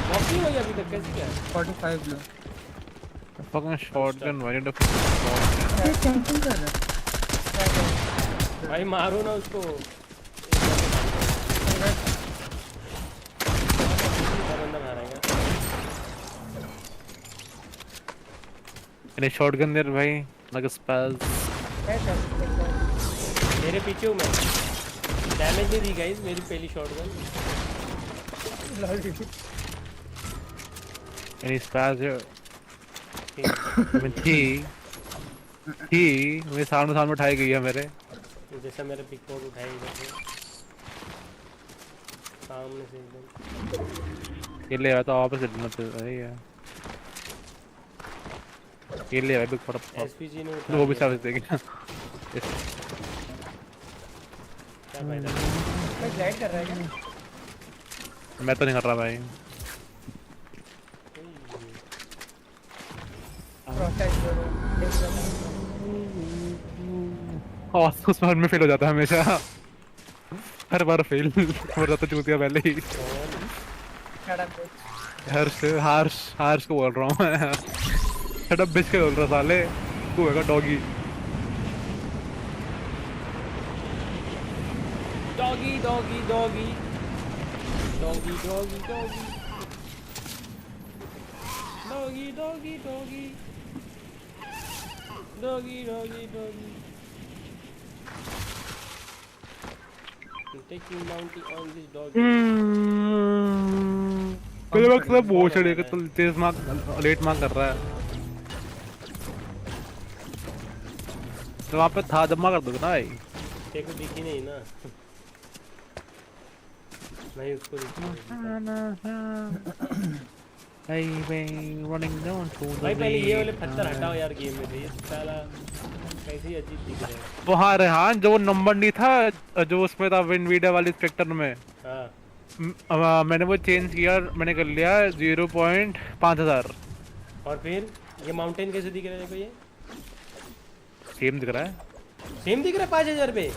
वॉकिंग हुई अभी तक कैसे क्या 45 लो fucking shotgun why did camping कर रहा है भाई मारो ना उसको बंदा मारेगा मैंने शॉटगन देर भाई like a spells मेरे पीछे हूँ मैं डैमेज नहीं दी गाइस मेरी पहली शॉटगन any spells here थी मेरे सामने उठाई गई है मेरे जैसा मेरे पिक पॉट उठाई गई सामने से एकदम ये ले आया था वापस इतना तो है यार ये ले आया बिग पॉट एसपीजी ने वो भी सर्विस देगी क्या फायदा मैं ग्लाइड कर रहा है क्या मैं तो नहीं कर रहा भाई उसमें में फेल हो जाता है हमेशा हर बार फेल हो जाता चूतिया पहले ही हार्श को बोल रहा हूँ मैं शट अप बिच के बोल रहा साले तू है doggy doggy doggy doggy doggy doggy doggy doggy doggy doggy doggy doggy doggy taking bounty on this dog पहले वक्त सब वो चढ़ेगा तो तेज मार्क लेट मार्क कर रहा है तो वहाँ पे था जमा कर दोगे ना भाई तेरे को दिखी नहीं ना नहीं उसको भाई पहले ये वाले पत्थर हटाओ यार गेम में से ये साला कैसे ही अजीब दिख रहे हैं वो हाँ रेहान जो नंबर नहीं था जो उसमें था विनवीडिया वाली स्पेक्टर में हाँ मैंने वो चेंज किया मैंने कर लिया 0.5000 और फिर ये माउंटेन कैसे दिख रहा है देखो ये सेम दिख रहा है सेम दिख रहा है 5000 पे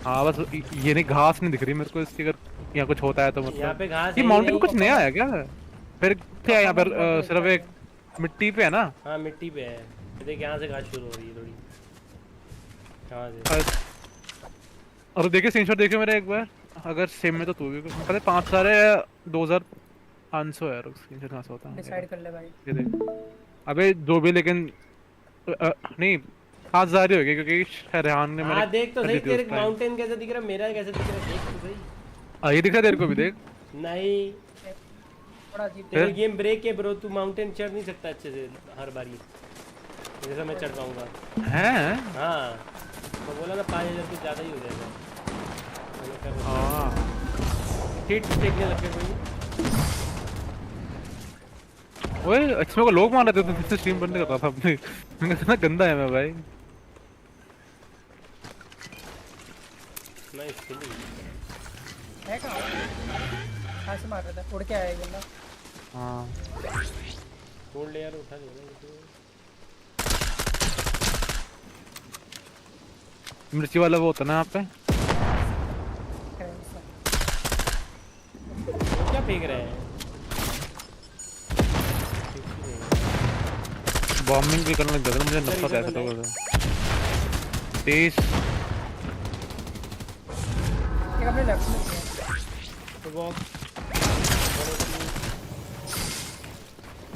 हाँ बस ये नहीं घास नहीं दिख रही मेरे को इसकी अगर यहाँ कुछ होता है तो मतलब यहाँ पे घास ये माउंटेन कुछ नया है क्या फिर क्या यहाँ पर सिर्फ एक मिट्टी पे है ना हाँ मिट्टी पे है देख यहाँ से घास शुरू हो रही है थोड़ी कहाँ से और देखिए स्क्रीनशॉट देखियो मेरा एक बार, अगर सेम में तो तू भी पता 5 सारे 2500 है। स्क्रीनशॉट कहां से होता है? डिसाइड कर ले भाई। ये देख अबे जो भी, लेकिन नहीं 5000 ही हो गए क्योंकि रेहान ने मेरे। हां देख तो सही, तेरे माउंटेन कैसे दिख रहा है, मेरा कैसे दिख रहा है, देख तो सही। ये दिखा तेरे को भी? देख नहीं थोड़ा अजीब तेरा गेम ब्रेक है ब्रो, तू माउंटेन चढ़ नहीं सकता अच्छे से हर बारी जैसा मैं चढ़ पाऊंगा। हैं? हाँ तो बोला ना 5000 कुछ ज़्यादा ही हो जाएगा। हाँ हिट देखने लगे कोई। ओए अच्छा को लोग मान रहे थे तो फिर से स्ट्रीम बंद कर रहा था अपने। मैंने कहा गंदा है मैं भाई। नाइस किलिंग है कहां से मार रहा था? उड़ के आया बंदा। हाँ तोड़ ले यार, उठा ले। मिर्ची वाला वो होता है ना यहाँ पे। क्या फेंक रहे हैं? बॉम्बिंग भी करने लग गया मुझे नफरत है ऐसा तो। 30 एक अपने लेफ्ट में तो बॉक्स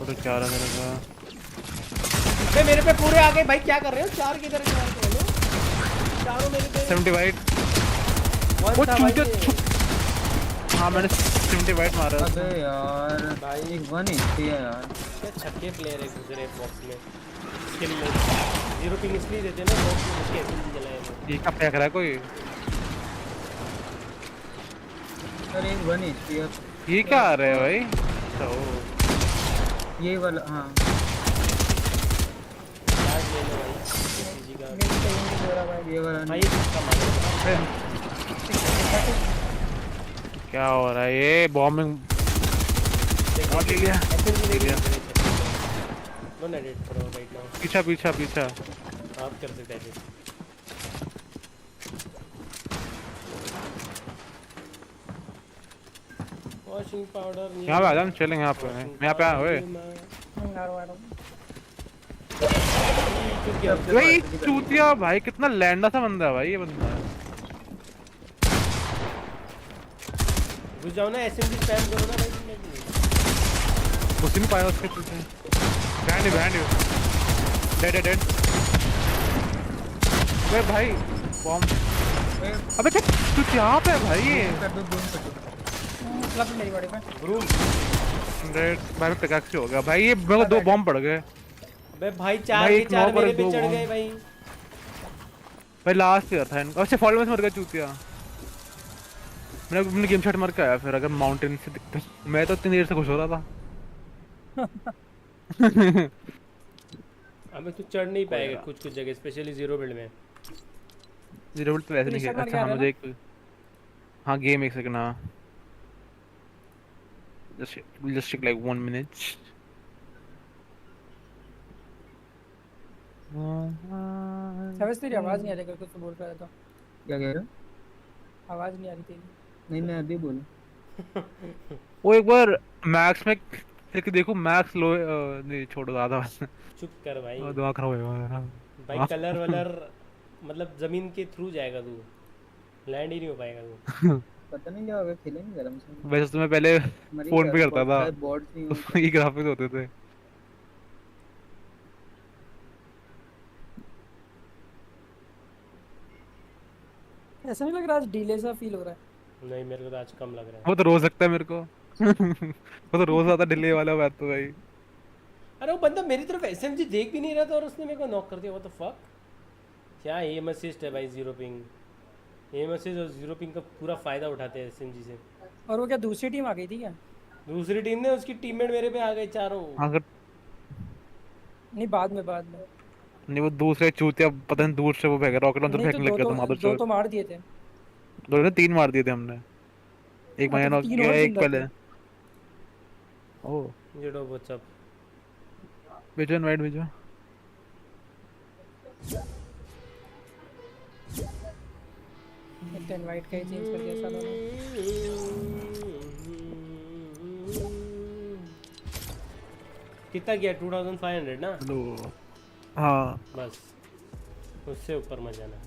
तो क्या रहा मेरे का। अबे मेरे पे पूरे आ गए भाई, क्या कर रहे हो? 4 किधर है? चारों मेरे पे 70 वाइट। वो चूतिया। हाँ मैंने 70 वाइट मारा। अबे यार भाई 1 HP है यार। क्या छक्के प्लेयर है गुजरे बॉक्स में। स्किल में 0 पिंग इसलिए देते ना बॉक्स में, उसके एसएमजी जलाए। ये क्या फेंक रहा है कोई? अरे 1 HP है। ये क्या आ रहा है भाई? तो ये वाला हाँ आज ले लो भाई एसएमजी का। ये वाला भाई क्या हो रहा है? ये बॉम्बिंग ले लिया। नो एडिट करो राइट नाउ। पीछा पीछा पीछा आप कर सकते हैं। वॉशिंग पाउडर यहाँ पे आ जा, चलेंगे यहाँ पे। मैं यहाँ पे आया ओए। भाई चूतिया भाई, कितना लैंडा सा बंदा है भाई ये बंदा। घुस जाओ ना, एसएमजी स्पैम करो ना भाई। घुस नहीं पाया उसके पीछे। Band dead dead. वे भाई बॉम्ब। अबे तू यहाँ पे भाई ये मतलब मेरी बॉडी पे ब्रूम रेड भाई पिकैक्स हो गया भाई। ये मेरे को 2 बॉम्ब पड़ गए। बे भाई 4 के 4 मेरे पे चढ़ गए भाई। भाई लास्ट ईयर था इनका। अच्छा फॉल में मर गया चूतिया। मैंने अपनी गेम शॉट मार के आया फिर। अगर माउंटेन से दिखता मैं तो इतनी देर से खुश हो रहा था। अबे तू चढ़ नहीं पाएगा कुछ जगह, स्पेशली 0 बिल्ड में। 0 बिल्ड तो वैसे नहीं किया। अच्छा हाँ मुझे एक हाँ गेम एक सेकंड। हाँ just take like 1 minute. समझ तेरी आवाज नहीं आ रही, कुछ बोल रहा था। क्या कह रहे हो? आवाज नहीं आ रही तेरी। नहीं मैं अभी बोलूं। वो एक बार मैक्स में लेके देखो। मैक्स लो नहीं छोड़ो ज़्यादा। चुप कर भाई, दिमाग खराब होगा भाई। कलर वलर मतलब जमीन के थ्रू जाएगा तू, लैंड ही नहीं हो पाएगा तू। पता नहीं क्या होगा, खेलेंगे गरम से। वैसे तो मैं पहले फोन पे करता था, ये ग्राफिक्स होते थे। ऐसा नहीं लग रहा आज डिले सा फील हो रहा है? नहीं मेरे को तो आज कम लग रहा है। वो तो रोज लगता है मेरे को। वो तो रोज आता डिले वाला बात तो भाई। अरे वो बंदा मेरी तरफ एसएमजी देख भी नहीं रहा था और उसने मेरे को नॉक कर दिया। What the fuck. क्या एम असिस्ट है भाई 0 पिंग। एम असिस्ट और 0 पिंग का पूरा फायदा उठाते हैं एसएमजी से। और वो क्या दूसरी टीम आ गई थी क्या? दूसरी टीम ने उसकी टीममेट मेरे पे आ गए चारों। अगर नहीं बाद में नहीं वो दूसरे चूतिया पता नहीं दूर से वो भेज रॉकेट लॉन्चर फेंकने लग गया था मादर चोद। 2 तो मार दिए थे। 2 ने 3 मार दिए थे हमने। एक मैंने नॉक किया, एक पहले। ओह जेडो व्हाट्सअप भेजो इनवाइट भेजो। एक इनवाइट का ही चेंज कर दिया सालों ने। कितना गया? 2500 ना? हेलो हाँ बस उससे ऊपर मत जाना।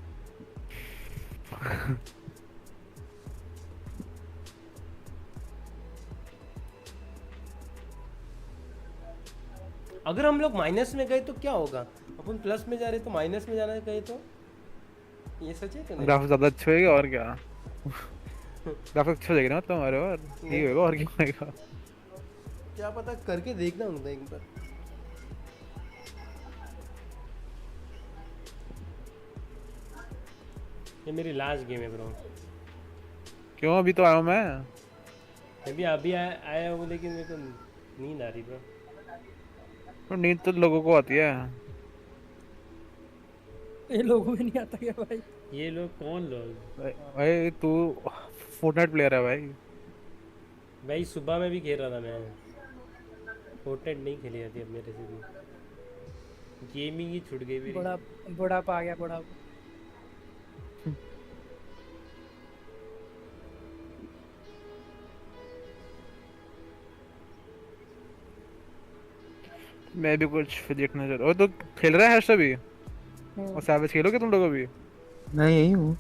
अगर हम लोग माइनस में गए तो क्या होगा? अपन प्लस में जा रहे तो माइनस में जाना गए तो ये सोचे तो नहीं? ग्राफिक्स ज़्यादा अच्छे होएगा और क्या? ग्राफिक्स अच्छे हो जाएगा ना मतलब हमारे और नहीं होएगा और क्या होएगा? क्या पता, करके देखना होगा एक बार। ये मेरी लास्ट गेम है ब्रो। क्यों? अभी तो आया हूँ मैं। अभी आया हूँ लेकिन मेरे को नींद आ रही ब्रो। तो नींद तो लोगों को आती है। ये लोगों में नहीं आता क्या भाई? ये लोग कौन लोग? भाई तू फोर्टनाइट प्लेयर है भाई। भाई सुबह में भी खेल रहा था मैं। फोर्टनाइट नहीं खेली जाती अब मेरे से भी। गेमिंग ही छूट गई मेरी। बुढ़ापा आ गया बुढ़ापा। मैं भी कुछ देखना चाह रहा हूँ। तो खेल रहा है हर्ष अभी? और सैवेज खेलोगे तुम लोग अभी? मैं यही हूँ।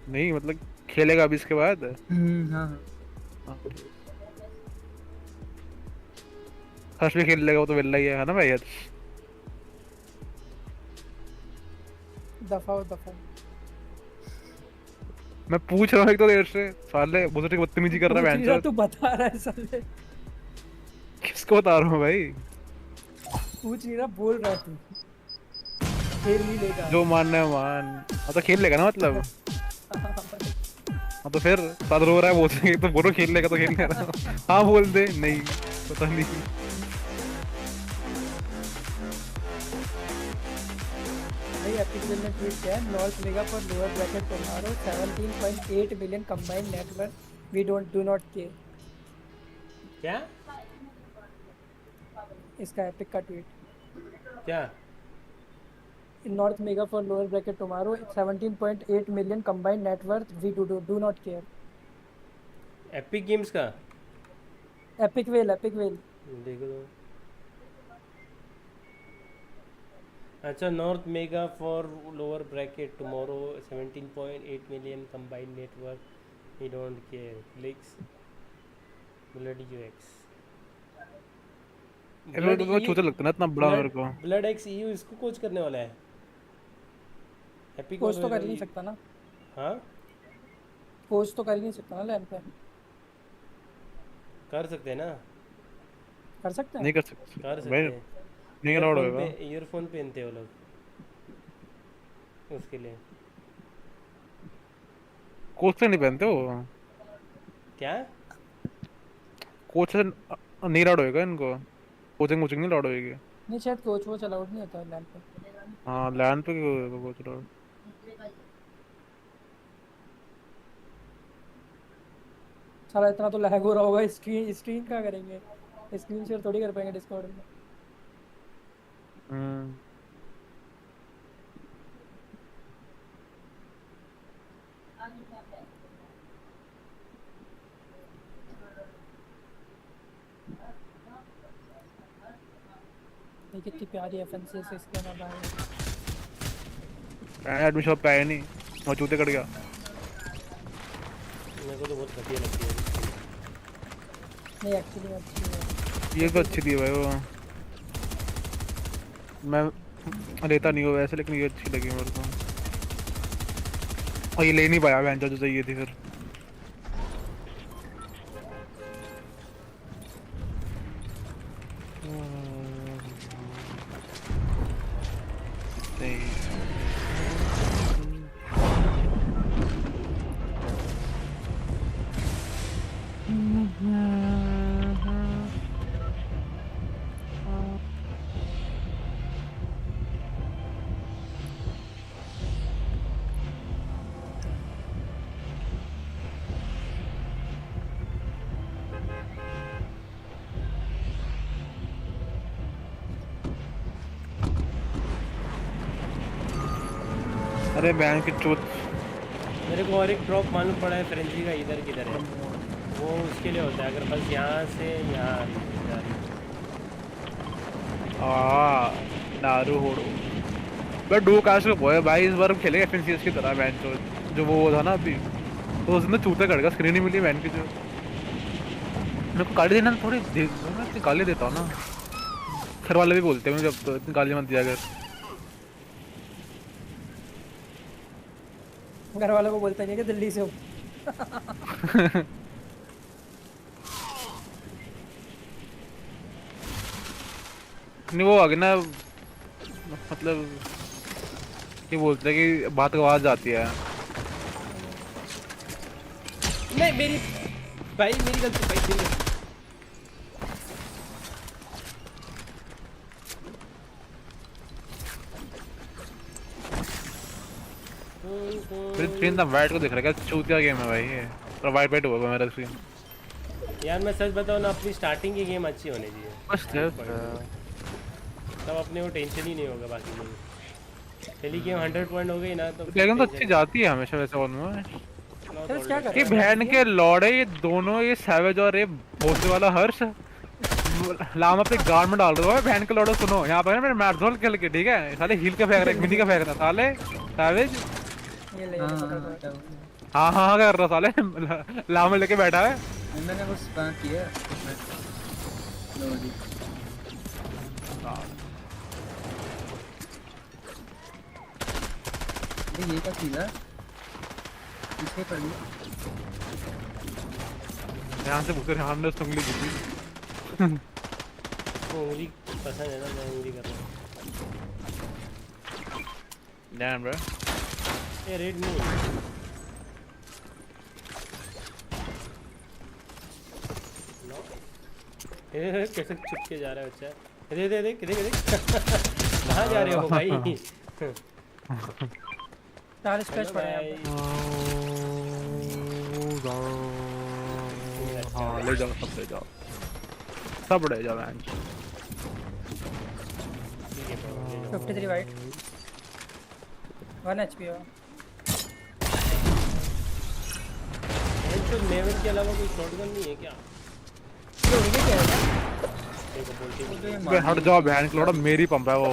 नहीं मतलब खेलेगा अभी इसके बाद? हाँ। हर्ष भी खेल लेगा, वो तो वेल्ला ही है ना भाई? दफा मैं पूछ रहा हूँ एक तो देर से, साले बुजुर्ग बदतमीजी कर रहा है बहन। तू बता रहा है साले। किसको बता रहा हूँ भाई? पूछ नहीं रहा, बोल रहा तू। खेल नहीं लेगा। जो मानना है मान। हाँ तो खेल लेगा ना मतलब? हाँ तो फिर साथ रो रहा है, बोलेंगे तो बोलो खेल लेगा तो खेल लेगा। हाँ बोल दे। नहीं पता नहीं। भाई एपिक ने ट्वीट किया, north mega for lower bracket tomorrow 17.8 million combined network, we do not care. क्या? इसका एपिक का ट्वीट क्या? North mega for lower bracket tomorrow 17.8 million combined network, we do not care. Epic Games का Epic well देखो तो। अच्छा, north mega for lower bracket tomorrow 17.8 million combined network, we don't care, clicks bloody UX. Blood को छोटा लगता है ना इतना बड़ा मेरे को। ब्लड एक्स ईयू इसको कोच करने वाला है। एपिक कोच तो कर ही नहीं सकता ना। हाँ कोच तो कर ही नहीं सकता ना लैंड पे। कर सकते हैं ना? कर सकते हैं? नहीं कर सकते। कर सकते हैं। नहीं अलाउड होगा। ईयरफोन पहनते हैं वो लोग उसके लिए। कोच से नहीं पहनते वो। क्या? कोच से नहीं अलाउड होगा इनको। कोचिंग नहीं अलाउड होगी। नहीं शायद कोच वो अलाउड नहीं होता लैंड पे। हाँ लैंड पे क्यों होगा कोच अलाउड? साला इतना तो लैग हो रहा होगा। स्क्रीन क्या करेंगे? स्क्रीन शेयर थोड़ी कर पाएंगे डिस्कॉर्ड में। ये कितनी प्यारी एफएनसी से इसके ना भाई। एडमिशन पे आया नहीं, वो जूते कट गया। मेरे को तो बहुत घटिया लगती है। नहीं एक्चुअली अच्छी है। ये तो अच्छी थी भाई वो। मैं लेता नहीं हूँ वैसे, लेकिन ये अच्छी लगी मेरे को। और ये ले नहीं पाया मैं जो चाहिए थी फिर। अरे बैंक की चोट। मेरे को और एक ड्रॉप मालूम पड़ा है फ्रेंजी का, इधर किधर है वो, उसके लिए होता है अगर बस यहाँ से यहाँ नारू होड़ो। बट डू काश को बोए भाई इस बार हम खेलेंगे एफएनसीएस की तरह मैच जो वो था ना अभी, तो उसने चूते कट गया, स्क्रीन नहीं मिली मैन की। जो मेरे को गाली देना थोड़ी मैं गाली देता हूँ ना। घर वाले भी बोलते हैं जब तो इतनी गाली मत दिया कर। घर वालों को बोलता नहीं है कि दिल्ली से हो। नहीं वो आगे ना मतलब ये बोलते हैं कि बात की आवाज आती है। नहीं मेरी भाई मेरी गलती भाई दिल मेरी स्क्रीन ना वाइट को दिख रहा है क्या चूतिया गेम है भाई ये पर वाइट हुआ मेरा स्क्रीन। यार मैं सच बताऊं ना अपनी स्टार्टिंग की गेम अच्छी होनी चाहिए बस तब अपने को टेंशन ही नहीं होगा बाकी नहीं। पहली गेम 100 पॉइंट हो गई ना तो गेम तो अच्छी जाती है हमेशा वैसे ऑलमोस्ट। क्या कर ये बहन के लौड़े ये दोनों ये सैवेज और ये भोसले वाला हर्ष लामा पे गार्ड में डाल रहा है बहन के लौड़े। सुनो यहाँ पर मेरे मैराथन खेल के ठीक है साले हील का फेंक रहा है मिनी का फेंक रहा साले सैवेज। हाँ हाँ कर रहा साले लामा लेके बैठा है। मैंने बस बात किया ये क्या सीधा पीछे पड़ गया। यहाँ से पूछ रहे हमने उस उंगली दी उंगली पसंद है ना मैं उंगली कर रहा हूँ। डैम ब्रो ये रेड नहीं कैसे छुप के जा रहा है बच्चा। दे दे दे किधर किधर कहाँ जा रहे हो भाई। चार स्क्रैच पड़े हैं हाँ ले जाओ सब ले जाओ मैन। 53 वाइट 1 HP हो। तो नेवन के अलावा कोई शॉटगन नहीं है क्या? हट जाओ बहन के लौड़ा मेरी पंप है वो।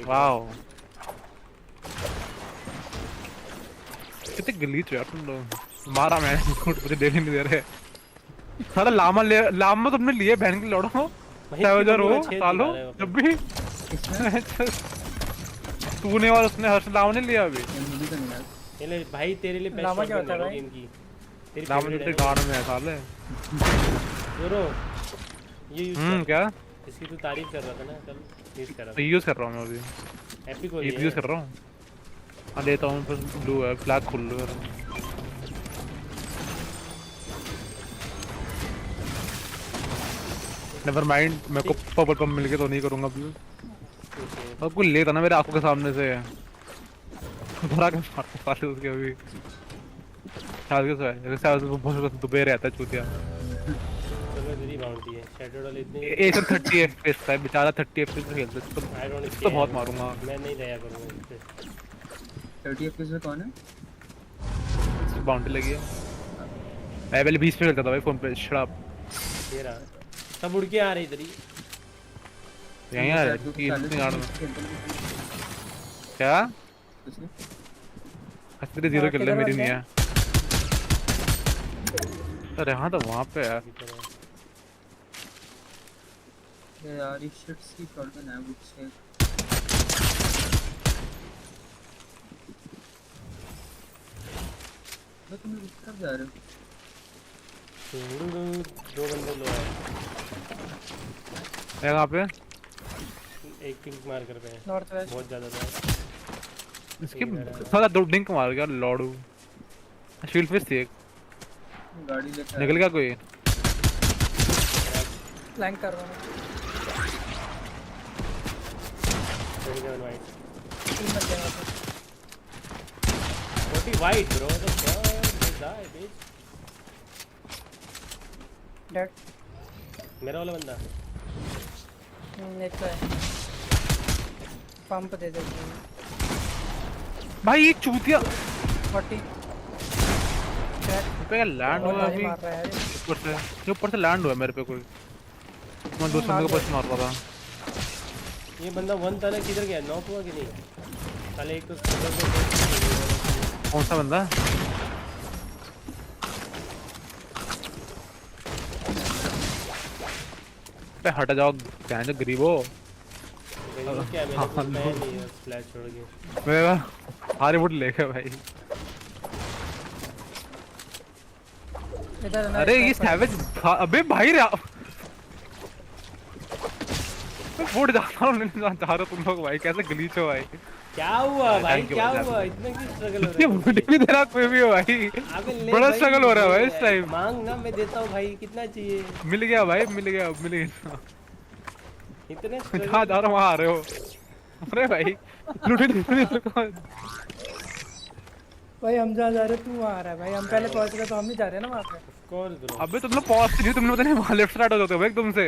वाओ कितने गलीच यार तुम लोग। मारा मैंने मुझे देने नहीं दे रहे सारा लामा तुमने लिए बहन के लौड़ो सैवेजर हो सालो जब भी तूने और उसने हर्ष लामा ने लिया अभी। ले भाई तेरे लिए लामा क्या होता है भाई इनकी तेरी लामा तेरे गार्ड में है साले। जोरो ये यूज क्या इसकी तू तारीफ कर रहा था ना कल यूज कर रहा था। यूज कर रहा हूं मैं अभी एपिक हो यूज कर रहा हूं। हां लेता हूं फिर ब्लू है फ्लैग खोल लो यार। नेवर माइंड मेरे को पर्पल पंप मिल गया तो नहीं करूंगा ब्लू। अब कोई लेता ना मेरे आंखों के सामने से भरा के मारता साले उसके अभी शायद के शायद बहुत दुबे रहता है चूतिया। मेरी बाउंड्री है शैडो वाले इतने 130 एफपीएस का है बेचारा 30 एफपीएस में खेलता है तो बहुत मारूंगा मैं नहीं दया करूंगा इस पे। 30 एफपीएस में कौन है? बाउंड्री लगी है। मैं पहले 20 पे खेलता था भाई फोन पे शराब। ये रहा सब उड़ के आ रहे इधर ही यहीं आ रहे तीन गार्ड में क्या अस्त्री जीरो किल मेरी नहीं है। अरे हाँ तो वहाँ पे यार यार इस शिट्स की शॉटगन है मुझसे। तो तुम कब जा रहे हो? दो बंदे लो है कहाँ पे? एक पिंक मार कर पे नॉर्थ वेस्ट बहुत ज्यादा था इसके साला दो डिंक मार गया लॉडू। शील्ड फिश थी एक गाड़ी लेकर निकल गया कोई फ्लैंक कर रहा हूं। 37 वाइट 3 बंदे हैं 40 वाइट ब्रो तो क्या die bitch डेड मेरा वाला बंदा नेट पे पंप दे दे भाई ये चूतिया 40 पे लैंड हुआ अभी ऊपर से लैंड हुआ मेरे पे कोई मैं दूसरे बंदे को बस मार रहा था। ये बंदा वन था ना किधर गया नॉक हुआ कि नहीं साले एक तो कौन सा बंदा पे हट जाओ क्या जो गरीबो क्या मैंने कुछ नया नहीं है स्प्लैश छोड़ के मेरा हारे वुड लेके भाई अरे ये सैवेज अबे भाई वुड जाता हूं नहीं जा रहा तुम लोग भाई कैसे ग्लिच हो भाई क्या हुआ भाई क्या हुआ इतना क्यों स्ट्रगल हो रहा है वुड भी तेरा कोई भी हो भाई बड़ा स्ट्रगल हो रहा है भाई इस टाइम मांग ना मैं देता हूं भाई कितना चाहिए मिल गया भाई मिल गया इतने कहां जा रहे हो वहां आ रहे हो अरे भाई लूटे भाई हम जा रहे तू वहां आ रहा है भाई हम पहले पहुंच गए तो हम नहीं जा रहे ना वहां पे कॉल ब्रो अबे तुम लोग पहुंच नहीं तुमने पता नहीं वहां लेफ्ट स्टार्ट हो जाते हो भाई एकदम से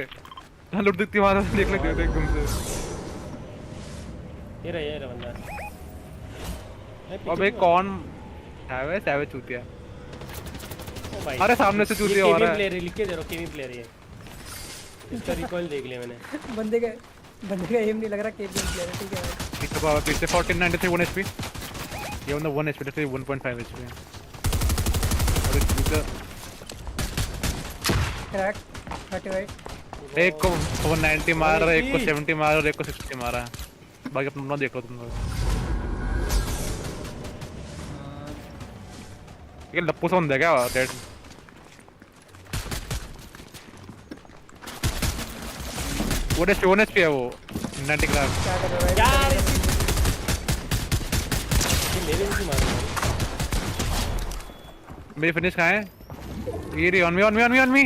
जहां लूट दिखती वहां देख लेते हो एकदम से ये रहा बंदा अबे कौन है वे सैवेज चूतिया ओ भाई अरे सामने से चूतिया हो रहा है प्लेयर लिख के दे रहा केवी प्लेयर ये इसका रिकॉइल देख लिया मैंने बंदे का एम नहीं लग रहा केवी प्लेयर है ठीक है भाई पीछे 1493 1 HP ये बंदा 1 HP तो 1.5 HP और चूतिया क्रैक 38 एक को 190 मार रहा है एक को 70 मार और एक को 60 मारा बाकी अपना ना देख लो तुम लोग ये लप्पू सा बंदा क्या डेड वो HP है वो 90 क्लास क्या कर रहा है यार ये मेरे भी मार रहा है मेरी फिनिश कहां है ये रे ऑन मी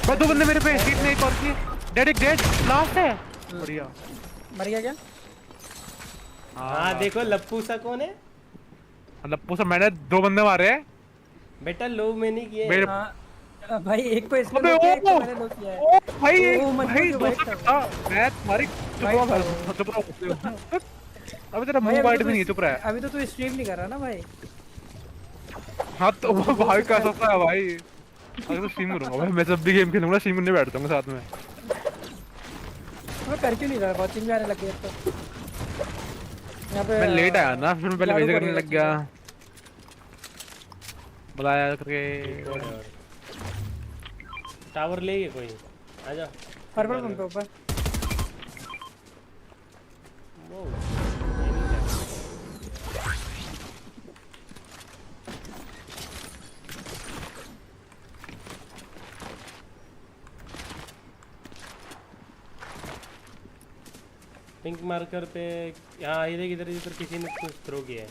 बस दो बंदे मेरे पे हीट नहीं कर की डेड लास्ट है बढ़िया मर गया क्या हां देखो लप्पू सा कौन है लप्पू सा मैंने दो बंदे मारे हैं बेटा लो में नहीं किए हां भाई एक को इसने लो किया एक को मैंने लो किया है भाई भाई मैं तुम्हारी चुप रहो अभी तेरा मुंह वाइड भी नहीं चुप रहा है अभी तो तू स्ट्रीम नहीं कर रहा ना भाई हाँ तो वो भाई का सकता है भाई अगर तो स्ट्रीम करूंगा भाई मैं जब भी गेम खेलूंगा स्ट्रीम करने बैठ जाऊंगा साथ में मैं कर क्यों नहीं रहा वाचिंग में आने लग गया तो यहां पे मैं लेट आया ना फिर मैं पहले वैसे करने लग गया बुलाया करके टावर ले गए कोई आजा पर्पल पंप पे ऊपर पिंक मार्कर पे यहाँ इधर किसी ने कुछ थ्रो किया है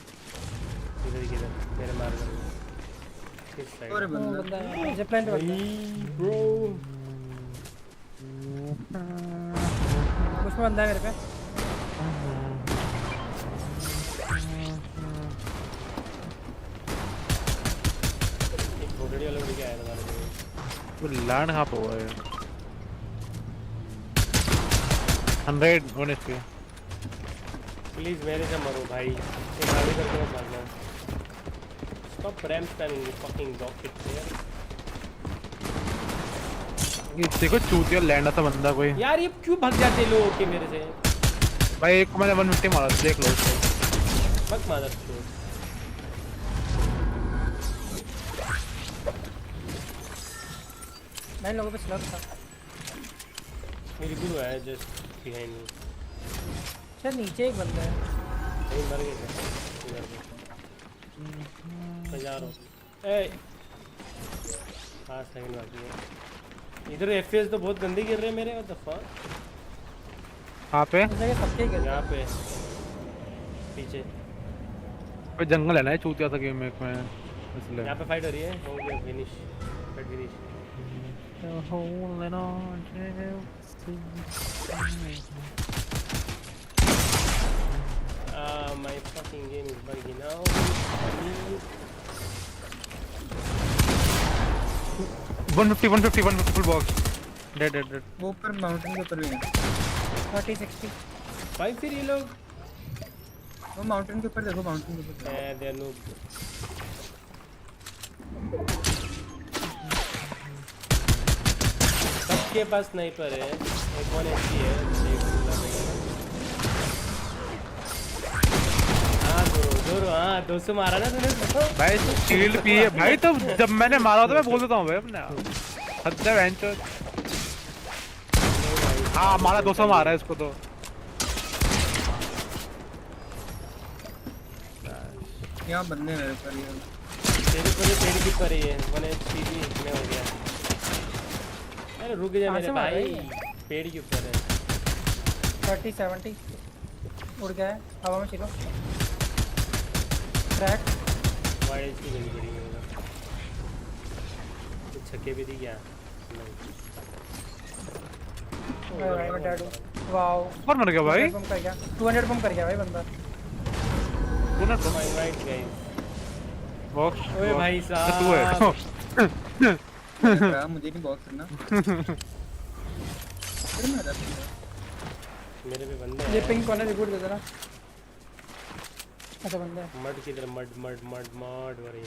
इधर मेरे मार्कर में किस साइड और बंदा जिप लाइन पे ब्रो उसमें बंदा है मेरे पे एक घोड़े वाला उड़ के आया तुम्हारे पे वो लैंड कहाँ पे हुआ है 100 HP प्लीज मेरे से मरो भाई ये गाड़ी करके मत भागना stop RAM spamming you fucking rocket player ये देखो चूतिया लैंड आता बंदा कोई यार ये क्यों भाग जाते लोग के मेरे से भाई एक को मैंने 150 मारा देख लो उसको मत मार छोड़ मैं लोगों पे स्लग था मेरी गुरु है जस्ट बिहाइंड मी सर नीचे एक बंदा है नहीं मर गए इधर पे मैं जा रहा हूं ए 5 सेकंड बाकी है इधर एफपीएस तो बहुत गंदे गिर रहे हैं मेरे व्हाट द फक कहां पे यहां पे पीछे पे जंगल है ना ये चूतिया सा गेम में इसलिए यहां पे फाइट हो रही है हो गया finish fight finish my fucking game is bugging now. 150 full box. Dead. वो ऊपर माउंटेन के ऊपर भी है 40 60 भाई फिर ये लोग वो माउंटेन के ऊपर देखो माउंटेन के ऊपर दे नो सबके पास स्नाइपर है एक 1 HP है हाँ 200 मारा ना तूने भाई शील्ड पी है भाई तो जब मैंने मारा था मैं बोल देता हूँ भाई अपने हद है वेंचर हाँ हमारा 200 मारा है इसको तो। यहाँ बंदे मेरे पर ये तेरे पर पेड़ की पर ही है 1 HP में हो गया। अरे रुक जा मेरे भाई, पेड़ के ऊपर है। 30 70 उड़ गया है हवा में। चलो क्रैक वाइड की गली पड़ी है उधर। कुछ छक्के भी दी क्या? नहीं डैड वाओ कौन मर गया भाई? 200 बम कर गया भाई बंदा। 200 बम राइट गाइस। बॉक्स ओए भाई साहब तू है मुझे नहीं बॉक्स करना। मेरे पे बंदे ये पिंक कॉर्नर रिपोर्ट दे देना। अच्छा बंदा मड की तरह मड भरी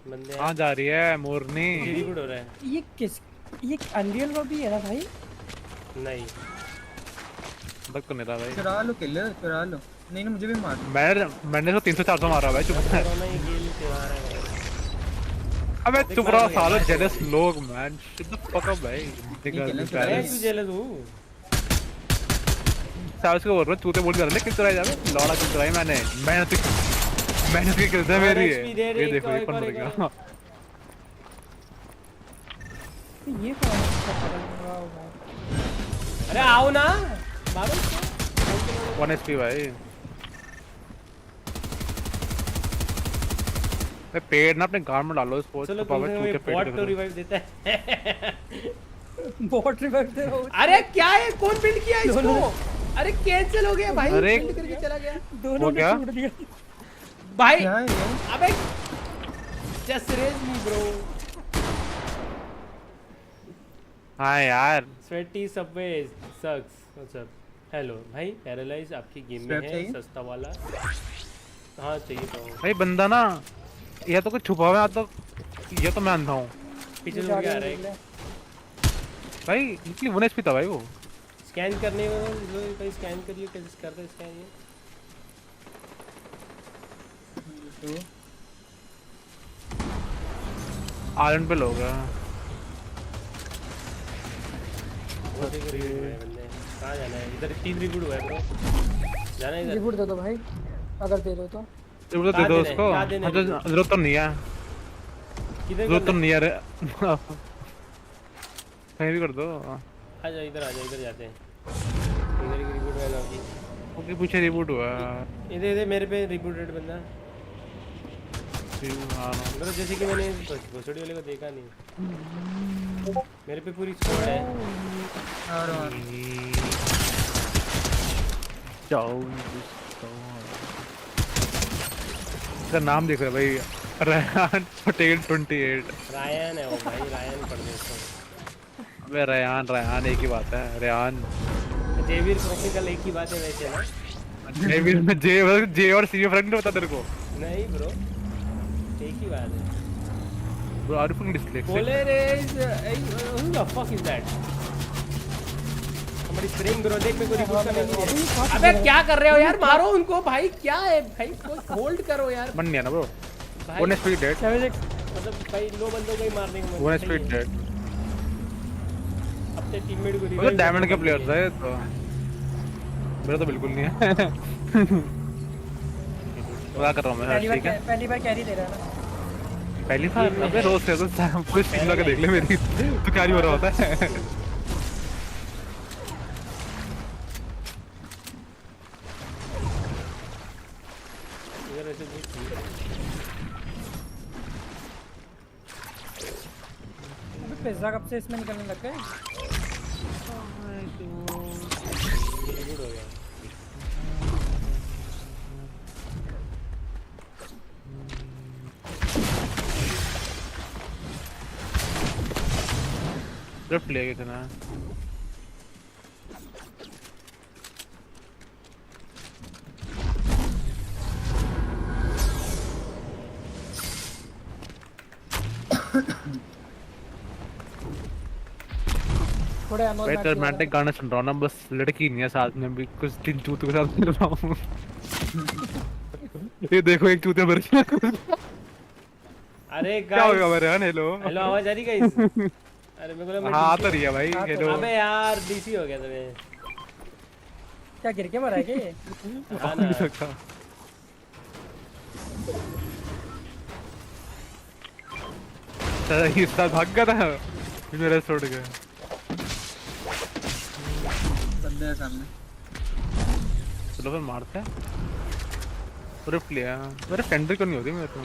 बंदे। कहाँ जा रही है मोरनी? रिपोर्ट हो रहा है। ये अनरियल लॉबी है ना भाई? नहीं बक तो नहीं था भाई। चुरा लो किल चुरा लो। नहीं मुझे भी मार। मैंने तो 300 400 मारा भाई। चुप है। अबे चुप रहो सालो जेलस लोग man. Shit the fuck up भाई। मैं तू जेलस हूं। साउस को बोल रहा चूते बोल कर ले किस तरह जावे लौड़ा किस तरह मैंने की किल से मेरी है। ये देखो ये कौन मर गया। ये कौन है? अरे आओ ना मारो 1 HP भाई। पेड़ ना अपने गार्ड में डालो इसको। चलो तुम्हें बॉट तो रिवाइव देता है। बॉट रिवाइव दे रहा हूं। अरे क्या है? कौन बिल्ड किया इसको? अरे कैंसिल हो गया भाई। बिल्ड करके चला गया। दोनों ने छूट दिया भाई। अबे जस्ट रेज मी ब्रो। हाँ यार स्वेटी सबवे सक्स। व्हाट्सअप हेलो भाई। पैरालाइज आपकी गेम में है सस्ता वाला। हाँ चाहिए तो भाई बंदा ना ये तो कुछ छुपा हुआ है तो ये तो मैं अंधा हूँ। पीछे लोग आ रहे हैं भाई। इतनी 1 HP था भाई वो। स्कैन करने में भाई स्कैन करिए कैसे करते हैं स्कैन ये। आयरन पे लोग हैं। कहाँ जाना है? इधर 3 रिबूट हुआ है ब्रो। जाना है इधर। रिबूट दे दो भाई अगर दे दो तो। रिबूट दे दो उसको। जरूरत तो नहीं है। जरूरत तो नहीं है। कहीं भी कर दो। आजा इधर जाते हैं। इधर की रिबूट वाला होगी। ओके पीछे रिबूट हुआ। इधर मेरे पे रिबूटेड बंदा। मतलब जैसे कि मैंने भोसड़ी वाले को देखा नहीं। मेरे पे पूरी स्क्वाड है। इसका नाम देख रहे भाई रेहान पटेल 28। रायन है वो भाई। रायन पढ़ दे इसको। अबे रेहान एक ही बात है। रेहान जेवीर प्रैक्टिकल एक ही बात है वैसे ना। जेवीर में जे और सी फर्क नहीं पता तेरे को? नहीं ब्रो एक ही बात है। Bro, are you fucking dyslexic? Polaris, who the fuck is that? हमारी स्प्रिंग ब्रो देख मेरे को रिपोर्ट करने नहीं है। अबे क्या कर रहे हो यार? मारो उनको भाई। क्या है भाई? कोई होल्ड करो यार। मन नहीं है ना ब्रो। 1 HP dead। मतलब भाई लो बंदों को ही मारने को। 1 HP dead। अपने टीममेट को रिवाइव। डायमंड के प्लेयर्स है तो मेरा तो बिल्कुल नहीं है। क्या कर रहा हूँ मैं? ठीक है पहली बार कैरी दे रहा है ना। पहली बार अबे रोज से तो पूरी स्क्रीन लगा देख ले मेरी। तो क्या हो रहा होता है? पिज्जा कब से इसमें निकलने लग गए? ड्रिफ्ट ले गए थे ना। भाई तेरा रोमांटिक गाना सुन रहा हूँ ना। बस लड़की नहीं है साथ में भी। कुछ दिन चूते के साथ सुन रहा हूँ। ये देखो एक चूते मर गया। अरे क्या होगा मेरे? हेलो हेलो आवाज आ रही गाइस? अरे मेरे को हाँ तो रही है भाई हेलो। अबे यार डीसी हो गया तुम्हें। क्या गिर के मरा है क्या ये? हाँ नहीं सकता। ये साथ भाग गया था मेरे छोड़ के। बंदे हैं सामने। चलो फिर मारते हैं। पूरे प्लेयर मेरे फेंडर क्यों नहीं होती मेरे तो।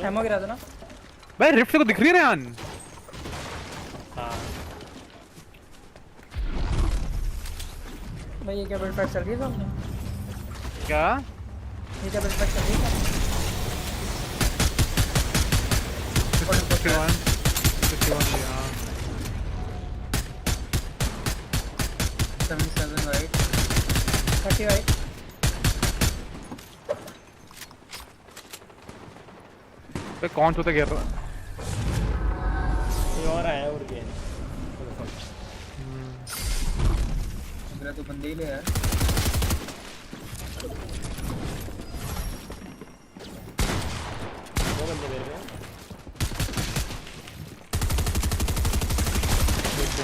एमो गिरा दो ना भाई रिफ्ट को दिख रही है रेहान। हाँ भाई ये क्या बिल्ड पैक चल रही है सामने? क्या ये क्या बिल्ड पैक चल रही है? 51 yeah 77 right 30 right पे कौन सा गिर रहा ये और आया उड़ के। मेरा तो बंदे ही ले यार। दो बंदे मेरे में।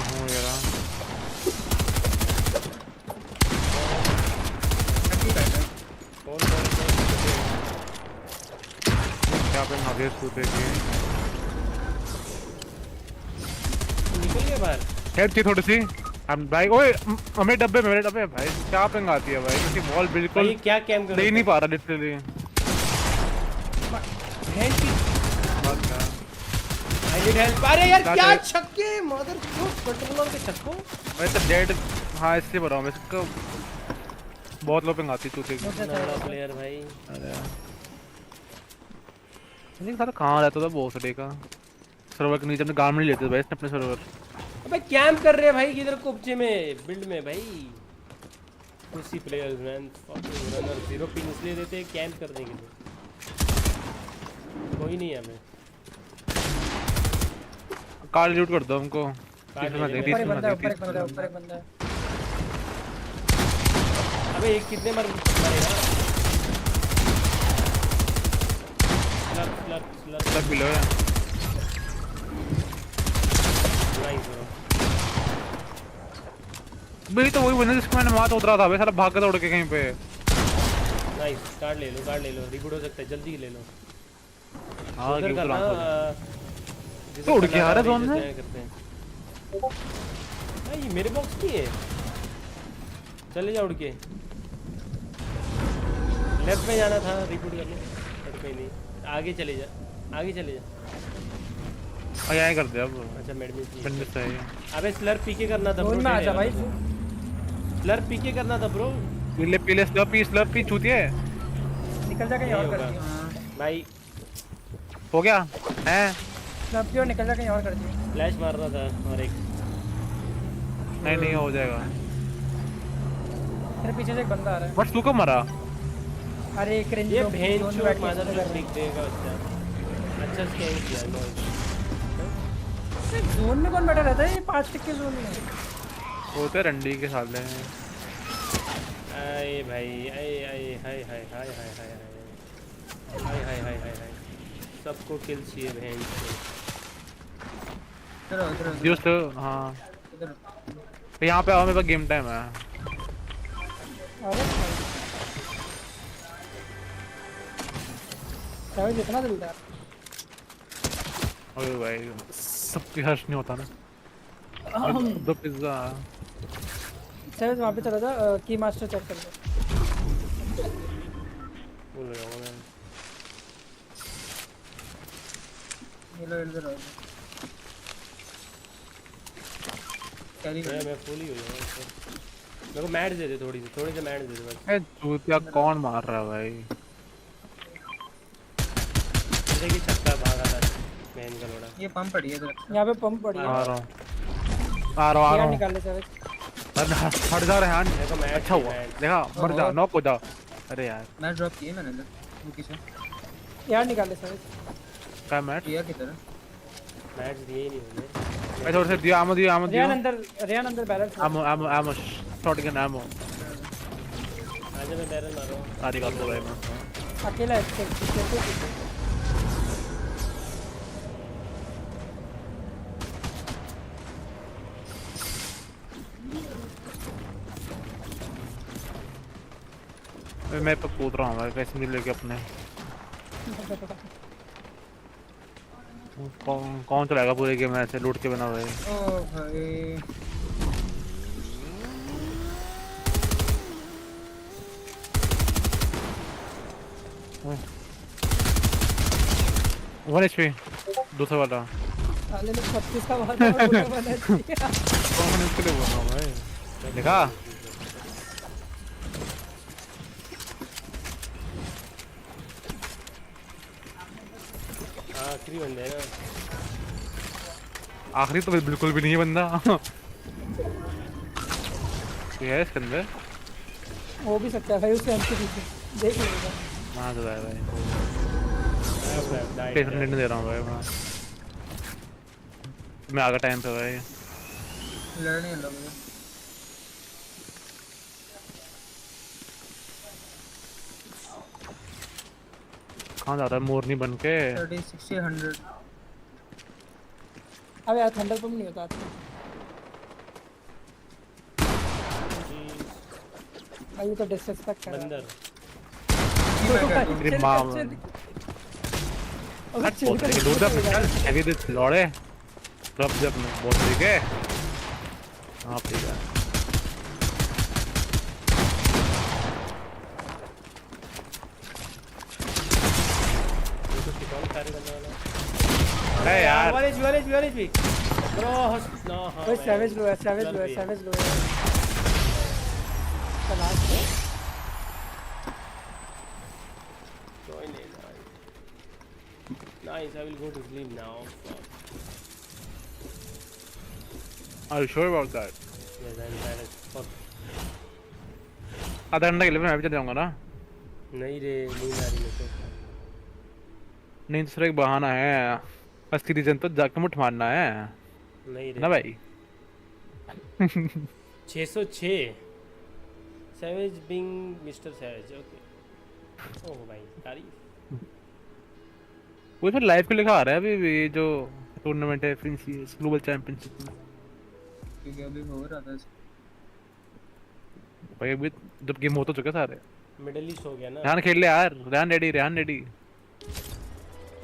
हूँ यार क्या पे नगेट्स होते हैं निकल गए बाहर। हेड थी थोड़ी सी हम भाई। ओए मेरे डब्बे भाई क्या पिंग आती है भाई क्योंकि बॉल बिल्कुल क्या कैम कर दे नहीं पा रहा लिटरली। I need help। अरे यार क्या छक्के मदर कंट्रोलर के छक्कों। मैं तो डेड। हाँ इसलिए बताऊँ मैं इसको बहुत लो पिंग आती चूते की। प्लेयर भाई। अरे नहीं सारा कहाँ रहता था बॉस डे का सर्वर के नीचे अपने गार्ड लेते थे भाई अपने सर्वर। अबे कैंप कर रहे हैं भाई किधर कोपचे में बिल्ड में भाई। उसी players man fucking runner 0 ping इसलिए देते हैं कैंप करने के लिए। कोई नहीं है हमें। कार लूट कर दो हमको। ऊपर एक बंदा है। अबे एक कितने मरेगा। स्लग बिलो है। भाई तो वही बंदा जिसको मैंने मार उतरा था भाई सारा भाग के दौड़ के कहीं पे। नाइस कार्ड ले लो रिबूट हो सकता है जल्दी ले लो। हां उधर का तो उड़ के आ रहा है जोन में। भाई मेरे बॉक्स की है। चले जा उड़ के। लेफ्ट में जाना था रिबूट करने बट पे नहीं। आगे चले जा। यहीं कर दे अब। अच्छा मेडमिट सही है। अबे स्लर पीके करना था ब्रो। में आजा भाई। स्लर पीके करना था ब्रो। पीले स्लर पी चूतिए। निकल जा कहीं और कर दियो भाई। हो गया हैं स्लर क्यों निकल जा कहीं और कर दियो। फ्लैश मारना था और एक नहीं हो जाएगा। तेरे पीछे से एक बंदा आ रहा है। बट तू कब मरा। अरे क्रिंज ये भेंट चोट मादर का पिक देगा बच्चा। अच्छा स्कैन किया नो। जोन में कौन बैठा रहता है ये 5 टिक के जोन में। होते रंडी के साथ ले। आए भाई आए हाय सबको किल चाहिए भेंट से। जस्ट हां यहाँ पे आओ मेरे पास गेम टाइम है। चाहे जितना दिलदार। अरे भाई सबकी हर्ष नहीं होता ना। दो पिज्जा। चाहे वहाँ पे चला जा की मास्टर चेक कर लो। बोल रहा हूँ मैं। इधर आओ। मैं फुल ही हो जाऊंगा। मेरे को मैट दे दे थोड़ी सी मैट दे दे बस। ए चूतिया कौन मार रहा है भाई। जैसे कि छक्का भागा था मैन का लोड़ा। ये पंप पड़ी है इधर। यहाँ पे पंप पड़ी है। आ रहा हूँ निकाल ले सर। हट जा रहे हैं। अच्छा हुआ देखा मर जा नॉक हो जा। अरे यार मैच ड्रॉप किए मैंने इधर वो किसे यार निकाल ले सर। क्या मैच किया किधर मैच दिए नहीं मैंने। मैं थोड़ा सा दिया आमो रियान अंदर बैरल आमो शॉटगन आमो। आजा मैं बैरल मार रहा हूं। आदि का तो भाई मैं अकेला है। मैं पे कूद रहा हूँ भाई पैसे नहीं लेके अपने कौन चलाएगा पूरे गेम ऐसे लूट के बिना भाई ओ भाई वन एचपी दूसरा वाला साले ने 36 का मारा और पूरा बना दिया कौन इसके लिए बोल रहा हूँ भाई देखा आखिरी बंदा है ना आखिरी तो बिल्कुल भी नहीं है बंदा ये है इसके अंदर हो भी सकता है भाई उससे हमसे पीछे देख लेगा हाँ तो भाई टेंशन लेने दे रहा हूँ भाई मैं आगे टाइम पे भाई लड़ने लग गया कहाँ जा रहा है मोरनी बन के 30 60 100 अब यार थंडर पंप नहीं होता भाई ये तो डिसरिस्पेक्ट कर बंदर तेरी माँ हट बहुत के दूर जा फिर हैवी दिस लौड़े रब जब बहुत ठीक है आप ठीक है अरे यार वालेज भी ब्रो नो हां ओए सैवेज लो है सैवेज लो है लास्ट है कोई नहीं nice I will go to sleep now Are you sure about that? yes I'm tired as fuck आधा घंटा के लिए मैं भी चल जाऊंगा ना नहीं रे नींद आ रही मेरे को नहीं तो सिर्फ एक बहाना है असली रीजन तो जाके मुठ मारना है नहीं रे ना भाई 606 सैवेज बिंग मिस्टर सैवेज ओके ओह भाई तारीफ वो फिर लाइव के लिखा आ रहा है अभी ये जो टूर्नामेंट है प्रिंसिस ग्लोबल चैंपियनशिप ठीक है अभी हो रहा था भाई अभी जब गेम हो तो चुके सारे मिडिल ईस्ट हो गया ना रेहान खेल ले यार Rehan ready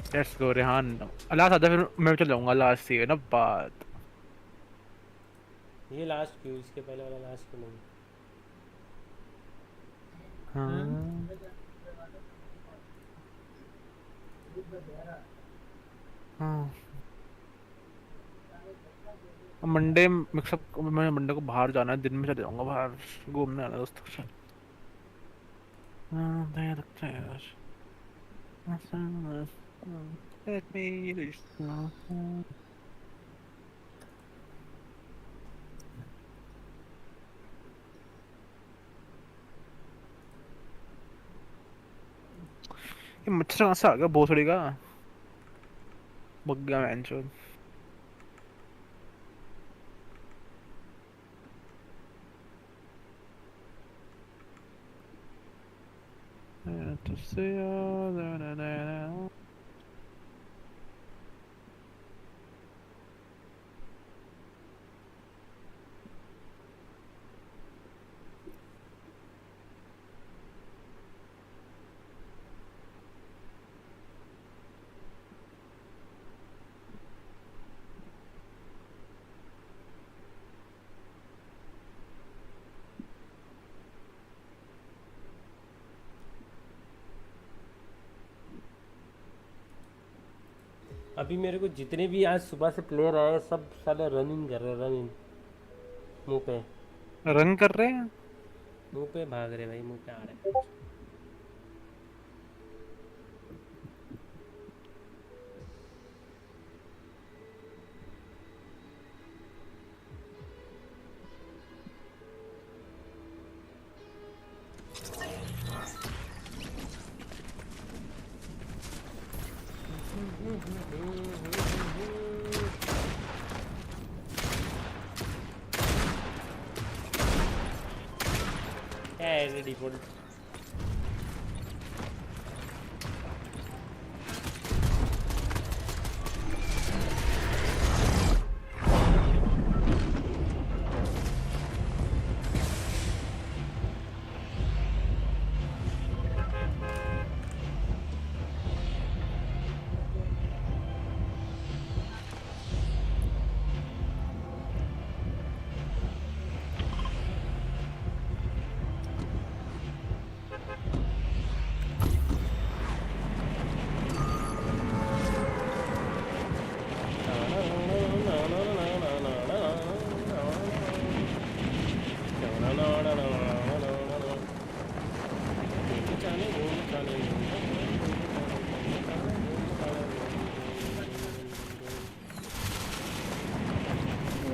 let's go Rehan last आधा फिर मैं चल जाऊंगा लास्ट से ना बात ये लास्ट क्यों इसके पहले वाला लास्ट क्यों नहीं हाँ हाँ मंडे मिक्सअप मैं मंडे को बाहर जाना है दिन में चले जाऊंगा बाहर घूमने आना दोस्तों के साथ हाँ लगता है यार Let me ये मच्छर कहाँ से आ गया भोसड़ी का बग गया मैं चोद to see you अभी मेरे को जितने भी आज सुबह से प्लेयर आए सब साले रनिंग कर रहे हैं रनिंग मुंह पे रन कर रहे हैं मुंह पे भाग रहे भाई मुंह पे आ रहे हैं डिफॉल्ट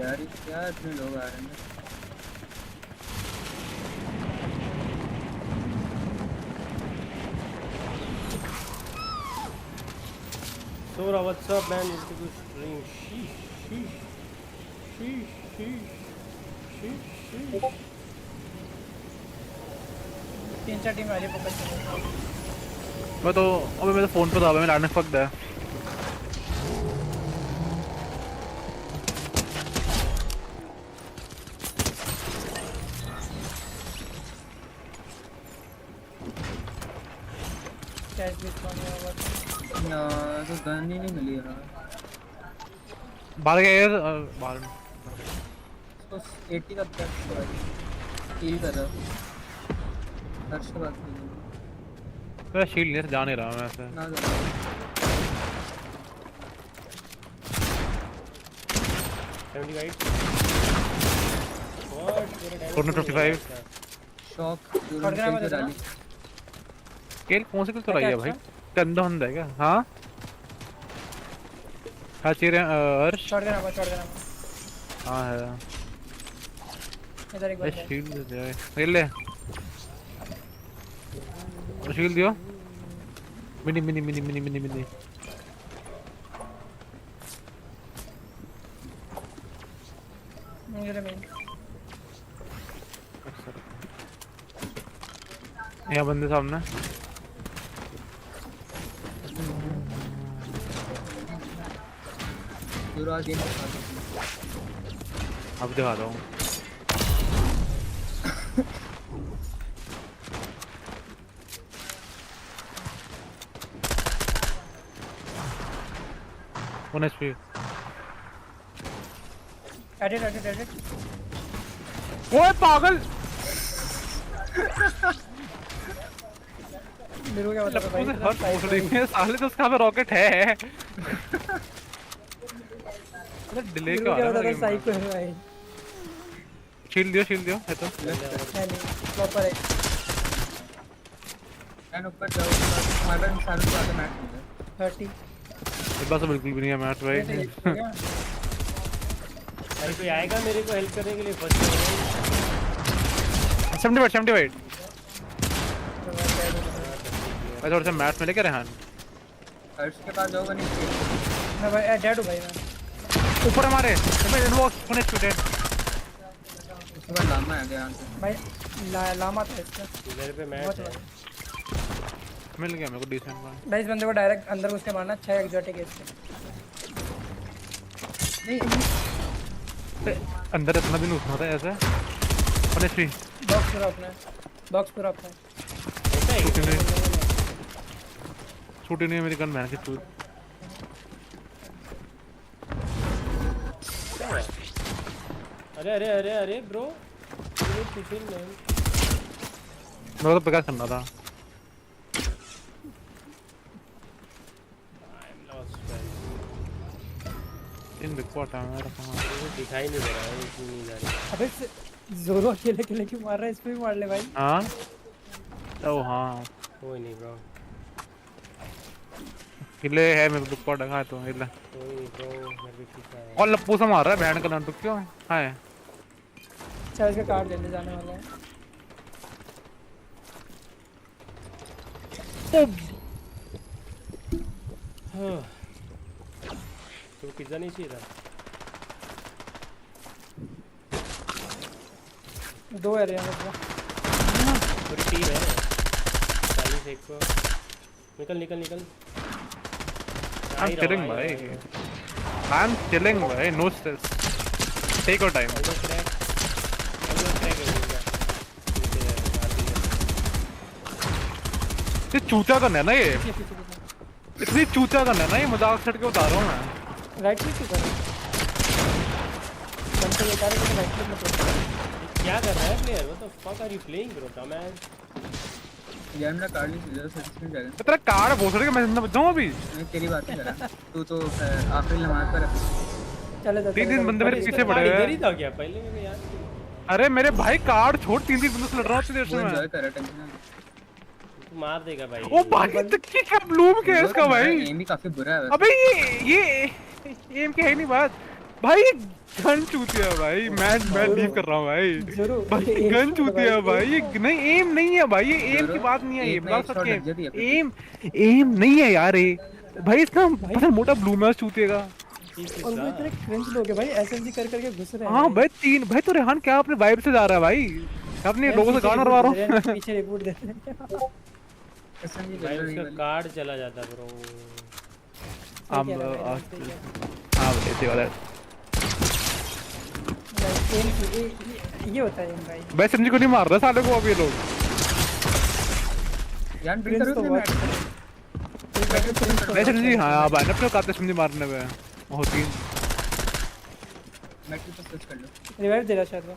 यार, क्या इतने लोग आ रहे हैं। Sora, what's up, man? Welcome to stream. Sheesh, sheesh, sheesh, sheesh, sheesh, sheesh. 3-4 team वाले पकड़ चले। मैं तो अबे मेरे फोन पे था, मैं लाने फक दे। कैश भी कौन है वो? यार तो गन ही नहीं मिली यार। बाहर गए बाहर। तो 80 का तक कील कर रहा। हर्ष के बाद मेरा शील्ड नहीं जा नहीं रहा मैं ऐसे। ना जा। 75 शॉक स्केल कौन से किल चलाई है भाई? गंदा बंदा है क्या? हाँ हाँ चीरे अर्श शॉट देना हाँ है इधर एक बार शील्ड दे ले ले शील्ड दियो mini mini mini mini mini mini मेरे में यहाँ बंदे सामने अब दिखा रहा हूँ वन एचपी एडिट ओए पागल मेरे को क्या पता भाई हर पोस्टर में साले तो उसका पे रॉकेट है अरे डिले क्या हो रहा है साइको है भाई शील्ड दियो है तो नहीं प्रॉपर है एंड ऊपर जाओ हमारे सारे को आगे मैच मिल 30 इस बार तो बिल्कुल भी नहीं है मैच भाई अरे कोई आएगा मेरे को हेल्प करने के लिए फर्स्ट 78 भाई थोड़ा सा मैच में लेके रेहान अर्श के पास जाओगे नहीं मैं भाई डेड हूं भाई मैं ऊपर हमारे मैं इनवॉक्स फिनिश टू डेड उसके बाद लामा आ गया यहां से भाई लामा था इसका मेरे पे मैच है मिल गया मेरे को डिसेंट वन भाई इस बंदे को डायरेक्ट अंदर घुस के मारना 6 एक्सोटिक है इसके नहीं अंदर इतना भी नहीं घुसना था ऐसे फिनिश भी बॉक्स पूरा अपना छूटी नहीं है मेरी गन मैन की चूत अरे ब्रो ये पीछे नहीं मेरे को तो पिकअप करना था इन बिकॉट है मेरा कहां दिखाई नहीं दे रहा है इतनी नहीं जा रही अबे जोरो अकेले क्यों मार रहा है? इस पे भी मार ले भाई। हां ओ हां कोई नहीं ब्रो किले है मेरे को पड़ रहा है तो इला कोई नहीं ब्रो मेरे भी ठीक है और लप्पू से मार रहा है बैंड का लंटू क्यों है चल इसका कार्ड लेने जाने वाला है तो पिज्जा नहीं चाहिए था 2 एरिया में पूरी टीम है 40 एक को निकल I'm chilling भाई I'm chilling भाई no stress take your time ये चूचा करना है ना ये इतनी चूचा करना है ना ये मजाक छट के उतार रहा हूँ मैं राइट क्लिक क्यों कर रहा है कंट्रोल ये कर रहा है राइट क्लिक मत कर क्या कर रहा है player what the fuck are you playing bro डमैन यार मेरा कार्ड नहीं सीधा सर्टिफिकेट जाएगा तेरा कार्ड भोसड़ के मैं जिंदा बचाऊं अभी मैं तेरी बात नहीं कर रहा तू तो आखिरी नमाज पर चले जा 3 बंदे मेरे पीछे पड़े इधर ही था क्या पहले में यार अरे मेरे भाई कार्ड छोड़ 3 बंदे से लड़ रहा हूं इतनी देर से मैं एंजॉय कर रहा टेंशन तू मार देगा भाई ओ भाई तक्की का ब्लूम क्या है इसका भाई एम भी काफी बुरा है अबे ये एम के है नहीं बात भाई गन चूतिया भाई, मैं लीव कर रहा हूँ भाई। भाई गन चूतिया भाई, ये नहीं एम नहीं है भाई, ये एम की बात नहीं है, ये बता सकते एम एम नहीं है यार ये भाई, इसका पता मोटा ब्लू मैच चूतिया का। और वो इतने क्रिंज लोग हैं भाई, एसएमजी कर करके घुस रहे हैं। हाँ भाई तीन भाई, तो रेहान क्या अपने वाइब से जा रहा है भाई, अपने लोगों से गाना मरवा रहा हूँ। पीछे रिपोर्ट देते हैं भाई, उसका कार्ड चला जाता ब्रो। हाँ वाला ये होता है भाई। भाई समझी को नहीं मार रहा साले को अब ये लोग यार बिल्ड करो तुम मैं समझी। हाँ भाई अपने काते समझी मारने में होती है। मैं तो सर्च कर लो, रिवाइव दे रहा शायद वो।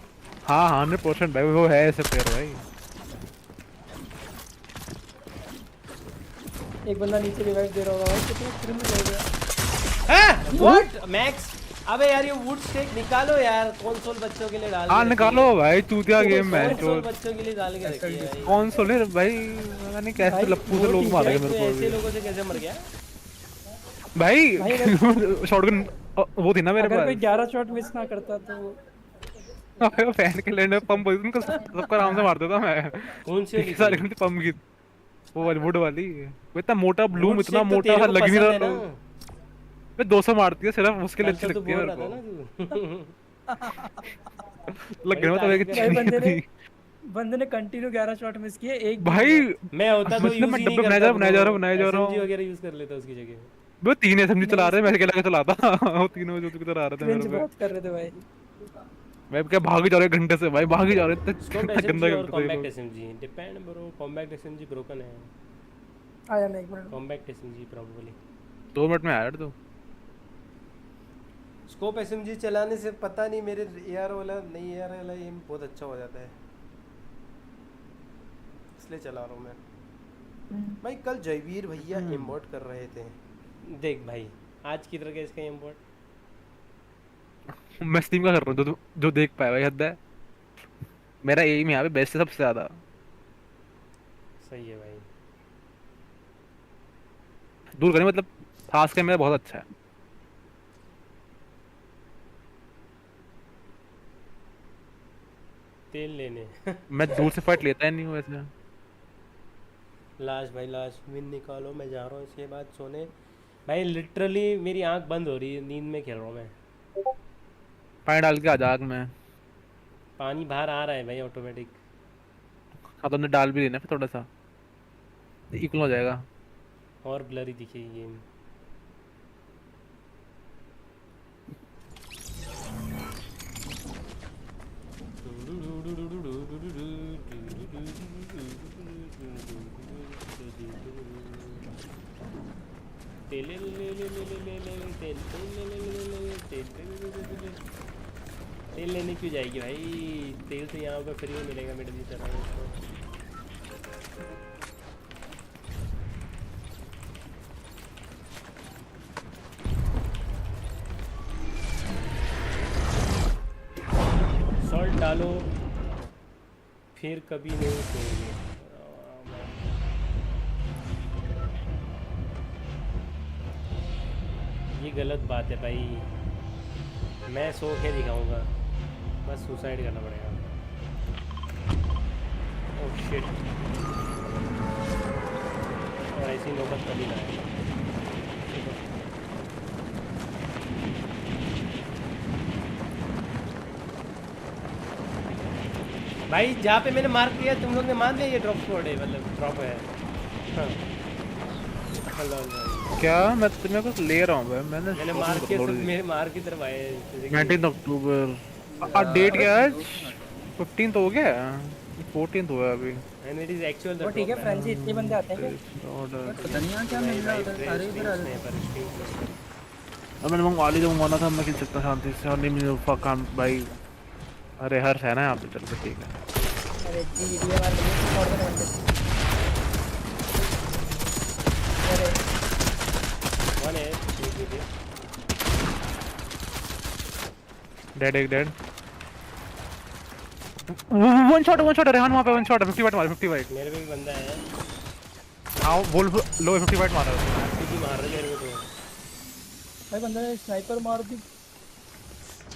हाँ 100% भाई वो है ऐसे प्लेयर भाई। एक बंदा नीचे रिवाइव दे रहा होगा भाई, कितना क्रिंज हो गया। हैं व्हाट मैक्स, अबे यार ये वुड स्टेक निकालो यार, कंसोल बच्चों के लिए डाल। हाँ निकालो भाई, चूतिया गेम है कंसोल बच्चों के लिए डाल के रखी है। कंसोल है भाई, पता नहीं कैसे लप्पू से लोग मार गए मेरे को। ऐसे लोगों से कैसे मर गया भाई? शॉटगन वो थी ना मेरे पास, अगर कोई 11 शॉट मिस ना करता तो फैन के लैंड पंप पोजीशन को सबका आराम से मार देता मैं। कौन सी सारे घंटे पंप की वो वुड वाली, वो इतना मोटा ब्लूम, इतना मोटा सा लग नहीं रहा। मैं 200 मारती है सिर्फ, उसके लिए अच्छी लगती है मेरे को। लग गया तो एक बंदे ने कंटिन्यू 11 शॉट मिस किए। एक भाई मैं होता तो यूज मैं डब्बे बनाया जा रहा हूं एसएमजी वगैरह यूज कर लेता उसकी जगह। वो 3 एसएमजी चला रहे हैं, मैं अकेला चलाता। वो तीनों जो किधर आ रहे थे मेरे पे बहुत कर रहे थे भाई। मैं क्या भाग ही जा रहे घंटे से भाई, भाग ही जा रहे थे। गंदा compact SMG depend bro, compact SMG broken है। आया मैं एक minute, compact SMG probably 2 minute में आया तो। स्कोप एसएमजी चलाने से पता नहीं मेरे एआर वाला नहीं, एआर वाला एम बहुत अच्छा हो जाता है, इसलिए चला रहा हूँ मैं। भाई कल जयवीर भैया इमोट कर रहे थे, देख भाई आज किधर गया इसका इमोट। मैं स्टीम का कर रहा हूँ, जो देख पाया भाई हद है। मेरा एम यहाँ पे बेस्ट है सबसे ज्यादा। सही है भाई, दूर करने मतलब खास कर मेरा बहुत अच्छा है। तेल लेने मैं दूर से फाइट लेता ही नहीं हूँ वैसे। लाश भाई लाश, विन निकालो, मैं जा रहा हूँ इसके बाद सोने। भाई लिटरली मेरी आंख बंद हो रही है, नींद में खेल रहा हूँ मैं। पानी डाल के आ जा आग में। पानी बाहर आ रहा है भाई ऑटोमेटिक। हाँ तो डाल भी लेना फिर थोड़ा सा, इक्वल हो जाएगा। और ब्लरी दिखेगी गेम। तेल लेने क्यों जाएगी भाई, तेल तो यहाँ पे फ्री में मिलेगा मिड की तरह उसको। सॉल्ट डालो फिर कभी नहीं सोएंगे। ये गलत बात है भाई, मैं सो के दिखाऊंगा, बस सुसाइड करना पड़ेगा। ओह शिट, और ऐसी नौबत कभी ना आए। भाई जहाँ पे मैंने मार्क किया तुम लोग ने मान लिया ये ड्रॉप स्पॉट है, मतलब ड्रॉप है। हाँ। क्या मैं तुम्हें कुछ ले रहा हूँ भाई, मैंने मार के सब मेरे मार की तरफ आए। 19 अक्टूबर डेट क्या है? 15 तो हो गया, 14 हुआ अभी। And it is actual the ठीक है फ्रेंची, इतने बंदे आते हैं पता नहीं यहाँ क्या मिल रहा है, सारे इधर आ रहे हैं। अब मैंने मंगवा जो मंगवाना था मैं खेल सकता शांति से, और नहीं मुझे फक भाई। अरे हर है ना यहाँ पे, चलो ठीक है। अरे जी ये वाला और बंदे अरे वन है डेड, एक डेड। वन शॉट रेहान वहाँ पे, वन शॉट 50 वाइट मारा, 50 वाइट। मेरे पे भी बंदा है। हाँ बोल लो 50 वाइट मारा, आरपीजी मार रहा है मेरे को। भाई बंदा ने स्नाइपर मार दी।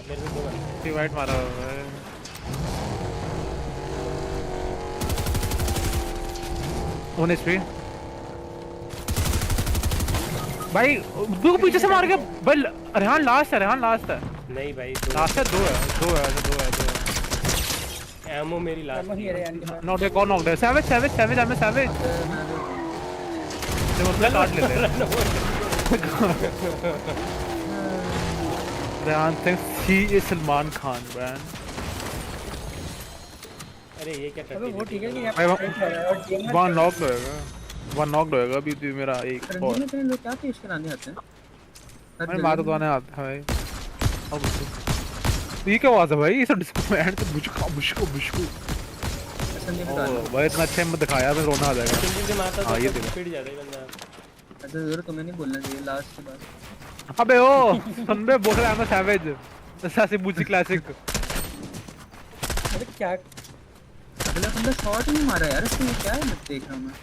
मेरे को दो वाइट मारा हुआ है। वन एचपी भाई दो पीछे से मार गया भाई। रेहान लास्ट है नहीं भाई लास्ट है। दो है एमो मेरी लास्ट नॉट एक और नॉक है। सैवेज आई एम सैवेज जब उसने काट लेते हैं। Rehan thinks he is Salman Khan man. अरे ये क्या अबे वो ठीक है कि यहां वन नॉक होएगा अभी तो मेरा एक और में लोग क्या पेश कराने आते हैं। मैं बात तो आने आता है भाई। अब ये क्या आवाज है भाई? ये सब डिस्कमेंट तो बुशको भाई इतना अच्छा मत दिखाया मैं रोना आ जाएगा। हां ये स्पीड ज्यादा ही बंदा। अच्छा जरूर तुम्हें नहीं बोलना चाहिए लास्ट के बाद। अबे ओ सुन बे बोल रहा है मैं सैवेज ऐसा से बुची क्लासिक। अरे क्या अगला बंदा शॉट नहीं मारा यार इसमें क्या है? मैं देख रहा हूं मैं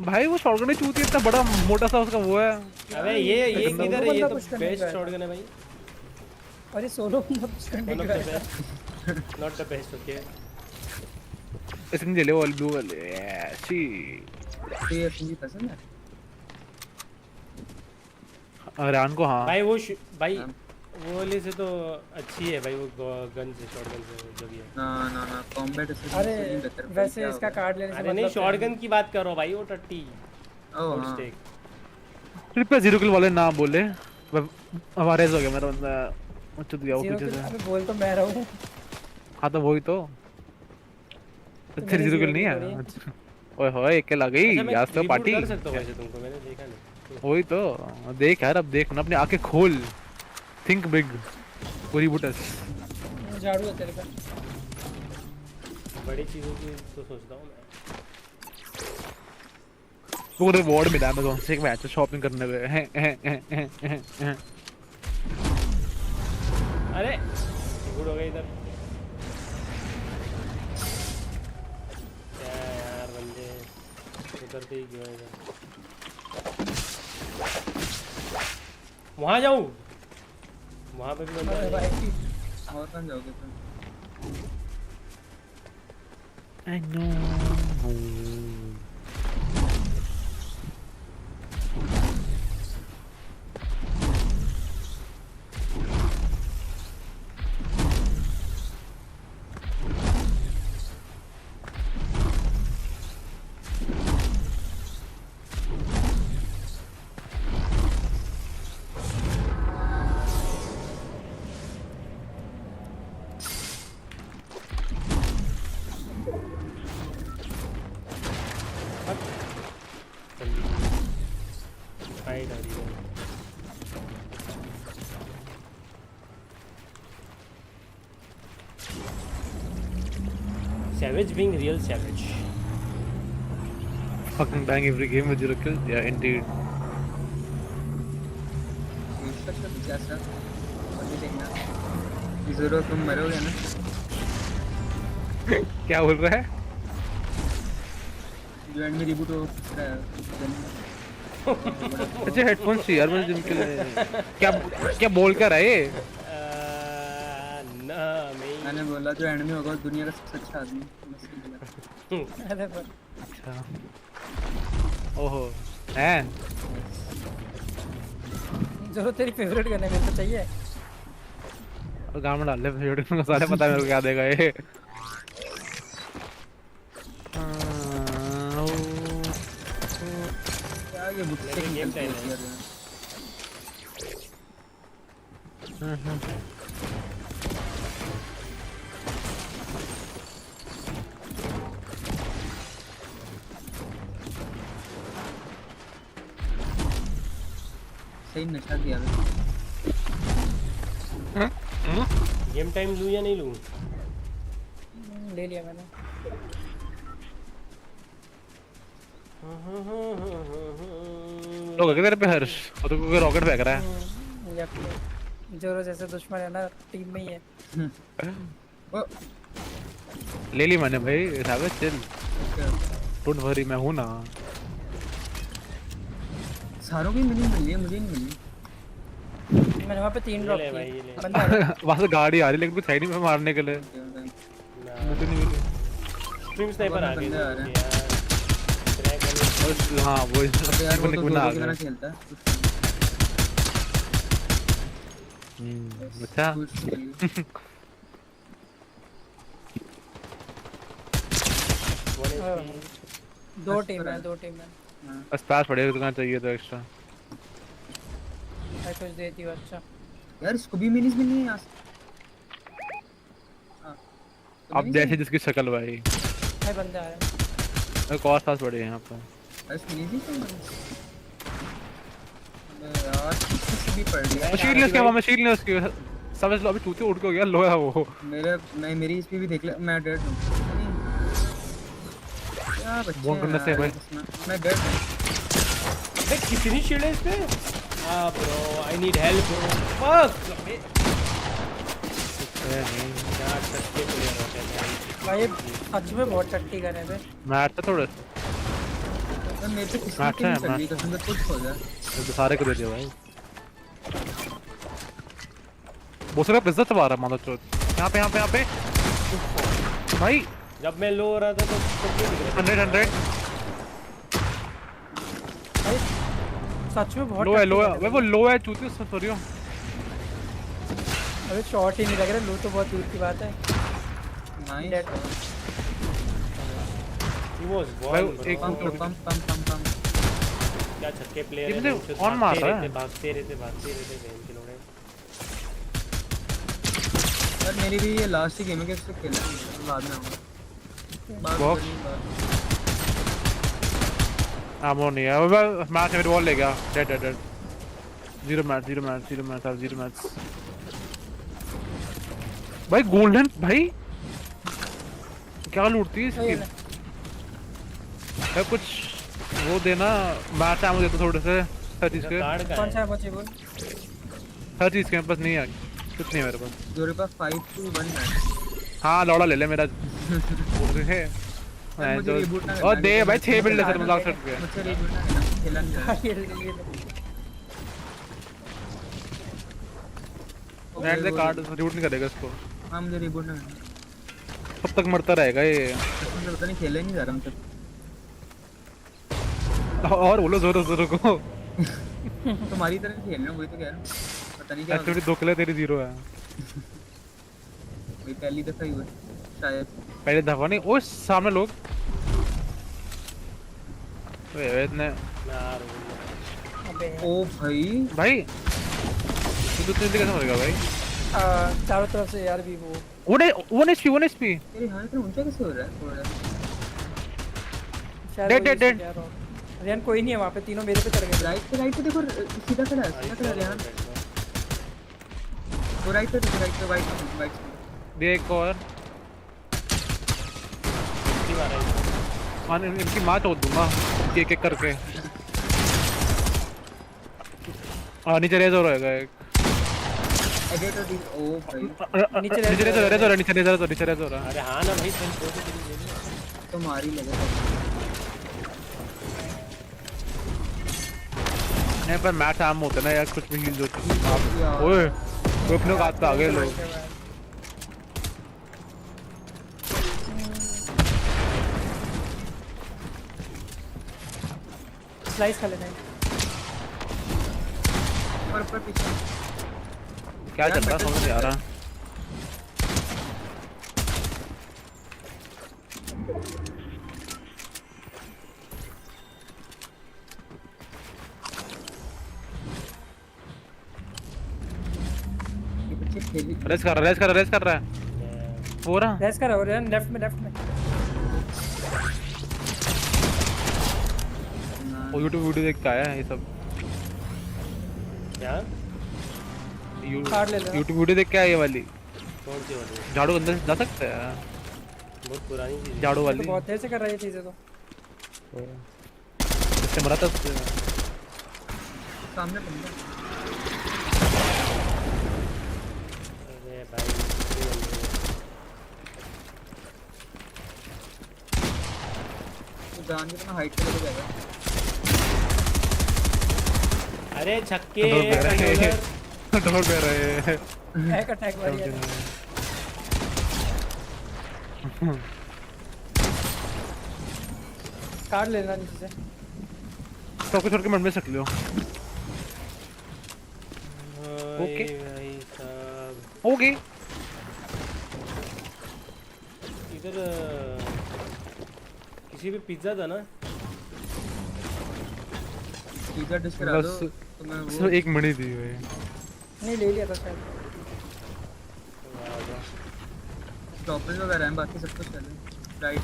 भाई वो शॉटगन ही चूती इतना बड़ा मोटा सा उसका वो है। अबे ये किधर है? ये तो बेस्ट शॉटगन है भाई। अरे सोलो बंदा पुश करने के बाद नॉट द बेस्ट ओके। इसने ले ले वो ब्लू वाले सी ये मुझे पसंद है। रेहान को हां भाई वो भाई वो वाले से तो अच्छी है भाई। वो गन से शॉटगन से जो भी है ना कॉम्बैट से। अरे वैसे इसका कार्ड लेने से अरे नहीं शॉटगन की बात करो भाई। वो टट्टी ट्रिपल 0 किल वाले ना बोले हमारे हो गया मेरा बंदा चुद गया वो पीछे से। अबे बोल तो मैं रहा हूं। हां तो वही तो 0 किल नहीं है। ओए होए एक लग गई आज तो पार्टी कर सकता हूं वैसे तुमको मैंने देखा नहीं। वही तो देख यार अब देख ना अपनी आंखें खोल। थिंक बिग पूरी बुटस झाड़ू है तेरे पे। बड़ी चीजों की तो सोचता हूं मैं। वो रिवॉर्ड मिला Amazon से एक मैच शॉपिंग करने पे। अरे गुड हो गया इधर। क्या यार बंदे उतरते ही क्यों इधर? वहां जाऊं? वहां पे भी बंदा है। और कहां जाओगे तुम? I know. Savage being real savage. Fucking bang every game with 0 kills. Yeah, indeed. जैसा अभी देखना 0 तुम मरोगे ना। क्या बोल रहा है? जो एंड में रिबूट हो रहा है। अच्छा हेडफोन चाहिए यार मुझे जिम के लिए। क्या बोल कर रहा है? मैंने बोला जो एंड में होगा दुनिया का सबसे अच्छा आदमी। अरे अच्छा ओहो हैं जो तेरी फेवरेट गन है मेरे को चाहिए। और गांव में डाल ले फेवरेट को सारे पता है मेरे को क्या देगा ये। क्या ये बुक से गेम टाइम सही नशा किया गेम टाइम लूं या नहीं लूं? ले लिया मैंने। लोग किधर पे हर्ष और तो कोई रॉकेट फेंक रहा है। जोरो जैसे दुश्मन है ना टीम में ही है। ले ली मैंने भाई साहब चल डोंट वरी मैं हूं ना। सारों की मिली है मुझे नहीं मिली। मैंने वहाँ पे 3 ड्रॉप ले भाई, किए ले। बंदा आ रहा है। वहाँ से गाड़ी आ रही लेकिन कुछ है नहीं मैं मारने के लिए मुझे नहीं मिली स्ट्रीम स्नाइपर आ गई यार क्रैक बस हाँ वो यार वो तो बिना आ की तरह गया खेलता है अच्छा दो टीम है बस पास पड़ेगा तो कहाँ चाहिए तो एक्स्ट्रा मैं कुछ देती हूँ अच्छा यार इसको भी मिनीज भी नहीं है यहाँ से अब जैसे जिसकी शक्ल भाई भाई बंदा आया एक और पास पड़े हैं यहाँ पर बस मिनीज ही चाहिए यार किसी भी पड़ गया मशीन क्या मशीन ने उसकी समझ लो अभी टूटे उड़ के हो गया लोहा वो मेरी इसपे भी देख ले मैं डेड हूँ क्या बच्चे बोन करने से भाई मैं डेड हूँ अबे कितनी शील्ड है इस पे bro I need help bro fuck यार सच्चे प्लेयर होते हैं भाई सच में बहुत चट्टी कर रहे हैं मैच तो थोड़ा मेरे पे किस्मत नहीं चल रही कसम से कुछ हो जाए तो सारे को दे दिया भाई बहुत सारा पिज्जा चबा रहा मानो चोट यहाँ पे भाई जब मैं लो हो रहा था तो 100 भाई सच में बहुत लो है वो लो है चूती उससे सॉरी अबे शॉट ही नहीं लग रहा लो तो बहुत दूर की बात है नाइस ही वाज वन एक पम क्या छक्के प्लेयर है ऑन मार रहा है भागते रहते बहन के लोड़े यार मेरी भी ये लास्ट ही गेम है कि इससे खेलना बाद में आऊंगा बॉक्स आमो नहीं है वो मैच में बॉल ले गया डेड जीरो मैच भाई गोल्डन भाई क्या लूटती है इसकी कुछ वो देना मैच आमो देता थोड़े से हर चीज के कौन सा बचे बोल हर चीज के पास नहीं है कुछ नहीं है मेरे पास मेरे पास 5-2-1 मैच हाँ लौड़ा ले ले मेरा है और दे भाई 6 बिल्ड सर मजाक कर गया मुझे रिबूट ना करना खेला नहीं नेट से कार्ड रिबूट नहीं करेगा इसको हां मुझे रिबूट ना करना कब तक मरता रहेगा ये मुझे पता नहीं खेले नहीं जा रहा मुझे और बोलो जोरो को तुम्हारी तरह खेलना वही तो कह रहा हूं पता नहीं क्या एक्चुअली 2 किलो तेरी 0 है वही पहली दफा ही हुआ शायद पहले दफा नहीं ओ सामने लोग वे इतने ओ भाई तू तो कैसे मरेगा भाई चारों तरफ से यार भी वो 1 HP तेरी हालत में ऊंचा कैसे हो रहा है थोड़ा डेड रियान कोई नहीं है वहाँ पे तीनों मेरे पे चढ़ गए राइट पे देखो सीधा खड़ा है रियान वो राइट पे वाइट देख और इनकी माँ तोड़ दूंगा एक करके नीचे रेज हो रहेगा एक नीचे रेज हो रहा अरे हाँ ना भाई तो मारी लगा नहीं पर मैच आम होता है ना यार कुछ भी हील होती है ओए वो अपने हाथ पे आ गए लोग स्लाइस कर लेते हैं ऊपर पीछे क्या चल रहा समझ नहीं आ रहा रेस कर रहा है पूरा रेस कर रहा है लेफ्ट में वो YouTube वीडियो देख के आया है ये सब क्या YouTube वीडियो देख के आया ये वाली कौन सी वाली झाड़ू अंदर जा सकते हैं बहुत पुरानी चीज झाड़ू वाली तो बहुत देर से कर रही है चीजें तो इससे मरा था सामने बंदा जान के तो हाइट पे लेके जाएगा अरे छक्के डबल पे रहे हैं हैक अटैक वाली है कार्ड लेना नीचे से तो कुछ छोड़ के मन में सक लियो ओके भाई साहब ओके इधर किसी पे पिज्जा था ना पिज्जा डिश करा दो तो मैं वो एक मणि दी हुई नहीं ले लिया था शायद टॉपर्स वगैरह हैं बाकी सब कुछ चले राइट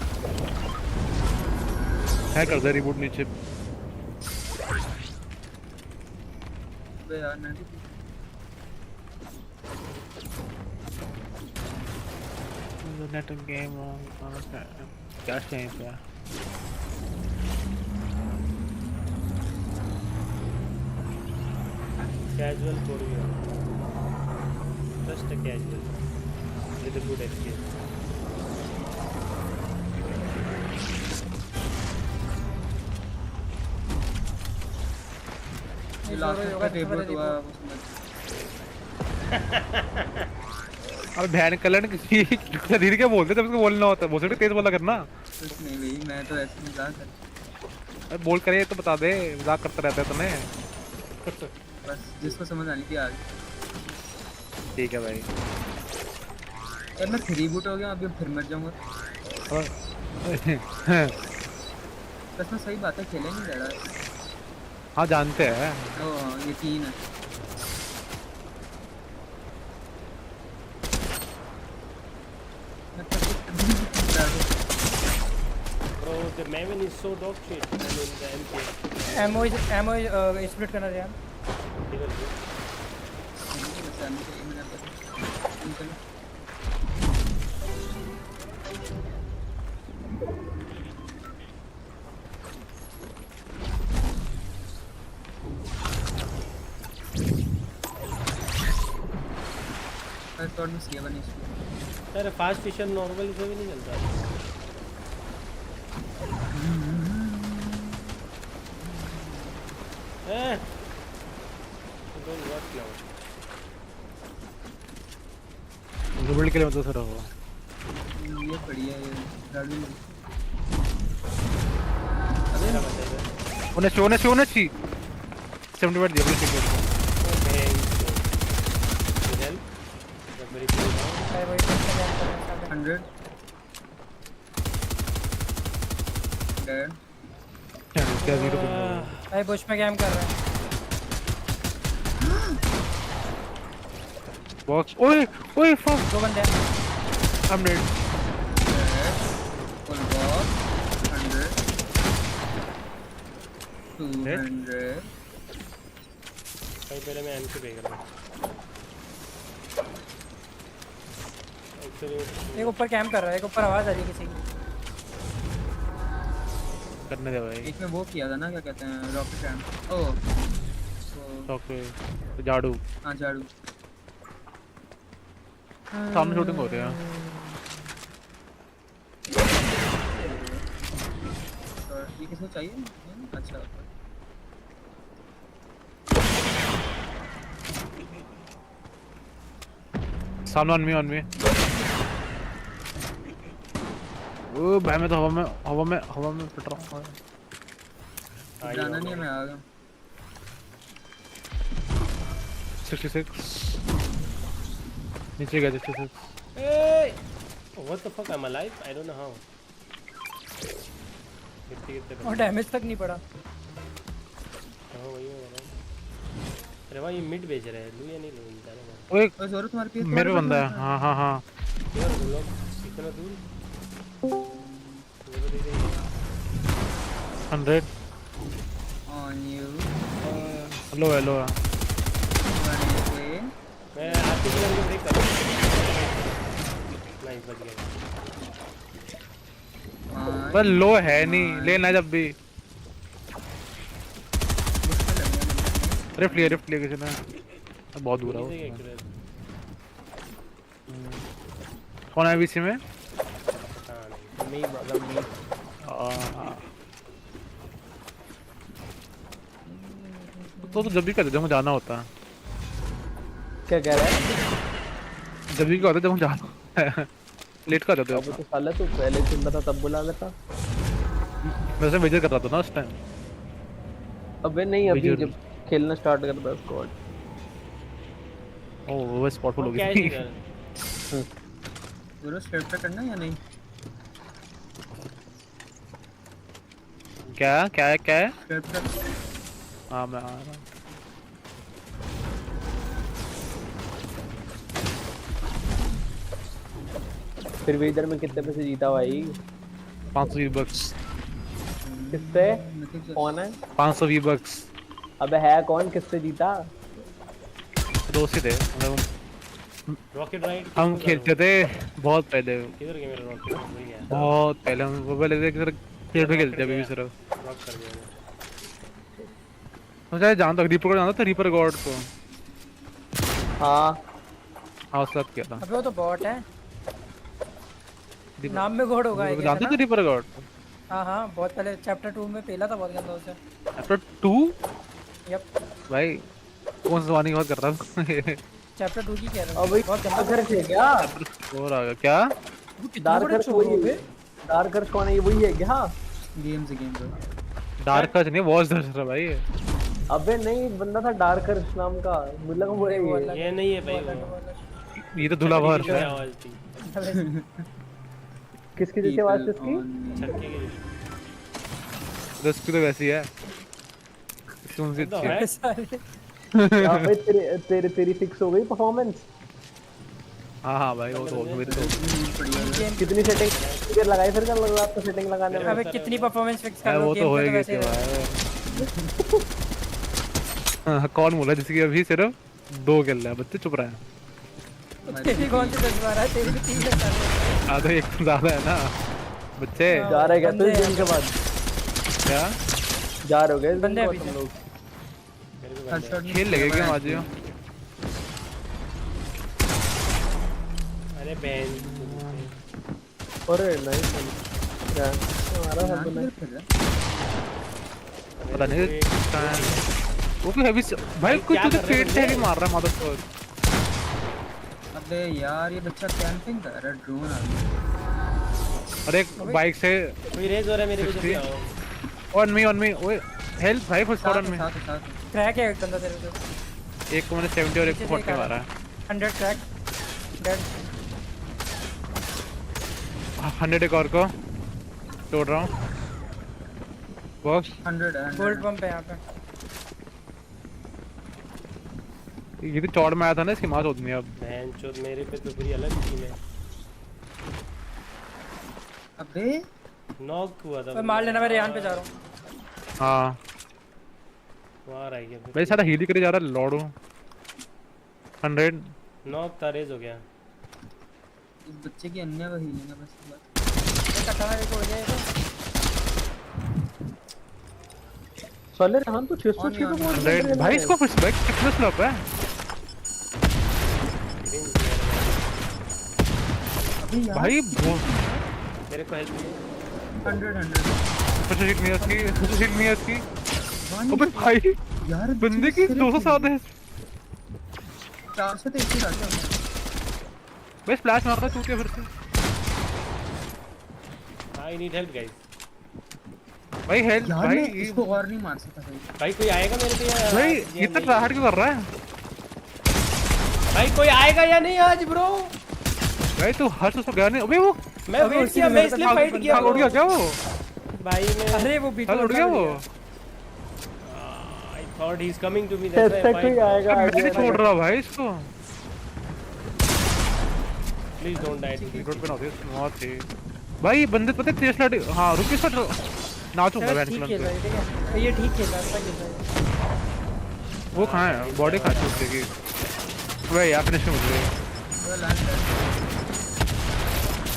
है कर दे रिबूट नीचे बे यार मैं नेट गेम क्या चाहिए पे casual for you just a casual with a good experience अब बहन कलर किसी धीरे क्या बोलते तब उसको बोलना होता है बहुत तेज बोला करना कुछ नहीं भाई मैं तो ऐसे मजाक कर बोल करे तो बता दे मजाक करता रहता है तुम्हें बस जिसको समझ आनी थी आज ठीक है भाई यार मैं 3 बूट हो गया अभी फिर मर जाऊंगा बस मैं सही बात है खेले नहीं जा रहा हाँ जानते हैं ओ ये 3 है bro the Maven is so dog shit I mean the MP ammo split करना यार अरे फास्ट फिशर नॉर्मल से भी नहीं चलता डबल के लिए मतलब सर हो ये बढ़िया है गाड़ी होने ची 70 दिया प्लीज ठीक है 100 क्या जीरो भाई बुश में गेम कर रहा है बॉक्स ओए फक दो बंदे I'm dead full box 100 200 भाई पहले मैं एम से पे कर रहा एक ऊपर कैंप कर रहा है एक ऊपर आवाज आ रही है किसी की करने दे भाई एक में वो किया था ना क्या कहते हैं रॉकेट कैंप ओह रॉकेट झाड़ू हां झाड़ू सामने शूटिंग हो रही है ये किसको चाहिए अच्छा सामने ऑन मी ओ भाई मैं तो हवा में पिट रहा हूं जाना नहीं मैं आ गया 66 नीचे गया 66 Hey! What the fuck? I'm alive? I don't know how. और डैमेज तक नहीं पड़ा हाँ वही हो रहा अरे भाई ये मिड बेच रहा है लू या नहीं लू जाने का ओए जोर तुम्हारे पीछे मेरे बंदा है हां यार लोग कितना दूर 100 on you हेलो मैं आते ही करके ब्रेक कर नहीं बच गया पर लो है नहीं लेना जब भी रिफ्ट लिया किसी ने बहुत दूर है कौन है बीच में me brother me तो जब भी कहते जब जाना होता है क्या कह रहा है? जब भी क्या होता है जब हम जा लेट कर जाते हो। अब तो साला तू पहले सुन रहा था तब बुला लेता। वैसे मेजर कर रहा था ना उस टाइम। अबे नहीं अभी जब खेलना स्टार्ट करता स्क्वाड। ओ वो स्पॉट फुल हो गई। गुरु स्क्रिप्ट करना या नहीं? क्या क्या क्या है? स्क्रिप्ट। हाँ मैं आ रहा हूँ। फिर भी इधर में कितने पैसे जीता भाई? 500 V-Bucks। किससे? कौन है? 500 V-Bucks। अबे है कौन? किससे जीता? दोस्त ही थे मतलब रॉकेट राइड हम खेलते थे बहुत पहले। किधर गया मेरा रॉकेट? वही गया बहुत पहले हम वो पहले किधर खेलते अभी भी सिर्फ रॉक कर दिया मुझे जानता रीपर को जानता था रीपर गॉड को। हाँ उसके साथ किया था। अबे वो तो बॉट है नाम में गॉड होगा जानते थे रीपर गॉड? हाँ बहुत पहले चैप्टर 2 में पहला था बहुत गंदा उसे। चैप्टर 2? यप भाई कौन सा वार्निंग बात कर रहा हूँ चैप्टर 2 की कह रहा हूँ। अबे बहुत गंदा कर क्या? और आ गया क्या? डार्कर कौन है? ये वही है क्या? गेम से गेम डार्क का नहीं वॉच दर्ज रहा भाई। अबे नहीं बंदा था डार्कर नाम का मतलब वो है ये नहीं है भाई ये तो दूल्हा भर है। किसकी जैसे आवाज किसकी? छक्के की उसकी तो वैसी है। सुन से अच्छी है। क्या भाई तेरी फिक्स हो गई परफॉर्मेंस? हाँ भाई वो तो मेरे तो कितनी सेटिंग लगाई फिर कल आपको सेटिंग लगाने में? अबे कितनी परफॉर्मेंस फिक्स कर लो वो तो होएगी कि भाई कौन बोला जिसकी अभी सिर्फ 2 खेल रहा है बच्चे चुप रहा है। तेरी कौन सी 10 12 है? तेरी भी 3 लगता है। हाँ तो एक ज्यादा है ना बच्चे। जा रहे क्या तुम दिन के बाद? क्या जा रहे हो गए बंदे अभी तुम लोग? खेल लेंगे क्या आज? अरे बहन अरे नहीं क्या हमारा सब बना पता नहीं वो कोई हैवी भाई कुछ तो पेट से ही मार रहा है मदद को। अबे यार ये बच्चा कैंपिंग कर रहा है ड्रोन आ गया। अरे बाइक से कोई रेस हो रहा है मेरे को जल्दी आओ। ऑन मी ओए हेल्प भाई full squad on me. Crack है बंदा तेरे को। एक को मैंने 70 और एक को 40 मारा है। 100 क्रैक डेड 100 एक और को तोड़ रहा हूं। बॉक्स 100 गोल्ड पंप है यहां पे। ये तो चौड़ में आया था ना इसकी मार होती है अब। बहन चोद मेरे पे तो पूरी अलग टीम है। अबे नॉक हुआ था। मार लेना मैं रेहान पे जा रहा हूं। हां वहां रह गया भाई सारा हील करे जा रहा है लॉडो 100 नॉक था रेज हो गया। इस बच्चे की अन्य वही है बस बात। ये कटा है को हो जाएगा। चल रे हम तो 600 भाई इसको फुल बैक कितना स्लोप है? भाई मेरे को हेल्प 100 कुछ हिट नहीं है इसकी अबे भाई यार बंदे की 207 है। 400 तो इसी रहा है। भाई स्प्लैश मार रहा है चूतिया फिर से। I need help guys. भाई हेल्प भाई इसको और नहीं मार सकता भाई कोई आएगा मेरे पे यार? भाई इतना ट्राहट क्यों कर रहा है? भाई कोई आएगा या नहीं आज ब्रो? भाई तू हर उसको गया नहीं। अबे वो मैं वेट किया मैं इसलिए फाइट किया। उड़ गया क्या वो? भाई मैं अरे वो बीच में उड़ गया वो। I thought he is coming to me that's why कोई आएगा मैं छोड़ रहा भाई इसको। Please don't die to road पे ना दे मौत थी भाई। बंदे पता है तेज लड़। हां रुक इस नाचूंगा बैठ ठीक खेल रहा है ठीक है ये ठीक खेल रहा है। वो कहां है? बॉडी कहां है उसकी? वे यार फिनिश हो गई।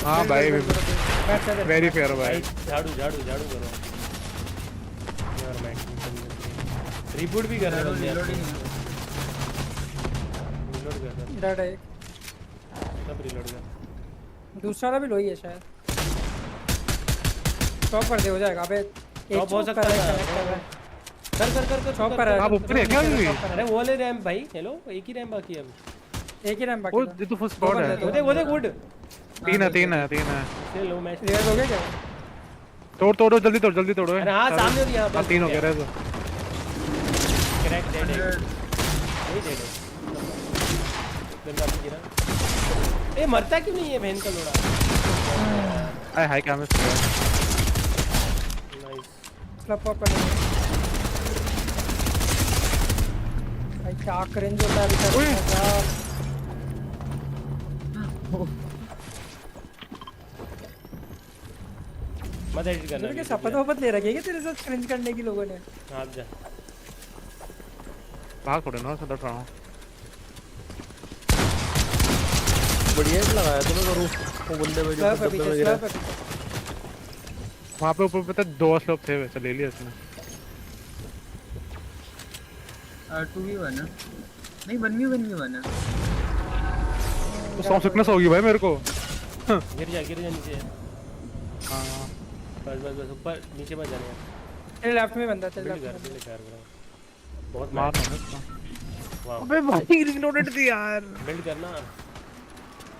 हां भाई वेरी फेयर भाई। झाड़ू करो यार। मैं रिबूट भी कर रहा हूं। रिलोड कर डेड है सब रिलोड कर। दूसरा वाला भी लो ही है शायद। चॉप कर दे हो जाएगा। अबे चॉप हो सकता है। कर चॉप कर रहा है। आप ऊपर है क्या अभी? अरे वो ले रैंप भाई। हेलो एक ही रैंप बाकी है अब। एक ही रैम बाकी वो ये तो फुल स्क्वाड है वो देख वुड तीन है चल लो मैच रिवाइव हो गया क्या तोड़ जल्दी तोड़ो अरे हां सामने और यहां पर 3 हो गया रे तो क्रैक डेड है नहीं डेड है बंदा भी गिरा ए मरता क्यों नहीं है बहन का लोड़ा हाय क्या मिस किया नाइस स्लैप अप कर भाई क्या करेंगे होता है अभी तक मत एडिट करना तेरे के शपथ ले रखी है तेरे साथ क्रिंज करने की लोगों ने आप जा भाग थोड़े ना सदा रहा हूं बढ़िया लगाया तूने करूं वो बंदे में जो डब्बे में गिरा वहां पे ऊपर पता 2 स्लोप थे वैसे ले लिया इसने R2v1 है नहीं 1v1 है तो सॉफ्ट सिकनेस होगी भाई मेरे को गिर जा नीचे हां बस ऊपर नीचे मत जाने तेरे लेफ्ट में बंदा तेरे लेफ्ट में बहुत मार वाह अबे भाई रिलोडेड थी यार बिल्ड करना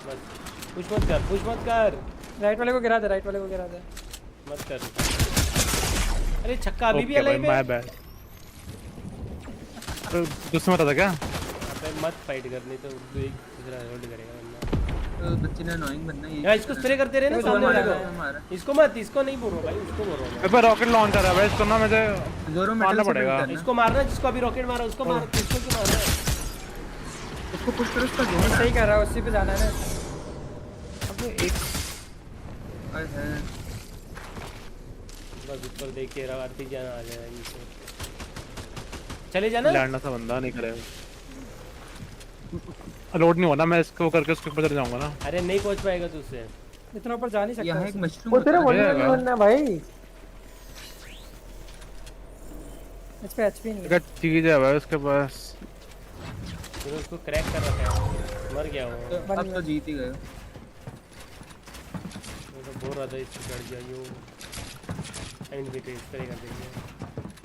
बस पुश मत कर राइट वाले को गिरा दे मत कर अरे छक्का अभी भी अलाइव है माय बैड तो दूसरा था क्या अबे मत फाइट करनी तो एक दूसरा होल्ड करेगा तो बच्चे ने अनोइंग बनना है यार इसको स्प्रे करते रहे ना सामने वाले को इसको नहीं बोल रहा भाई उसको बोल रहा हूं अबे रॉकेट लॉन्च कर रहा है भाई इसको ना मुझे जोरो मारना पड़ेगा इसको मारना जिसको अभी रॉकेट मारा उसको मार किसको क्यों मार रहा है उसको पुश करो उसका जोर सही कर रहा है उसी पे जाना है ना अबे एक है बस ऊपर देख के रहा आरती जाना आ जाएगा नीचे चले जाना लैंड सा बंदा नहीं करेगा लोड नहीं होना मैं इसको करके उसके ऊपर चले जाऊंगा ना अरे नहीं पहुंच पाएगा तू उससे इतना ऊपर जा नहीं सकता यहां एक मशरूम वो तेरा बनना है भाई इस पे एचपी नहीं है चीज है भाई उसके पास फिर उसको क्रैक कर रखा है मर गया वो अब तो जीत ही गए मैं तो बोल रहा था इसको चढ़ गया यो एंड भी इस तरह कर देंगे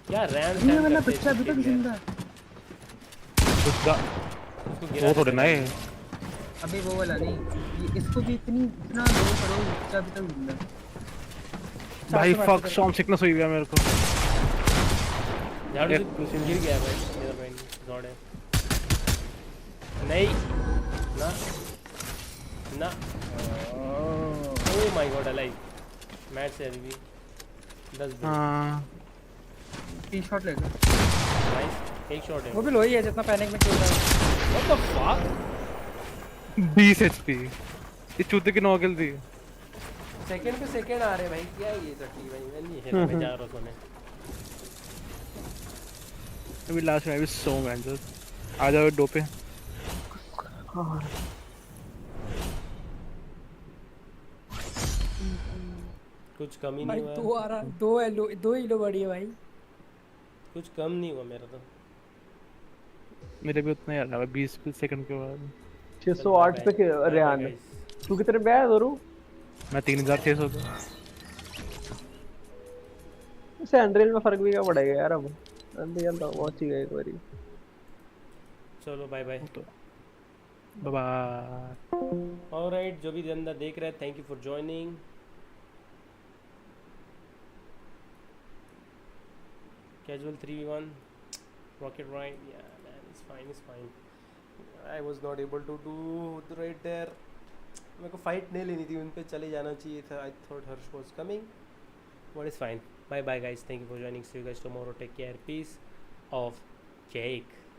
क्या रैम ये वाला बच्चा अभी तक जिंदा है उसका वो थोड़े ना है अभी वो वाला नहीं ये इसको भी इतना लो करो बच्चा अभी तक जिंदा है भाई फक शॉम सिकनेस हुई है मेरे को झाड़ू से गिर गया भाई मेरा भाई गॉड है नहीं ना oh my God alive match से अभी 10 हां 3 शॉट लेगा नाइस एक शॉट है वो भी लो ही है जितना पैनिक में खेल रहा है व्हाट द फक 20 एचपी ये चूते की नॉकिल थी सेकंड पे सेकंड आ रहे भाई क्या है ये सटी भाई मैं नहीं है मैं जा रहा हूं सोने अभी लास्ट में भी सो मैन जस्ट आ जाओ दो पे कुछ कम ही भाई नहीं हुआ दो आ रहा दो ही लो बड़ी है भाई कुछ कम नहीं हुआ मेरा तो मेरे भी उतना ही आ रहा है 20 सेकंड के बाद 608 पे रेहान तू कितने पे है दोरू मैं 3600 पे इसे एंड्रेल में फर्क भी क्या पड़ेगा यार अब अंदर तो पहुंच ही गए एक बारी चलो बाय बाय बाय ऑलराइट जो भी बंदा देख रहा है thank you for joining casual 3v1 rocket right yeah man it's fine I was not able to do right there मेरे को फाइट नहीं लेनी थी उन पे चले जाना चाहिए था I thought Harsh was coming but it's fine bye bye guys thank you for joining see you guys tomorrow take care peace of cake